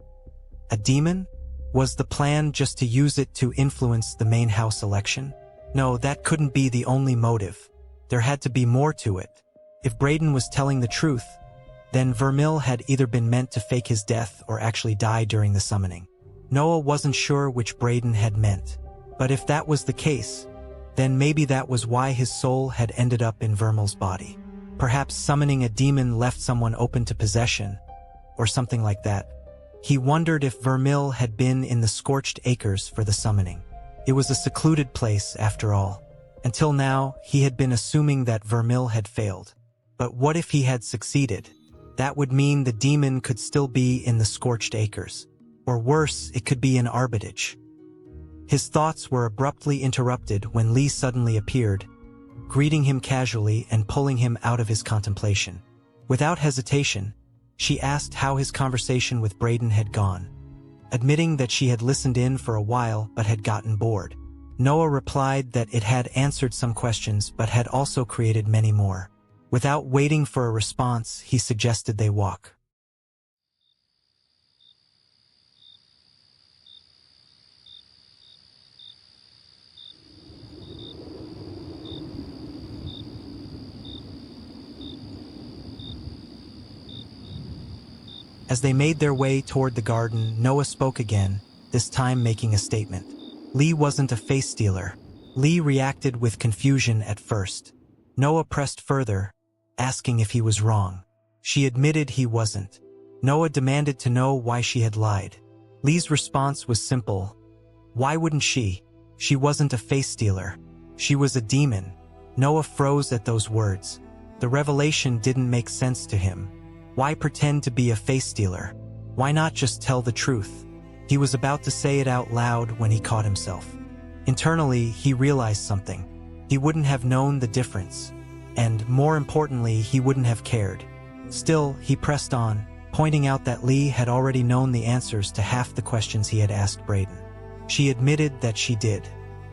a demon? Was the plan just to use it to influence the main house election? No, that couldn't be the only motive. There had to be more to it. If Braden was telling the truth, then Vermil had either been meant to fake his death or actually die during the summoning. Noah wasn't sure which Braden had meant. But if that was the case, then maybe that was why his soul had ended up in Vermil's body. Perhaps summoning a demon left someone open to possession, or something like that. He wondered if Vermil had been in the Scorched Acres for the summoning. It was a secluded place, after all. Until now, he had been assuming that Vermil had failed. But what if he had succeeded? That would mean the demon could still be in the Scorched Acres. Or worse, it could be in Arbitage. His thoughts were abruptly interrupted when Lee suddenly appeared, greeting him casually and pulling him out of his contemplation. Without hesitation, she asked how his conversation with Braden had gone, admitting that she had listened in for a while but had gotten bored. Noah replied that it had answered some questions but had also created many more. Without waiting for a response, he suggested they walk. As they made their way toward the garden, Noah spoke again, this time making a statement. Lee wasn't a face stealer. Lee reacted with confusion at first. Noah pressed further, asking if he was wrong. She admitted he wasn't. Noah demanded to know why she had lied. Lee's response was simple. Why wouldn't she? She wasn't a face stealer. She was a demon. Noah froze at those words. The revelation didn't make sense to him. Why pretend to be a face stealer? Why not just tell the truth? He was about to say it out loud when he caught himself. Internally, he realized something. He wouldn't have known the difference. And, more importantly, he wouldn't have cared. Still, he pressed on, pointing out that Lee had already known the answers to half the questions he had asked Braden. She admitted that she did.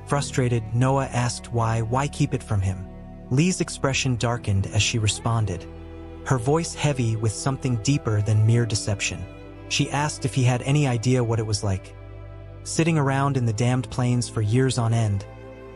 Frustrated, Noah asked why keep it from him? Lee's expression darkened as she responded, her voice heavy with something deeper than mere deception. She asked if he had any idea what it was like. Sitting around in the damned plains for years on end,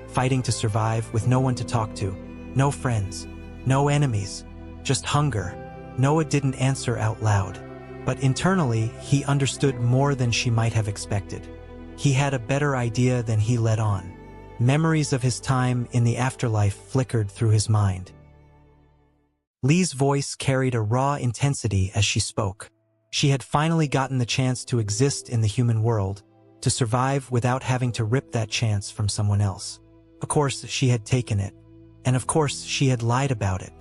fighting to survive with no one to talk to, no friends, no enemies, just hunger. Noah didn't answer out loud, but internally he understood more than she might have expected. He had a better idea than he let on. Memories of his time in the afterlife flickered through his mind. Lee's voice carried a raw intensity as she spoke. She had finally gotten the chance to exist in the human world, to survive without having to rip that chance from someone else. Of course, she had taken it. And of course, she had lied about it.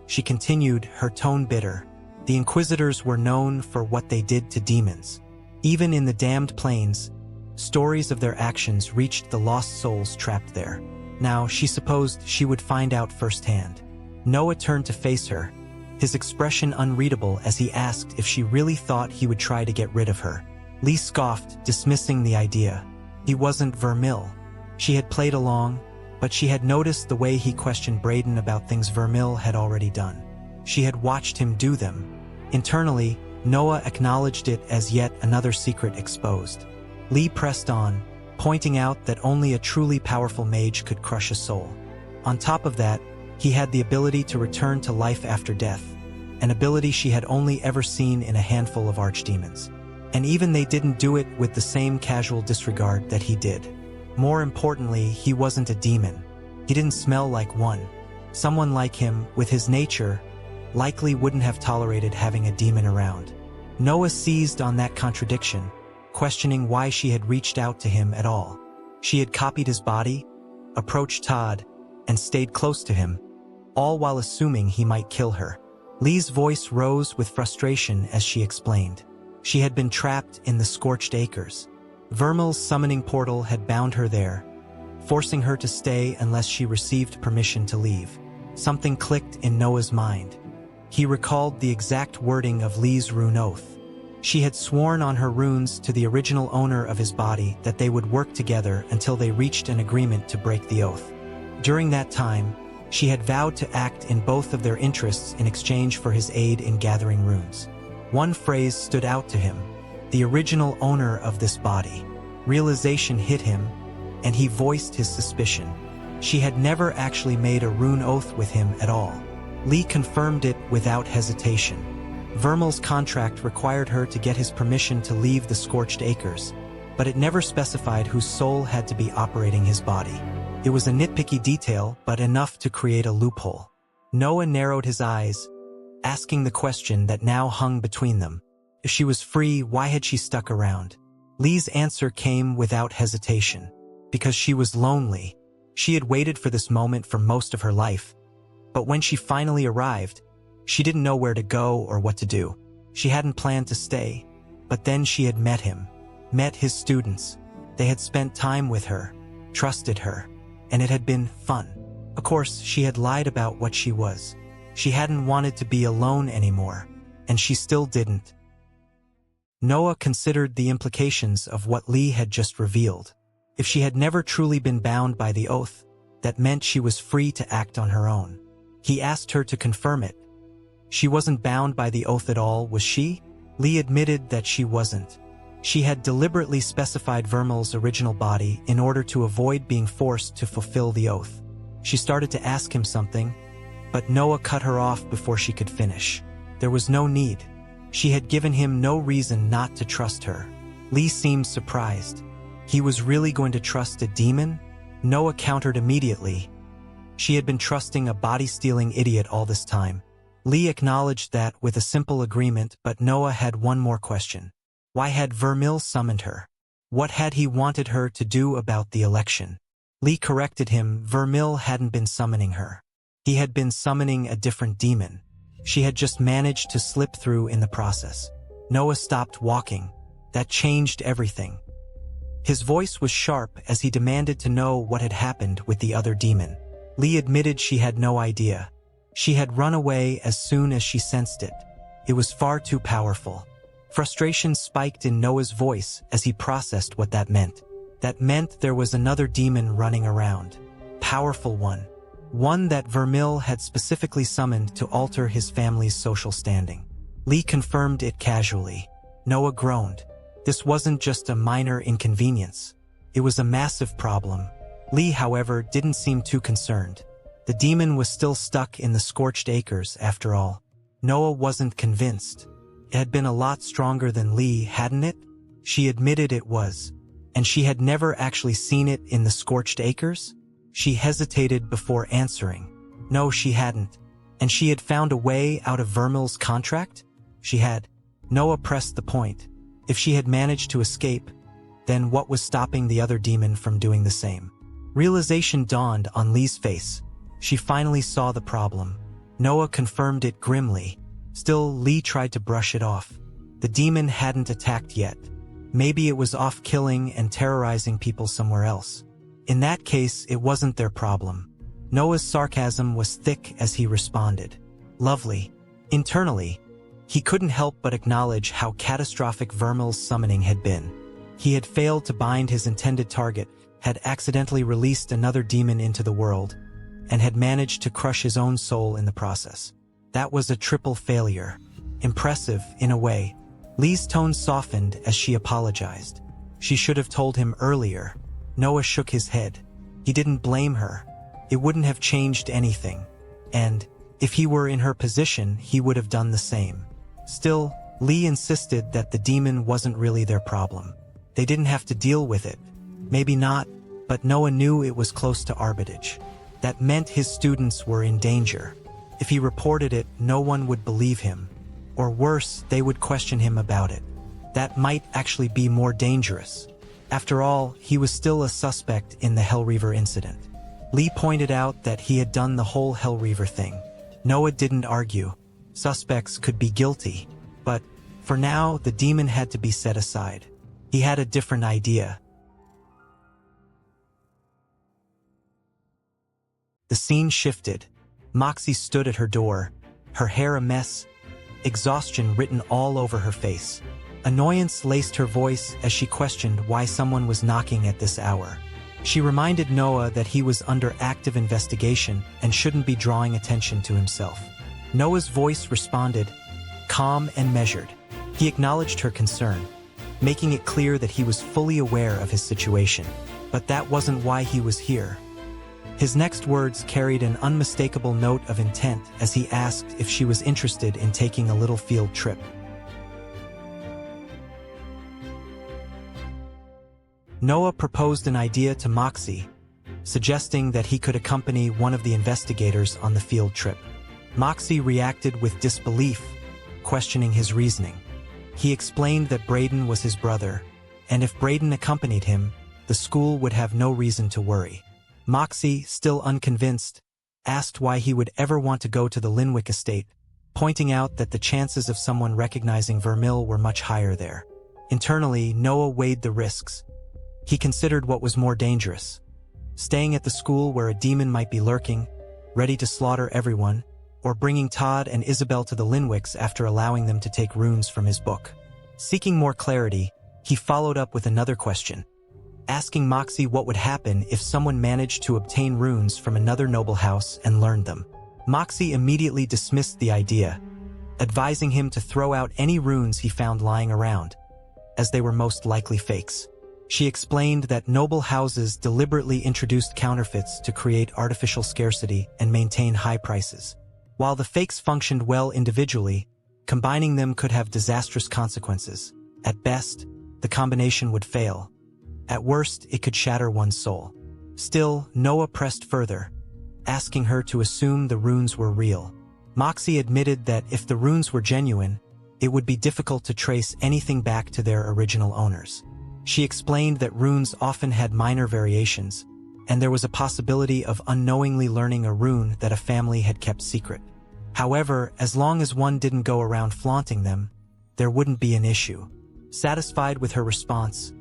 She continued, her tone bitter. The Inquisitors were known for what they did to demons. Even in the damned plains, stories of their actions reached the lost souls trapped there. Now, she supposed she would find out firsthand. Noah turned to face her, his expression unreadable as he asked if she really thought he would try to get rid of her. Lee scoffed, dismissing the idea. He wasn't Vermil. She had played along, but she had noticed the way he questioned Braden about things Vermil had already done. She had watched him do them. Internally, Noah acknowledged it as yet another secret exposed. Lee pressed on, pointing out that only a truly powerful mage could crush a soul. On top of that, he had the ability to return to life after death, an ability she had only ever seen in a handful of archdemons. And even they didn't do it with the same casual disregard that he did. More importantly, he wasn't a demon. He didn't smell like one. Someone like him, with his nature, likely wouldn't have tolerated having a demon around. Noah seized on that contradiction, questioning why she had reached out to him at all. She had copied his body, approached Todd, and stayed close to him, all while assuming he might kill her. Lee's voice rose with frustration as she explained. She had been trapped in the Scorched Acres. Vermeil's summoning portal had bound her there, forcing her to stay unless she received permission to leave. Something clicked in Noah's mind. He recalled the exact wording of Lee's rune oath. She had sworn on her runes to the original owner of his body that they would work together until they reached an agreement to break the oath. During that time, she had vowed to act in both of their interests in exchange for his aid in gathering runes. One phrase stood out to him: the original owner of this body. Realization hit him, and he voiced his suspicion. She had never actually made a rune oath with him at all. Lee confirmed it without hesitation. Vermeil's contract required her to get his permission to leave the Scorched Acres, but it never specified whose soul had to be operating his body. It was a nitpicky detail, but enough to create a loophole. Noah narrowed his eyes, asking the question that now hung between them. If she was free, why had she stuck around? Lee's answer came without hesitation. Because she was lonely. She had waited for this moment for most of her life. But when she finally arrived, she didn't know where to go or what to do. She hadn't planned to stay. But then she had met him. Met his students. They had spent time with her. Trusted her. And it had been fun. Of course, she had lied about what she was. She hadn't wanted to be alone anymore. And she still didn't. Noah considered the implications of what Lee had just revealed. If she had never truly been bound by the oath, that meant she was free to act on her own. He asked her to confirm it. She wasn't bound by the oath at all, was she? Lee admitted that she wasn't. She had deliberately specified Vermeil's original body in order to avoid being forced to fulfill the oath. She started to ask him something, but Noah cut her off before she could finish. There was no need. She had given him no reason not to trust her. Lee seemed surprised. He was really going to trust a demon? Noah countered immediately. She had been trusting a body-stealing idiot all this time. Lee acknowledged that with a simple agreement, but Noah had one more question. Why had Vermeil summoned her? What had he wanted her to do about the election? Lee corrected him. Vermeil hadn't been summoning her. He had been summoning a different demon. She had just managed to slip through in the process. Noah stopped walking. That changed everything. His voice was sharp as he demanded to know what had happened with the other demon. Lee admitted she had no idea. She had run away as soon as she sensed it. It was far too powerful. Frustration spiked in Noah's voice as he processed what that meant. That meant there was another demon running around. Powerful one. One that Vermeil had specifically summoned to alter his family's social standing. Lee confirmed it casually. Noah groaned. This wasn't just a minor inconvenience. It was a massive problem. Lee, however, didn't seem too concerned. The demon was still stuck in the Scorched Acres, after all. Noah wasn't convinced. It had been a lot stronger than Lee, hadn't it? She admitted it was. And she had never actually seen it in the Scorched Acres? She hesitated before answering. No, she hadn't. And she had found a way out of Vermeil's contract? She had. Noah pressed the point. If she had managed to escape, then what was stopping the other demon from doing the same? Realization dawned on Lee's face. She finally saw the problem. Noah confirmed it grimly. Still, Lee tried to brush it off. The demon hadn't attacked yet. Maybe it was off killing and terrorizing people somewhere else. In that case, it wasn't their problem. Noah's sarcasm was thick as he responded. Lovely. Internally, he couldn't help but acknowledge how catastrophic Vermeil's summoning had been. He had failed to bind his intended target, had accidentally released another demon into the world, and had managed to crush his own soul in the process. That was a triple failure. Impressive, in a way. Lee's tone softened as she apologized. She should have told him earlier. Noah shook his head. He didn't blame her. It wouldn't have changed anything. And, if he were in her position, he would have done the same. Still, Lee insisted that the demon wasn't really their problem. They didn't have to deal with it. Maybe not, but Noah knew it was close to Arbitage. That meant his students were in danger. If he reported it, no one would believe him. Or worse, they would question him about it. That might actually be more dangerous. After all, he was still a suspect in the Hellreaver incident. Lee pointed out that he had done the whole Hellreaver thing. Noah didn't argue. Suspects could be guilty. But, for now, the demon had to be set aside. He had a different idea. The scene shifted. Moxie stood at her door, her hair a mess, exhaustion written all over her face. Annoyance laced her voice as she questioned why someone was knocking at this hour. She reminded Noah that he was under active investigation and shouldn't be drawing attention to himself. Noah's voice responded, calm and measured. He acknowledged her concern, making it clear that he was fully aware of his situation. But that wasn't why he was here. His next words carried an unmistakable note of intent as he asked if she was interested in taking a little field trip. Noah proposed an idea to Moxie, suggesting that he could accompany one of the investigators on the field trip. Moxie reacted with disbelief, questioning his reasoning. He explained that Braden was his brother, and if Braden accompanied him, the school would have no reason to worry. Moxie, still unconvinced, asked why he would ever want to go to the Linwick estate, pointing out that the chances of someone recognizing Vermil were much higher there. Internally, Noah weighed the risks. He considered what was more dangerous: staying at the school where a demon might be lurking, ready to slaughter everyone, or bringing Todd and Isabel to the Linwicks after allowing them to take runes from his book. Seeking more clarity, he followed up with another question, asking Moxie what would happen if someone managed to obtain runes from another noble house and learned them. Moxie immediately dismissed the idea, advising him to throw out any runes he found lying around, as they were most likely fakes. She explained that noble houses deliberately introduced counterfeits to create artificial scarcity and maintain high prices. While the fakes functioned well individually, combining them could have disastrous consequences. At best, the combination would fail. At worst, it could shatter one's soul. Still, Noah pressed further, asking her to assume the runes were real. Moxie admitted that if the runes were genuine, it would be difficult to trace anything back to their original owners. She explained that runes often had minor variations, and there was a possibility of unknowingly learning a rune that a family had kept secret. However, as long as one didn't go around flaunting them, there wouldn't be an issue. Satisfied with her response,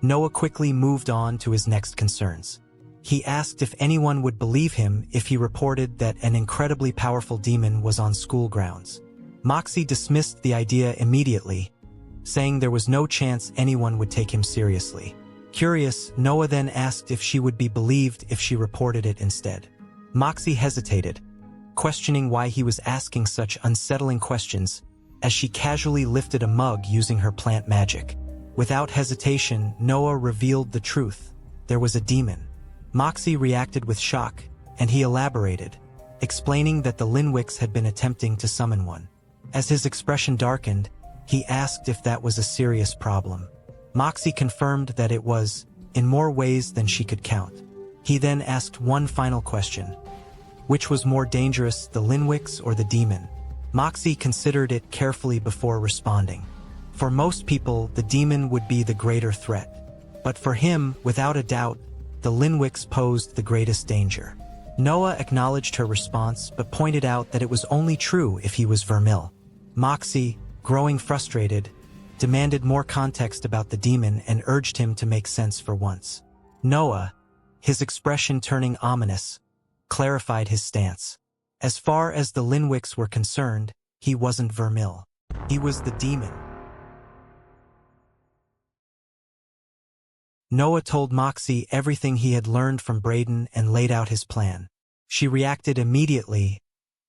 Noah quickly moved on to his next concerns. He asked if anyone would believe him if he reported that an incredibly powerful demon was on school grounds. Moxie dismissed the idea immediately, saying there was no chance anyone would take him seriously. Curious, Noah then asked if she would be believed if she reported it instead. Moxie hesitated, questioning why he was asking such unsettling questions, as she casually lifted a mug using her plant magic. Without hesitation, Noah revealed the truth. There was a demon. Moxie reacted with shock, and he elaborated, explaining that the Linwicks had been attempting to summon one. As his expression darkened, he asked if that was a serious problem. Moxie confirmed that it was, in more ways than she could count. He then asked one final question. Which was more dangerous, the Linwicks or the demon? Moxie considered it carefully before responding. For most people, the demon would be the greater threat. But for him, without a doubt, the Linwicks posed the greatest danger. Noah acknowledged her response but pointed out that it was only true if he was Vermil. Moxie, growing frustrated, demanded more context about the demon and urged him to make sense for once. Noah, his expression turning ominous, clarified his stance. As far as the Linwicks were concerned, he wasn't Vermil. He was the demon. Noah told Moxie everything he had learned from Braden and laid out his plan. She reacted immediately,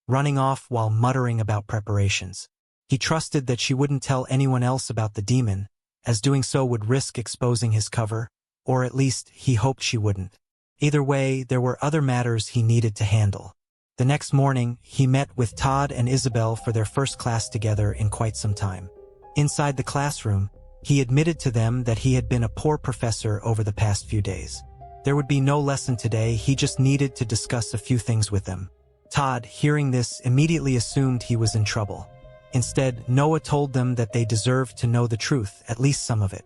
running off while muttering about preparations. He trusted that she wouldn't tell anyone else about the demon, as doing so would risk exposing his cover, or at least he hoped she wouldn't. Either way, there were other matters he needed to handle. The next morning, he met with Todd and Isabel for their first class together in quite some time. Inside the classroom, he admitted to them that he had been a poor professor over the past few days. There would be no lesson today, he just needed to discuss a few things with them. Todd, hearing this, immediately assumed he was in trouble. Instead, Noah told them that they deserved to know the truth, at least some of it.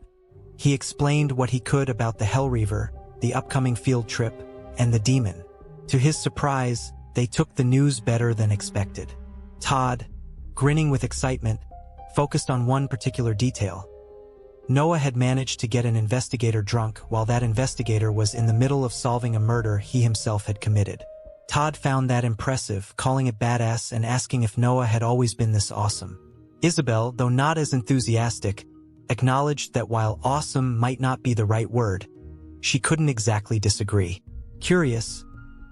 He explained what he could about the Hellreaver, the upcoming field trip, and the demon. To his surprise, they took the news better than expected. Todd, grinning with excitement, focused on one particular detail. Noah had managed to get an investigator drunk while that investigator was in the middle of solving a murder he himself had committed. Todd found that impressive, calling it badass and asking if Noah had always been this awesome. Isabel, though not as enthusiastic, acknowledged that while awesome might not be the right word, she couldn't exactly disagree. Curious,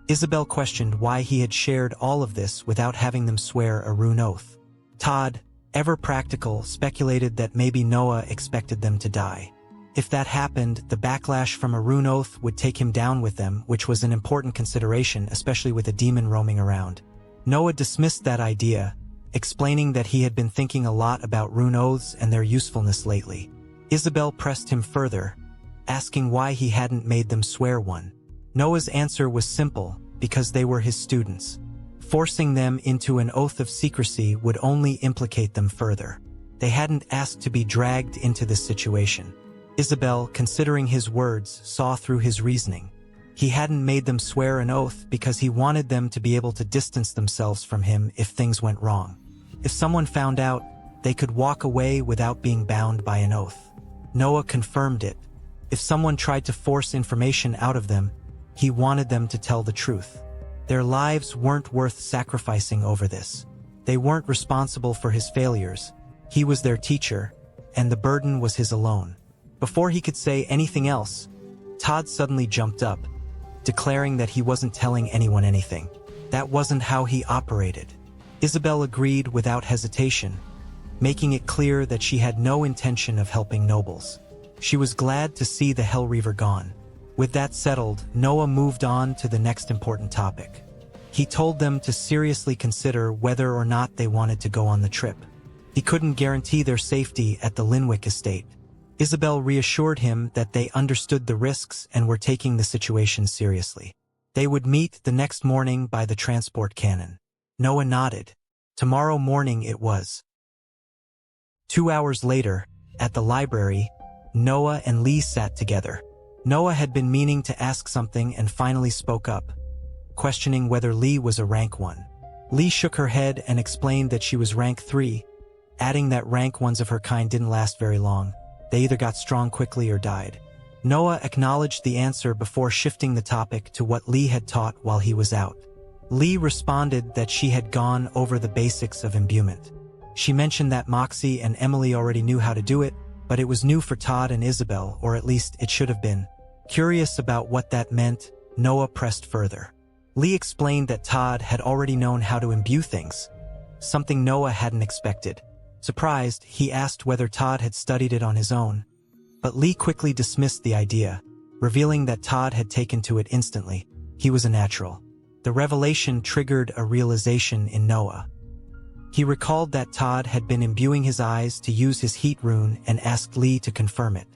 Isabel questioned why he had shared all of this without having them swear a rune oath. Todd, ever practical, speculated that maybe Noah expected them to die. If that happened, the backlash from a rune oath would take him down with them, which was an important consideration, especially with a demon roaming around. Noah dismissed that idea, explaining that he had been thinking a lot about rune oaths and their usefulness lately. Isabel pressed him further, asking why he hadn't made them swear one. Noah's answer was simple: because they were his students. Forcing them into an oath of secrecy would only implicate them further. They hadn't asked to be dragged into this situation. Isabel, considering his words, saw through his reasoning. He hadn't made them swear an oath because he wanted them to be able to distance themselves from him if things went wrong. If someone found out, they could walk away without being bound by an oath. Noah confirmed it. If someone tried to force information out of them, he wanted them to tell the truth. Their lives weren't worth sacrificing over this. They weren't responsible for his failures. He was their teacher, and the burden was his alone. Before he could say anything else, Todd suddenly jumped up, declaring that he wasn't telling anyone anything. That wasn't how he operated. Isabel agreed without hesitation, making it clear that she had no intention of helping nobles. She was glad to see the Hellreaver gone. With that settled, Noah moved on to the next important topic. He told them to seriously consider whether or not they wanted to go on the trip. He couldn't guarantee their safety at the Linwick estate. Isabel reassured him that they understood the risks and were taking the situation seriously. They would meet the next morning by the transport cannon. Noah nodded. Tomorrow morning it was. 2 hours later, at the library, Noah and Lee sat together. Noah had been meaning to ask something and finally spoke up, questioning whether Lee was a rank 1. Lee shook her head and explained that she was rank 3, adding that rank 1s of her kind didn't last very long. They either got strong quickly or died. Noah acknowledged the answer before shifting the topic to what Lee had taught while he was out. Lee responded that she had gone over the basics of imbuement. She mentioned that Moxie and Emily already knew how to do it, but it was new for Todd and Isabel, or at least it should have been. Curious about what that meant, Noah pressed further. Lee explained that Todd had already known how to imbue things, something Noah hadn't expected. Surprised, he asked whether Todd had studied it on his own, but Lee quickly dismissed the idea, revealing that Todd had taken to it instantly. He was a natural. The revelation triggered a realization in Noah. He recalled that Todd had been imbuing his eyes to use his heat rune and asked Lee to confirm it.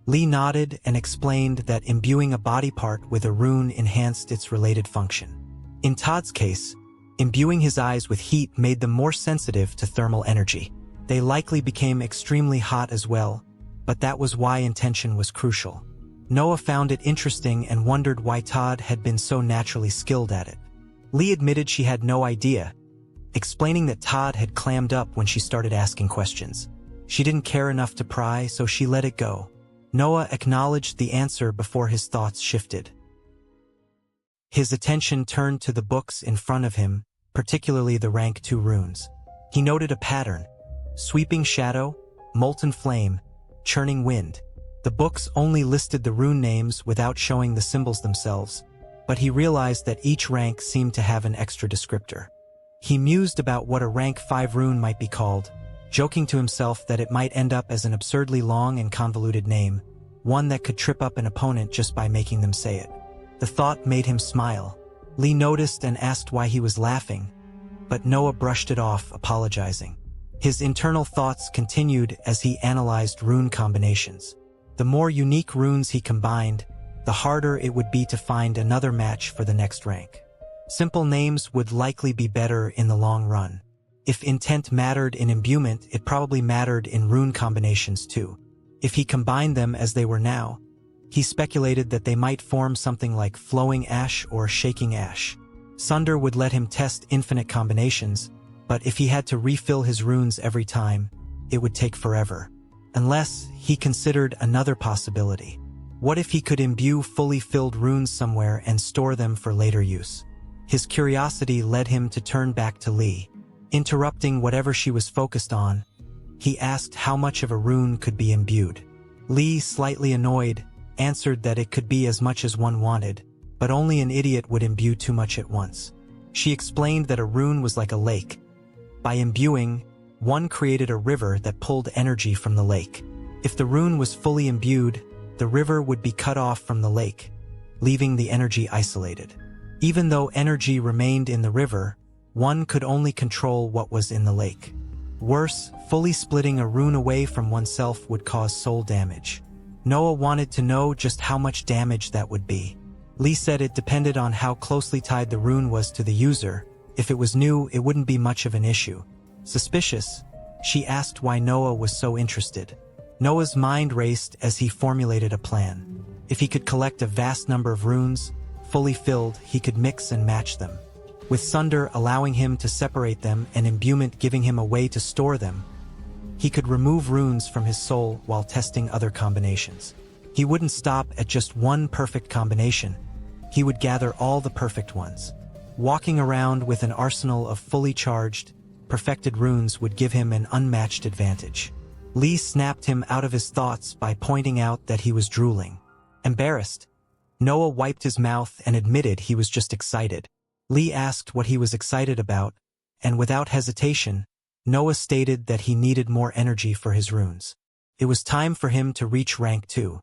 Lee nodded and explained that imbuing a body part with a rune enhanced its related function. In Todd's case, imbuing his eyes with heat made them more sensitive to thermal energy. They likely became extremely hot as well, but that was why intention was crucial. Noah found it interesting and wondered why Todd had been so naturally skilled at it. Lee admitted she had no idea, explaining that Todd had clammed up when she started asking questions. She didn't care enough to pry, so she let it go. Noah acknowledged the answer before his thoughts shifted. His attention turned to the books in front of him, particularly the rank 2 runes. He noted a pattern: sweeping shadow, molten flame, churning wind. The books only listed the rune names without showing the symbols themselves, but he realized that each rank seemed to have an extra descriptor. He mused about what a rank 5 rune might be called, joking to himself that it might end up as an absurdly long and convoluted name, one that could trip up an opponent just by making them say it. The thought made him smile. Lee noticed and asked why he was laughing, but Noah brushed it off, apologizing. His internal thoughts continued as he analyzed rune combinations. The more unique runes he combined, the harder it would be to find another match for the next rank. Simple names would likely be better in the long run. If intent mattered in imbuement, it probably mattered in rune combinations too. If he combined them as they were now, he speculated that they might form something like Flowing Ash or Shaking Ash. Sunder would let him test infinite combinations, but if he had to refill his runes every time, it would take forever. Unless he considered another possibility. What if he could imbue fully filled runes somewhere and store them for later use? His curiosity led him to turn back to Lee. Interrupting whatever she was focused on, he asked how much of a rune could be imbued. Lee, slightly annoyed, answered that it could be as much as one wanted, but only an idiot would imbue too much at once. She explained that a rune was like a lake. By imbuing, one created a river that pulled energy from the lake. If the rune was fully imbued, the river would be cut off from the lake, leaving the energy isolated. Even though energy remained in the river, one could only control what was in the lake. Worse, fully splitting a rune away from oneself would cause soul damage. Noah wanted to know just how much damage that would be. Lee said it depended on how closely tied the rune was to the user. If it was new, it wouldn't be much of an issue. Suspicious, she asked why Noah was so interested. Noah's mind raced as he formulated a plan. If he could collect a vast number of runes, fully filled, he could mix and match them. With Sunder allowing him to separate them and imbuement giving him a way to store them, he could remove runes from his soul while testing other combinations. He wouldn't stop at just one perfect combination. He would gather all the perfect ones. Walking around with an arsenal of fully charged, perfected runes would give him an unmatched advantage. Lee snapped him out of his thoughts by pointing out that he was drooling. Embarrassed, Noah wiped his mouth and admitted he was just excited. Lee asked what he was excited about, and without hesitation, Noah stated that he needed more energy for his runes. It was time for him to reach rank 2.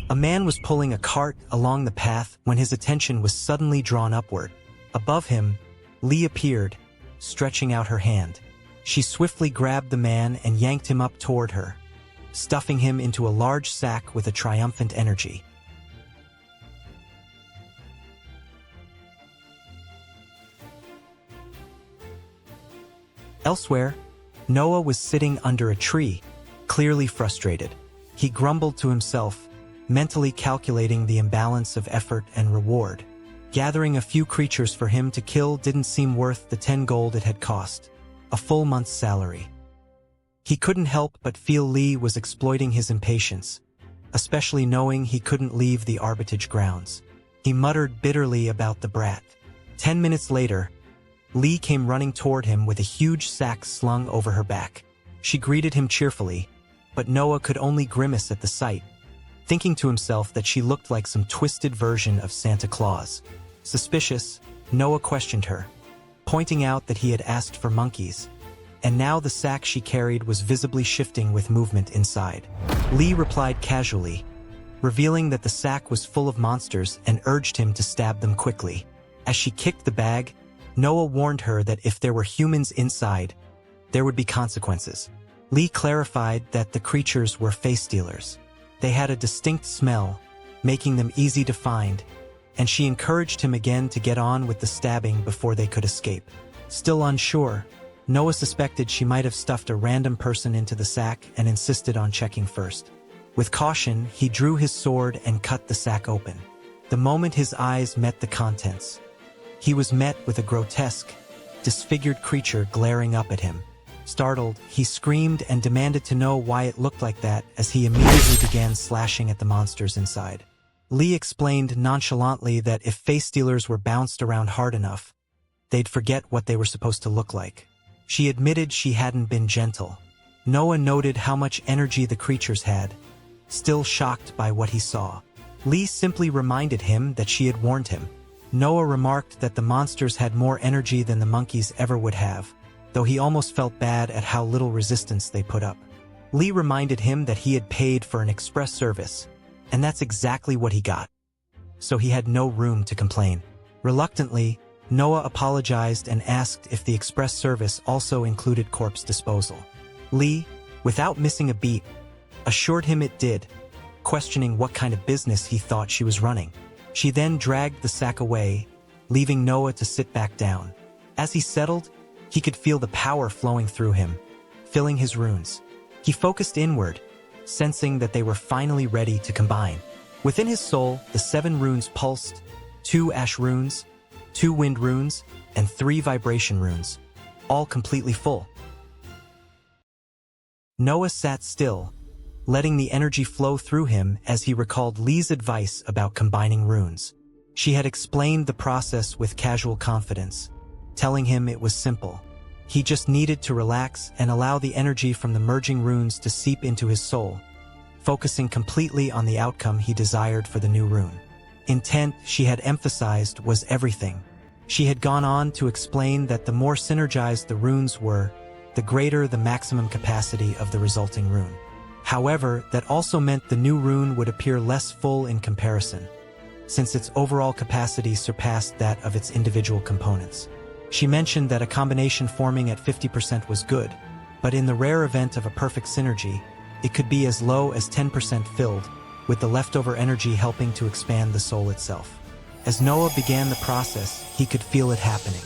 A man was pulling a cart along the path when his attention was suddenly drawn upward. Above him, Lee appeared, stretching out her hand. She swiftly grabbed the man and yanked him up toward her, stuffing him into a large sack with a triumphant energy. Elsewhere, Noah was sitting under a tree, clearly frustrated. He grumbled to himself, mentally calculating the imbalance of effort and reward. Gathering a few creatures for him to kill didn't seem worth the 10 gold it had cost, a full month's salary. He couldn't help but feel Lee was exploiting his impatience, especially knowing he couldn't leave the Arbitage grounds. He muttered bitterly about the brat. 10 minutes later, Lee came running toward him with a huge sack slung over her back. She greeted him cheerfully, but Noah could only grimace at the sight, thinking to himself that she looked like some twisted version of Santa Claus. Suspicious, Noah questioned her, pointing out that he had asked for monkeys, and now the sack she carried was visibly shifting with movement inside. Lee replied casually, revealing that the sack was full of monsters and urged him to stab them quickly. As she kicked the bag, Noah warned her that if there were humans inside, there would be consequences. Lee clarified that the creatures were face stealers. They had a distinct smell, making them easy to find, and she encouraged him again to get on with the stabbing before they could escape. Still unsure, Noah suspected she might have stuffed a random person into the sack and insisted on checking first. With caution, he drew his sword and cut the sack open. The moment his eyes met the contents, he was met with a grotesque, disfigured creature glaring up at him. Startled, he screamed and demanded to know why it looked like that as he immediately began slashing at the monsters inside. Lee explained nonchalantly that if face stealers were bounced around hard enough, they'd forget what they were supposed to look like. She admitted she hadn't been gentle. Noah noted how much energy the creatures had, still shocked by what he saw. Lee simply reminded him that she had warned him. Noah remarked that the monsters had more energy than the monkeys ever would have, though he almost felt bad at how little resistance they put up. Lee reminded him that he had paid for an express service, and that's exactly what he got. So he had no room to complain. Reluctantly, Noah apologized and asked if the express service also included corpse disposal. Lee, without missing a beat, assured him it did, questioning what kind of business he thought she was running. She then dragged the sack away, leaving Noah to sit back down. As he settled, he could feel the power flowing through him, filling his runes. He focused inward, sensing that they were finally ready to combine. Within his soul, the 7 runes pulsed, 2 ash runes, 2 wind runes, and 3 vibration runes, all completely full. Noah sat still, letting the energy flow through him as he recalled Lee's advice about combining runes. She had explained the process with casual confidence, telling him it was simple. He just needed to relax and allow the energy from the merging runes to seep into his soul, focusing completely on the outcome he desired for the new rune. Intent, she had emphasized, was everything. She had gone on to explain that the more synergized the runes were, the greater the maximum capacity of the resulting rune. However, that also meant the new rune would appear less full in comparison, since its overall capacity surpassed that of its individual components. She mentioned that a combination forming at 50% was good, but in the rare event of a perfect synergy, it could be as low as 10% filled, with the leftover energy helping to expand the soul itself. As Noah began the process, he could feel it happening.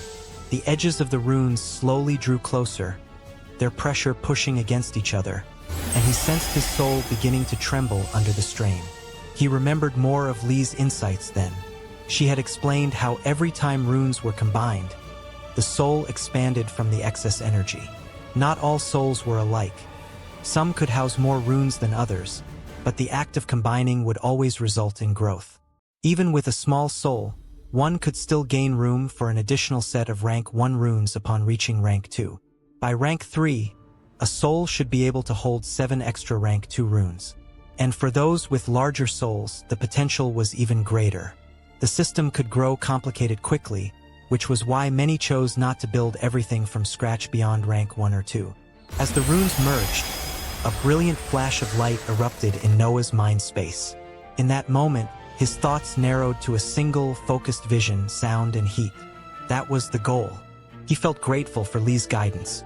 The edges of the runes slowly drew closer, their pressure pushing against each other, and he sensed his soul beginning to tremble under the strain. He remembered more of Lee's insights then. She had explained how every time runes were combined, the soul expanded from the excess energy. Not all souls were alike. Some could house more runes than others, but the act of combining would always result in growth. Even with a small soul, one could still gain room for an additional set of rank 1 runes upon reaching rank 2. By rank 3, a soul should be able to hold 7 extra rank 2 runes. And for those with larger souls, the potential was even greater. The system could grow complicated quickly, which was why many chose not to build everything from scratch beyond rank 1 or 2. As the runes merged, a brilliant flash of light erupted in Noah's mind space. In that moment, his thoughts narrowed to a single, focused vision, sound and heat. That was the goal. He felt grateful for Lee's guidance.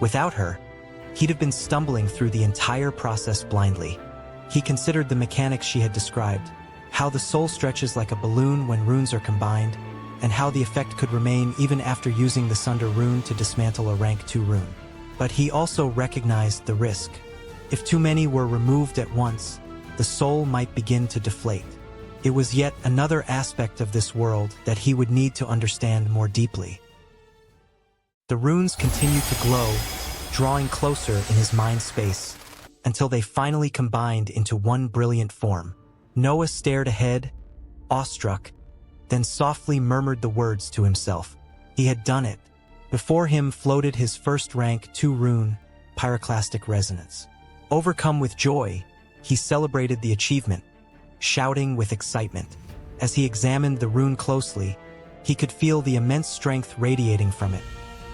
Without her, he'd have been stumbling through the entire process blindly. He considered the mechanics she had described, how the soul stretches like a balloon when runes are combined, and how the effect could remain even after using the Sunder rune to dismantle a rank 2 rune. But he also recognized the risk. If too many were removed at once, the soul might begin to deflate. It was yet another aspect of this world that he would need to understand more deeply. The runes continued to glow, drawing closer in his mind space, until they finally combined into one brilliant form. Noah stared ahead, awestruck, then softly murmured the words to himself. He had done it. Before him floated his first rank 2 rune, Pyroclastic Resonance. Overcome with joy, he celebrated the achievement, shouting with excitement. As he examined the rune closely, he could feel the immense strength radiating from it,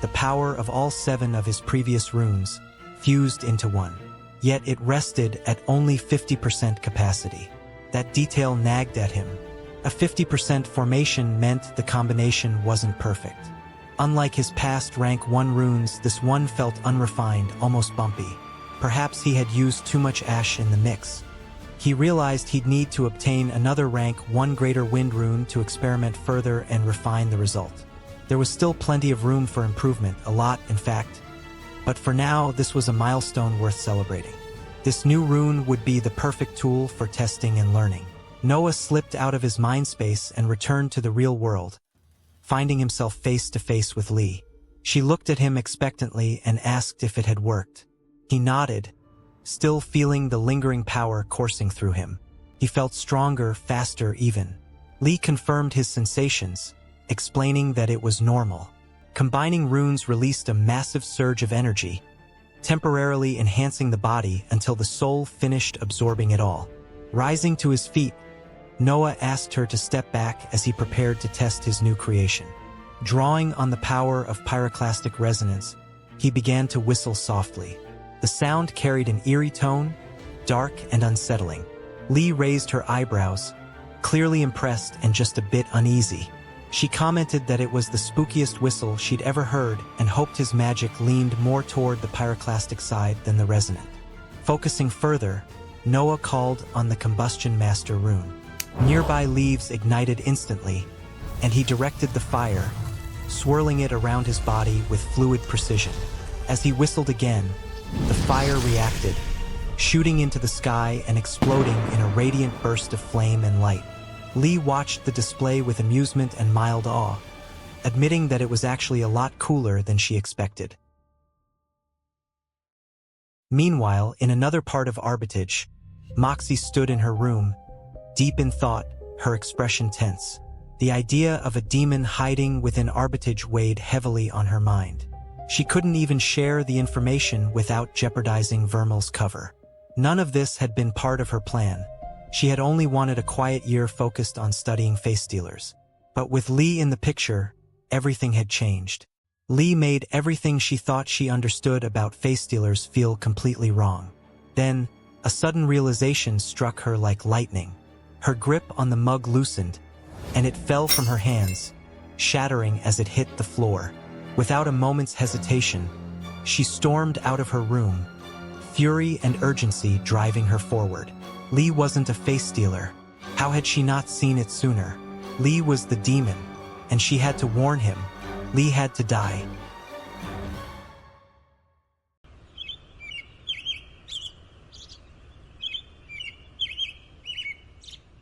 the power of all 7 of his previous runes, fused into one. Yet it rested at only 50% capacity. That detail nagged at him. A 50% formation meant the combination wasn't perfect. Unlike his past rank 1 runes, this one felt unrefined, almost bumpy. Perhaps he had used too much ash in the mix. He realized he'd need to obtain another rank 1 greater wind rune to experiment further and refine the result. There was still plenty of room for improvement, a lot, in fact. But for now, this was a milestone worth celebrating. This new rune would be the perfect tool for testing and learning. Noah slipped out of his mind space and returned to the real world, finding himself face to face with Lee. She looked at him expectantly and asked if it had worked. He nodded, still feeling the lingering power coursing through him. He felt stronger, faster even. Lee confirmed his sensations, explaining that it was normal. Combining runes released a massive surge of energy, temporarily enhancing the body until the soul finished absorbing it all. Rising to his feet, Noah asked her to step back as he prepared to test his new creation. Drawing on the power of Pyroclastic Resonance, he began to whistle softly. The sound carried an eerie tone, dark and unsettling. Lee raised her eyebrows, clearly impressed and just a bit uneasy. She commented that it was the spookiest whistle she'd ever heard and hoped his magic leaned more toward the pyroclastic side than the resonant. Focusing further, Noah called on the Combustion Master rune. Nearby leaves ignited instantly, and he directed the fire, swirling it around his body with fluid precision. As he whistled again, the fire reacted, shooting into the sky and exploding in a radiant burst of flame and light. Lee watched the display with amusement and mild awe, admitting that it was actually a lot cooler than she expected. Meanwhile, in another part of Arbitage, Moxie stood in her room, deep in thought, her expression tense. The idea of a demon hiding within Arbitage weighed heavily on her mind. She couldn't even share the information without jeopardizing Vermeil's cover. None of this had been part of her plan. She had only wanted a quiet year focused on studying face stealers. But with Lee in the picture, everything had changed. Lee made everything she thought she understood about face stealers feel completely wrong. Then, a sudden realization struck her like lightning. Her grip on the mug loosened, and it fell from her hands, shattering as it hit the floor. Without a moment's hesitation, she stormed out of her room, fury and urgency driving her forward. Lee wasn't a face stealer. How had she not seen it sooner? Lee was the demon, and she had to warn him. Lee had to die.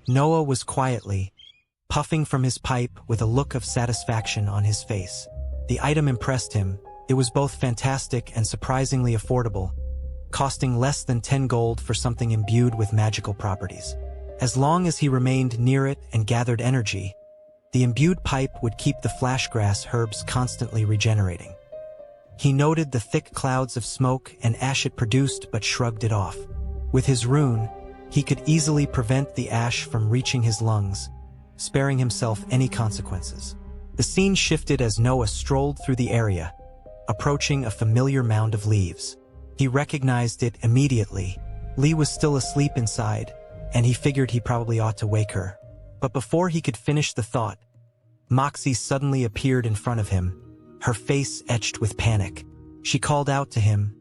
Noah was quietly puffing from his pipe with a look of satisfaction on his face. The item impressed him. It was both fantastic and surprisingly affordable, costing less than 10 gold for something imbued with magical properties. As long as he remained near it and gathered energy, the imbued pipe would keep the flashgrass herbs constantly regenerating. He noted the thick clouds of smoke and ash it produced but shrugged it off. With his rune, he could easily prevent the ash from reaching his lungs, sparing himself any consequences. The scene shifted as Noah strolled through the area, approaching a familiar mound of leaves. He recognized it immediately. Lee was still asleep inside, and he figured he probably ought to wake her. But before he could finish the thought, Moxie suddenly appeared in front of him, her face etched with panic. She called out to him,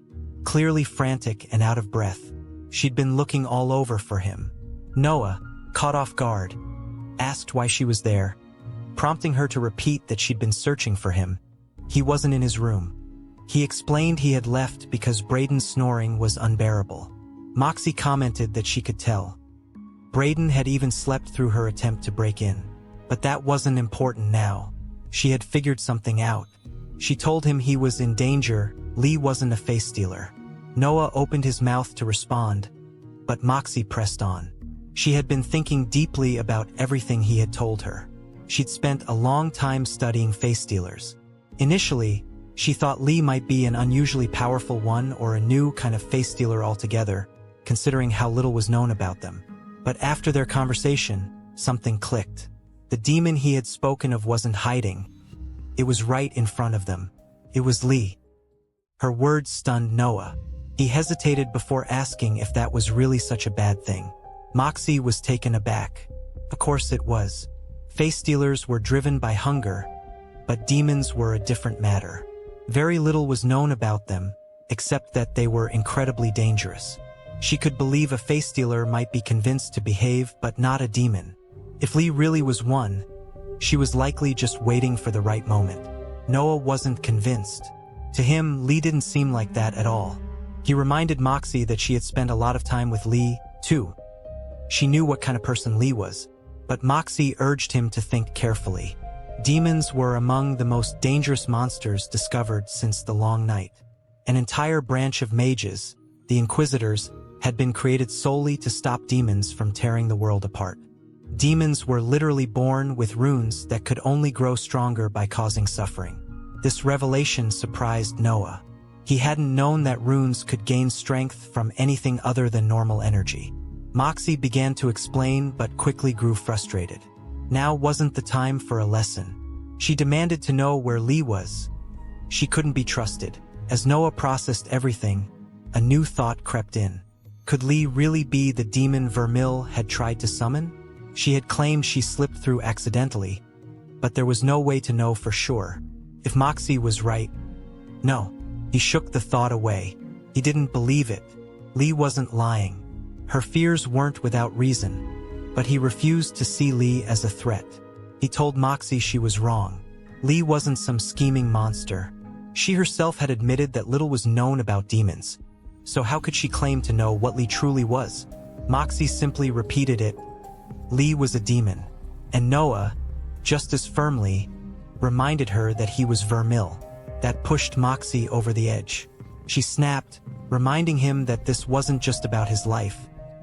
clearly frantic and out of breath. She'd been looking all over for him. Noah, caught off guard, asked why she was there, prompting her to repeat that she'd been searching for him. He wasn't in his room. He explained he had left because Braden's snoring was unbearable. Moxie commented that she could tell. Braden had even slept through her attempt to break in. But that wasn't important now. She had figured something out. She told him he was in danger. Lee wasn't a face stealer. Noah opened his mouth to respond, but Moxie pressed on. She had been thinking deeply about everything he had told her. She'd spent a long time studying face stealers. Initially, she thought Lee might be an unusually powerful one or a new kind of face stealer altogether, considering how little was known about them. But after their conversation, something clicked. The demon he had spoken of wasn't hiding. It was right in front of them. It was Lee. Her words stunned Noah. He hesitated before asking if that was really such a bad thing. Moxie was taken aback. Of course it was. Face stealers were driven by hunger, but demons were a different matter. Very little was known about them, except that they were incredibly dangerous. She could believe a face stealer might be convinced to behave, but not a demon. If Lee really was one, she was likely just waiting for the right moment. Noah wasn't convinced. To him, Lee didn't seem like that at all. He reminded Moxie that she had spent a lot of time with Lee, too. She knew what kind of person Lee was, but Moxie urged him to think carefully. Demons were among the most dangerous monsters discovered since the Long Night. An entire branch of mages, the Inquisitors, had been created solely to stop demons from tearing the world apart. Demons were literally born with runes that could only grow stronger by causing suffering. This revelation surprised Noah. He hadn't known that runes could gain strength from anything other than normal energy. Moxie began to explain but quickly grew frustrated. Now wasn't the time for a lesson. She demanded to know where Lee was. She couldn't be trusted. As Noah processed everything, a new thought crept in. Could Lee really be the demon Vermeil had tried to summon? She had claimed she slipped through accidentally, but there was no way to know for sure. If Moxie was right, no. He shook the thought away. He didn't believe it. Lee wasn't lying. Her fears weren't without reason, but he refused to see Lee as a threat. He told Moxie she was wrong. Lee wasn't some scheming monster. She herself had admitted that little was known about demons, so how could she claim to know what Lee truly was? Moxie simply repeated it. Lee was a demon, and Noah, just as firmly, reminded her that he was Vermil. That pushed Moxie over the edge. She snapped, reminding him that this wasn't just about his life.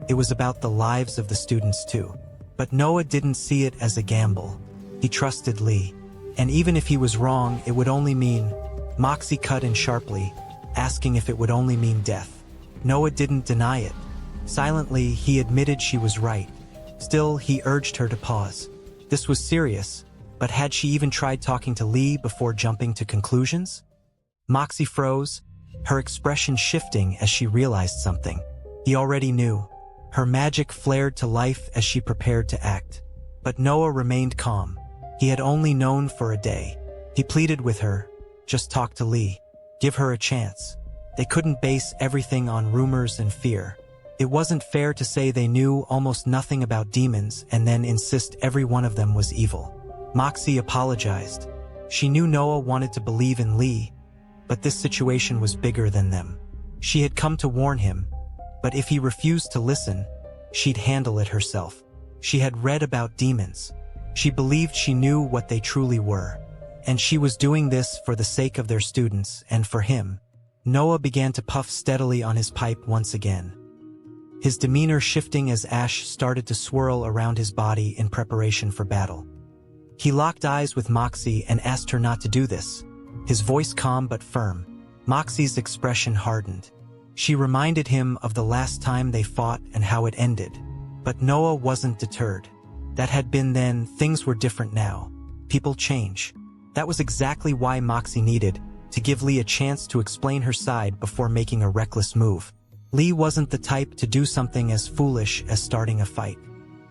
It was about the lives of the students too. But Noah didn't see it as a gamble. He trusted Lee. And even if he was wrong, it would only mean... Moxie cut in sharply, asking if it would only mean death. Noah didn't deny it. Silently, he admitted she was right. Still, he urged her to pause. This was serious, but had she even tried talking to Lee before jumping to conclusions? Moxie froze, her expression shifting as she realized something. He already knew. Her magic flared to life as she prepared to act. But Noah remained calm. He had only known for a day. He pleaded with her, just talk to Lee. Give her a chance. They couldn't base everything on rumors and fear. It wasn't fair to say they knew almost nothing about demons and then insist every one of them was evil. Moxie apologized. She knew Noah wanted to believe in Lee, but this situation was bigger than them. She had come to warn him, but if he refused to listen, she'd handle it herself. She had read about demons. She believed she knew what they truly were. And she was doing this for the sake of their students and for him. Noah began to puff steadily on his pipe once again. His demeanor shifting as ash started to swirl around his body in preparation for battle. He locked eyes with Moxie and asked her not to do this. His voice calm but firm. Moxie's expression hardened. She reminded him of the last time they fought and how it ended. But Noah wasn't deterred. That had been then, things were different now. People change. That was exactly why Moxie needed to give Lee a chance to explain her side before making a reckless move. Lee wasn't the type to do something as foolish as starting a fight.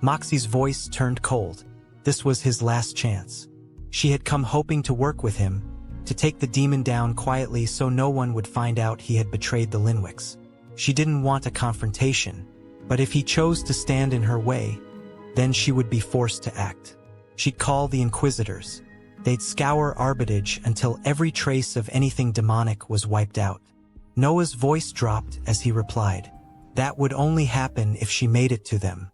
Moxie's voice turned cold. This was his last chance. She had come hoping to work with him, to take the demon down quietly so no one would find out he had betrayed the Linwicks. She didn't want a confrontation, but if he chose to stand in her way, then she would be forced to act. She'd call the Inquisitors. They'd scour Arbitage until every trace of anything demonic was wiped out. Noah's voice dropped as he replied, "That would only happen if she made it to them."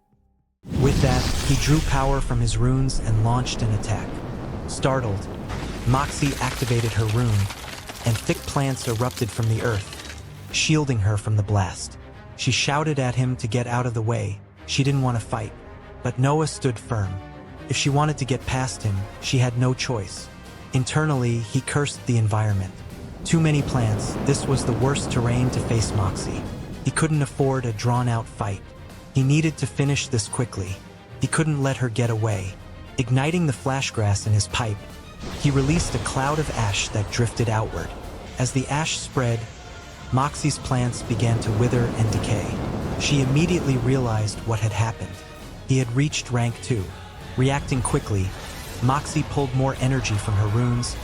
With that, he drew power from his runes and launched an attack. Startled, Moxie activated her rune, and thick plants erupted from the earth, shielding her from the blast. She shouted at him to get out of the way. She didn't want to fight, but Noah stood firm. If she wanted to get past him, she had no choice. Internally, he cursed the environment. Too many plants, this was the worst terrain to face Moxie. He couldn't afford a drawn-out fight. He needed to finish this quickly. He couldn't let her get away. Igniting the flashgrass in his pipe, he released a cloud of ash that drifted outward. As the ash spread, Moxie's plants began to wither and decay. She immediately realized what had happened. He had reached rank 2. Reacting quickly, Moxie pulled more energy from her runes,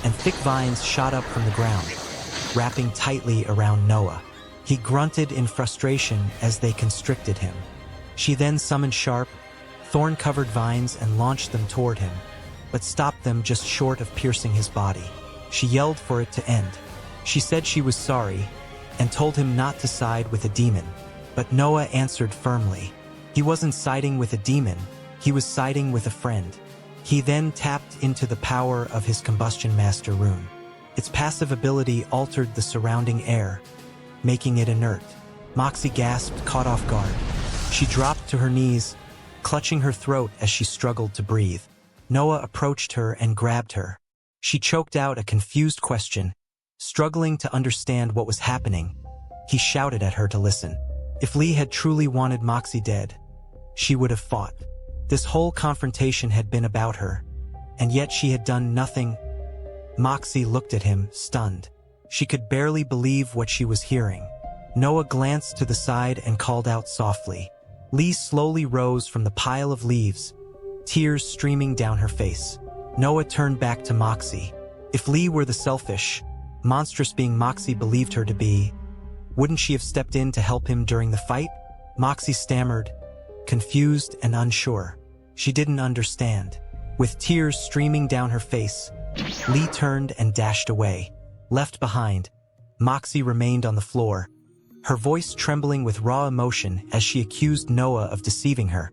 and thick vines shot up from the ground, wrapping tightly around Noah. He grunted in frustration as they constricted him. She then summoned sharp, thorn-covered vines and launched them toward him, but stopped them just short of piercing his body. She yelled for it to end. She said she was sorry, and told him not to side with a demon. But Noah answered firmly. He wasn't siding with a demon, he was siding with a friend. He then tapped into the power of his Combustion Master rune. Its passive ability altered the surrounding air, making it inert. Moxie gasped, caught off guard. She dropped to her knees, clutching her throat as she struggled to breathe. Noah approached her and grabbed her. She choked out a confused question, struggling to understand what was happening. He shouted at her to listen. If Lee had truly wanted Moxie dead, she would have fought. This whole confrontation had been about her, and yet she had done nothing. Moxie looked at him, stunned. She could barely believe what she was hearing. Noah glanced to the side and called out softly. Lee slowly rose from the pile of leaves, tears streaming down her face. Noah turned back to Moxie. If Lee were the selfish, monstrous being Moxie believed her to be, wouldn't she have stepped in to help him during the fight? Moxie stammered, confused and unsure. She didn't understand. With tears streaming down her face, Lee turned and dashed away. Left behind, Moxie remained on the floor, her voice trembling with raw emotion as she accused Noah of deceiving her,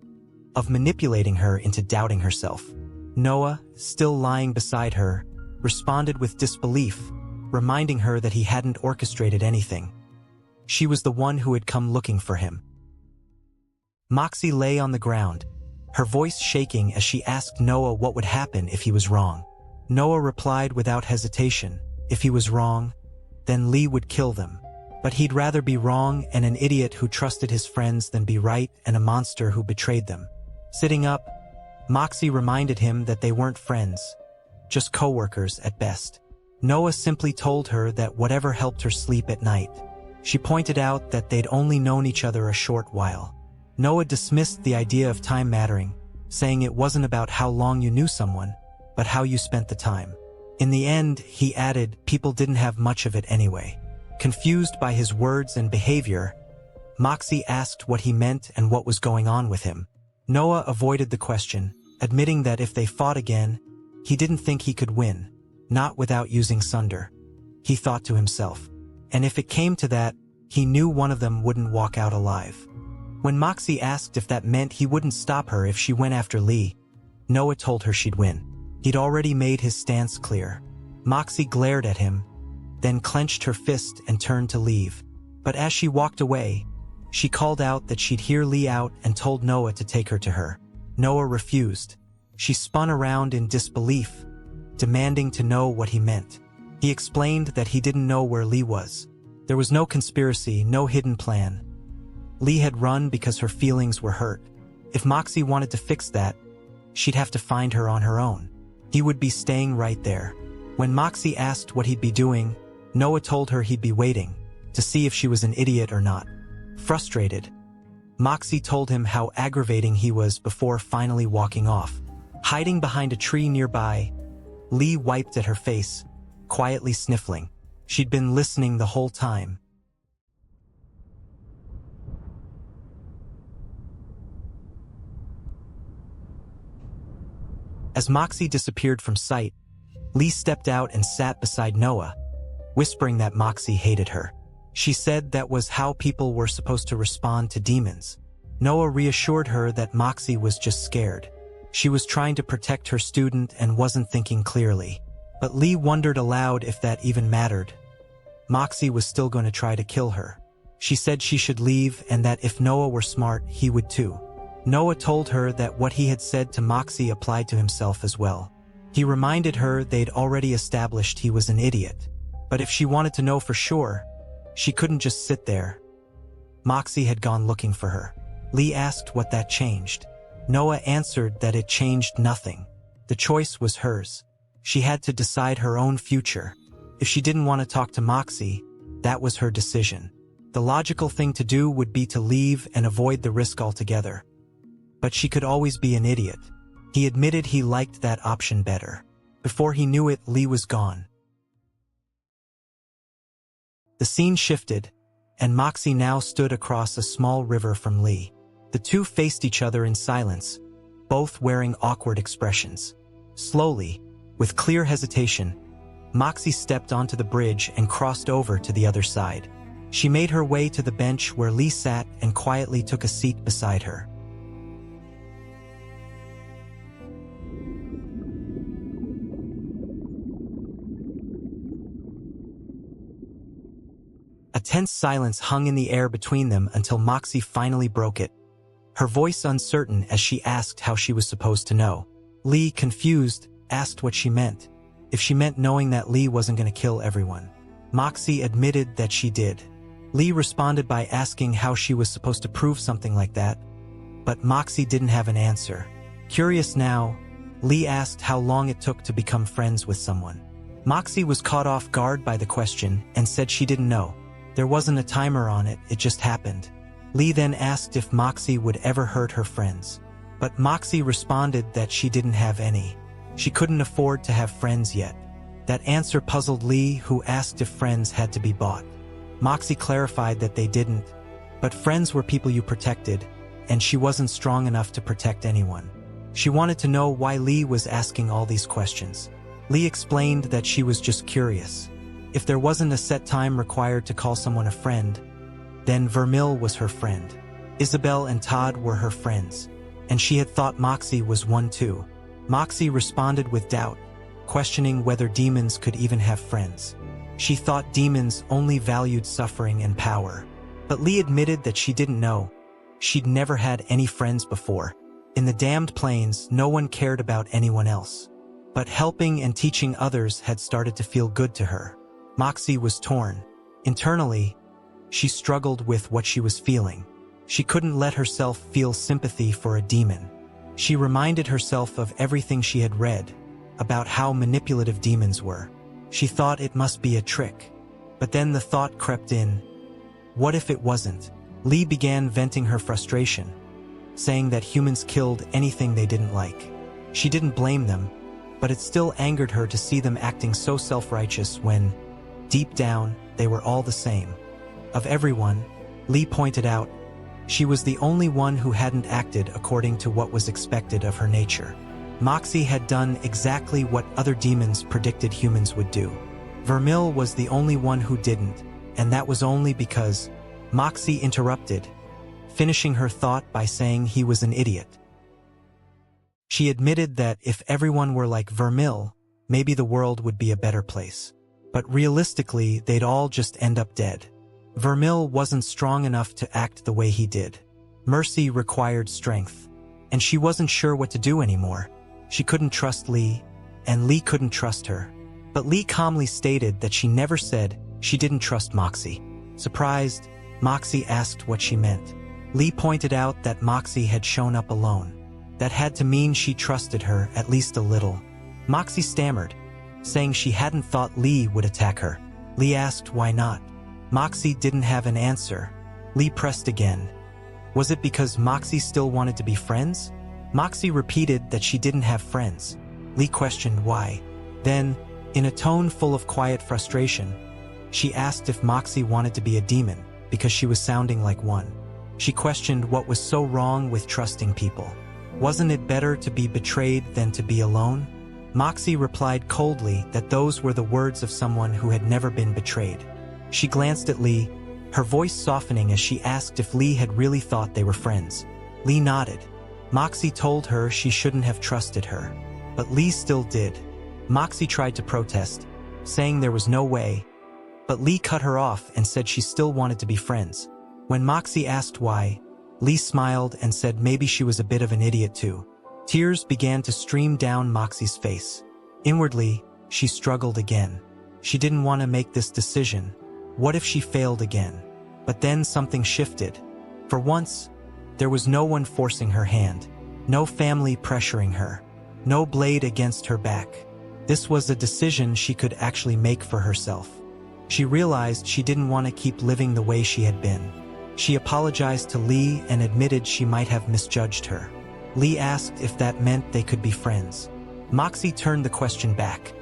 of manipulating her into doubting herself. Noah, still lying beside her, responded with disbelief, reminding her that he hadn't orchestrated anything. She was the one who had come looking for him. Moxie lay on the ground, her voice shaking as she asked Noah what would happen if he was wrong. Noah replied without hesitation, if he was wrong, then Lee would kill them. But he'd rather be wrong and an idiot who trusted his friends than be right and a monster who betrayed them. Sitting up, Moxie reminded him that they weren't friends, just co-workers at best. Noah simply told her that whatever helped her sleep at night. She pointed out that they'd only known each other a short while. Noah dismissed the idea of time mattering, saying it wasn't about how long you knew someone, but how you spent the time. In the end, he added, people didn't have much of it anyway. Confused by his words and behavior, Moxie asked what he meant and what was going on with him. Noah avoided the question, admitting that if they fought again, he didn't think he could win, not without using Sunder. He thought to himself. And if it came to that, he knew one of them wouldn't walk out alive. When Moxie asked if that meant he wouldn't stop her if she went after Lee, Noah told her she'd win. He'd already made his stance clear. Moxie glared at him, then clenched her fist and turned to leave. But as she walked away, she called out that she'd hear Lee out and told Noah to take her to her. Noah refused. She spun around in disbelief, demanding to know what he meant. He explained that he didn't know where Lee was. There was no conspiracy, no hidden plan. Lee had run because her feelings were hurt. If Moxie wanted to fix that, she'd have to find her on her own. He would be staying right there. When Moxie asked what he'd be doing, Noah told her he'd be waiting to see if she was an idiot or not. Frustrated, Moxie told him how aggravating he was before finally walking off. Hiding behind a tree nearby, Lee wiped at her face, quietly sniffling. She'd been listening the whole time. As Moxie disappeared from sight, Lee stepped out and sat beside Noah, whispering that Moxie hated her. She said that was how people were supposed to respond to demons. Noah reassured her that Moxie was just scared. She was trying to protect her student and wasn't thinking clearly. But Lee wondered aloud if that even mattered. Moxie was still going to try to kill her. She said she should leave and that if Noah were smart, he would too. Noah told her that what he had said to Moxie applied to himself as well. He reminded her they'd already established he was an idiot. But if she wanted to know for sure, she couldn't just sit there. Moxie had gone looking for her. Lee asked what that changed. Noah answered that it changed nothing. The choice was hers. She had to decide her own future. If she didn't want to talk to Moxie, that was her decision. The logical thing to do would be to leave and avoid the risk altogether. But she could always be an idiot. He admitted he liked that option better. Before he knew it, Lee was gone. The scene shifted, and Moxie now stood across a small river from Lee. The two faced each other in silence, both wearing awkward expressions. Slowly, with clear hesitation, Moxie stepped onto the bridge and crossed over to the other side. She made her way to the bench where Lee sat and quietly took a seat beside her. A tense silence hung in the air between them until Moxie finally broke it, her voice uncertain as she asked how she was supposed to know. Lee, confused, asked what she meant. If she meant knowing that Lee wasn't going to kill everyone. Moxie admitted that she did. Lee responded by asking how she was supposed to prove something like that, but Moxie didn't have an answer. Curious now, Lee asked how long it took to become friends with someone. Moxie was caught off guard by the question and said she didn't know. There wasn't a timer on it, it just happened. Lee then asked if Moxie would ever hurt her friends. But Moxie responded that she didn't have any. She couldn't afford to have friends yet. That answer puzzled Lee, who asked if friends had to be bought. Moxie clarified that they didn't, but friends were people you protected, and she wasn't strong enough to protect anyone. She wanted to know why Lee was asking all these questions. Lee explained that she was just curious. If there wasn't a set time required to call someone a friend, then Vermil was her friend. Isabel and Todd were her friends, and she had thought Moxie was one too. Moxie responded with doubt, questioning whether demons could even have friends. She thought demons only valued suffering and power. But Lee admitted that she didn't know. She'd never had any friends before. In the damned plains, no one cared about anyone else. But helping and teaching others had started to feel good to her. Moxie was torn. Internally, she struggled with what she was feeling. She couldn't let herself feel sympathy for a demon. She reminded herself of everything she had read about how manipulative demons were. She thought it must be a trick. But then the thought crept in, what if it wasn't? Lee began venting her frustration, saying that humans killed anything they didn't like. She didn't blame them, but it still angered her to see them acting so self-righteous when, deep down, they were all the same. Of everyone, Lee pointed out, she was the only one who hadn't acted according to what was expected of her nature. Moxie had done exactly what other demons predicted humans would do. Vermil was the only one who didn't, and that was only because Moxie interrupted, finishing her thought by saying he was an idiot. She admitted that if everyone were like Vermil, maybe the world would be a better place. But realistically, they'd all just end up dead. Vermil wasn't strong enough to act the way he did. Mercy required strength, and she wasn't sure what to do anymore. She couldn't trust Lee, and Lee couldn't trust her. But Lee calmly stated that she never said she didn't trust Moxie. Surprised, Moxie asked what she meant. Lee pointed out that Moxie had shown up alone. That had to mean she trusted her at least a little. Moxie stammered, saying she hadn't thought Lee would attack her. Lee asked why not. Moxie didn't have an answer. Lee pressed again. Was it because Moxie still wanted to be friends? Moxie repeated that she didn't have friends. Lee questioned why. Then, in a tone full of quiet frustration, she asked if Moxie wanted to be a demon because she was sounding like one. She questioned what was so wrong with trusting people. Wasn't it better to be betrayed than to be alone? Moxie replied coldly that those were the words of someone who had never been betrayed. She glanced at Lee, her voice softening as she asked if Lee had really thought they were friends. Lee nodded. Moxie told her she shouldn't have trusted her. But Lee still did. Moxie tried to protest, saying there was no way. But Lee cut her off and said she still wanted to be friends. When Moxie asked why, Lee smiled and said maybe she was a bit of an idiot too. Tears began to stream down Moxie's face. Inwardly, she struggled again. She didn't want to make this decision. What if she failed again? But then something shifted. For once, there was no one forcing her hand, no family pressuring her, no blade against her back. This was a decision she could actually make for herself. She realized she didn't want to keep living the way she had been. She apologized to Lee and admitted she might have misjudged her. Lee asked if that meant they could be friends. Moxie turned the question back.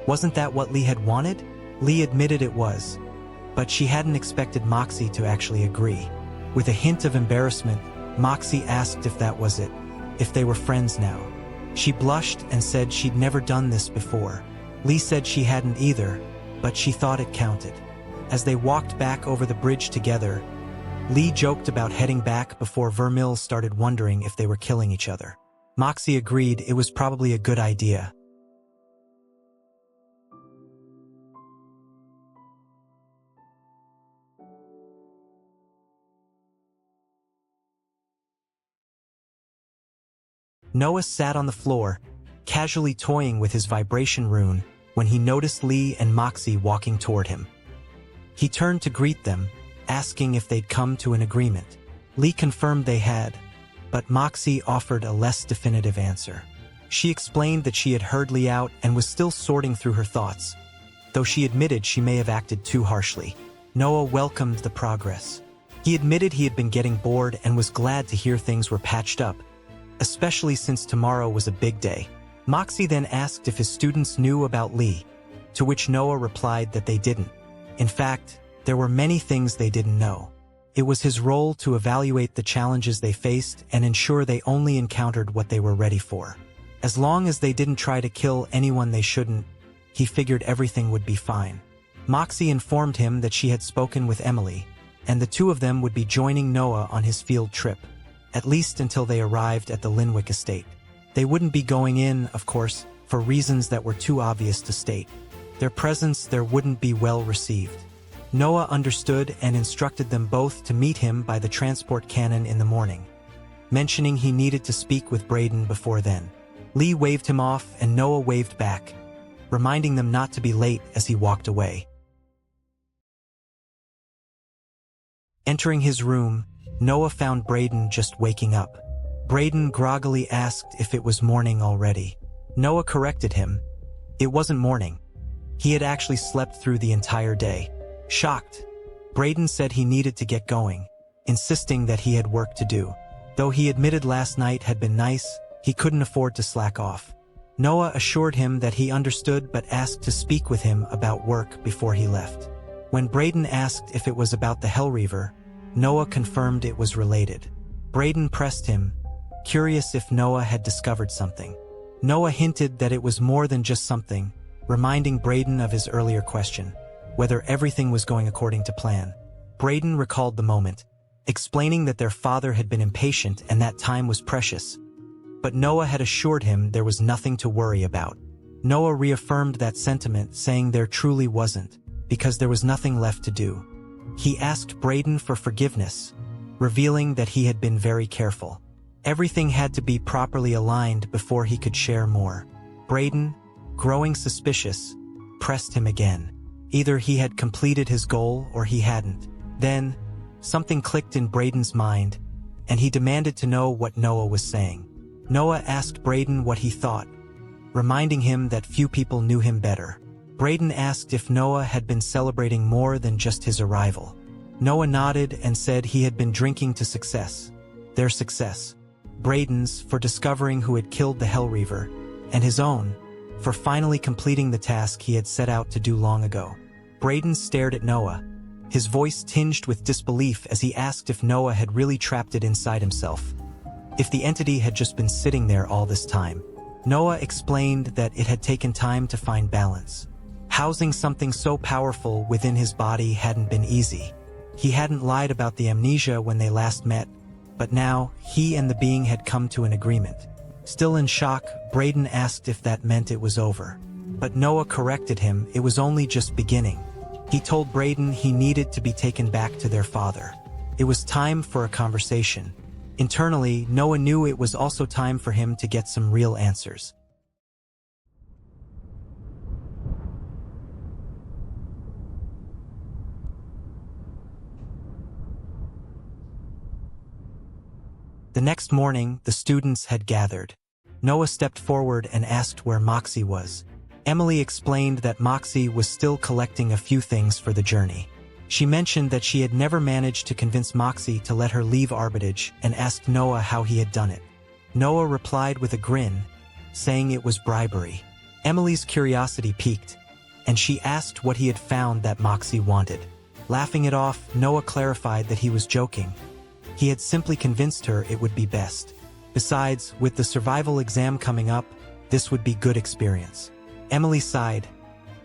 Wasn't that what Lee had wanted? Lee admitted it was, but she hadn't expected Moxie to actually agree. With a hint of embarrassment, Moxie asked if that was it, if they were friends now. She blushed and said she'd never done this before. Lee said she hadn't either, but she thought it counted. As they walked back over the bridge together, Lee joked about heading back before Vermil started wondering if they were killing each other. Moxie agreed it was probably a good idea. Noah sat on the floor, casually toying with his vibration rune when he noticed Lee and Moxie walking toward him. He turned to greet them, asking if they'd come to an agreement. Lee confirmed they had, but Moxie offered a less definitive answer. She explained that she had heard Lee out and was still sorting through her thoughts, though she admitted she may have acted too harshly. Noah welcomed the progress. He admitted he had been getting bored and was glad to hear things were patched up, especially since tomorrow was a big day. Moxie then asked if his students knew about Lee, to which Noah replied that they didn't. In fact, there were many things they didn't know. It was his role to evaluate the challenges they faced and ensure they only encountered what they were ready for. As long as they didn't try to kill anyone they shouldn't, he figured everything would be fine. Moxie informed him that she had spoken with Emily, and the two of them would be joining Noah on his field trip, at least until they arrived at the Linwick estate. They wouldn't be going in, of course, for reasons that were too obvious to state. Their presence there wouldn't be well received. Noah understood and instructed them both to meet him by the transport cannon in the morning, mentioning he needed to speak with Braden before then. Lee waved him off and Noah waved back, reminding them not to be late as he walked away. Entering his room, Noah found Braden just waking up. Braden groggily asked if it was morning already. Noah corrected him. It wasn't morning. He had actually slept through the entire day. Shocked, Braden said he needed to get going, insisting that he had work to do. Though he admitted last night had been nice, he couldn't afford to slack off. Noah assured him that he understood but asked to speak with him about work before he left. When Braden asked if it was about the Hellreaver, Noah confirmed it was related. Braden pressed him, curious if Noah had discovered something. Noah hinted that it was more than just something, reminding Braden of his earlier question, whether everything was going according to plan. Braden recalled the moment, explaining that their father had been impatient and that time was precious. But Noah had assured him there was nothing to worry about. Noah reaffirmed that sentiment, saying there truly wasn't, because there was nothing left to do. He asked Braden for forgiveness, revealing that he had been very careful. Everything had to be properly aligned before he could share more. Braden, growing suspicious, pressed him again. Either he had completed his goal or he hadn't. Then, something clicked in Braden's mind, and he demanded to know what Noah was saying. Noah asked Braden what he thought, reminding him that few people knew him better. Braden asked if Noah had been celebrating more than just his arrival. Noah nodded and said he had been drinking to success. Their success. Braden's for discovering who had killed the Hellreaver, and his own for finally completing the task he had set out to do long ago. Braden stared at Noah, his voice tinged with disbelief as he asked if Noah had really trapped it inside himself. If the entity had just been sitting there all this time. Noah explained that it had taken time to find balance. Housing something so powerful within his body hadn't been easy. He hadn't lied about the amnesia when they last met, but now he and the being had come to an agreement. Still in shock, Braden asked if that meant it was over. But Noah corrected him, it was only just beginning. He told Braden he needed to be taken back to their father. It was time for a conversation. Internally, Noah knew it was also time for him to get some real answers. The next morning, the students had gathered. Noah stepped forward and asked where Moxie was. Emily explained that Moxie was still collecting a few things for the journey. She mentioned that she had never managed to convince Moxie to let her leave Arbitage and asked Noah how he had done it. Noah replied with a grin, saying it was bribery. Emily's curiosity piqued, and she asked what he had found that Moxie wanted. Laughing it off, Noah clarified that he was joking. He had simply convinced her it would be best. Besides, with the survival exam coming up, this would be good experience. Emily sighed,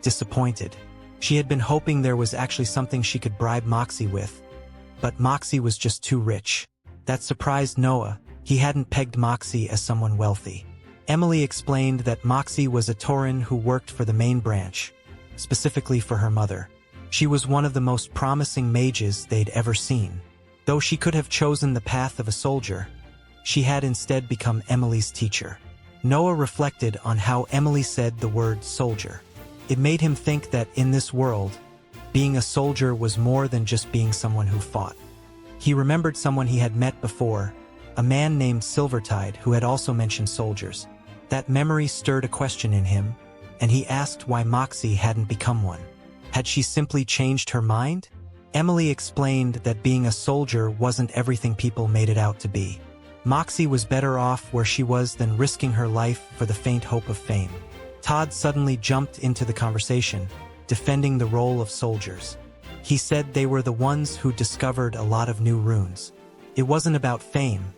disappointed. She had been hoping there was actually something she could bribe Moxie with, but Moxie was just too rich. That surprised Noah. He hadn't pegged Moxie as someone wealthy. Emily explained that Moxie was a Tauren who worked for the main branch, specifically for her mother. She was one of the most promising mages they'd ever seen. Though she could have chosen the path of a soldier, she had instead become Emily's teacher. Noah reflected on how Emily said the word soldier. It made him think that in this world, being a soldier was more than just being someone who fought. He remembered someone he had met before, a man named Silvertide who had also mentioned soldiers. That memory stirred a question in him, and he asked why Moxie hadn't become one. Had she simply changed her mind? Emily explained that being a soldier wasn't everything people made it out to be. Moxie was better off where she was than risking her life for the faint hope of fame. Todd suddenly jumped into the conversation, defending the role of soldiers. He said they were the ones who discovered a lot of new runes. It wasn't about fame.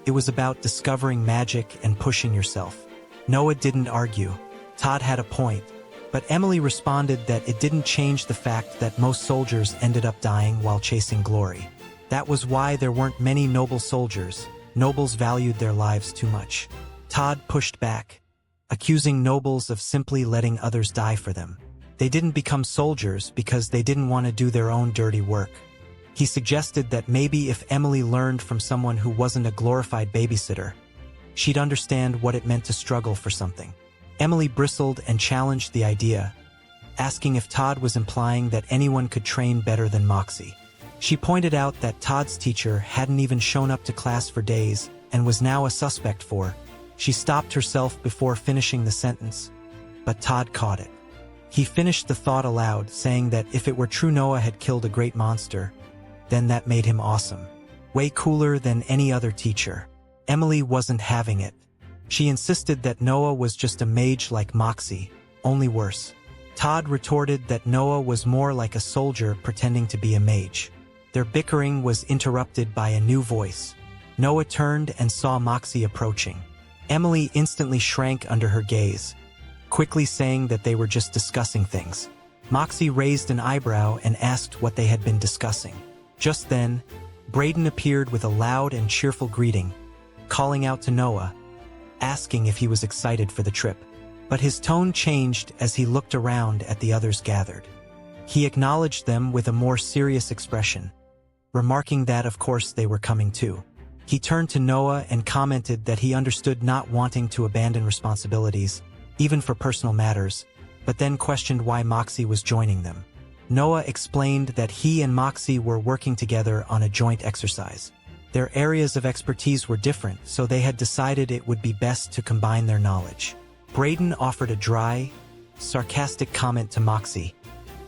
It was about discovering magic and pushing yourself. Noah didn't argue. Todd had a point. But Emily responded that it didn't change the fact that most soldiers ended up dying while chasing glory. That was why there weren't many noble soldiers. Nobles valued their lives too much. Todd pushed back, accusing nobles of simply letting others die for them. They didn't become soldiers because they didn't want to do their own dirty work. He suggested that maybe if Emily learned from someone who wasn't a glorified babysitter, she'd understand what it meant to struggle for something. Emily bristled and challenged the idea, asking if Todd was implying that anyone could train better than Moxie. She pointed out that Todd's teacher hadn't even shown up to class for days and was now a suspect for. She stopped herself before finishing the sentence, but Todd caught it. He finished the thought aloud, saying that if it were true Noah had killed a great monster, then that made him awesome. Way cooler than any other teacher. Emily wasn't having it. She insisted that Noah was just a mage like Moxie, only worse. Todd retorted that Noah was more like a soldier pretending to be a mage. Their bickering was interrupted by a new voice. Noah turned and saw Moxie approaching. Emily instantly shrank under her gaze, quickly saying that they were just discussing things. Moxie raised an eyebrow and asked what they had been discussing. Just then, Braden appeared with a loud and cheerful greeting, calling out to Noah, asking if he was excited for the trip. But his tone changed as he looked around at the others gathered. He acknowledged them with a more serious expression, remarking that of course they were coming too. He turned to Noah and commented that he understood not wanting to abandon responsibilities, even for personal matters, but then questioned why Moxie was joining them. Noah explained that he and Moxie were working together on a joint exercise. Their areas of expertise were different, so they had decided it would be best to combine their knowledge. Braden offered a dry, sarcastic comment to Moxie,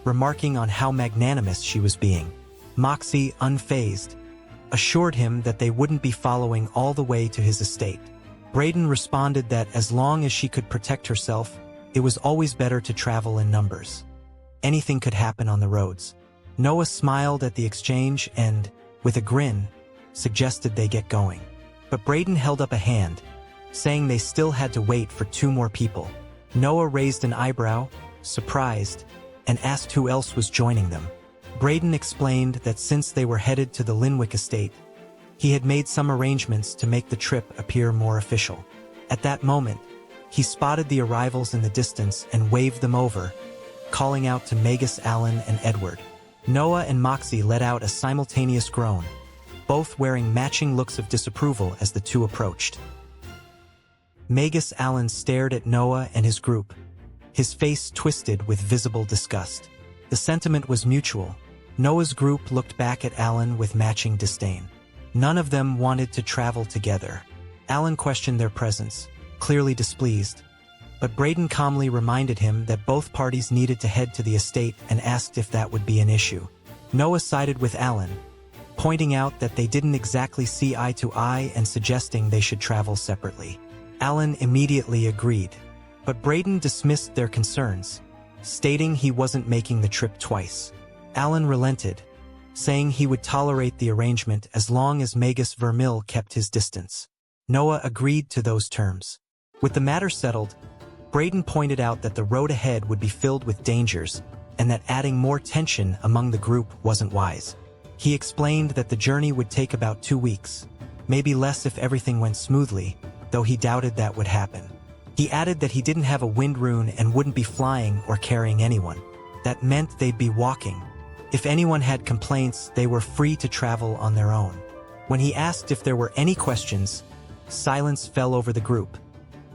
remarking on how magnanimous she was being. Moxie, unfazed, assured him that they wouldn't be following all the way to his estate. Braden responded that as long as she could protect herself, it was always better to travel in numbers. Anything could happen on the roads. Noah smiled at the exchange and, with a grin, suggested they get going. But Braden held up a hand, saying they still had to wait for 2 more people. Noah raised an eyebrow, surprised, and asked who else was joining them. Braden explained that since they were headed to the Linwick estate, he had made some arrangements to make the trip appear more official. At that moment, he spotted the arrivals in the distance and waved them over, calling out to Magus, Alan, and Edward. Noah and Moxie let out a simultaneous groan, both wearing matching looks of disapproval as the two approached. Magus Allen stared at Noah and his group, his face twisted with visible disgust. The sentiment was mutual. Noah's group looked back at Alan with matching disdain. None of them wanted to travel together. Alan questioned their presence, clearly displeased, but Braden calmly reminded him that both parties needed to head to the estate and asked if that would be an issue. Noah sided with Alan, pointing out that they didn't exactly see eye to eye and suggesting they should travel separately. Alan immediately agreed, but Braden dismissed their concerns, stating he wasn't making the trip twice. Alan relented, saying he would tolerate the arrangement as long as Magus Vermil kept his distance. Noah agreed to those terms. With the matter settled, Braden pointed out that the road ahead would be filled with dangers and that adding more tension among the group wasn't wise. He explained that the journey would take about 2 weeks, maybe less if everything went smoothly, though he doubted that would happen. He added that he didn't have a wind rune and wouldn't be flying or carrying anyone. That meant they'd be walking. If anyone had complaints, they were free to travel on their own. When he asked if there were any questions, silence fell over the group.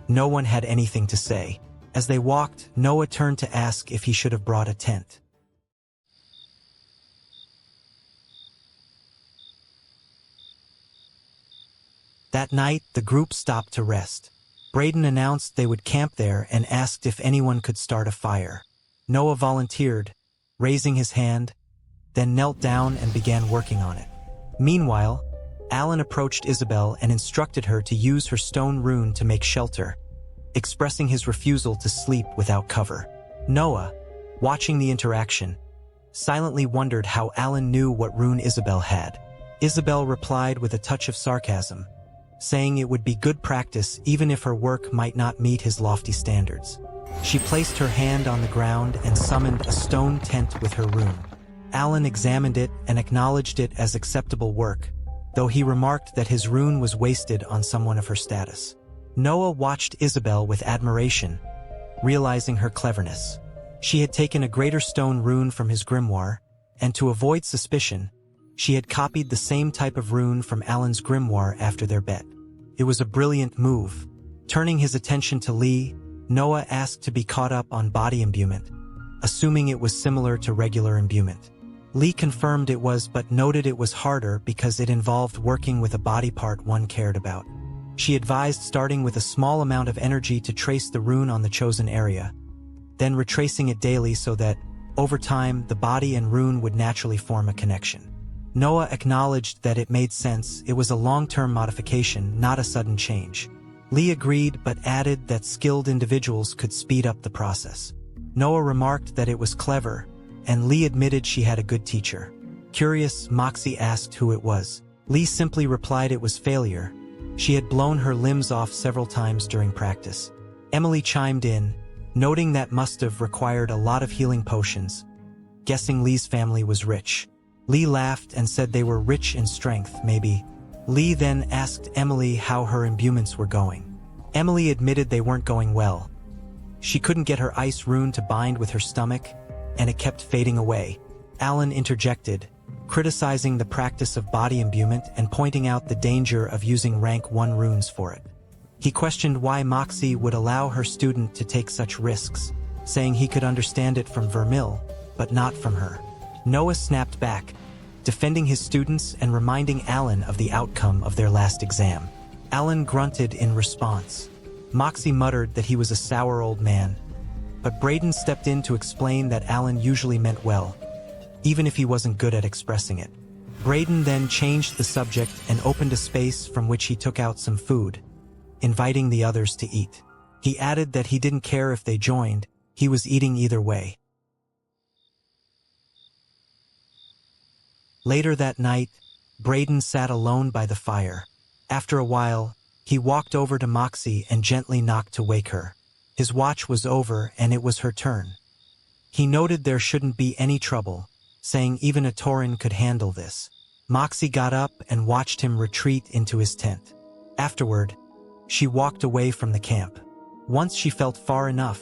No one had anything to say. As they walked, Noah turned to ask if he should have brought a tent. That night, the group stopped to rest. Braden announced they would camp there and asked if anyone could start a fire. Noah volunteered, raising his hand, then knelt down and began working on it. Meanwhile, Alan approached Isabel and instructed her to use her stone rune to make shelter, expressing his refusal to sleep without cover. Noah, watching the interaction, silently wondered how Alan knew what rune Isabel had. Isabel replied with a touch of sarcasm, saying it would be good practice even if her work might not meet his lofty standards. She placed her hand on the ground and summoned a stone tent with her rune. Alan examined it and acknowledged it as acceptable work, though he remarked that his rune was wasted on someone of her status. Noah watched Isabel with admiration, realizing her cleverness. She had taken a greater stone rune from his grimoire, and to avoid suspicion, she had copied the same type of rune from Alan's grimoire after their bet. It was a brilliant move. Turning his attention to Lee, Noah asked to be caught up on body imbuement, assuming it was similar to regular imbuement. Lee confirmed it was but noted it was harder because it involved working with a body part one cared about. She advised starting with a small amount of energy to trace the rune on the chosen area, then retracing it daily so that, over time, the body and rune would naturally form a connection. Noah acknowledged that it made sense. It was a long-term modification, not a sudden change. Lee agreed but added that skilled individuals could speed up the process. Noah remarked that it was clever, and Lee admitted she had a good teacher. Curious, Moxie asked who it was. Lee simply replied it was failure. She had blown her limbs off several times during practice. Emily chimed in, noting that must have required a lot of healing potions, guessing Lee's family was rich. Lee laughed and said they were rich in strength, maybe. Lee then asked Emily how her imbuements were going. Emily admitted they weren't going well. She couldn't get her ice rune to bind with her stomach, and it kept fading away. Alan interjected, criticizing the practice of body imbuement and pointing out the danger of using rank 1 runes for it. He questioned why Moxie would allow her student to take such risks, saying he could understand it from Vermil, but not from her. Noah snapped back, defending his students and reminding Alan of the outcome of their last exam. Alan grunted in response. Moxie muttered that he was a sour old man, but Braden stepped in to explain that Alan usually meant well, even if he wasn't good at expressing it. Braden then changed the subject and opened a space from which he took out some food, inviting the others to eat. He added that he didn't care if they joined, he was eating either way. Later that night, Braden sat alone by the fire. After a while, he walked over to Moxie and gently knocked to wake her. His watch was over and it was her turn. He noted there shouldn't be any trouble, saying even a Tauren could handle this. Moxie got up and watched him retreat into his tent. Afterward, she walked away from the camp. Once she felt far enough,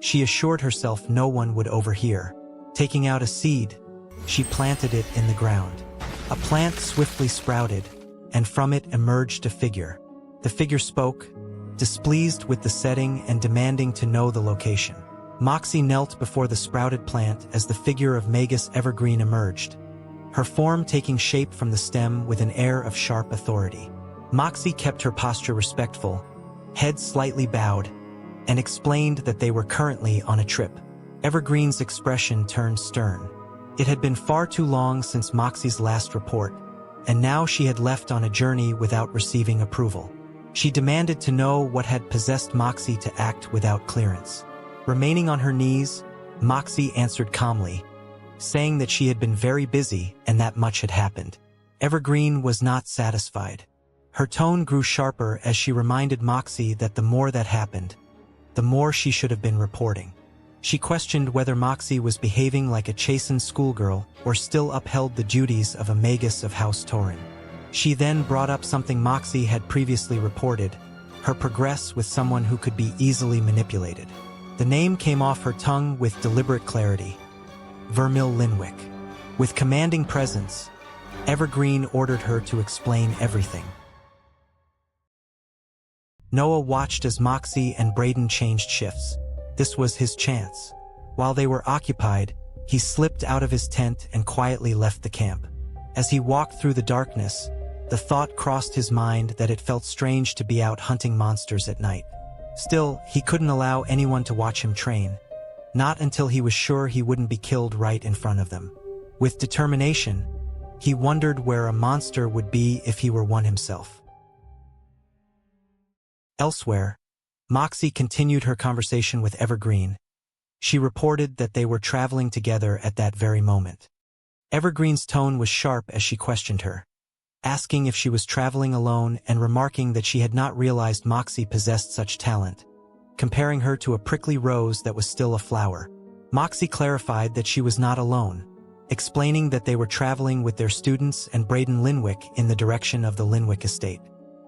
she assured herself no one would overhear. Taking out a seed, she planted it in the ground. A plant swiftly sprouted, and from it emerged a figure. The figure spoke, displeased with the setting and demanding to know the location. Moxie knelt before the sprouted plant as the figure of Magus Evergreen emerged, her form taking shape from the stem with an air of sharp authority. Moxie kept her posture respectful, head slightly bowed, and explained that they were currently on a trip. Evergreen's expression turned stern. It had been far too long since Moxie's last report, and now she had left on a journey without receiving approval. She demanded to know what had possessed Moxie to act without clearance. Remaining on her knees, Moxie answered calmly, saying that she had been very busy and that much had happened. Evergreen was not satisfied. Her tone grew sharper as she reminded Moxie that the more that happened, the more she should have been reporting. She questioned whether Moxie was behaving like a chastened schoolgirl or still upheld the duties of a magus of House Tauren. She then brought up something Moxie had previously reported, her progress with someone who could be easily manipulated. The name came off her tongue with deliberate clarity. Vermil Linwick. With commanding presence, Evergreen ordered her to explain everything. Noah watched as Moxie and Braden changed shifts. This was his chance. While they were occupied, he slipped out of his tent and quietly left the camp. As he walked through the darkness, the thought crossed his mind that it felt strange to be out hunting monsters at night. Still, he couldn't allow anyone to watch him train, not until he was sure he wouldn't be killed right in front of them. With determination, he wondered where a monster would be if he were one himself. Elsewhere, Moxie continued her conversation with Evergreen. She reported that they were traveling together at that very moment. Evergreen's tone was sharp as she questioned her, asking if she was traveling alone and remarking that she had not realized Moxie possessed such talent, comparing her to a prickly rose that was still a flower. Moxie clarified that she was not alone, explaining that they were traveling with their students and Braden Linwick in the direction of the Linwick estate.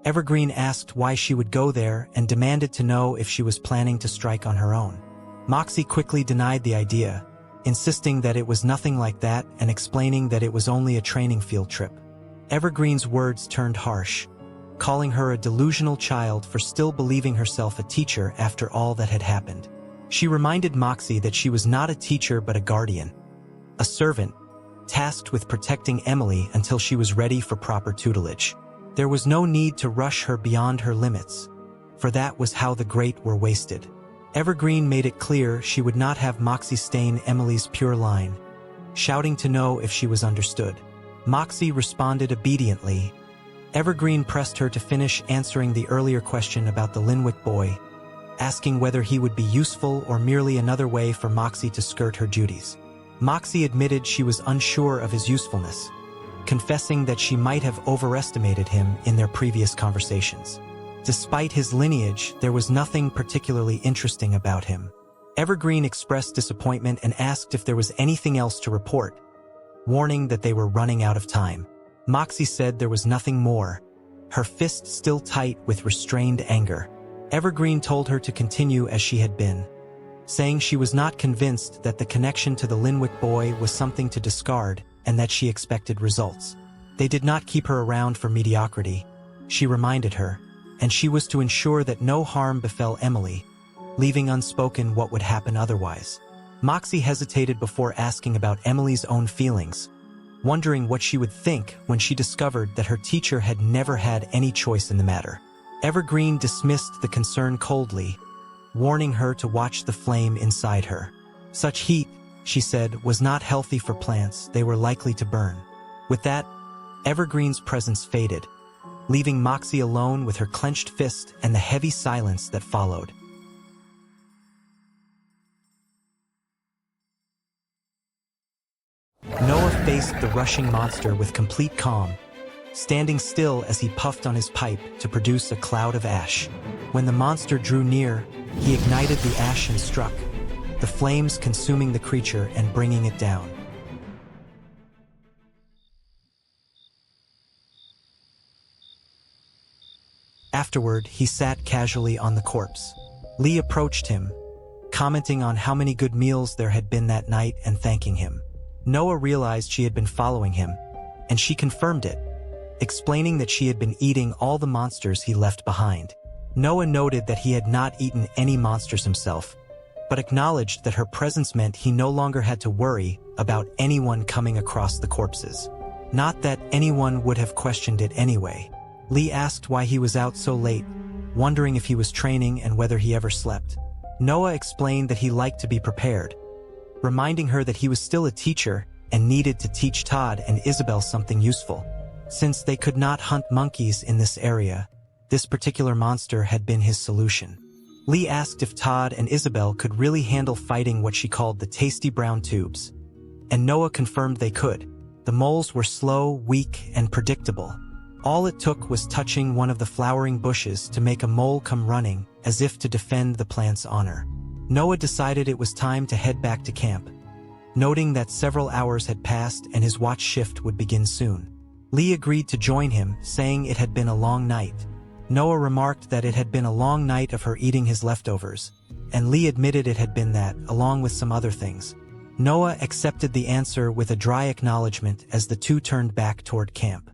Evergreen asked why she would go there and demanded to know if she was planning to strike on her own. Moxie quickly denied the idea, insisting that it was nothing like that and explaining that it was only a training field trip. Evergreen's words turned harsh, calling her a delusional child for still believing herself a teacher after all that had happened. She reminded Moxie that she was not a teacher but a guardian, a servant, tasked with protecting Emily until she was ready for proper tutelage. There was no need to rush her beyond her limits, for that was how the great were wasted. Evergreen made it clear she would not have Moxie stain Emily's pure line, shouting to know if she was understood. Moxie responded obediently. Evergreen pressed her to finish answering the earlier question about the Linwick boy, asking whether he would be useful or merely another way for Moxie to skirt her duties. Moxie admitted she was unsure of his usefulness, confessing that she might have overestimated him in their previous conversations. Despite his lineage, there was nothing particularly interesting about him. Evergreen expressed disappointment and asked if there was anything else to report, warning that they were running out of time. Moxie said there was nothing more, her fist still tight with restrained anger. Evergreen told her to continue as she had been, saying she was not convinced that the connection to the Linwick boy was something to discard and that she expected results. They did not keep her around for mediocrity, she reminded her, and she was to ensure that no harm befell Emily, leaving unspoken what would happen otherwise. Moxie hesitated before asking about Emily's own feelings, wondering what she would think when she discovered that her teacher had never had any choice in the matter. Evergreen dismissed the concern coldly, warning her to watch the flame inside her. Such heat, she said, was not healthy for plants, they were likely to burn. With that, Evergreen's presence faded, leaving Moxie alone with her clenched fist and the heavy silence that followed. Noah faced the rushing monster with complete calm, standing still as he puffed on his pipe to produce a cloud of ash. When the monster drew near, he ignited the ash and struck, the flames consuming the creature and bringing it down. Afterward, he sat casually on the corpse. Lee approached him, commenting on how many good meals there had been that night and thanking him. Noah realized she had been following him, and she confirmed it, explaining that she had been eating all the monsters he left behind. Noah noted that he had not eaten any monsters himself, but acknowledged that her presence meant he no longer had to worry about anyone coming across the corpses. Not that anyone would have questioned it anyway. Lee asked why he was out so late, wondering if he was training and whether he ever slept. Noah explained that he liked to be prepared, reminding her that he was still a teacher and needed to teach Todd and Isabel something useful. Since they could not hunt monkeys in this area, this particular monster had been his solution. Lee asked if Todd and Isabel could really handle fighting what she called the tasty brown tubes, and Noah confirmed they could. The moles were slow, weak, and predictable. All it took was touching one of the flowering bushes to make a mole come running, as if to defend the plant's honor. Noah decided it was time to head back to camp, noting that several hours had passed and his watch shift would begin soon. Lee agreed to join him, saying it had been a long night. Noah remarked that it had been a long night of her eating his leftovers, and Lee admitted it had been that, along with some other things. Noah accepted the answer with a dry acknowledgement as the two turned back toward camp.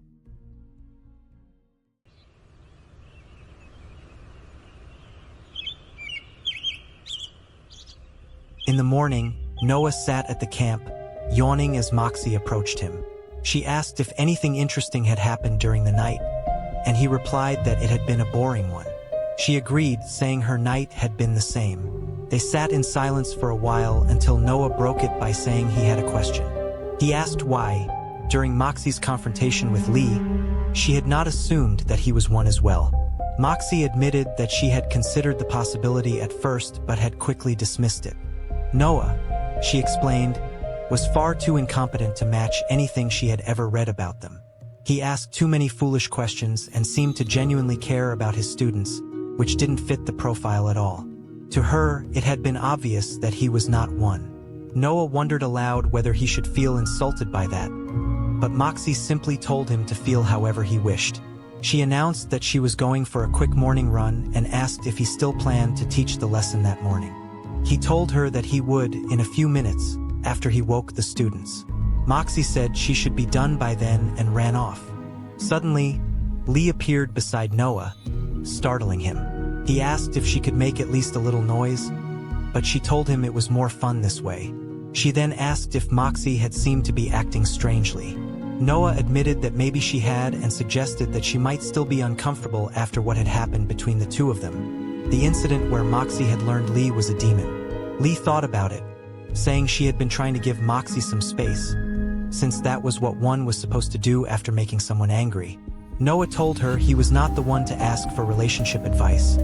In the morning, Noah sat at the camp, yawning as Moxie approached him. She asked if anything interesting had happened during the night, and he replied that it had been a boring one. She agreed, saying her night had been the same. They sat in silence for a while until Noah broke it by saying he had a question. He asked why, during Moxie's confrontation with Lee, she had not assumed that he was one as well. Moxie admitted that she had considered the possibility at first but had quickly dismissed it. Noah, she explained, was far too incompetent to match anything she had ever read about them. He asked too many foolish questions and seemed to genuinely care about his students, which didn't fit the profile at all. To her, it had been obvious that he was not one. Noah wondered aloud whether he should feel insulted by that, but Moxie simply told him to feel however he wished. She announced that she was going for a quick morning run and asked if he still planned to teach the lesson that morning. He told her that he would in a few minutes after he woke the students. Moxie said she should be done by then and ran off. Suddenly, Lee appeared beside Noah, startling him. He asked if she could make at least a little noise, but she told him it was more fun this way. She then asked if Moxie had seemed to be acting strangely. Noah admitted that maybe she had and suggested that she might still be uncomfortable after what had happened between the two of them. The incident where Moxie had learned Lee was a demon. Lee thought about it, saying she had been trying to give Moxie some space, since that was what one was supposed to do after making someone angry. Noah told her he was not the one to ask for relationship advice,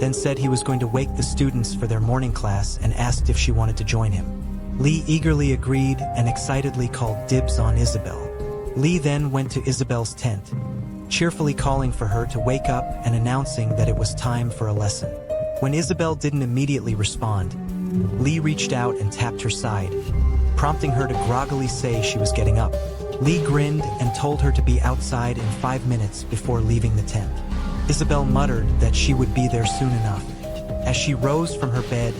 then said he was going to wake the students for their morning class and asked if she wanted to join him. Lee eagerly agreed and excitedly called dibs on Isabel. Lee then went to Isabel's tent, cheerfully calling for her to wake up and announcing that it was time for a lesson. When Isabel didn't immediately respond, Lee reached out and tapped her side, prompting her to groggily say she was getting up. Lee grinned and told her to be outside in 5 minutes before leaving the tent. Isabel muttered that she would be there soon enough. As she rose from her bed,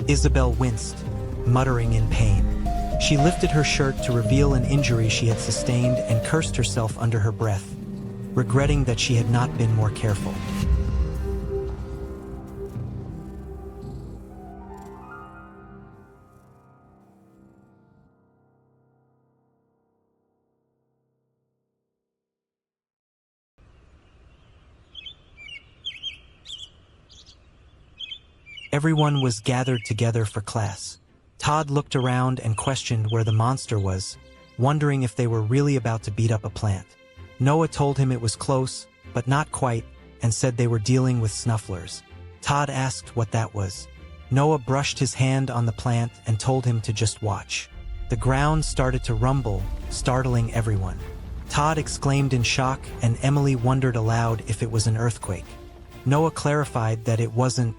Isabel winced, muttering in pain. She lifted her shirt to reveal an injury she had sustained and cursed herself under her breath, regretting that she had not been more careful. Everyone was gathered together for class. Todd looked around and questioned where the monster was, wondering if they were really about to beat up a plant. Noah told him it was close, but not quite, and said they were dealing with snufflers. Todd asked what that was. Noah brushed his hand on the plant and told him to just watch. The ground started to rumble, startling everyone. Todd exclaimed in shock, and Emily wondered aloud if it was an earthquake. Noah clarified that it wasn't,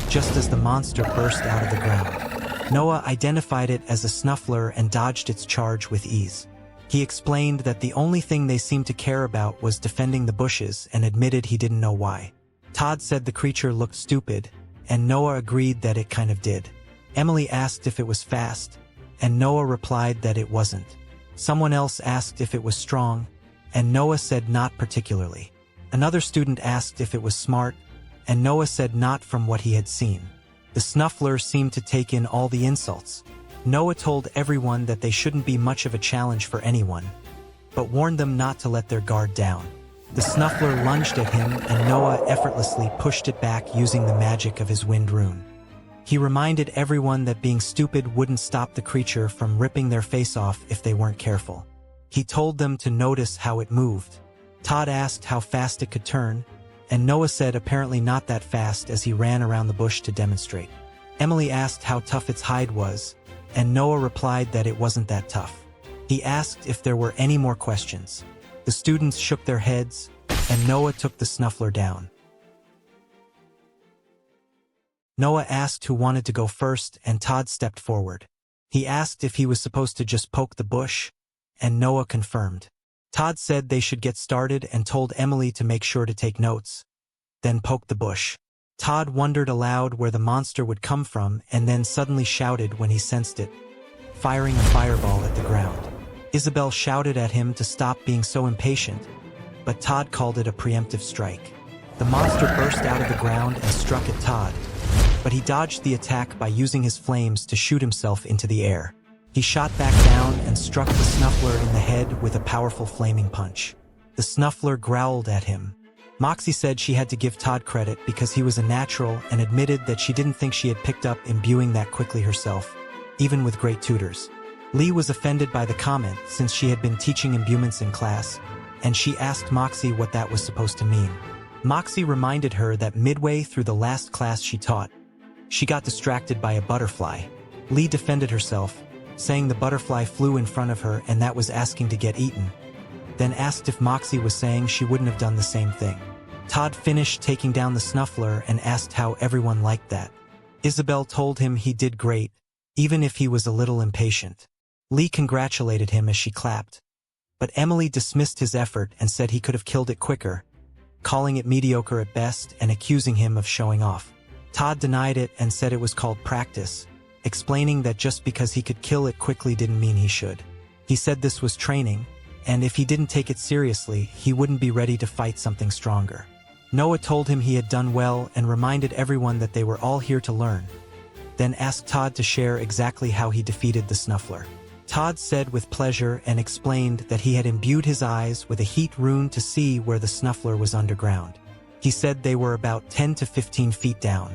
just as the monster burst out of the ground. Noah identified it as a snuffler and dodged its charge with ease. He explained that the only thing they seemed to care about was defending the bushes and admitted he didn't know why. Todd said the creature looked stupid, and Noah agreed that it kind of did. Emily asked if it was fast, and Noah replied that it wasn't. Someone else asked if it was strong, and Noah said not particularly. Another student asked if it was smart, and Noah said not from what he had seen. The snuffler seemed to take in all the insults. Noah told everyone that they shouldn't be much of a challenge for anyone, but warned them not to let their guard down. The snuffler lunged at him, and Noah effortlessly pushed it back using the magic of his wind rune. He reminded everyone that being stupid wouldn't stop the creature from ripping their face off if they weren't careful. He told them to notice how it moved. Todd asked how fast it could turn, and Noah said apparently not that fast as he ran around the bush to demonstrate. Emily asked how tough its hide was, and Noah replied that it wasn't that tough. He asked if there were any more questions. The students shook their heads, and Noah took the snuffler down. Noah asked who wanted to go first, and Todd stepped forward. He asked if he was supposed to just poke the bush, and Noah confirmed. Todd said they should get started and told Emily to make sure to take notes, then poke the bush. Todd wondered aloud where the monster would come from and then suddenly shouted when he sensed it, firing a fireball at the ground. Isabel shouted at him to stop being so impatient, but Todd called it a preemptive strike. The monster burst out of the ground and struck at Todd, but he dodged the attack by using his flames to shoot himself into the air. He shot back down and struck the snuffler in the head with a powerful flaming punch. The snuffler growled at him. Moxie said she had to give Todd credit because he was a natural and admitted that she didn't think she had picked up imbuing that quickly herself, even with great tutors. Lee was offended by the comment since she had been teaching imbuements in class, and she asked Moxie what that was supposed to mean. Moxie reminded her that midway through the last class she taught, she got distracted by a butterfly. Lee defended herself, saying the butterfly flew in front of her and that was asking to get eaten, then asked if Moxie was saying she wouldn't have done the same thing. Todd finished taking down the snuffler and asked how everyone liked that. Isabel told him he did great, even if he was a little impatient. Lee congratulated him as she clapped. But Emily dismissed his effort and said he could have killed it quicker, calling it mediocre at best and accusing him of showing off. Todd denied it and said it was called practice, explaining that just because he could kill it quickly didn't mean he should. He said this was training, and if he didn't take it seriously, he wouldn't be ready to fight something stronger. Noah told him he had done well and reminded everyone that they were all here to learn, then asked Todd to share exactly how he defeated the Snuffler. Todd said with pleasure and explained that he had imbued his eyes with a heat rune to see where the Snuffler was underground. He said they were about 10 to 15 feet down.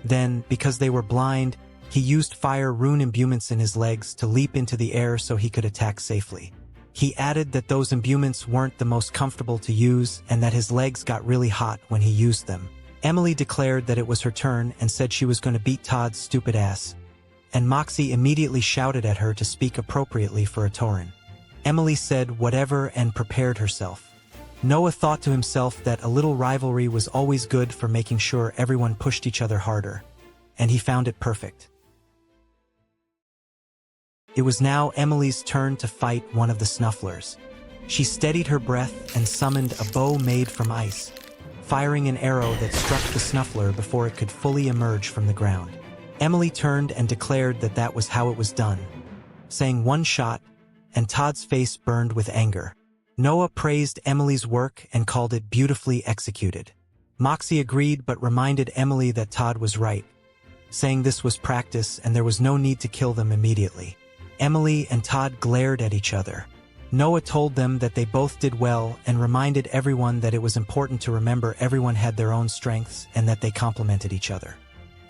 Then, because they were blind, he used fire rune imbuements in his legs to leap into the air so he could attack safely. He added that those imbuements weren't the most comfortable to use and that his legs got really hot when he used them. Emily declared that it was her turn and said she was going to beat Todd's stupid ass, and Moxie immediately shouted at her to speak appropriately for a Tauren. Emily said whatever and prepared herself. Noah thought to himself that a little rivalry was always good for making sure everyone pushed each other harder, and he found it perfect. It was now Emily's turn to fight one of the Snufflers. She steadied her breath and summoned a bow made from ice, firing an arrow that struck the Snuffler before it could fully emerge from the ground. Emily turned and declared that that was how it was done, saying one shot, and Todd's face burned with anger. Noah praised Emily's work and called it beautifully executed. Moxie agreed but reminded Emily that Todd was right, saying this was practice and there was no need to kill them immediately. Emily and Todd glared at each other. Noah told them that they both did well and reminded everyone that it was important to remember everyone had their own strengths and that they complemented each other.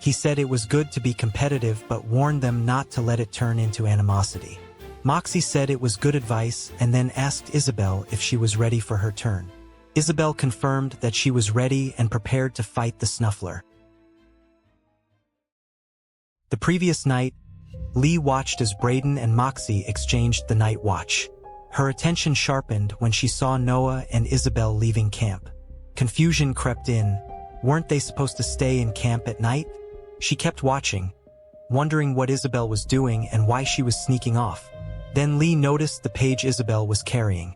He said it was good to be competitive but warned them not to let it turn into animosity. Moxie said it was good advice and then asked Isabel if she was ready for her turn. Isabel confirmed that she was ready and prepared to fight the Snuffler. The previous night, Lee watched as Brayden and Moxie exchanged the night watch. Her attention sharpened when she saw Noah and Isabel leaving camp. Confusion crept in. Weren't they supposed to stay in camp at night? She kept watching, wondering what Isabel was doing and why she was sneaking off. Then Lee noticed the page Isabel was carrying.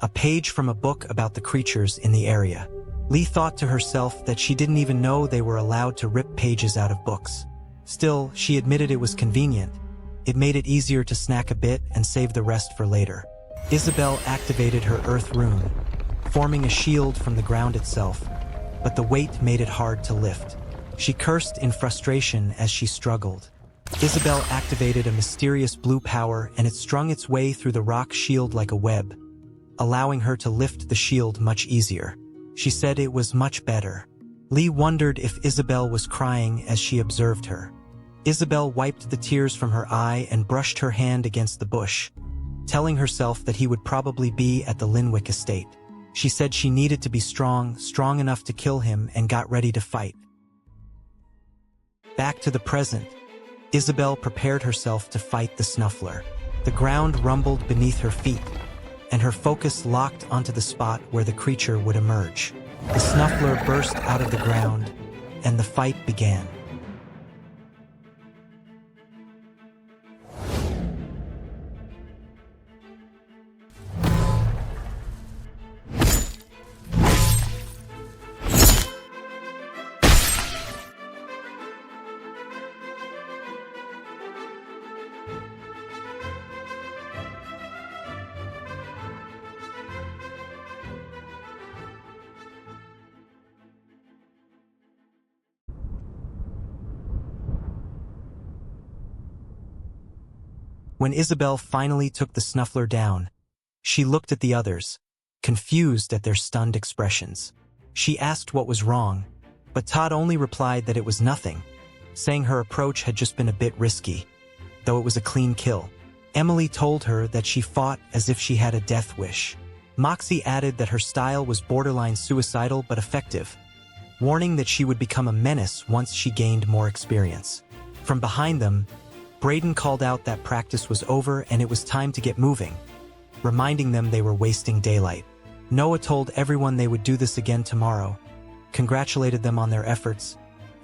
A page from a book about the creatures in the area. Lee thought to herself that she didn't even know they were allowed to rip pages out of books. Still, she admitted it was convenient. It made it easier to snack a bit and save the rest for later. Isabel activated her earth rune, forming a shield from the ground itself, but the weight made it hard to lift. She cursed in frustration as she struggled. Isabel activated a mysterious blue power and it strung its way through the rock shield like a web, allowing her to lift the shield much easier. She said it was much better. Lee wondered if Isabel was crying as she observed her. Isabel wiped the tears from her eye and brushed her hand against the bush, telling herself that he would probably be at the Linwick estate. She said she needed to be strong enough to kill him, and got ready to fight. Back to the present, Isabel prepared herself to fight the Snuffler. The ground rumbled beneath her feet, and her focus locked onto the spot where the creature would emerge. The Snuffler burst out of the ground, and the fight began. When Isabel finally took the Snuffler down, she looked at the others, confused at their stunned expressions. She asked what was wrong, but Todd only replied that it was nothing, saying her approach had just been a bit risky, though it was a clean kill. Emily told her that she fought as if she had a death wish. Moxie added that her style was borderline suicidal but effective, warning that she would become a menace once she gained more experience. From behind them, Brayden called out that practice was over and it was time to get moving, reminding them they were wasting daylight. Noah told everyone they would do this again tomorrow, congratulated them on their efforts,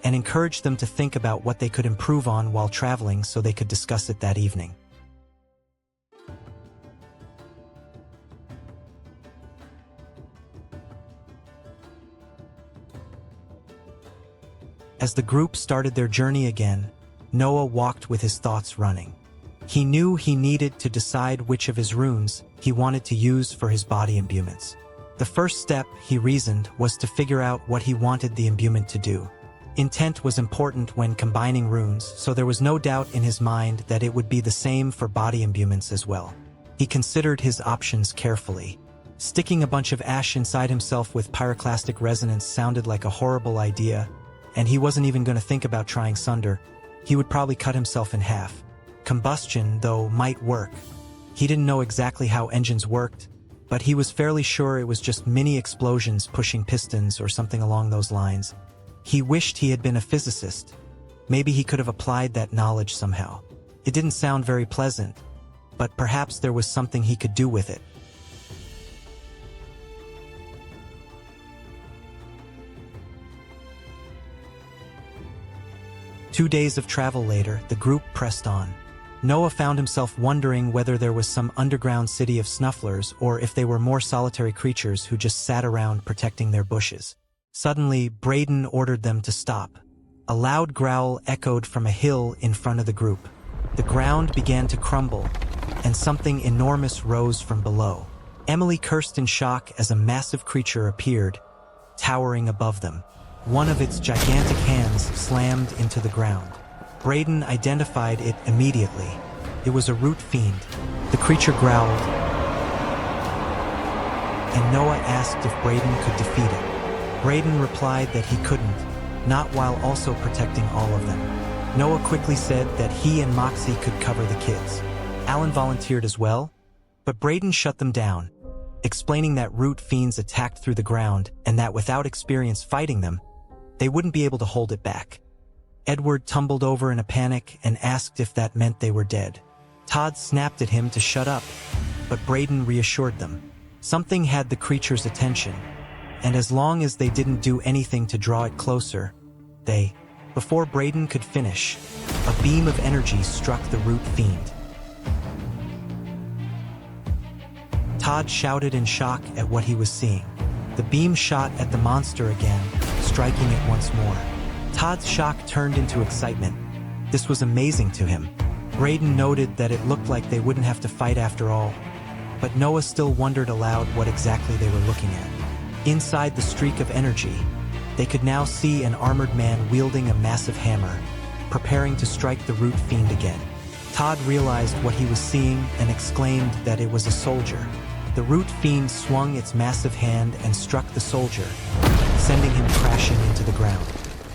and encouraged them to think about what they could improve on while traveling so they could discuss it that evening. As the group started their journey again, Noah walked with his thoughts running. He knew he needed to decide which of his runes he wanted to use for his body imbuements. The first step, he reasoned, was to figure out what he wanted the imbuement to do. Intent was important when combining runes, so there was no doubt in his mind that it would be the same for body imbuements as well. He considered his options carefully. Sticking a bunch of ash inside himself with pyroclastic resonance sounded like a horrible idea, and he wasn't even going to think about trying Sunder. He would probably cut himself in half. Combustion, though, might work. He didn't know exactly how engines worked, but he was fairly sure it was just mini explosions pushing pistons or something along those lines. He wished he had been a physicist. Maybe he could have applied that knowledge somehow. It didn't sound very pleasant, but perhaps there was something he could do with it. Two days of travel later, the group pressed on. Noah found himself wondering whether there was some underground city of snufflers or if they were more solitary creatures who just sat around protecting their bushes. Suddenly, Braden ordered them to stop. A loud growl echoed from a hill in front of the group. The ground began to crumble, and something enormous rose from below. Emily cursed in shock as a massive creature appeared, towering above them. One of its gigantic hands slammed into the ground. Braden identified it immediately. It was a root fiend. The creature growled, and Noah asked if Braden could defeat it. Braden replied that he couldn't, not while also protecting all of them. Noah quickly said that he and Moxie could cover the kids. Alan volunteered as well, but Braden shut them down, explaining that root fiends attacked through the ground and that without experience fighting them, they wouldn't be able to hold it back. Edward tumbled over in a panic and asked if that meant they were dead. Todd snapped at him to shut up, but Braden reassured them. Something had the creature's attention, and as long as they didn't do anything to draw it closer, before Braden could finish, a beam of energy struck the root fiend. Todd shouted in shock at what he was seeing. The beam shot at the monster again, striking it once more. Todd's shock turned into excitement. This was amazing to him. Braden noted that it looked like they wouldn't have to fight after all, but Noah still wondered aloud what exactly they were looking at. Inside the streak of energy, they could now see an armored man wielding a massive hammer, preparing to strike the root fiend again. Todd realized what he was seeing and exclaimed that it was a soldier. The root fiend swung its massive hand and struck the soldier, sending him crashing into the ground.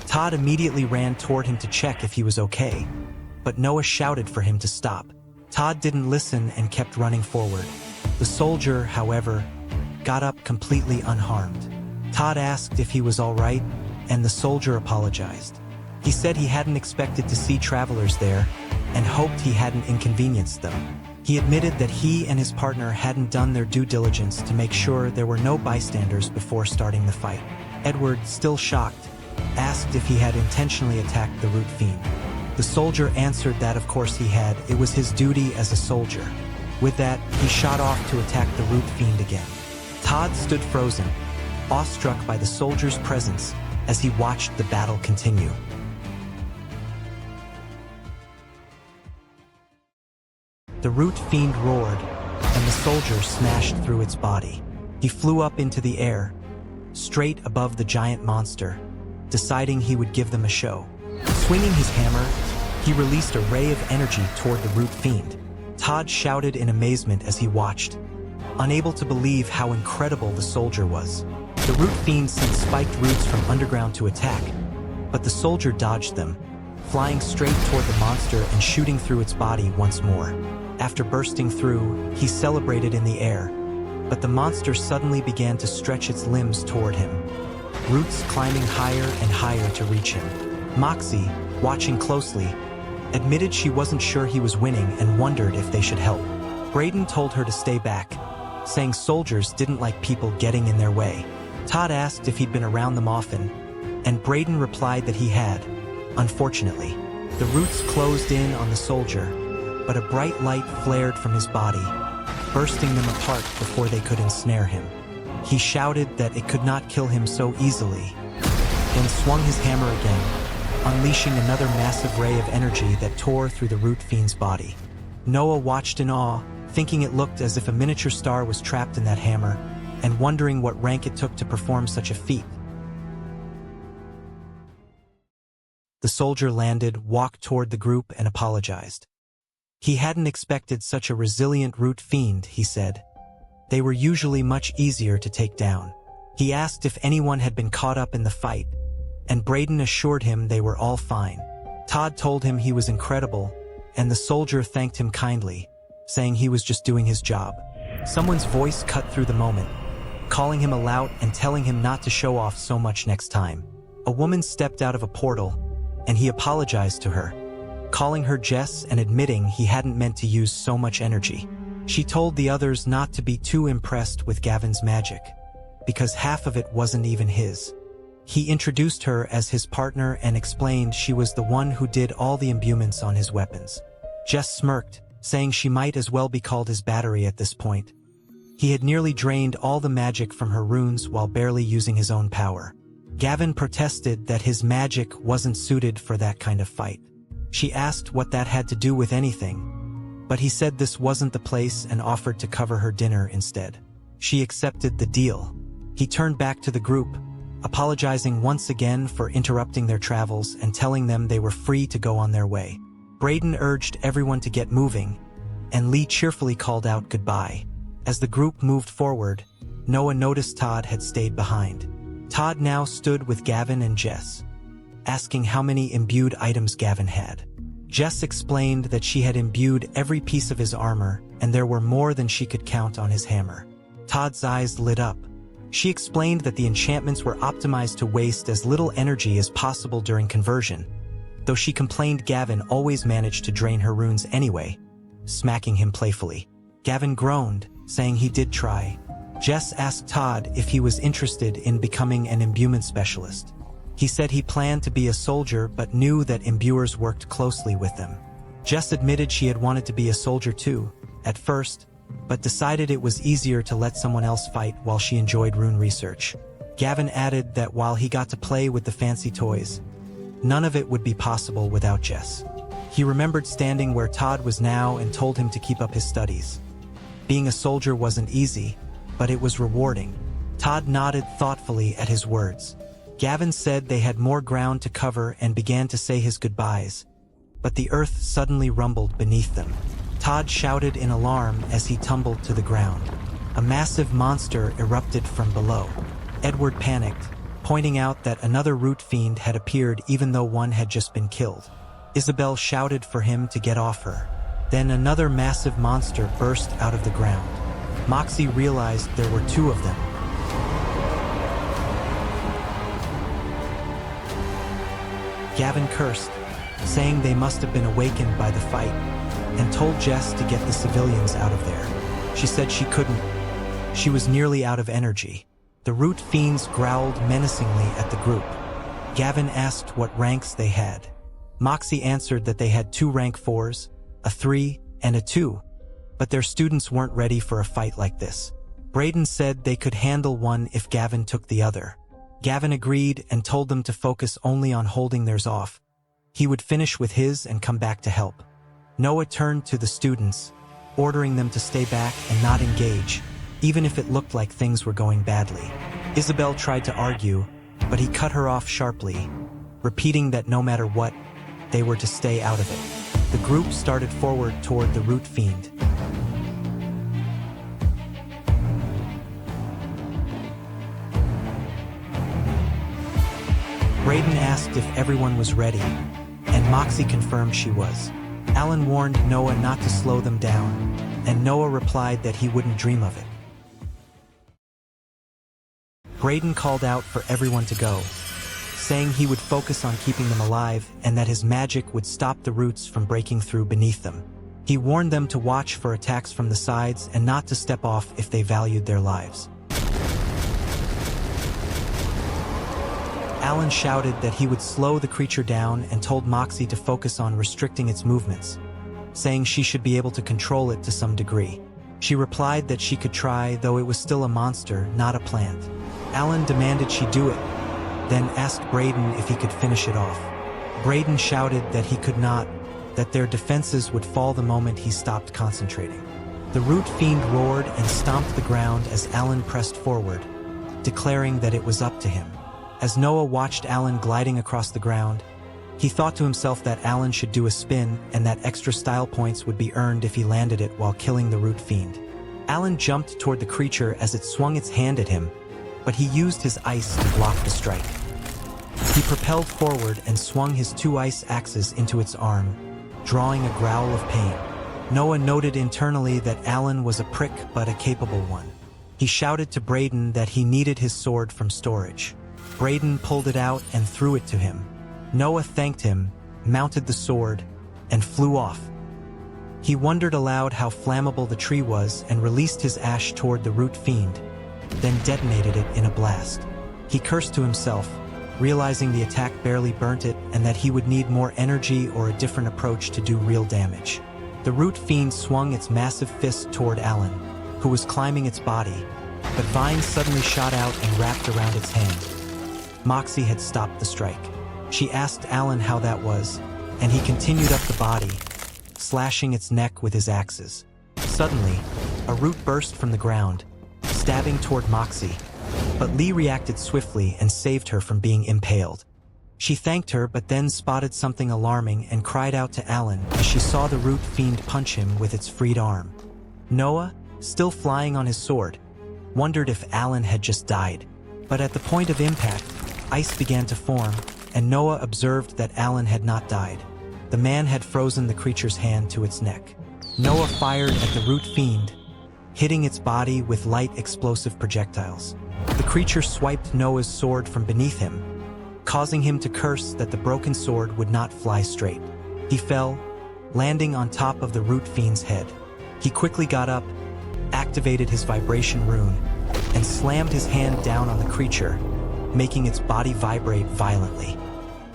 Todd immediately ran toward him to check if he was okay, but Noah shouted for him to stop. Todd didn't listen and kept running forward. The soldier, however, got up completely unharmed. Todd asked if he was all right, and the soldier apologized. He said he hadn't expected to see travelers there and hoped he hadn't inconvenienced them. He admitted that he and his partner hadn't done their due diligence to make sure there were no bystanders before starting the fight. Edward, still shocked, asked if he had intentionally attacked the root fiend. The soldier answered that of course he had. It was his duty as a soldier. With that, he shot off to attack the root fiend again. Todd stood frozen, awestruck by the soldier's presence as he watched the battle continue. The root fiend roared, and the soldier smashed through its body. He flew up into the air, straight above the giant monster, deciding he would give them a show. Swinging his hammer, he released a ray of energy toward the root fiend. Todd shouted in amazement as he watched, unable to believe how incredible the soldier was. The root fiend sent spiked roots from underground to attack, but the soldier dodged them, flying straight toward the monster and shooting through its body once more. After bursting through, he celebrated in the air, but the monster suddenly began to stretch its limbs toward him, roots climbing higher and higher to reach him. Moxie, watching closely, admitted she wasn't sure he was winning and wondered if they should help. Braden told her to stay back, saying soldiers didn't like people getting in their way. Todd asked if he'd been around them often, and Braden replied that he had. Unfortunately, the roots closed in on the soldier, but a bright light flared from his body, bursting them apart before they could ensnare him. He shouted that it could not kill him so easily, then swung his hammer again, unleashing another massive ray of energy that tore through the root fiend's body. Noah watched in awe, thinking it looked as if a miniature star was trapped in that hammer, and wondering what rank it took to perform such a feat. The soldier landed, walked toward the group, and apologized. He hadn't expected such a resilient root fiend, he said. They were usually much easier to take down. He asked if anyone had been caught up in the fight, and Braden assured him they were all fine. Todd told him he was incredible, and the soldier thanked him kindly, saying he was just doing his job. Someone's voice cut through the moment, calling him a lout and telling him not to show off so much next time. A woman stepped out of a portal, and he apologized to her, calling her Jess and admitting he hadn't meant to use so much energy. She told the others not to be too impressed with Gavin's magic, because half of it wasn't even his. He introduced her as his partner and explained she was the one who did all the imbuements on his weapons. Jess smirked, saying she might as well be called his battery at this point. He had nearly drained all the magic from her runes while barely using his own power. Gavin protested that his magic wasn't suited for that kind of fight. She asked what that had to do with anything, but he said this wasn't the place and offered to cover her dinner instead. She accepted the deal. He turned back to the group, apologizing once again for interrupting their travels and telling them they were free to go on their way. Braden urged everyone to get moving, and Lee cheerfully called out goodbye. As the group moved forward, Noah noticed Todd had stayed behind. Todd now stood with Gavin and Jess, asking how many imbued items Gavin had. Jess explained that she had imbued every piece of his armor, and there were more than she could count on his hammer. Todd's eyes lit up. She explained that the enchantments were optimized to waste as little energy as possible during conversion, though she complained Gavin always managed to drain her runes anyway, smacking him playfully. Gavin groaned, saying he did try. Jess asked Todd if he was interested in becoming an imbuement specialist. He said he planned to be a soldier but knew that imbuers worked closely with them. Jess admitted she had wanted to be a soldier too, at first, but decided it was easier to let someone else fight while she enjoyed rune research. Gavin added that while he got to play with the fancy toys, none of it would be possible without Jess. He remembered standing where Todd was now and told him to keep up his studies. Being a soldier wasn't easy, but it was rewarding. Todd nodded thoughtfully at his words. Gavin said they had more ground to cover and began to say his goodbyes, but the earth suddenly rumbled beneath them. Todd shouted in alarm as he tumbled to the ground. A massive monster erupted from below. Edward panicked, pointing out that another root fiend had appeared even though one had just been killed. Isabel shouted for him to get off her. Then another massive monster burst out of the ground. Moxie realized there were two of them. Gavin cursed, saying they must have been awakened by the fight, and told Jess to get the civilians out of there. She said she couldn't. She was nearly out of energy. The root fiends growled menacingly at the group. Gavin asked what ranks they had. Moxie answered that they had 2 rank 4s, a 3, and a 2, but their students weren't ready for a fight like this. Braden said they could handle one if Gavin took the other. Gavin agreed and told them to focus only on holding theirs off. He would finish with his and come back to help. Noah turned to the students, ordering them to stay back and not engage, even if it looked like things were going badly. Isabel tried to argue, but he cut her off sharply, repeating that no matter what, they were to stay out of it. The group started forward toward the root fiend. Braden asked if everyone was ready, and Moxie confirmed she was. Alan warned Noah not to slow them down, and Noah replied that he wouldn't dream of it. Braden called out for everyone to go, saying he would focus on keeping them alive and that his magic would stop the roots from breaking through beneath them. He warned them to watch for attacks from the sides and not to step off if they valued their lives. Alan shouted that he would slow the creature down and told Moxie to focus on restricting its movements, saying she should be able to control it to some degree. She replied that she could try, though it was still a monster, not a plant. Alan demanded she do it, then asked Braden if he could finish it off. Braden shouted that he could not, that their defenses would fall the moment he stopped concentrating. The root fiend roared and stomped the ground as Alan pressed forward, declaring that it was up to him. As Noah watched Alan gliding across the ground, he thought to himself that Alan should do a spin and that extra style points would be earned if he landed it while killing the root fiend. Alan jumped toward the creature as it swung its hand at him, but he used his ice to block the strike. He propelled forward and swung his 2 ice axes into its arm, drawing a growl of pain. Noah noted internally that Alan was a prick but a capable one. He shouted to Braden that he needed his sword from storage. Braden pulled it out and threw it to him. Noah thanked him, mounted the sword, and flew off. He wondered aloud how flammable the tree was and released his ash toward the root fiend, then detonated it in a blast. He cursed to himself, realizing the attack barely burnt it and that he would need more energy or a different approach to do real damage. The root fiend swung its massive fist toward Alan, who was climbing its body, but vines suddenly shot out and wrapped around its hand. Moxie had stopped the strike. She asked Alan how that was, and he continued up the body, slashing its neck with his axes. Suddenly, a root burst from the ground, stabbing toward Moxie, but Lee reacted swiftly and saved her from being impaled. She thanked her but then spotted something alarming and cried out to Alan as she saw the root fiend punch him with its freed arm. Noah, still flying on his sword, wondered if Alan had just died. But at the point of impact, ice began to form, and Noah observed that Alan had not died. The man had frozen the creature's hand to its neck. Noah fired at the root fiend, hitting its body with light explosive projectiles. The creature swiped Noah's sword from beneath him, causing him to curse that the broken sword would not fly straight. He fell, landing on top of the root fiend's head. He quickly got up, activated his vibration rune, and slammed his hand down on the creature, making its body vibrate violently.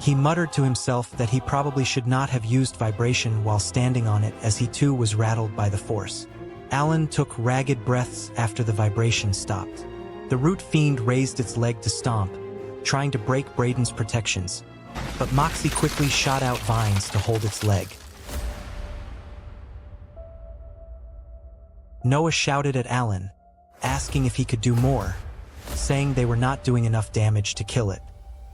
He muttered to himself that he probably should not have used vibration while standing on it, as he too was rattled by the force. Alan took ragged breaths after the vibration stopped. The root fiend raised its leg to stomp, trying to break Braden's protections, but Moxie quickly shot out vines to hold its leg. Noah shouted at Alan, asking if he could do more, saying they were not doing enough damage to kill it.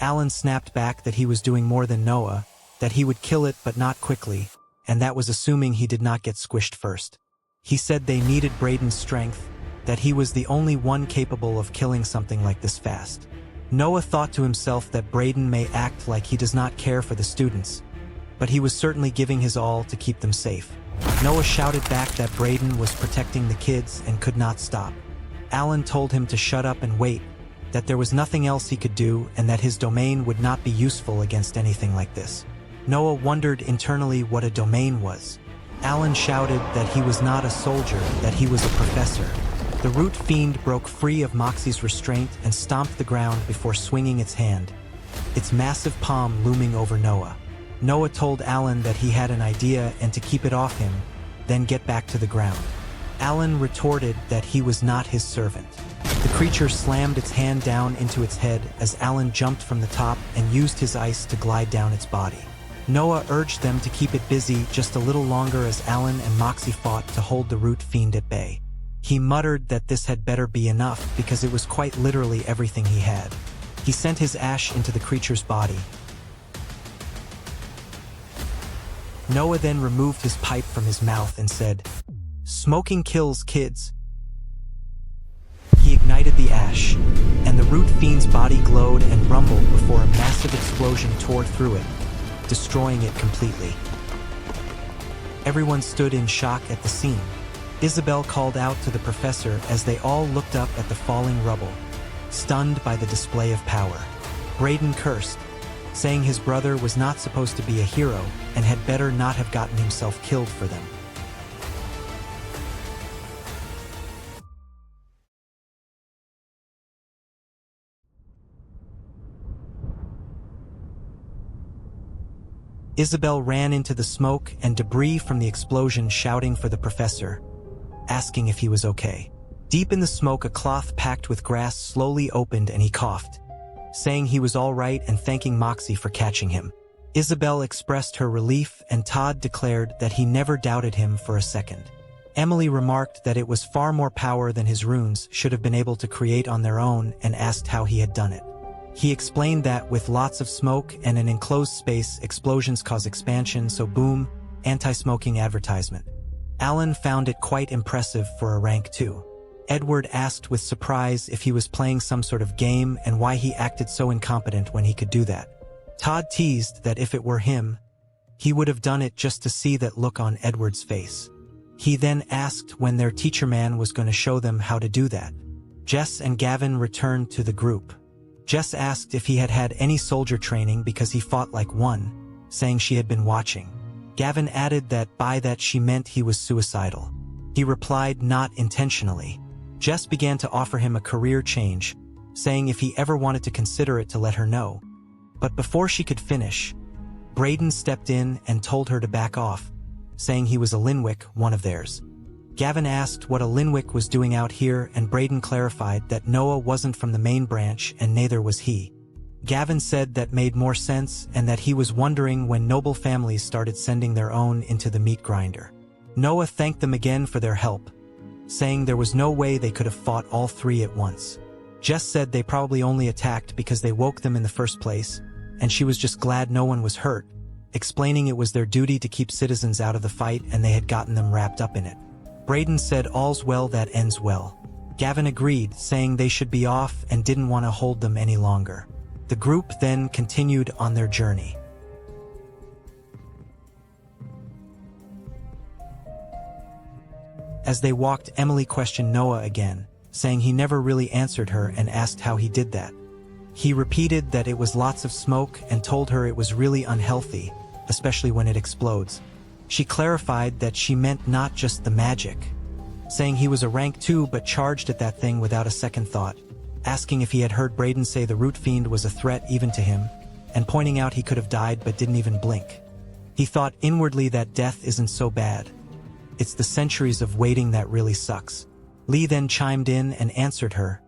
Alan snapped back that he was doing more than Noah, that he would kill it but not quickly, and that was assuming he did not get squished first. He said they needed Braden's strength, that he was the only one capable of killing something like this fast. Noah thought to himself that Braden may act like he does not care for the students, but he was certainly giving his all to keep them safe. Noah shouted back that Braden was protecting the kids and could not stop. Alan told him to shut up and wait, that there was nothing else he could do and that his domain would not be useful against anything like this. Noah wondered internally what a domain was. Alan shouted that he was not a soldier, that he was a professor. The root fiend broke free of Moxie's restraint and stomped the ground before swinging its hand, its massive palm looming over Noah. Noah told Alan that he had an idea and to keep it off him, then get back to the ground. Alan retorted that he was not his servant. The creature slammed its hand down into its head as Alan jumped from the top and used his ice to glide down its body. Noah urged them to keep it busy just a little longer as Alan and Moxie fought to hold the root fiend at bay. He muttered that this had better be enough because it was quite literally everything he had. He sent his ash into the creature's body. Noah then removed his pipe from his mouth and said, "Smoking kills, kids." He ignited the ash, and the root fiend's body glowed and rumbled before a massive explosion tore through it, destroying it completely. Everyone stood in shock at the scene. Isabel called out to the professor as they all looked up at the falling rubble, stunned by the display of power. Braden cursed, saying his brother was not supposed to be a hero and had better not have gotten himself killed for them. Isabel ran into the smoke and debris from the explosion, shouting for the professor, asking if he was okay. Deep in the smoke, a cloth packed with grass slowly opened and he coughed, saying he was all right and thanking Moxie for catching him. Isabel expressed her relief and Todd declared that he never doubted him for a second. Emily remarked that it was far more power than his runes should have been able to create on their own and asked how he had done it. He explained that with lots of smoke and an enclosed space, explosions cause expansion, so boom, anti-smoking advertisement. Alan found it quite impressive for a rank 2. Edward asked with surprise if he was playing some sort of game and why he acted so incompetent when he could do that. Todd teased that if it were him, he would have done it just to see that look on Edward's face. He then asked when their teacher man was going to show them how to do that. Jess and Gavin returned to the group. Jess asked if he had had any soldier training because he fought like one, saying she had been watching. Gavin added that by that she meant he was suicidal. He replied not intentionally. Jess began to offer him a career change, saying if he ever wanted to consider it to let her know. But before she could finish, Braden stepped in and told her to back off, saying he was a Linwick, one of theirs. Gavin asked what a Linwick was doing out here and Braden clarified that Noah wasn't from the main branch and neither was he. Gavin said that made more sense and that he was wondering when noble families started sending their own into the meat grinder. Noah thanked them again for their help, saying there was no way they could have fought all three at once. Jess said they probably only attacked because they woke them in the first place, and she was just glad no one was hurt, explaining it was their duty to keep citizens out of the fight and they had gotten them wrapped up in it. Braden said all's well that ends well. Gavin agreed, saying they should be off and didn't want to hold them any longer. The group then continued on their journey. As they walked, Emily questioned Noah again, saying he never really answered her and asked how he did that. He repeated that it was lots of smoke and told her it was really unhealthy, especially when it explodes. She clarified that she meant not just the magic, saying he was a rank 2 but charged at that thing without a second thought, asking if he had heard Braden say the root fiend was a threat even to him, and pointing out he could have died but didn't even blink. He thought inwardly that death isn't so bad. It's the centuries of waiting that really sucks. Lee then chimed in and answered her,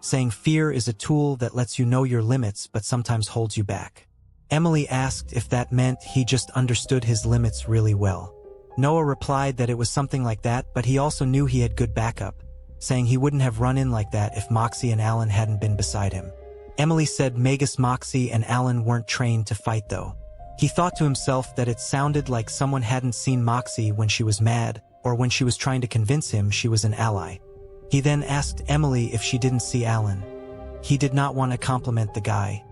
saying fear is a tool that lets you know your limits but sometimes holds you back. Emily asked if that meant he just understood his limits really well. Noah replied that it was something like that, but he also knew he had good backup, saying he wouldn't have run in like that if Moxie and Alan hadn't been beside him. Emily said Magus, Moxie, and Alan weren't trained to fight though. He thought to himself that it sounded like someone hadn't seen Moxie when she was mad, or when she was trying to convince him she was an ally. He then asked Emily if she didn't see Alan. He did not want to compliment the guy.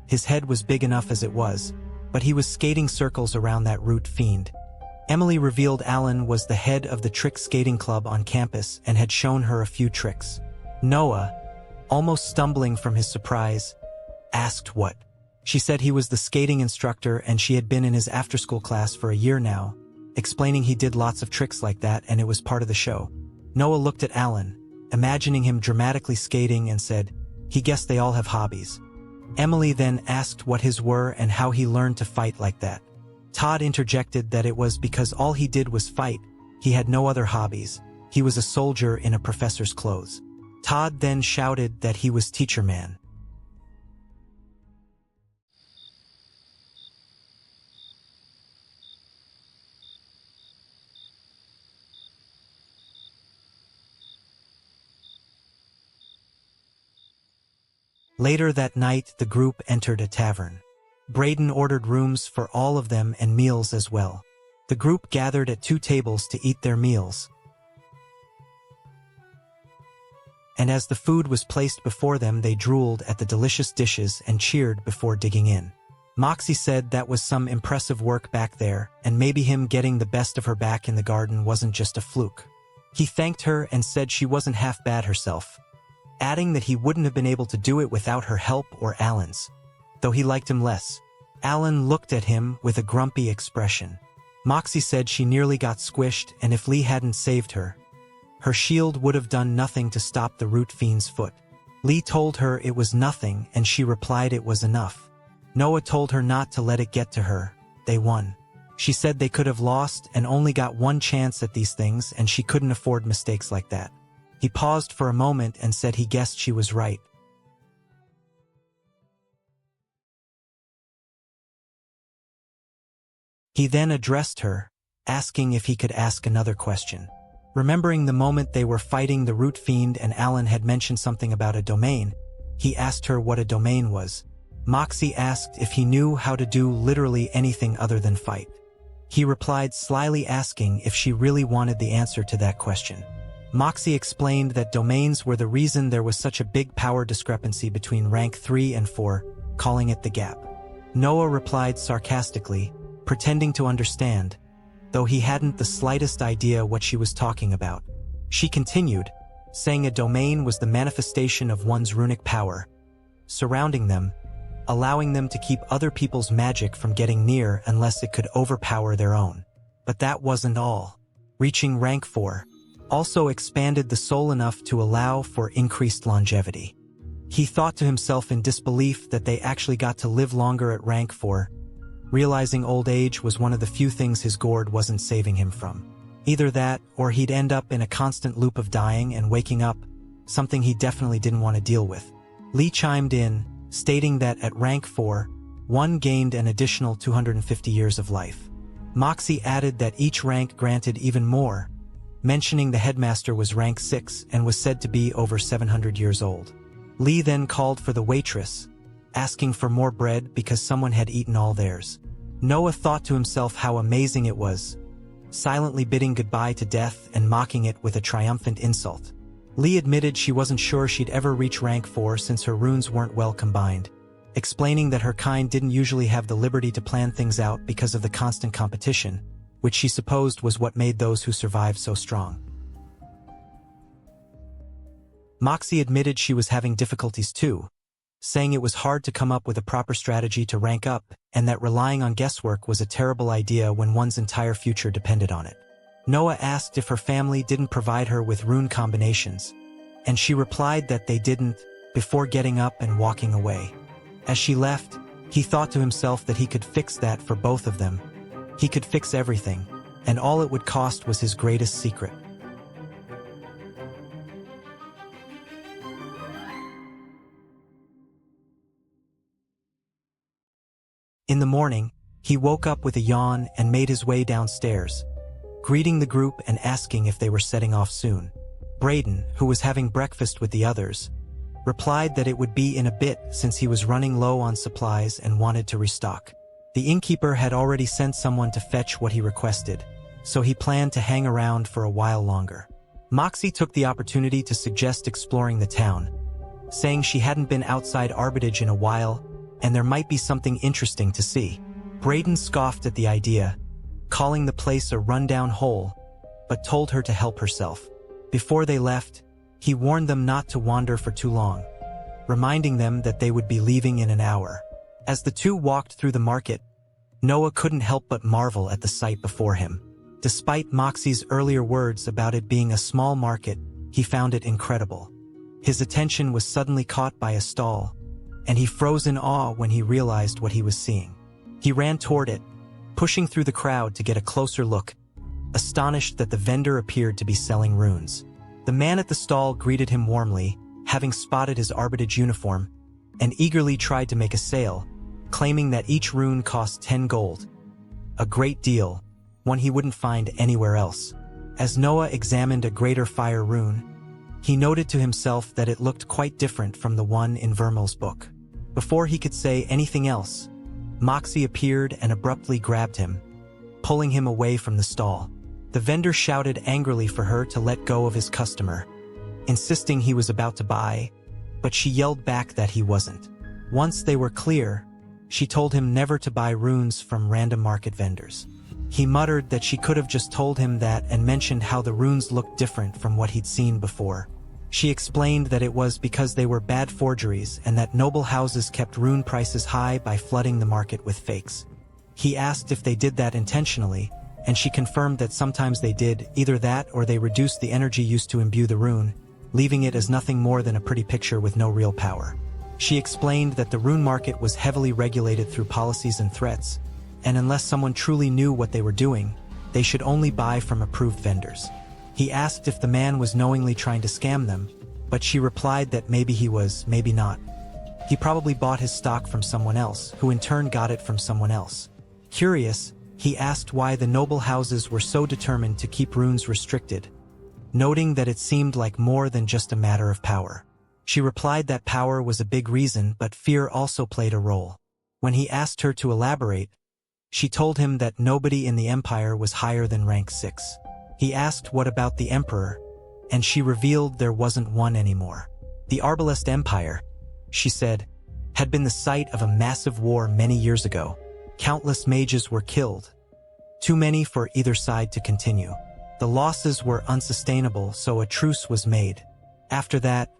His head was big enough as it was, but he was skating circles around that root fiend. Emily revealed Alan was the head of the trick skating club on campus and had shown her a few tricks. Noah, almost stumbling from his surprise, asked what. She said he was the skating instructor and she had been in his after-school class for a year now, explaining he did lots of tricks like that and it was part of the show. Noah looked at Alan, imagining him dramatically skating, and said, he guessed they all have hobbies. Emily then asked what his were and how he learned to fight like that. Todd interjected that it was because all he did was fight, he had no other hobbies, he was a soldier in a professor's clothes. Todd then shouted that he was teacher man. Later that night, the group entered a tavern. Braden ordered rooms for all of them and meals as well. The group gathered at 2 tables to eat their meals. And as the food was placed before them, they drooled at the delicious dishes and cheered before digging in. Moxie said that was some impressive work back there, and maybe him getting the best of her back in the garden wasn't just a fluke. He thanked her and said she wasn't half bad herself, adding that he wouldn't have been able to do it without her help or Alan's, though he liked him less. Alan looked at him with a grumpy expression. Moxie said she nearly got squished, and if Lee hadn't saved her, her shield would have done nothing to stop the root fiend's foot. Lee told her it was nothing, and she replied it was enough. Noah told her not to let it get to her. They won. She said they could have lost and only got one chance at these things, and she couldn't afford mistakes like that. He paused for a moment and said he guessed she was right. He then addressed her, asking if he could ask another question. Remembering the moment they were fighting the Root Fiend and Alan had mentioned something about a domain, he asked her what a domain was. Moxie asked if he knew how to do literally anything other than fight. He replied, slyly asking if she really wanted the answer to that question. Moxie explained that domains were the reason there was such a big power discrepancy between rank 3 and 4, calling it the gap. Noah replied sarcastically, pretending to understand, though he hadn't the slightest idea what she was talking about. She continued, saying a domain was the manifestation of one's runic power, surrounding them, allowing them to keep other people's magic from getting near unless it could overpower their own. But that wasn't all. Reaching rank 4 also expanded the soul enough to allow for increased longevity. He thought to himself in disbelief that they actually got to live longer at rank 4, realizing old age was one of the few things his gourd wasn't saving him from. Either that, or he'd end up in a constant loop of dying and waking up, something he definitely didn't want to deal with. Lee chimed in, stating that at rank 4, one gained an additional 250 years of life. Moxie added that each rank granted even more, mentioning the headmaster was rank 6 and was said to be over 700 years old. Lee then called for the waitress, asking for more bread because someone had eaten all theirs. Noah thought to himself how amazing it was, silently bidding goodbye to death and mocking it with a triumphant insult. Lee admitted she wasn't sure she'd ever reach rank 4 since her runes weren't well combined, explaining that her kind didn't usually have the liberty to plan things out because of the constant competition, which she supposed was what made those who survived so strong. Moxie admitted she was having difficulties too, saying it was hard to come up with a proper strategy to rank up and that relying on guesswork was a terrible idea when one's entire future depended on it. Noah asked if her family didn't provide her with rune combinations, and she replied that they didn't, before getting up and walking away. As she left, he thought to himself that he could fix that for both of them. He could fix everything, and all it would cost was his greatest secret. In the morning, he woke up with a yawn and made his way downstairs, greeting the group and asking if they were setting off soon. Braden, who was having breakfast with the others, replied that it would be in a bit since he was running low on supplies and wanted to restock. The innkeeper had already sent someone to fetch what he requested, so he planned to hang around for a while longer. Moxie took the opportunity to suggest exploring the town, saying she hadn't been outside Arbitage in a while and there might be something interesting to see. Braden scoffed at the idea, calling the place a rundown hole, but told her to help herself. Before they left, he warned them not to wander for too long, reminding them that they would be leaving in an hour. As the two walked through the market, Noah couldn't help but marvel at the sight before him. Despite Moxie's earlier words about it being a small market, he found it incredible. His attention was suddenly caught by a stall, and he froze in awe when he realized what he was seeing. He ran toward it, pushing through the crowd to get a closer look, astonished that the vendor appeared to be selling runes. The man at the stall greeted him warmly, having spotted his Arbitage uniform, and eagerly tried to make a sale, claiming that each rune cost 10 gold. A great deal, one he wouldn't find anywhere else. As Noah examined a greater fire rune, he noted to himself that it looked quite different from the one in Vermil's book. Before he could say anything else, Moxie appeared and abruptly grabbed him, pulling him away from the stall. The vendor shouted angrily for her to let go of his customer, insisting he was about to buy, but she yelled back that he wasn't. Once they were clear, she told him never to buy runes from random market vendors. He muttered that she could have just told him that and mentioned how the runes looked different from what he'd seen before. She explained that it was because they were bad forgeries and that noble houses kept rune prices high by flooding the market with fakes. He asked if they did that intentionally, and she confirmed that sometimes they did, either that or they reduced the energy used to imbue the rune, leaving it as nothing more than a pretty picture with no real power. She explained that the rune market was heavily regulated through policies and threats, and unless someone truly knew what they were doing, they should only buy from approved vendors. He asked if the man was knowingly trying to scam them, but she replied that maybe he was, maybe not. He probably bought his stock from someone else, who in turn got it from someone else. Curious, He asked why the noble houses were so determined to keep runes restricted, noting that it seemed like more than just a matter of power. She replied that power was a big reason, but fear also played a role. When he asked her to elaborate, she told him that nobody in the empire was higher than rank 6. He asked what about the emperor, and she revealed there wasn't one anymore. The Arbalest Empire, she said, had been the site of a massive war many years ago. Countless mages were killed, too many for either side to continue. The losses were unsustainable, so a truce was made. After that,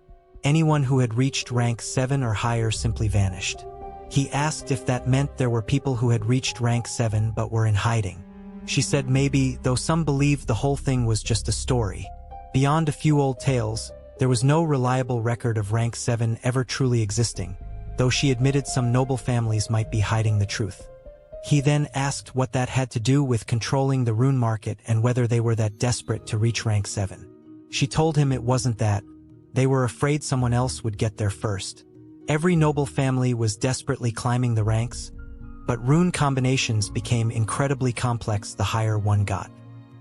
anyone who had reached rank 7 or higher simply vanished. He asked if that meant there were people who had reached rank 7 but were in hiding. She said maybe, though some believed the whole thing was just a story. Beyond a few old tales, there was no reliable record of rank 7 ever truly existing, though she admitted some noble families might be hiding the truth. He then asked what that had to do with controlling the rune market and whether they were that desperate to reach rank 7. She told him it wasn't that. They were afraid someone else would get there first. Every noble family was desperately climbing the ranks, but rune combinations became incredibly complex the higher one got.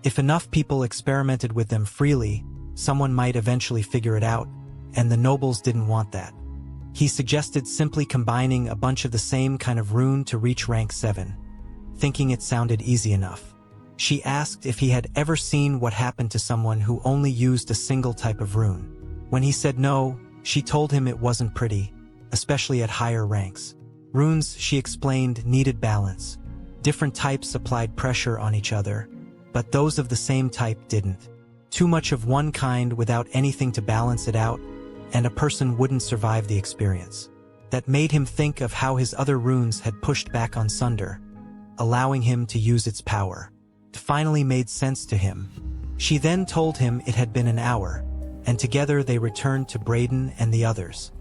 If enough people experimented with them freely, someone might eventually figure it out, and the nobles didn't want that. He suggested simply combining a bunch of the same kind of rune to reach rank 7, thinking it sounded easy enough. She asked if he had ever seen what happened to someone who only used a single type of rune. When he said no, she told him it wasn't pretty, especially at higher ranks. Runes, she explained, needed balance. Different types applied pressure on each other, but those of the same type didn't. Too much of one kind without anything to balance it out, and a person wouldn't survive the experience. That made him think of how his other runes had pushed back on Sunder, allowing him to use its power. It finally made sense to him. She then told him it had been an hour, and together they returned to Braden and the others.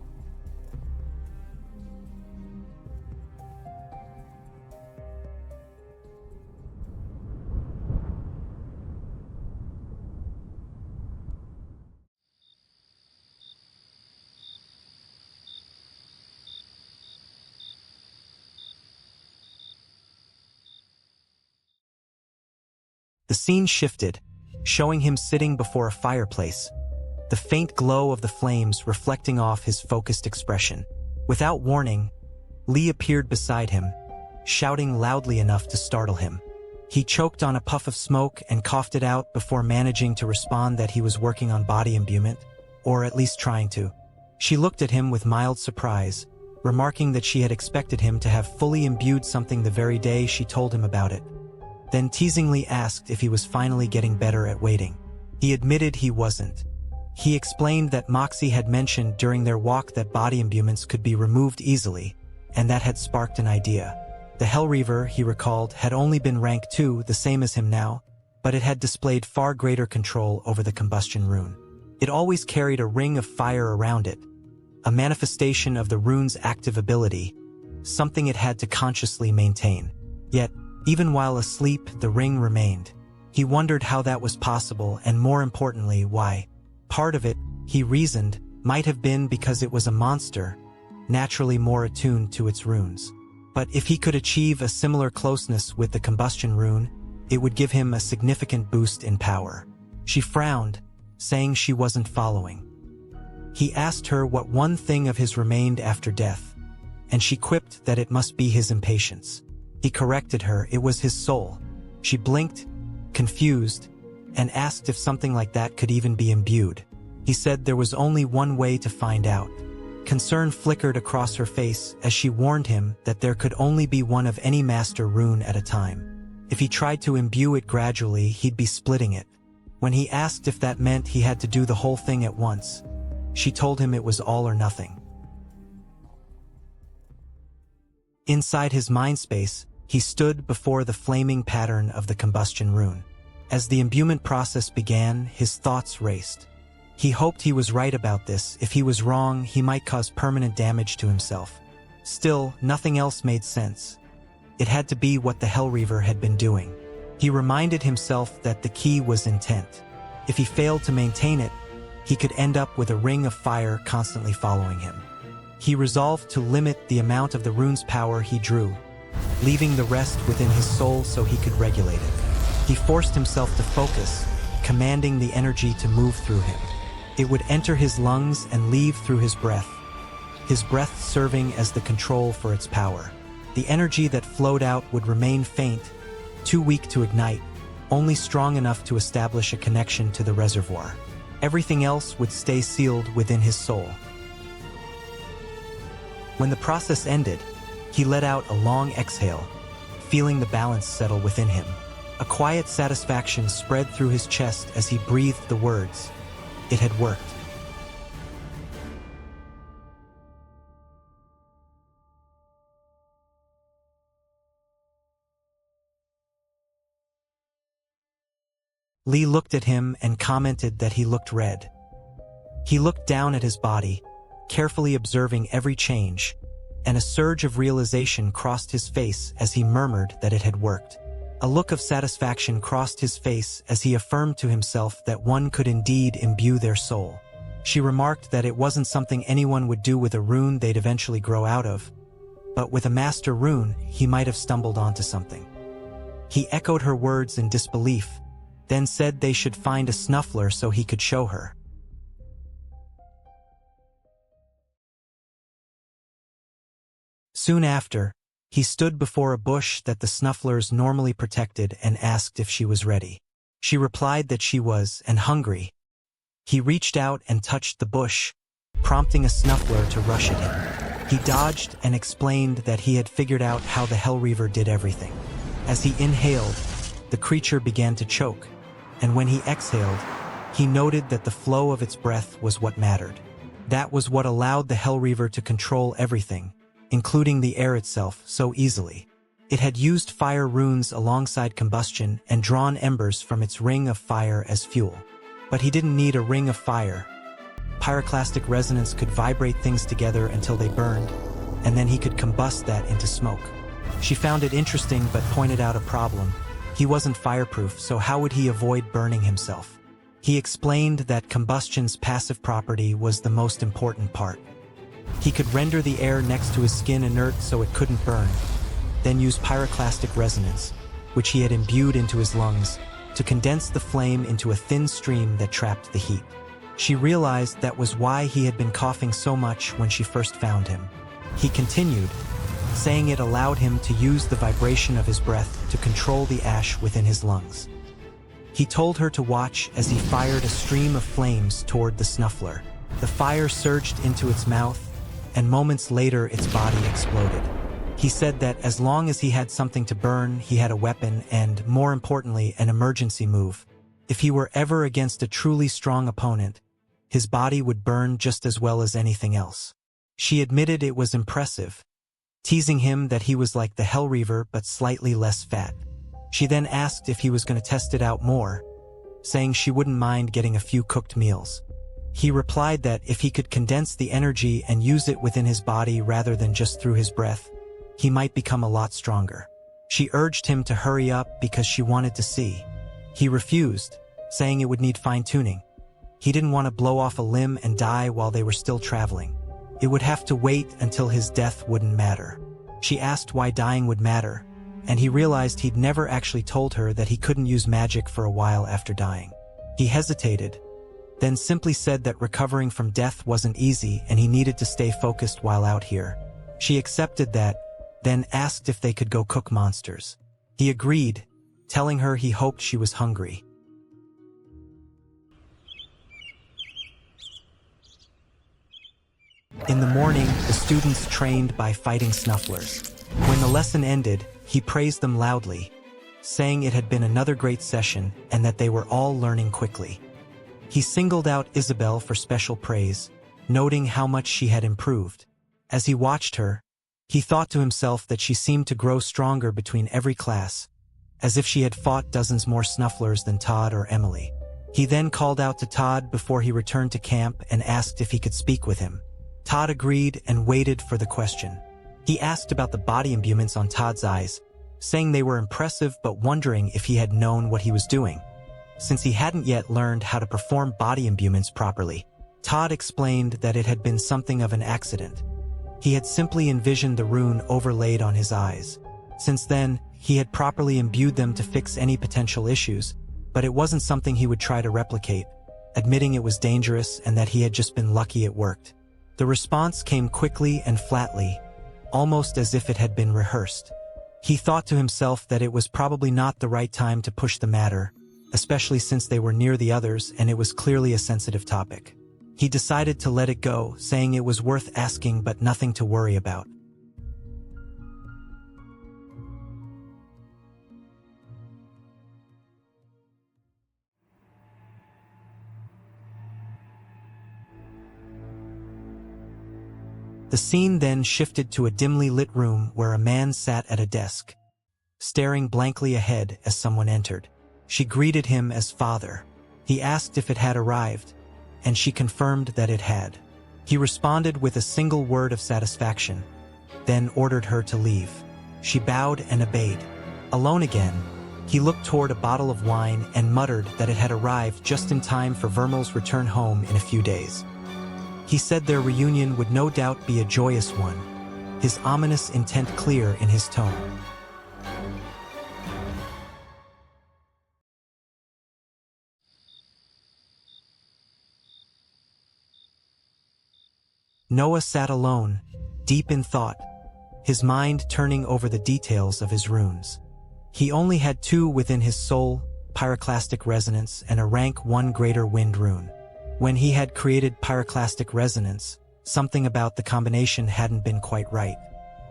The scene shifted, showing him sitting before a fireplace, the faint glow of the flames reflecting off his focused expression. Without warning, Lee appeared beside him, shouting loudly enough to startle him. He choked on a puff of smoke and coughed it out before managing to respond that he was working on body imbuement, or at least trying to. She looked at him with mild surprise, remarking that she had expected him to have fully imbued something the very day she told him about it. Then teasingly asked if he was finally getting better at waiting. He admitted he wasn't. He explained that Moxie had mentioned during their walk that body imbuements could be removed easily, and that had sparked an idea. The Hellreaver, he recalled, had only been rank 2, the same as him now, but it had displayed far greater control over the combustion rune. It always carried a ring of fire around it, a manifestation of the rune's active ability, something it had to consciously maintain. Yet, even while asleep, the ring remained. He wondered how that was possible and, more importantly, why. Part of it, he reasoned, might have been because it was a monster, naturally more attuned to its runes. But if he could achieve a similar closeness with the combustion rune, it would give him a significant boost in power. She frowned, saying she wasn't following. He asked her what one thing of his remained after death, and she quipped that it must be his impatience. He corrected her, it was his soul. She blinked, confused, and asked if something like that could even be imbued. He said there was only one way to find out. Concern flickered across her face as she warned him that there could only be one of any master rune at a time. If he tried to imbue it gradually, he'd be splitting it. When he asked if that meant he had to do the whole thing at once, she told him it was all or nothing. Inside his mind space, he stood before the flaming pattern of the combustion rune. As the imbuement process began, his thoughts raced. He hoped he was right about this. If he was wrong, he might cause permanent damage to himself. Still, nothing else made sense. It had to be what the Hellreaver had been doing. He reminded himself that the key was intent. If he failed to maintain it, he could end up with a ring of fire constantly following him. He resolved to limit the amount of the rune's power he drew, leaving the rest within his soul so he could regulate it. He forced himself to focus, commanding the energy to move through him. It would enter his lungs and leave through his breath serving as the control for its power. The energy that flowed out would remain faint, too weak to ignite, only strong enough to establish a connection to the reservoir. Everything else would stay sealed within his soul. When the process ended, he let out a long exhale, feeling the balance settle within him. A quiet satisfaction spread through his chest as he breathed the words, "It had worked." Lee looked at him and commented that he looked red. He looked down at his body, carefully observing every change, and a surge of realization crossed his face as he murmured that it had worked. A look of satisfaction crossed his face as he affirmed to himself that one could indeed imbue their soul. She remarked that it wasn't something anyone would do with a rune they'd eventually grow out of, but with a master rune, he might have stumbled onto something. He echoed her words in disbelief, then said they should find a snuffler so he could show her. Soon after, he stood before a bush that the snufflers normally protected and asked if she was ready. She replied that she was, and hungry. He reached out and touched the bush, prompting a snuffler to rush at him. He dodged and explained that he had figured out how the Hellreaver did everything. As he inhaled, the creature began to choke, and when he exhaled, he noted that the flow of its breath was what mattered. That was what allowed the Hellreaver to control everything, including the air itself, so easily. It had used fire runes alongside combustion and drawn embers from its ring of fire as fuel. But he didn't need a ring of fire. Pyroclastic resonance could vibrate things together until they burned, and then he could combust that into smoke. She found it interesting but pointed out a problem. He wasn't fireproof, so how would he avoid burning himself? He explained that combustion's passive property was the most important part. He could render the air next to his skin inert so it couldn't burn, then use pyroclastic resonance, which he had imbued into his lungs, to condense the flame into a thin stream that trapped the heat. She realized that was why he had been coughing so much when she first found him. He continued, saying it allowed him to use the vibration of his breath to control the ash within his lungs. He told her to watch as he fired a stream of flames toward the snuffler. The fire surged into its mouth, and moments later its body exploded. He said that as long as he had something to burn, he had a weapon and, more importantly, an emergency move. If he were ever against a truly strong opponent, his body would burn just as well as anything else. She admitted it was impressive, teasing him that he was like the Hellreaver but slightly less fat. She then asked if he was going to test it out more, saying she wouldn't mind getting a few cooked meals. He replied that if he could condense the energy and use it within his body rather than just through his breath, he might become a lot stronger. She urged him to hurry up because she wanted to see. He refused, saying it would need fine-tuning. He didn't want to blow off a limb and die while they were still traveling. It would have to wait until his death wouldn't matter. She asked why dying would matter, and he realized he'd never actually told her that he couldn't use magic for a while after dying. He hesitated, then simply said that recovering from death wasn't easy and he needed to stay focused while out here. She accepted that, then asked if they could go cook monsters. He agreed, telling her he hoped she was hungry. In the morning, the students trained by fighting snufflers. When the lesson ended, he praised them loudly, saying it had been another great session and that they were all learning quickly. He singled out Isabel for special praise, noting how much she had improved. As he watched her, he thought to himself that she seemed to grow stronger between every class, as if she had fought dozens more snufflers than Todd or Emily. He then called out to Todd before he returned to camp and asked if he could speak with him. Todd agreed and waited for the question. He asked about the body imbuements on Todd's eyes, saying they were impressive but wondering if he had known what he was doing. Since he hadn't yet learned how to perform body imbuements properly, Todd explained that it had been something of an accident. He had simply envisioned the rune overlaid on his eyes, Since then, he had properly imbued them to fix any potential issues, but it wasn't something he would try to replicate, admitting it was dangerous and that he had just been lucky it worked. The response came quickly and flatly, almost as if it had been rehearsed. He thought to himself that it was probably not the right time to push the matter, especially since they were near the others and it was clearly a sensitive topic. He decided to let it go, saying it was worth asking but nothing to worry about. The scene then shifted to a dimly lit room where a man sat at a desk, staring blankly ahead as someone entered. She greeted him as father. He asked if it had arrived, and she confirmed that it had. He responded with a single word of satisfaction, then ordered her to leave. She bowed and obeyed. Alone again, he looked toward a bottle of wine and muttered that it had arrived just in time for Vermal's return home in a few days. He said their reunion would no doubt be a joyous one, his ominous intent clear in his tone. Noah sat alone, deep in thought, his mind turning over the details of his runes. He only had 2 within his soul, Pyroclastic Resonance and a rank 1 Greater Wind rune. When he had created Pyroclastic Resonance, something about the combination hadn't been quite right.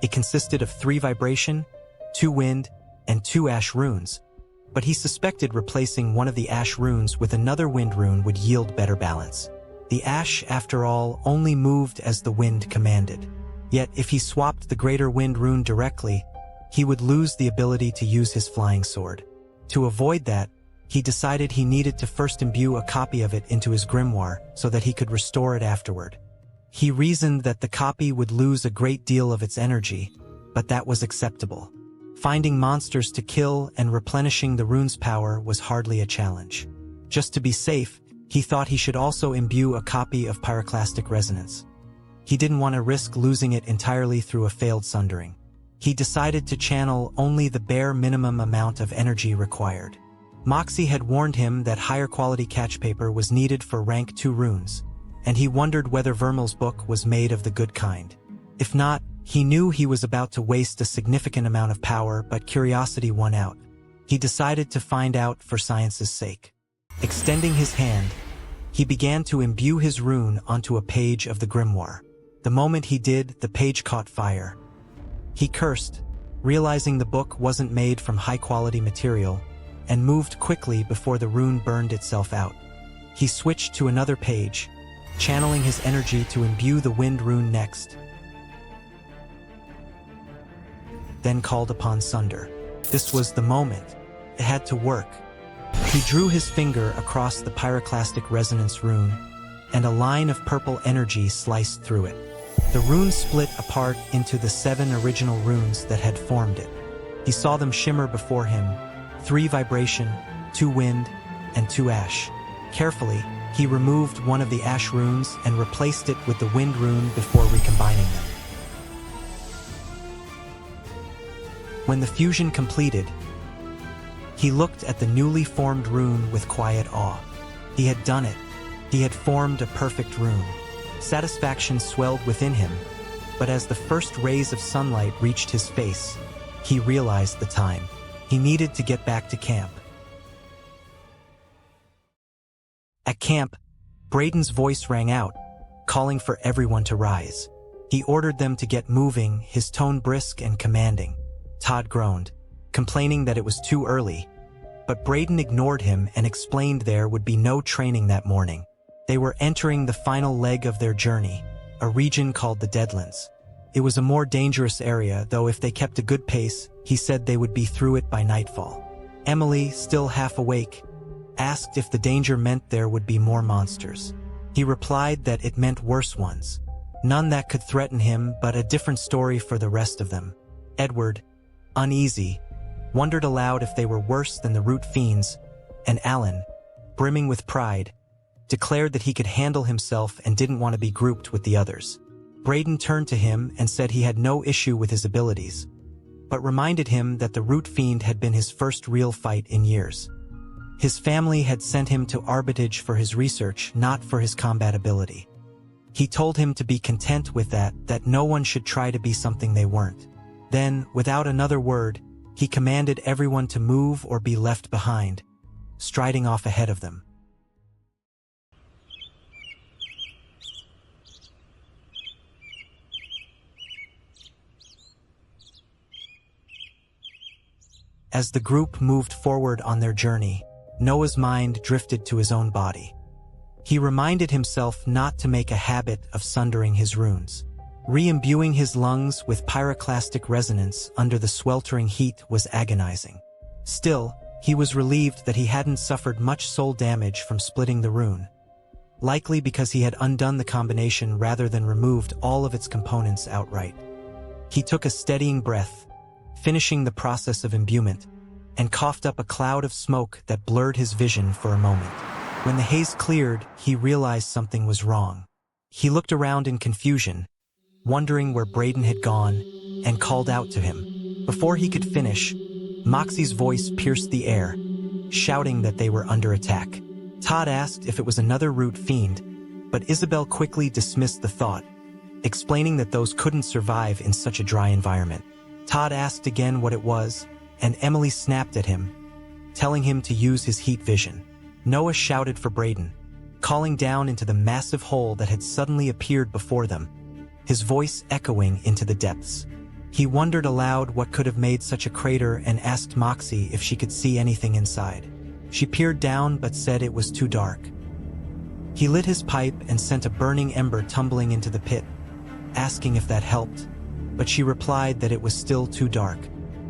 It consisted of 3 Vibration, 2 Wind, and 2 Ash runes, but he suspected replacing one of the Ash runes with another Wind rune would yield better balance. The Ash, after all, only moved as the Wind commanded. Yet if he swapped the Greater Wind rune directly, he would lose the ability to use his flying sword. To avoid that, he decided he needed to first imbue a copy of it into his grimoire so that he could restore it afterward. He reasoned that the copy would lose a great deal of its energy, but that was acceptable. Finding monsters to kill and replenishing the rune's power was hardly a challenge. Just to be safe, he thought he should also imbue a copy of Pyroclastic Resonance. He didn't want to risk losing it entirely through a failed sundering. He decided to channel only the bare minimum amount of energy required. Moxie had warned him that higher quality catch paper was needed for rank 2 runes, and he wondered whether Vermal's book was made of the good kind. If not, he knew he was about to waste a significant amount of power, but curiosity won out. He decided to find out for science's sake. Extending his hand, he began to imbue his rune onto a page of the grimoire. The moment he did, the page caught fire. He cursed, realizing the book wasn't made from high-quality material, and moved quickly before the rune burned itself out. He switched to another page, channeling his energy to imbue the wind rune next, then called upon Sunder. This was the moment. It had to work. He drew his finger across the Pyroclastic Resonance rune, and a line of purple energy sliced through it. The rune split apart into the 7 original runes that had formed it. He saw them shimmer before him, 3 Vibration, 2 Wind, and 2 Ash. Carefully, he removed one of the Ash runes and replaced it with the Wind rune before recombining them. When the fusion completed, he looked at the newly formed rune with quiet awe. He had done it. He had formed a perfect rune. Satisfaction swelled within him, but as the first rays of sunlight reached his face, he realized the time. He needed to get back to camp. At camp, Braden's voice rang out, calling for everyone to rise. He ordered them to get moving, his tone brisk and commanding. Todd groaned, complaining that it was too early, but Braden ignored him and explained there would be no training that morning. They were entering the final leg of their journey, a region called the Deadlands. It was a more dangerous area, though if they kept a good pace, he said they would be through it by nightfall. Emily, still half awake, asked if the danger meant there would be more monsters. He replied that it meant worse ones. None that could threaten him, but a different story for the rest of them. Edward, uneasy, wondered aloud if they were worse than the Root Fiends, and Alan, brimming with pride, declared that he could handle himself and didn't want to be grouped with the others. Braden turned to him and said he had no issue with his abilities, but reminded him that the Root Fiend had been his first real fight in years. His family had sent him to Arbitage for his research, not for his combat ability. He told him to be content with that no one should try to be something they weren't. Then, without another word, he commanded everyone to move or be left behind, striding off ahead of them. As the group moved forward on their journey, Noah's mind drifted to his own body. He reminded himself not to make a habit of sundering his runes. Re-imbuing his lungs with pyroclastic resonance under the sweltering heat was agonizing. Still, he was relieved that he hadn't suffered much soul damage from splitting the rune, likely because he had undone the combination rather than removed all of its components outright. He took a steadying breath, finishing the process of imbuement, and coughed up a cloud of smoke that blurred his vision for a moment. When the haze cleared, he realized something was wrong. He looked around in confusion, wondering where Braden had gone, and called out to him. Before he could finish, Moxie's voice pierced the air, shouting that they were under attack. Todd asked if it was another Root Fiend, but Isabel quickly dismissed the thought, explaining that those couldn't survive in such a dry environment. Todd asked again what it was, and Emily snapped at him, telling him to use his heat vision. Noah shouted for Braden, calling down into the massive hole that had suddenly appeared before them, his voice echoing into the depths. He wondered aloud what could have made such a crater and asked Moxie if she could see anything inside. She peered down but said it was too dark. He lit his pipe and sent a burning ember tumbling into the pit, asking if that helped, but she replied that it was still too dark.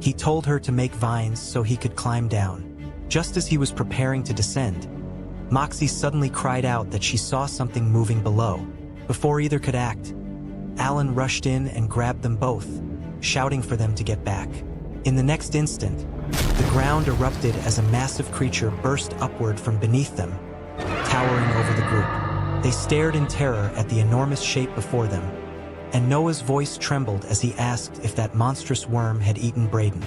He told her to make vines so he could climb down. Just as he was preparing to descend, Moxie suddenly cried out that she saw something moving below. Before either could act, Alan rushed in and grabbed them both, shouting for them to get back. In the next instant, the ground erupted as a massive creature burst upward from beneath them, towering over the group. They stared in terror at the enormous shape before them, and Noah's voice trembled as he asked if that monstrous worm had eaten Braden.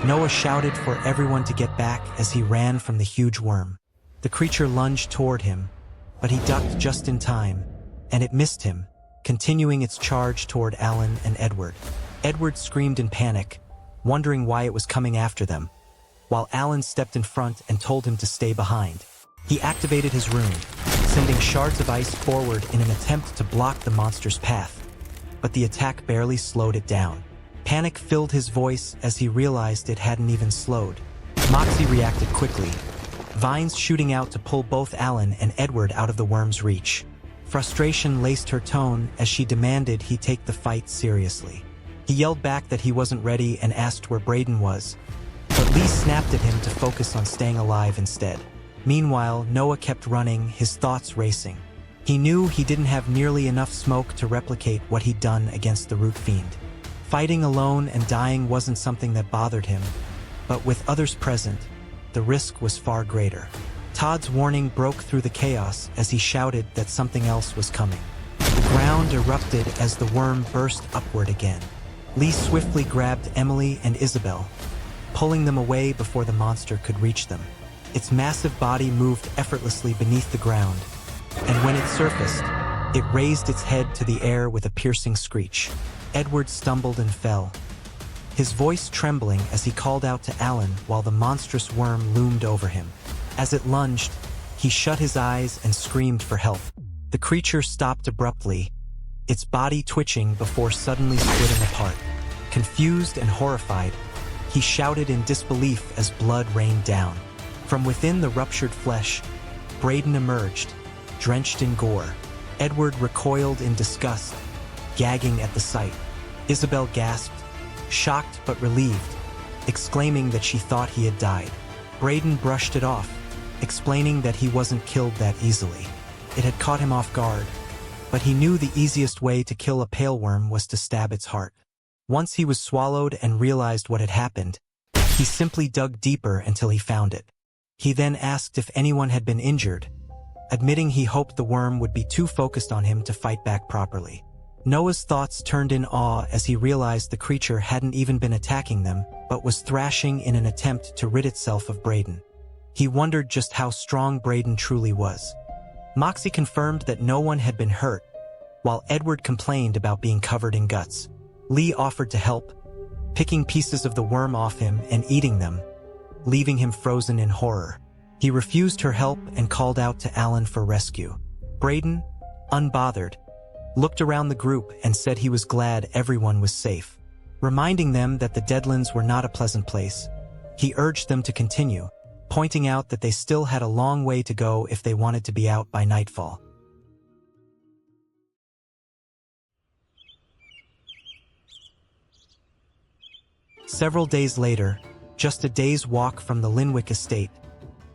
Noah shouted for everyone to get back as he ran from the huge worm. The creature lunged toward him, but he ducked just in time, and it missed him, continuing its charge toward Alan and Edward. Edward screamed in panic, wondering why it was coming after them, while Alan stepped in front and told him to stay behind. He activated his rune, sending shards of ice forward in an attempt to block the monster's path, but the attack barely slowed it down. Panic filled his voice as he realized it hadn't even slowed. Moxie reacted quickly, vines shooting out to pull both Alan and Edward out of the worm's reach. Frustration laced her tone as she demanded he take the fight seriously. He yelled back that he wasn't ready and asked where Braden was, but Lee snapped at him to focus on staying alive instead. Meanwhile, Noah kept running, his thoughts racing. He knew he didn't have nearly enough smoke to replicate what he'd done against the Root Fiend. Fighting alone and dying wasn't something that bothered him, but with others present, the risk was far greater. Todd's warning broke through the chaos as he shouted that something else was coming. The ground erupted as the worm burst upward again. Lee swiftly grabbed Emily and Isabel, pulling them away before the monster could reach them. Its massive body moved effortlessly beneath the ground, and when it surfaced, it raised its head to the air with a piercing screech. Edward stumbled and fell, his voice trembling as he called out to Alan while the monstrous worm loomed over him. As it lunged, he shut his eyes and screamed for help. The creature stopped abruptly, its body twitching before suddenly splitting apart. Confused and horrified, he shouted in disbelief as blood rained down. From within the ruptured flesh, Braden emerged, drenched in gore. Edward recoiled in disgust, gagging at the sight. Isabel gasped, shocked but relieved, exclaiming that she thought he had died. Braden brushed it off, explaining that he wasn't killed that easily. It had caught him off guard, but he knew the easiest way to kill a pale worm was to stab its heart. Once he was swallowed and realized what had happened, he simply dug deeper until he found it. He then asked if anyone had been injured, admitting he hoped the worm would be too focused on him to fight back properly. Noah's thoughts turned in awe as he realized the creature hadn't even been attacking them, but was thrashing in an attempt to rid itself of Braden. He wondered just how strong Braden truly was. Moxie confirmed that no one had been hurt, while Edward complained about being covered in guts. Lee offered to help, picking pieces of the worm off him and eating them, leaving him frozen in horror. He refused her help and called out to Alan for rescue. Braden, unbothered, looked around the group and said he was glad everyone was safe. Reminding them that the Deadlands were not a pleasant place, he urged them to continue, pointing out that they still had a long way to go if they wanted to be out by nightfall. Several days later, just a day's walk from the Linwick estate,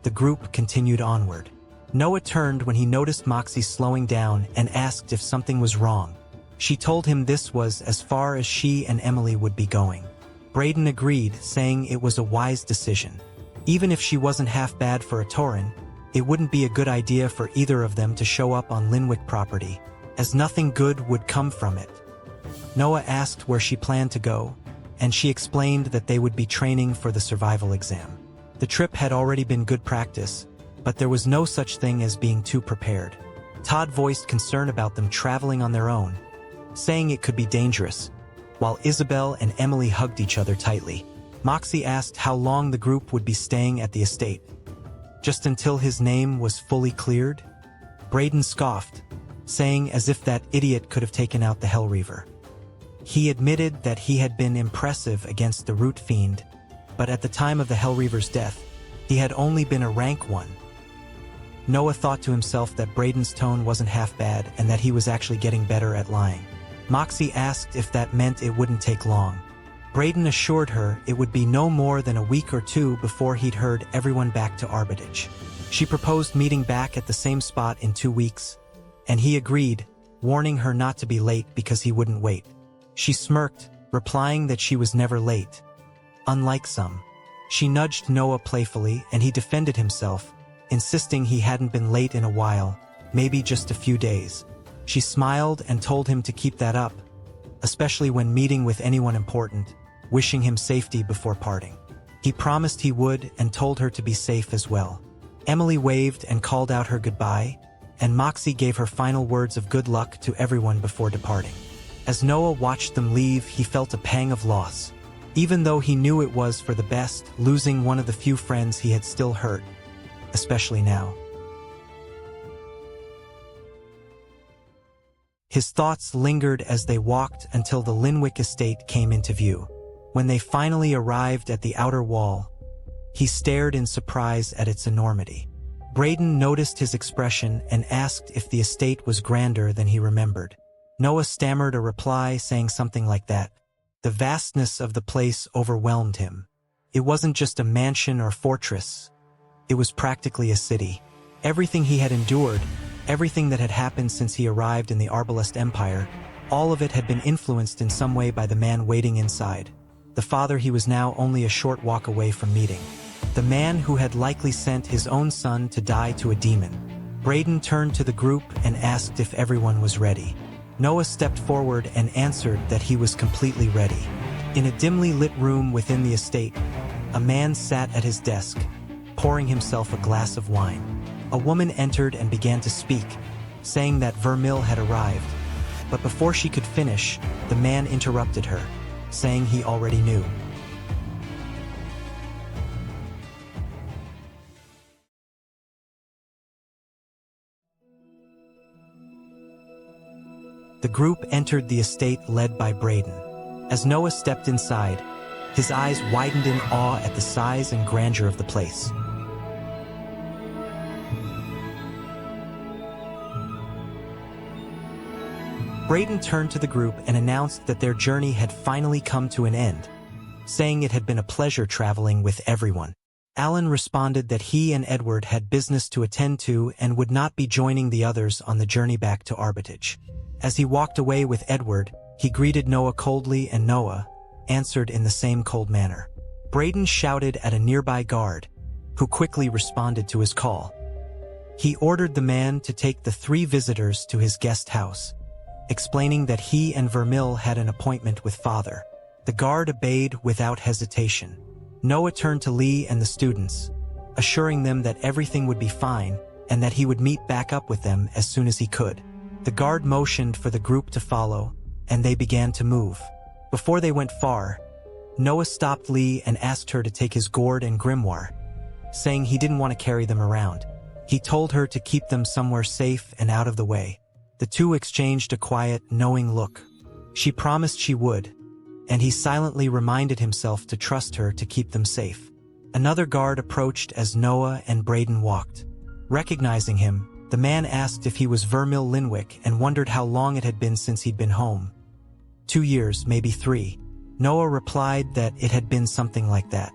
the group continued onward. Noah turned when he noticed Moxie slowing down and asked if something was wrong. She told him this was as far as she and Emily would be going. Braden agreed, saying it was a wise decision. Even if she wasn't half bad for a Tauren, it wouldn't be a good idea for either of them to show up on Linwick property, as nothing good would come from it. Noah asked where she planned to go, and she explained that they would be training for the survival exam. The trip had already been good practice, but there was no such thing as being too prepared. Todd voiced concern about them traveling on their own, saying it could be dangerous, while Isabel and Emily hugged each other tightly. Moxie asked how long the group would be staying at the estate. Just until his name was fully cleared? Braden scoffed, saying as if that idiot could have taken out the Hellreaver. He admitted that he had been impressive against the Root Fiend, but at the time of the Hellreaver's death, he had only been a rank 1. Noah thought to himself that Braden's tone wasn't half bad and that he was actually getting better at lying. Moxie asked if that meant it wouldn't take long. Braden assured her it would be no more than a week or two before he'd herd everyone back to Arbitage. She proposed meeting back at the same spot in 2 weeks, and he agreed, warning her not to be late because he wouldn't wait. She smirked, replying that she was never late. Unlike some. She nudged Noah playfully and he defended himself, insisting he hadn't been late in a while, maybe just a few days. She smiled and told him to keep that up, especially when meeting with anyone important, wishing him safety before parting. He promised he would and told her to be safe as well. Emily waved and called out her goodbye, and Moxie gave her final words of good luck to everyone before departing. As Noah watched them leave, he felt a pang of loss. Even though he knew it was for the best, losing one of the few friends he had still hurt, especially now. His thoughts lingered as they walked until the Linwick estate came into view. When they finally arrived at the outer wall, he stared in surprise at its enormity. Braden noticed his expression and asked if the estate was grander than he remembered. Noah stammered a reply, saying something like that. The vastness of the place overwhelmed him. It wasn't just a mansion or fortress. It was practically a city. Everything he had endured, everything that had happened since he arrived in the Arbalest Empire, all of it had been influenced in some way by the man waiting inside. The father he was now only a short walk away from meeting. The man who had likely sent his own son to die to a demon. Braden turned to the group and asked if everyone was ready. Noah stepped forward and answered that he was completely ready. In a dimly lit room within the estate, a man sat at his desk, pouring himself a glass of wine. A woman entered and began to speak, saying that Vermil had arrived. But before she could finish, the man interrupted her, saying he already knew. The group entered the estate led by Braden. As Noah stepped inside, his eyes widened in awe at the size and grandeur of the place. Braden turned to the group and announced that their journey had finally come to an end, saying it had been a pleasure traveling with everyone. Alan responded that he and Edward had business to attend to and would not be joining the others on the journey back to Arbitage. As he walked away with Edward, he greeted Noah coldly, and Noah answered in the same cold manner. Braden shouted at a nearby guard, who quickly responded to his call. He ordered the man to take the 3 visitors to his guest house, explaining that he and Vermil had an appointment with Father. The guard obeyed without hesitation. Noah turned to Lee and the students, assuring them that everything would be fine and that he would meet back up with them as soon as he could. The guard motioned for the group to follow, and they began to move. Before they went far, Noah stopped Lee and asked her to take his gourd and grimoire, saying he didn't want to carry them around. He told her to keep them somewhere safe and out of the way. The two exchanged a quiet, knowing look. She promised she would, and he silently reminded himself to trust her to keep them safe. Another guard approached as Noah and Braden walked. Recognizing him, the man asked if he was Vermil Linwick and wondered how long it had been since he'd been home. 2 years, maybe 3. Noah replied that it had been something like that.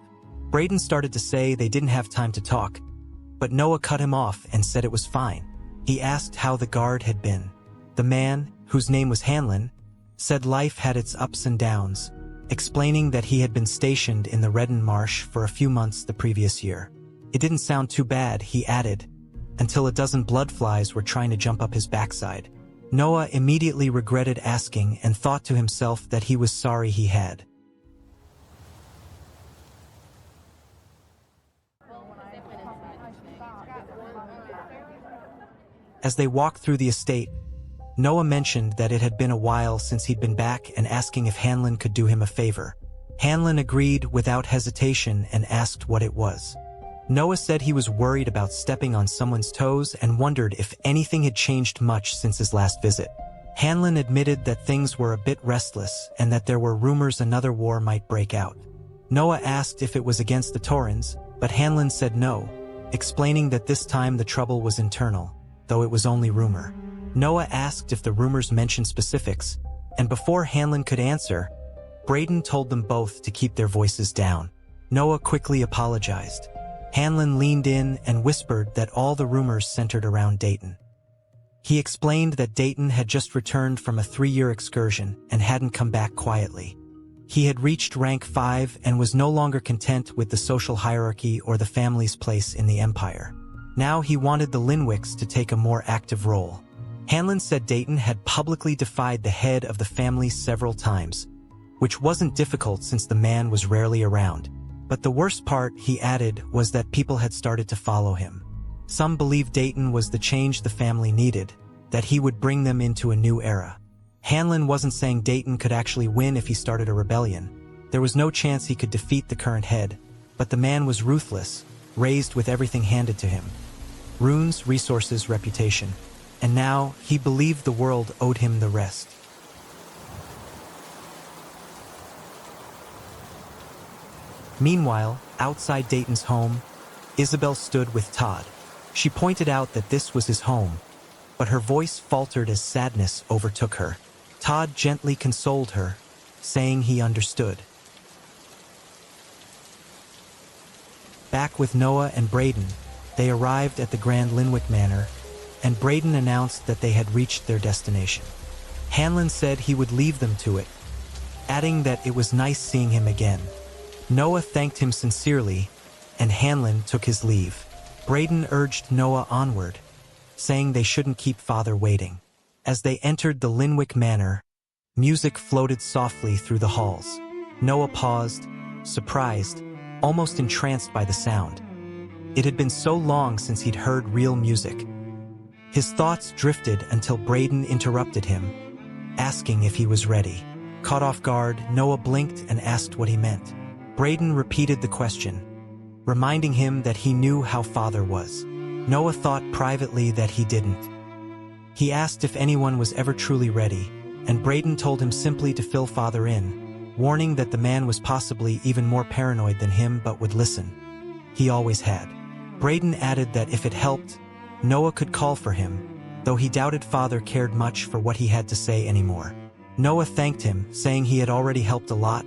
Braden started to say they didn't have time to talk, but Noah cut him off and said it was fine. He asked how the guard had been. The man, whose name was Hanlon, said life had its ups and downs, explaining that he had been stationed in the Redden Marsh for a few months the previous year. It didn't sound too bad, he added, until a dozen bloodflies were trying to jump up his backside. Noah immediately regretted asking and thought to himself that he was sorry he had. As they walked through the estate, Noah mentioned that it had been a while since he'd been back and asking if Hanlon could do him a favor. Hanlon agreed without hesitation and asked what it was. Noah said he was worried about stepping on someone's toes and wondered if anything had changed much since his last visit. Hanlon admitted that things were a bit restless and that there were rumors another war might break out. Noah asked if it was against the Taurens, but Hanlon said no, explaining that this time the trouble was internal, though it was only rumor. Noah asked if the rumors mentioned specifics, and before Hanlon could answer, Braden told them both to keep their voices down. Noah quickly apologized. Hanlon leaned in and whispered that all the rumors centered around Dayton. He explained that Dayton had just returned from a 3-year excursion and hadn't come back quietly. He had reached rank 5 and was no longer content with the social hierarchy or the family's place in the empire. Now he wanted the Linwicks to take a more active role. Hanlon said Dayton had publicly defied the head of the family several times, which wasn't difficult since the man was rarely around. But the worst part, he added, was that people had started to follow him. Some believed Dayton was the change the family needed, that he would bring them into a new era. Hanlon wasn't saying Dayton could actually win if he started a rebellion. There was no chance he could defeat the current head, but the man was ruthless, raised with everything handed to him. Runes, resources, reputation. And now, he believed the world owed him the rest. Meanwhile, outside Dayton's home, Isabel stood with Todd. She pointed out that this was his home, but her voice faltered as sadness overtook her. Todd gently consoled her, saying he understood. Back with Noah and Braden, they arrived at the Grand Linwick Manor, and Braden announced that they had reached their destination. Hanlon said he would leave them to it, adding that it was nice seeing him again. Noah thanked him sincerely, and Hanlon took his leave. Braden urged Noah onward, saying they shouldn't keep Father waiting. As they entered the Linwick Manor, music floated softly through the halls. Noah paused, surprised, almost entranced by the sound. It had been so long since he'd heard real music. His thoughts drifted until Braden interrupted him, asking if he was ready. Caught off guard, Noah blinked and asked what he meant. Braden repeated the question, reminding him that he knew how Father was. Noah thought privately that he didn't. He asked if anyone was ever truly ready, and Braden told him simply to fill Father in, warning that the man was possibly even more paranoid than him but would listen. He always had. Braden added that if it helped, Noah could call for him, though he doubted Father cared much for what he had to say anymore. Noah thanked him, saying he had already helped a lot,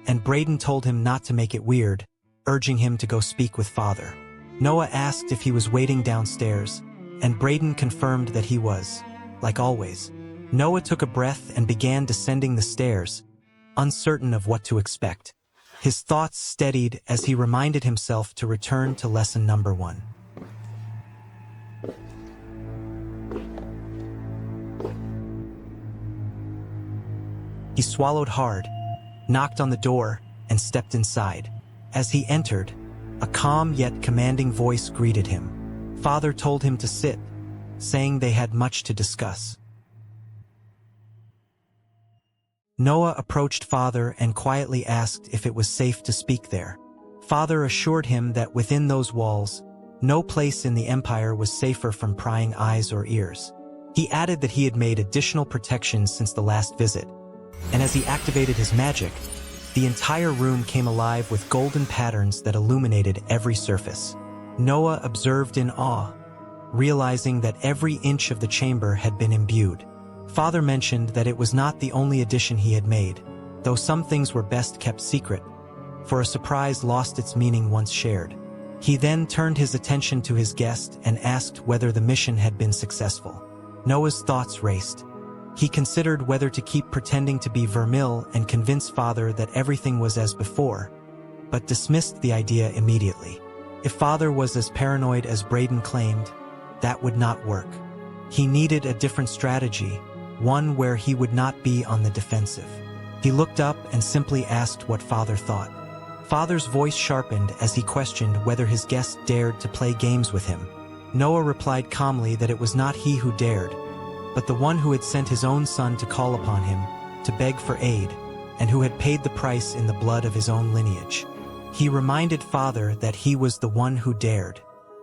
and Braden told him not to make it weird, urging him to go speak with Father. Noah asked if he was waiting downstairs, and Braden confirmed that he was, like always. Noah took a breath and began descending the stairs, uncertain of what to expect. His thoughts steadied as he reminded himself to return to lesson number 1. He swallowed hard, knocked on the door, and stepped inside. As he entered, a calm yet commanding voice greeted him. Father told him to sit, saying they had much to discuss. Noah approached Father and quietly asked if it was safe to speak there. Father assured him that within those walls, no place in the empire was safer from prying eyes or ears. He added that he had made additional protections since the last visit, and as he activated his magic, the entire room came alive with golden patterns that illuminated every surface. Noah observed in awe, realizing that every inch of the chamber had been imbued. Father mentioned that it was not the only addition he had made, though some things were best kept secret, for a surprise lost its meaning once shared. He then turned his attention to his guest and asked whether the mission had been successful. Noah's thoughts raced. He considered whether to keep pretending to be Vermil and convince Father that everything was as before, but dismissed the idea immediately. If Father was as paranoid as Braden claimed, that would not work. He needed a different strategy, one where he would not be on the defensive. He looked up and simply asked what Father thought. Father's voice sharpened as he questioned whether his guest dared to play games with him. Noah replied calmly that it was not he who dared, but the one who had sent his own son to call upon him, to beg for aid, and who had paid the price in the blood of his own lineage. He reminded Father that he was the one who dared.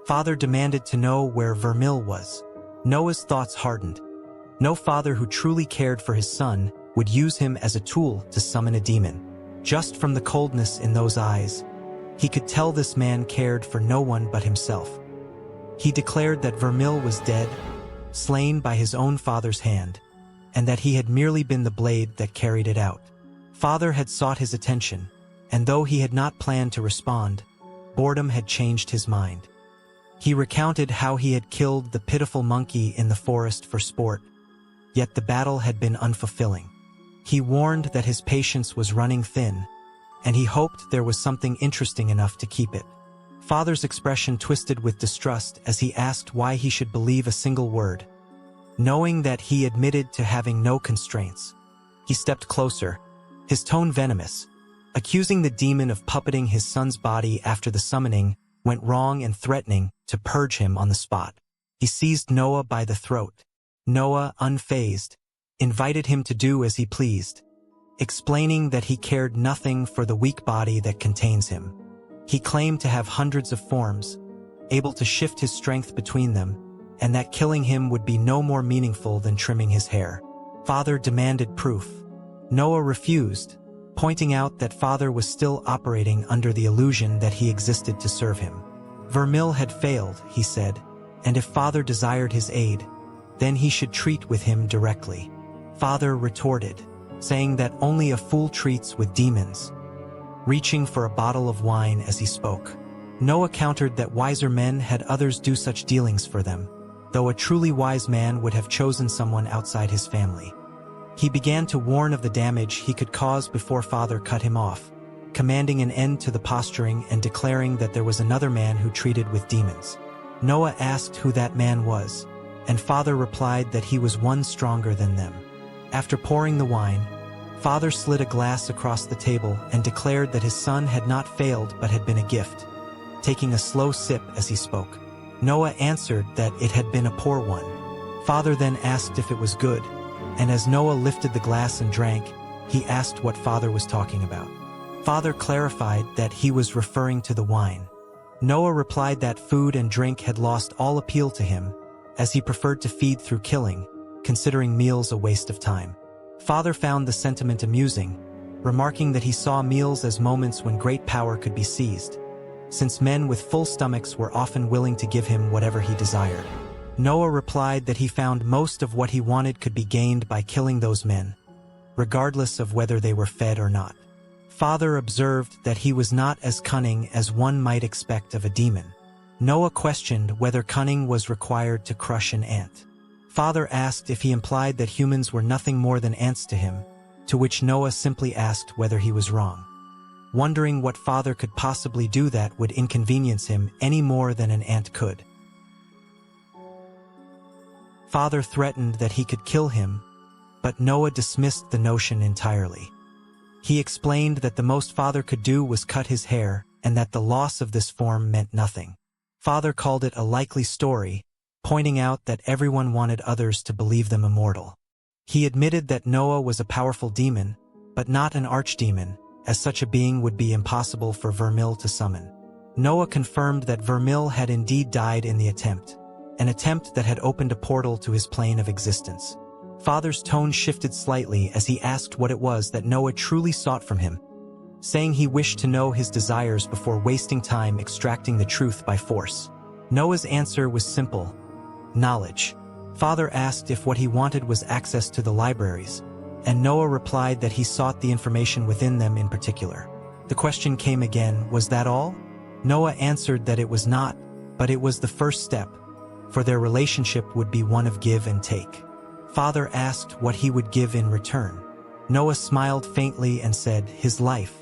Father demanded to know where Vermil was. Noah's thoughts hardened. No father who truly cared for his son would use him as a tool to summon a demon. Just from the coldness in those eyes, he could tell this man cared for no one but himself. He declared that Vermil was dead, slain by his own father's hand, and that he had merely been the blade that carried it out. Father had sought his attention, and though he had not planned to respond, boredom had changed his mind. He recounted how he had killed the pitiful monkey in the forest for sport, yet the battle had been unfulfilling. He warned that his patience was running thin, and he hoped there was something interesting enough to keep it. Father's expression twisted with distrust as he asked why he should believe a single word. Knowing that he admitted to having no constraints, he stepped closer, his tone venomous, accusing the demon of puppeting his son's body after the summoning went wrong and threatening to purge him on the spot. He seized Noah by the throat. Noah, unfazed, invited him to do as he pleased, explaining that he cared nothing for the weak body that contains him. He claimed to have hundreds of forms, able to shift his strength between them, and that killing him would be no more meaningful than trimming his hair. Father demanded proof. Noah refused, pointing out that Father was still operating under the illusion that he existed to serve him. Vermil had failed, he said, and if Father desired his aid, then he should treat with him directly. Father retorted, saying that only a fool treats with demons, reaching for a bottle of wine as he spoke. Noah countered that wiser men had others do such dealings for them, though a truly wise man would have chosen someone outside his family. He began to warn of the damage he could cause before Father cut him off, commanding an end to the posturing and declaring that there was another man who treated with demons. Noah asked who that man was, and Father replied that he was one stronger than them. After pouring the wine, Father slid a glass across the table and declared that his son had not failed but had been a gift, taking a slow sip as he spoke. Noah answered that it had been a poor one. Father then asked if it was good, and as Noah lifted the glass and drank, he asked what Father was talking about. Father clarified that he was referring to the wine. Noah replied that food and drink had lost all appeal to him, as he preferred to feed through killing, considering meals a waste of time. Father found the sentiment amusing, remarking that he saw meals as moments when great power could be seized, since men with full stomachs were often willing to give him whatever he desired. Noah replied that he found most of what he wanted could be gained by killing those men, regardless of whether they were fed or not. Father observed that he was not as cunning as one might expect of a demon. Noah questioned whether cunning was required to crush an ant. Father asked if he implied that humans were nothing more than ants to him, to which Noah simply asked whether he was wrong, wondering what Father could possibly do that would inconvenience him any more than an ant could. Father threatened that he could kill him, but Noah dismissed the notion entirely. He explained that the most Father could do was cut his hair, and that the loss of this form meant nothing. Father called it a likely story, pointing out that everyone wanted others to believe them immortal. He admitted that Noah was a powerful demon, but not an archdemon, as such a being would be impossible for Vermil to summon. Noah confirmed that Vermil had indeed died in the attempt, an attempt that had opened a portal to his plane of existence. Father's tone shifted slightly as he asked what it was that Noah truly sought from him, saying he wished to know his desires before wasting time extracting the truth by force. Noah's answer was simple: knowledge. Father asked if what he wanted was access to the libraries, and Noah replied that he sought the information within them in particular. The question came again, was that all? Noah answered that it was not, but it was the first step, for their relationship would be one of give and take. Father asked what he would give in return. Noah smiled faintly and said, his life.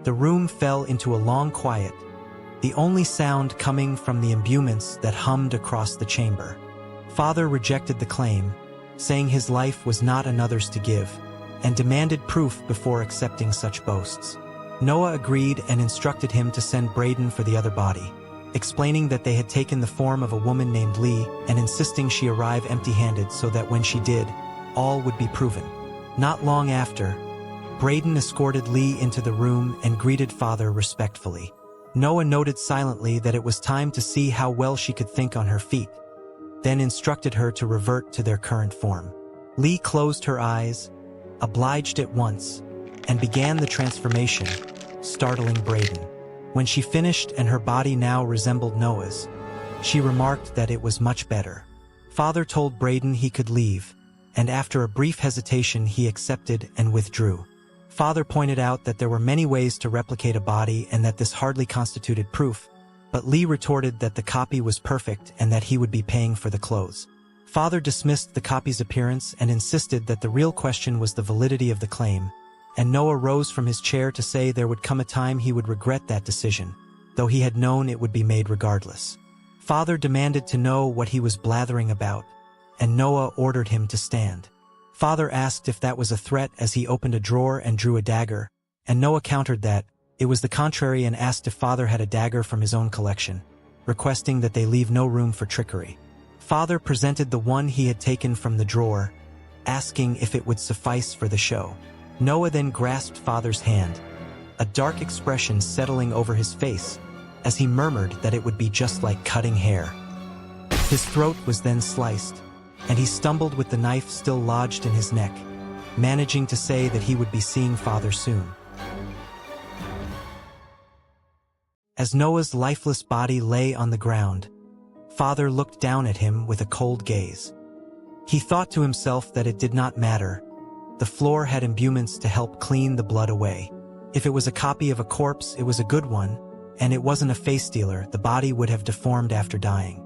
The room fell into a long quiet, the only sound coming from the imbuements that hummed across the chamber. Father rejected the claim, saying his life was not another's to give, and demanded proof before accepting such boasts. Noah agreed and instructed him to send Braden for the other body, explaining that they had taken the form of a woman named Lee and insisting she arrive empty-handed so that when she did, all would be proven. Not long after, Braden escorted Lee into the room and greeted Father respectfully. Noah noted silently that it was time to see how well she could think on her feet, then instructed her to revert to their current form. Lee closed her eyes, obliged at once, and began the transformation, startling Braden. When she finished and her body now resembled Noah's, she remarked that it was much better. Father told Braden he could leave, and after a brief hesitation he accepted and withdrew. Father pointed out that there were many ways to replicate a body and that this hardly constituted proof, but Lee retorted that the copy was perfect and that he would be paying for the clothes. Father dismissed the copy's appearance and insisted that the real question was the validity of the claim, and Noah rose from his chair to say there would come a time he would regret that decision, though he had known it would be made regardless. Father demanded to know what he was blathering about, and Noah ordered him to stand. Father asked if that was a threat as he opened a drawer and drew a dagger, and Noah countered that it was the contrary and asked if Father had a dagger from his own collection, requesting that they leave no room for trickery. Father presented the one he had taken from the drawer, asking if it would suffice for the show. Noah then grasped Father's hand, a dark expression settling over his face as he murmured that it would be just like cutting hair. His throat was then sliced, and he stumbled with the knife still lodged in his neck, managing to say that he would be seeing Father soon. As Noah's lifeless body lay on the ground, Father looked down at him with a cold gaze. He thought to himself that it did not matter. The floor had imbuements to help clean the blood away. If it was a copy of a corpse, it was a good one, and it wasn't a face stealer. The body would have deformed after dying.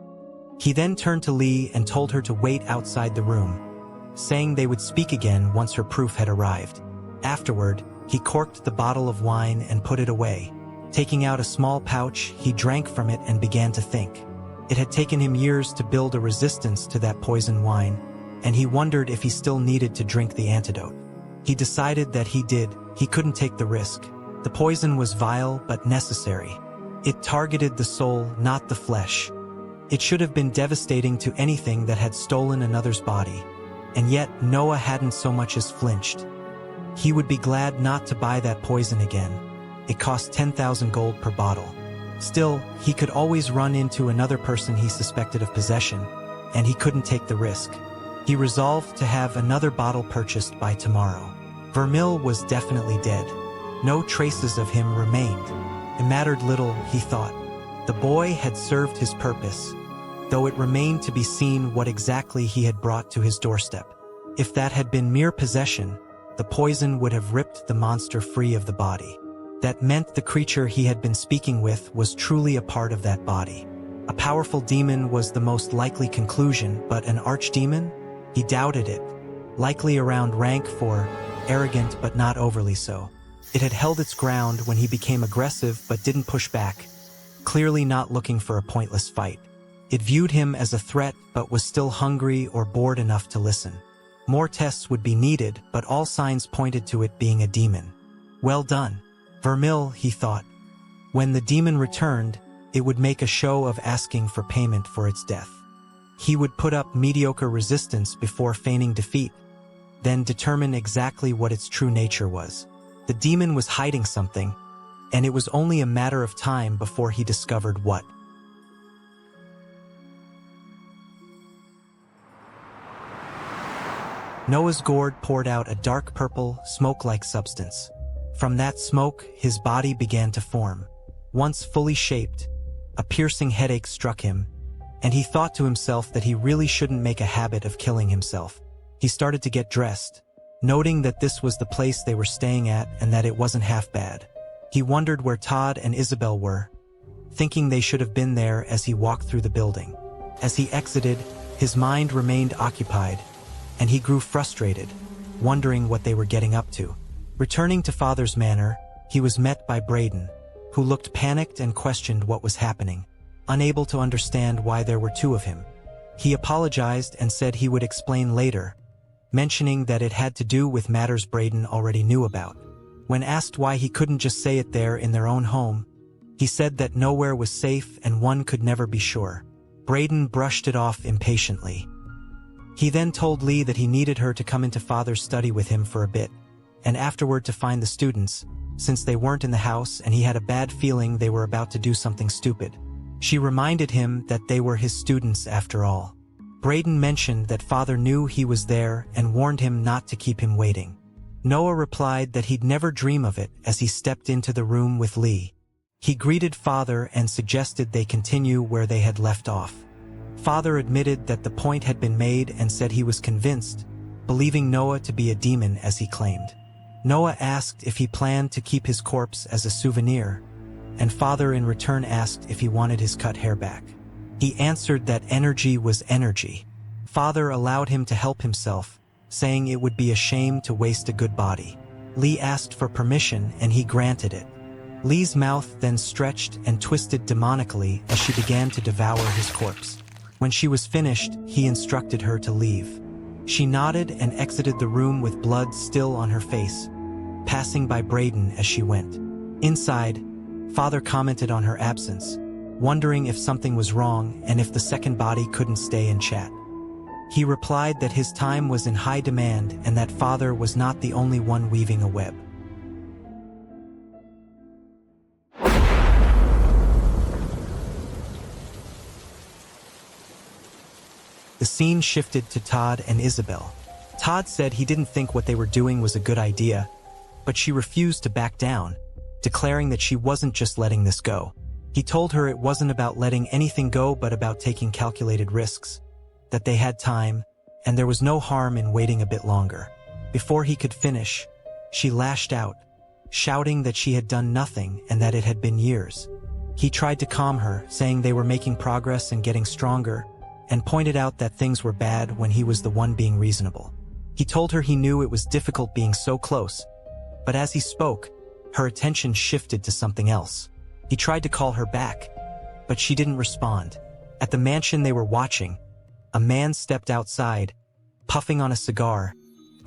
He then turned to Lee and told her to wait outside the room, saying they would speak again once her proof had arrived. Afterward, he corked the bottle of wine and put it away. Taking out a small pouch, he drank from it and began to think. It had taken him years to build a resistance to that poison wine, and he wondered if he still needed to drink the antidote. He decided that he couldn't take the risk. The poison was vile but necessary. It targeted the soul, not the flesh. It should have been devastating to anything that had stolen another's body, and yet Noah hadn't so much as flinched. He would be glad not to buy that poison again. It cost 10,000 gold per bottle. Still, he could always run into another person he suspected of possession, and he couldn't take the risk. He resolved to have another bottle purchased by tomorrow. Vermil was definitely dead. No traces of him remained. It mattered little, he thought. The boy had served his purpose, though it remained to be seen what exactly he had brought to his doorstep. If that had been mere possession, the poison would have ripped the monster free of the body. That meant the creature he had been speaking with was truly a part of that body. A powerful demon was the most likely conclusion, but an archdemon? He doubted it. Likely around rank 4, arrogant but not overly so. It had held its ground when he became aggressive but didn't push back, clearly not looking for a pointless fight. It viewed him as a threat but was still hungry or bored enough to listen. More tests would be needed, but all signs pointed to it being a demon. Well done, Vermil, he thought. When the demon returned, it would make a show of asking for payment for its death. He would put up mediocre resistance before feigning defeat, then determine exactly what its true nature was. The demon was hiding something, and it was only a matter of time before he discovered what. Noah's gourd poured out a dark purple, smoke-like substance. From that smoke, his body began to form. Once fully shaped, a piercing headache struck him, and he thought to himself that he really shouldn't make a habit of killing himself. He started to get dressed, noting that this was the place they were staying at and that it wasn't half bad. He wondered where Todd and Isabel were, thinking they should have been there as he walked through the building. As he exited, his mind remained occupied, and he grew frustrated, wondering what they were getting up to. Returning to Father's Manor, he was met by Braden, who looked panicked and questioned what was happening, unable to understand why there were two of him. He apologized and said he would explain later, mentioning that it had to do with matters Braden already knew about. When asked why he couldn't just say it there in their own home, he said that nowhere was safe and one could never be sure. Braden brushed it off impatiently. He then told Lee that he needed her to come into Father's study with him for a bit, and afterward to find the students, since they weren't in the house and he had a bad feeling they were about to do something stupid. She reminded him that they were his students after all. Braden mentioned that Father knew he was there and warned him not to keep him waiting. Noah replied that he'd never dream of it as he stepped into the room with Lee. He greeted Father and suggested they continue where they had left off. Father admitted that the point had been made and said he was convinced, believing Noah to be a demon as he claimed. Noah asked if he planned to keep his corpse as a souvenir, and Father in return asked if he wanted his cut hair back. He answered that energy was energy. Father allowed him to help himself, saying it would be a shame to waste a good body. Lee asked for permission and he granted it. Lee's mouth then stretched and twisted demonically as she began to devour his corpse. When she was finished, he instructed her to leave. She nodded and exited the room with blood still on her face, passing by Braden as she went. Inside, Father commented on her absence, wondering if something was wrong and if the second body couldn't stay and chat. He replied that his time was in high demand and that Father was not the only one weaving a web. The scene shifted to Todd and Isabel. Todd said he didn't think what they were doing was a good idea, but she refused to back down, declaring that she wasn't just letting this go. He told her it wasn't about letting anything go but about taking calculated risks, that they had time, and there was no harm in waiting a bit longer. Before he could finish, she lashed out, shouting that she had done nothing and that it had been years. He tried to calm her, saying they were making progress and getting stronger, and pointed out that things were bad when he was the one being reasonable. He told her he knew it was difficult being so close, but as he spoke, her attention shifted to something else. He tried to call her back, but she didn't respond. At the mansion they were watching, a man stepped outside, puffing on a cigar,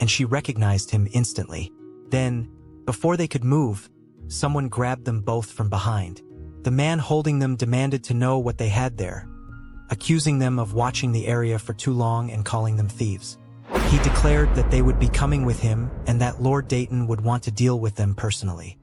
and she recognized him instantly. Then, before they could move, someone grabbed them both from behind. The man holding them demanded to know what they had there, accusing them of watching the area for too long and calling them thieves. He declared that they would be coming with him and that Lord Dayton would want to deal with them personally.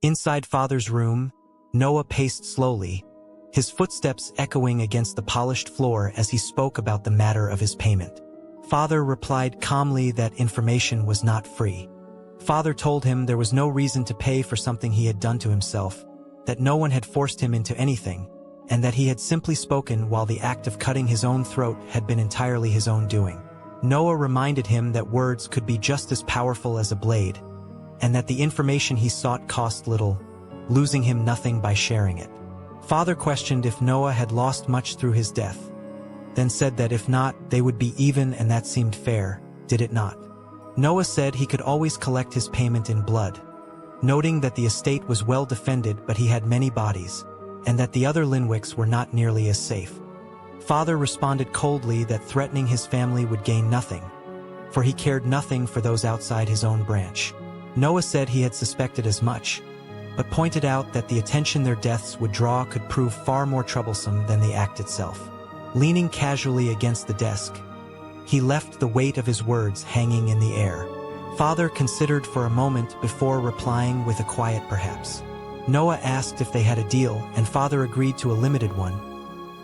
Inside Father's room, Noah paced slowly, his footsteps echoing against the polished floor as he spoke about the matter of his payment. Father replied calmly that information was not free. Father told him there was no reason to pay for something he had done to himself, that no one had forced him into anything, and that he had simply spoken while the act of cutting his own throat had been entirely his own doing. Noah reminded him that words could be just as powerful as a blade, and that the information he sought cost little, losing him nothing by sharing it. Father questioned if Noah had lost much through his death, then said that if not, they would be even and that seemed fair, did it not? Noah said he could always collect his payment in blood, noting that the estate was well defended but he had many bodies, and that the other Linwicks were not nearly as safe. Father responded coldly that threatening his family would gain nothing, for he cared nothing for those outside his own branch. Noah said he had suspected as much, but pointed out that the attention their deaths would draw could prove far more troublesome than the act itself. Leaning casually against the desk, he left the weight of his words hanging in the air. Father considered for a moment before replying with a quiet perhaps. Noah asked if they had a deal, and Father agreed to a limited one.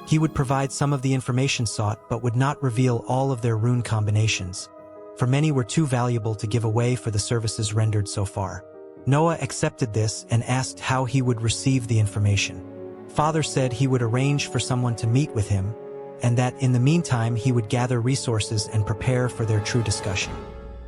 He would provide some of the information sought but would not reveal all of their rune combinations, for many were too valuable to give away for the services rendered so far. Noah accepted this and asked how he would receive the information. Father said he would arrange for someone to meet with him, and that in the meantime he would gather resources and prepare for their true discussion.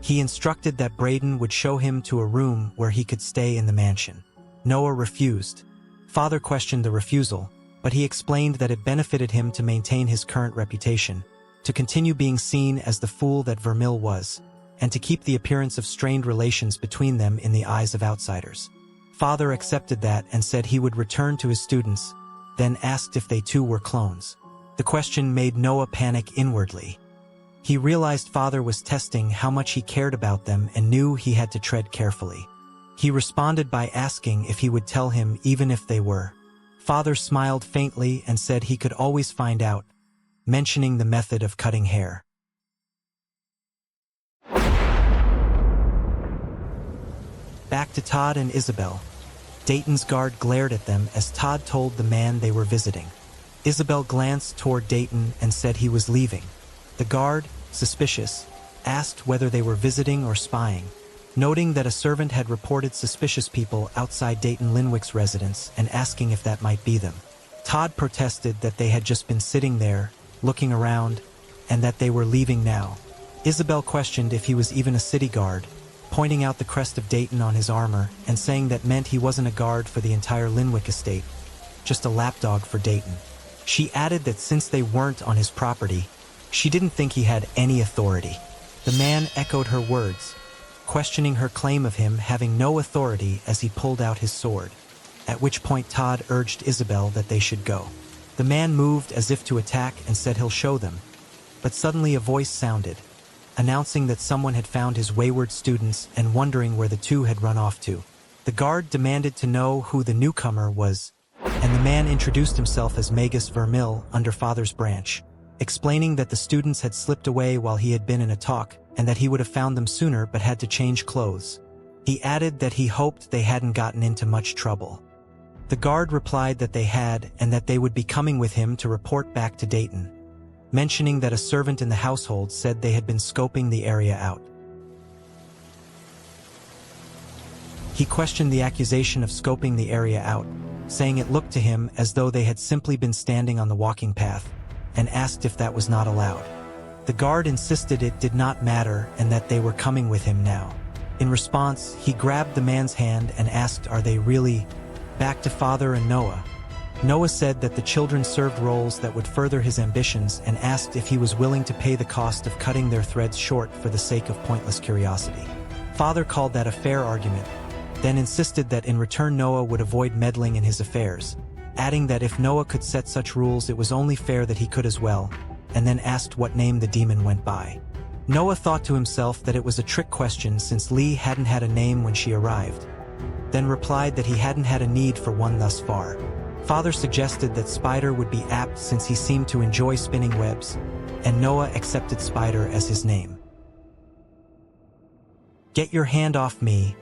He instructed that Braden would show him to a room where he could stay in the mansion. Noah refused. Father questioned the refusal, but he explained that it benefited him to maintain his current reputation, to continue being seen as the fool that Vermil was, and to keep the appearance of strained relations between them in the eyes of outsiders. Father accepted that and said he would return to his students, then asked if they too were clones. The question made Noah panic inwardly. He realized Father was testing how much he cared about them and knew he had to tread carefully. He responded by asking if he would tell him even if they were. Father smiled faintly and said he could always find out, mentioning the method of cutting hair. Back to Todd and Isabel. Dayton's guard glared at them as Todd told the man they were visiting. Isabel glanced toward Dayton and said he was leaving. The guard, suspicious, asked whether they were visiting or spying, noting that a servant had reported suspicious people outside Dayton Linwick's residence and asking if that might be them. Todd protested that they had just been sitting there, looking around, and that they were leaving now. Isabel questioned if he was even a city guard, pointing out the crest of Dayton on his armor and saying that meant he wasn't a guard for the entire Linwick estate, just a lapdog for Dayton. She added that since they weren't on his property, she didn't think he had any authority. The man echoed her words, questioning her claim of him having no authority as he pulled out his sword, at which point Todd urged Isabel that they should go. The man moved as if to attack and said he'll show them, but suddenly a voice sounded, announcing that someone had found his wayward students and wondering where the two had run off to. The guard demanded to know who the newcomer was, and the man introduced himself as Magus Vermil under Father's branch, explaining that the students had slipped away while he had been in a talk and that he would have found them sooner but had to change clothes. He added that he hoped they hadn't gotten into much trouble. The guard replied that they had and that they would be coming with him to report back to Dayton, mentioning that a servant in the household said they had been scoping the area out. He questioned the accusation of scoping the area out, saying it looked to him as though they had simply been standing on the walking path, and asked if that was not allowed. The guard insisted it did not matter and that they were coming with him now. In response, he grabbed the man's hand and asked, "Are they really back to Father and Noah?" Noah said that the children served roles that would further his ambitions and asked if he was willing to pay the cost of cutting their threads short for the sake of pointless curiosity. Father called that a fair argument, then insisted that in return Noah would avoid meddling in his affairs, adding that if Noah could set such rules it was only fair that he could as well, and then asked what name the demon went by. Noah thought to himself that it was a trick question since Lee hadn't had a name when she arrived, then replied that he hadn't had a need for one thus far. Father suggested that Spider would be apt since he seemed to enjoy spinning webs, and Noah accepted Spider as his name. "Get your hand off me,"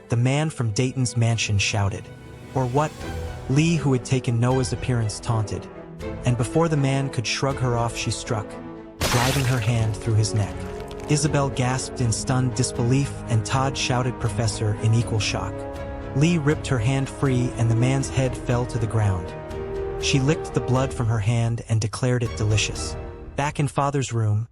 the man from Dayton's mansion shouted. "Or what?" Lee, who had taken Noah's appearance, taunted, and before the man could shrug her off she struck, driving her hand through his neck. Isabel gasped in stunned disbelief and Todd shouted "Professor" in equal shock. Lee ripped her hand free and the man's head fell to the ground. She licked the blood from her hand and declared it delicious. Back in Father's room,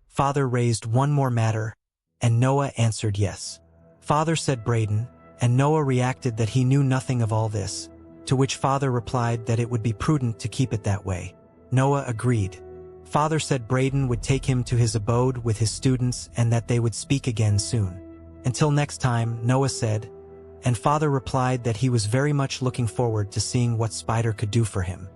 Father raised one more matter, and Noah answered yes. Father said Braden, and Noah reacted that he knew nothing of all this, to which Father replied that it would be prudent to keep it that way. Noah agreed. Father said Braden would take him to his abode with his students and that they would speak again soon. Until next time, Noah said, and Father replied that he was very much looking forward to seeing what Spider could do for him.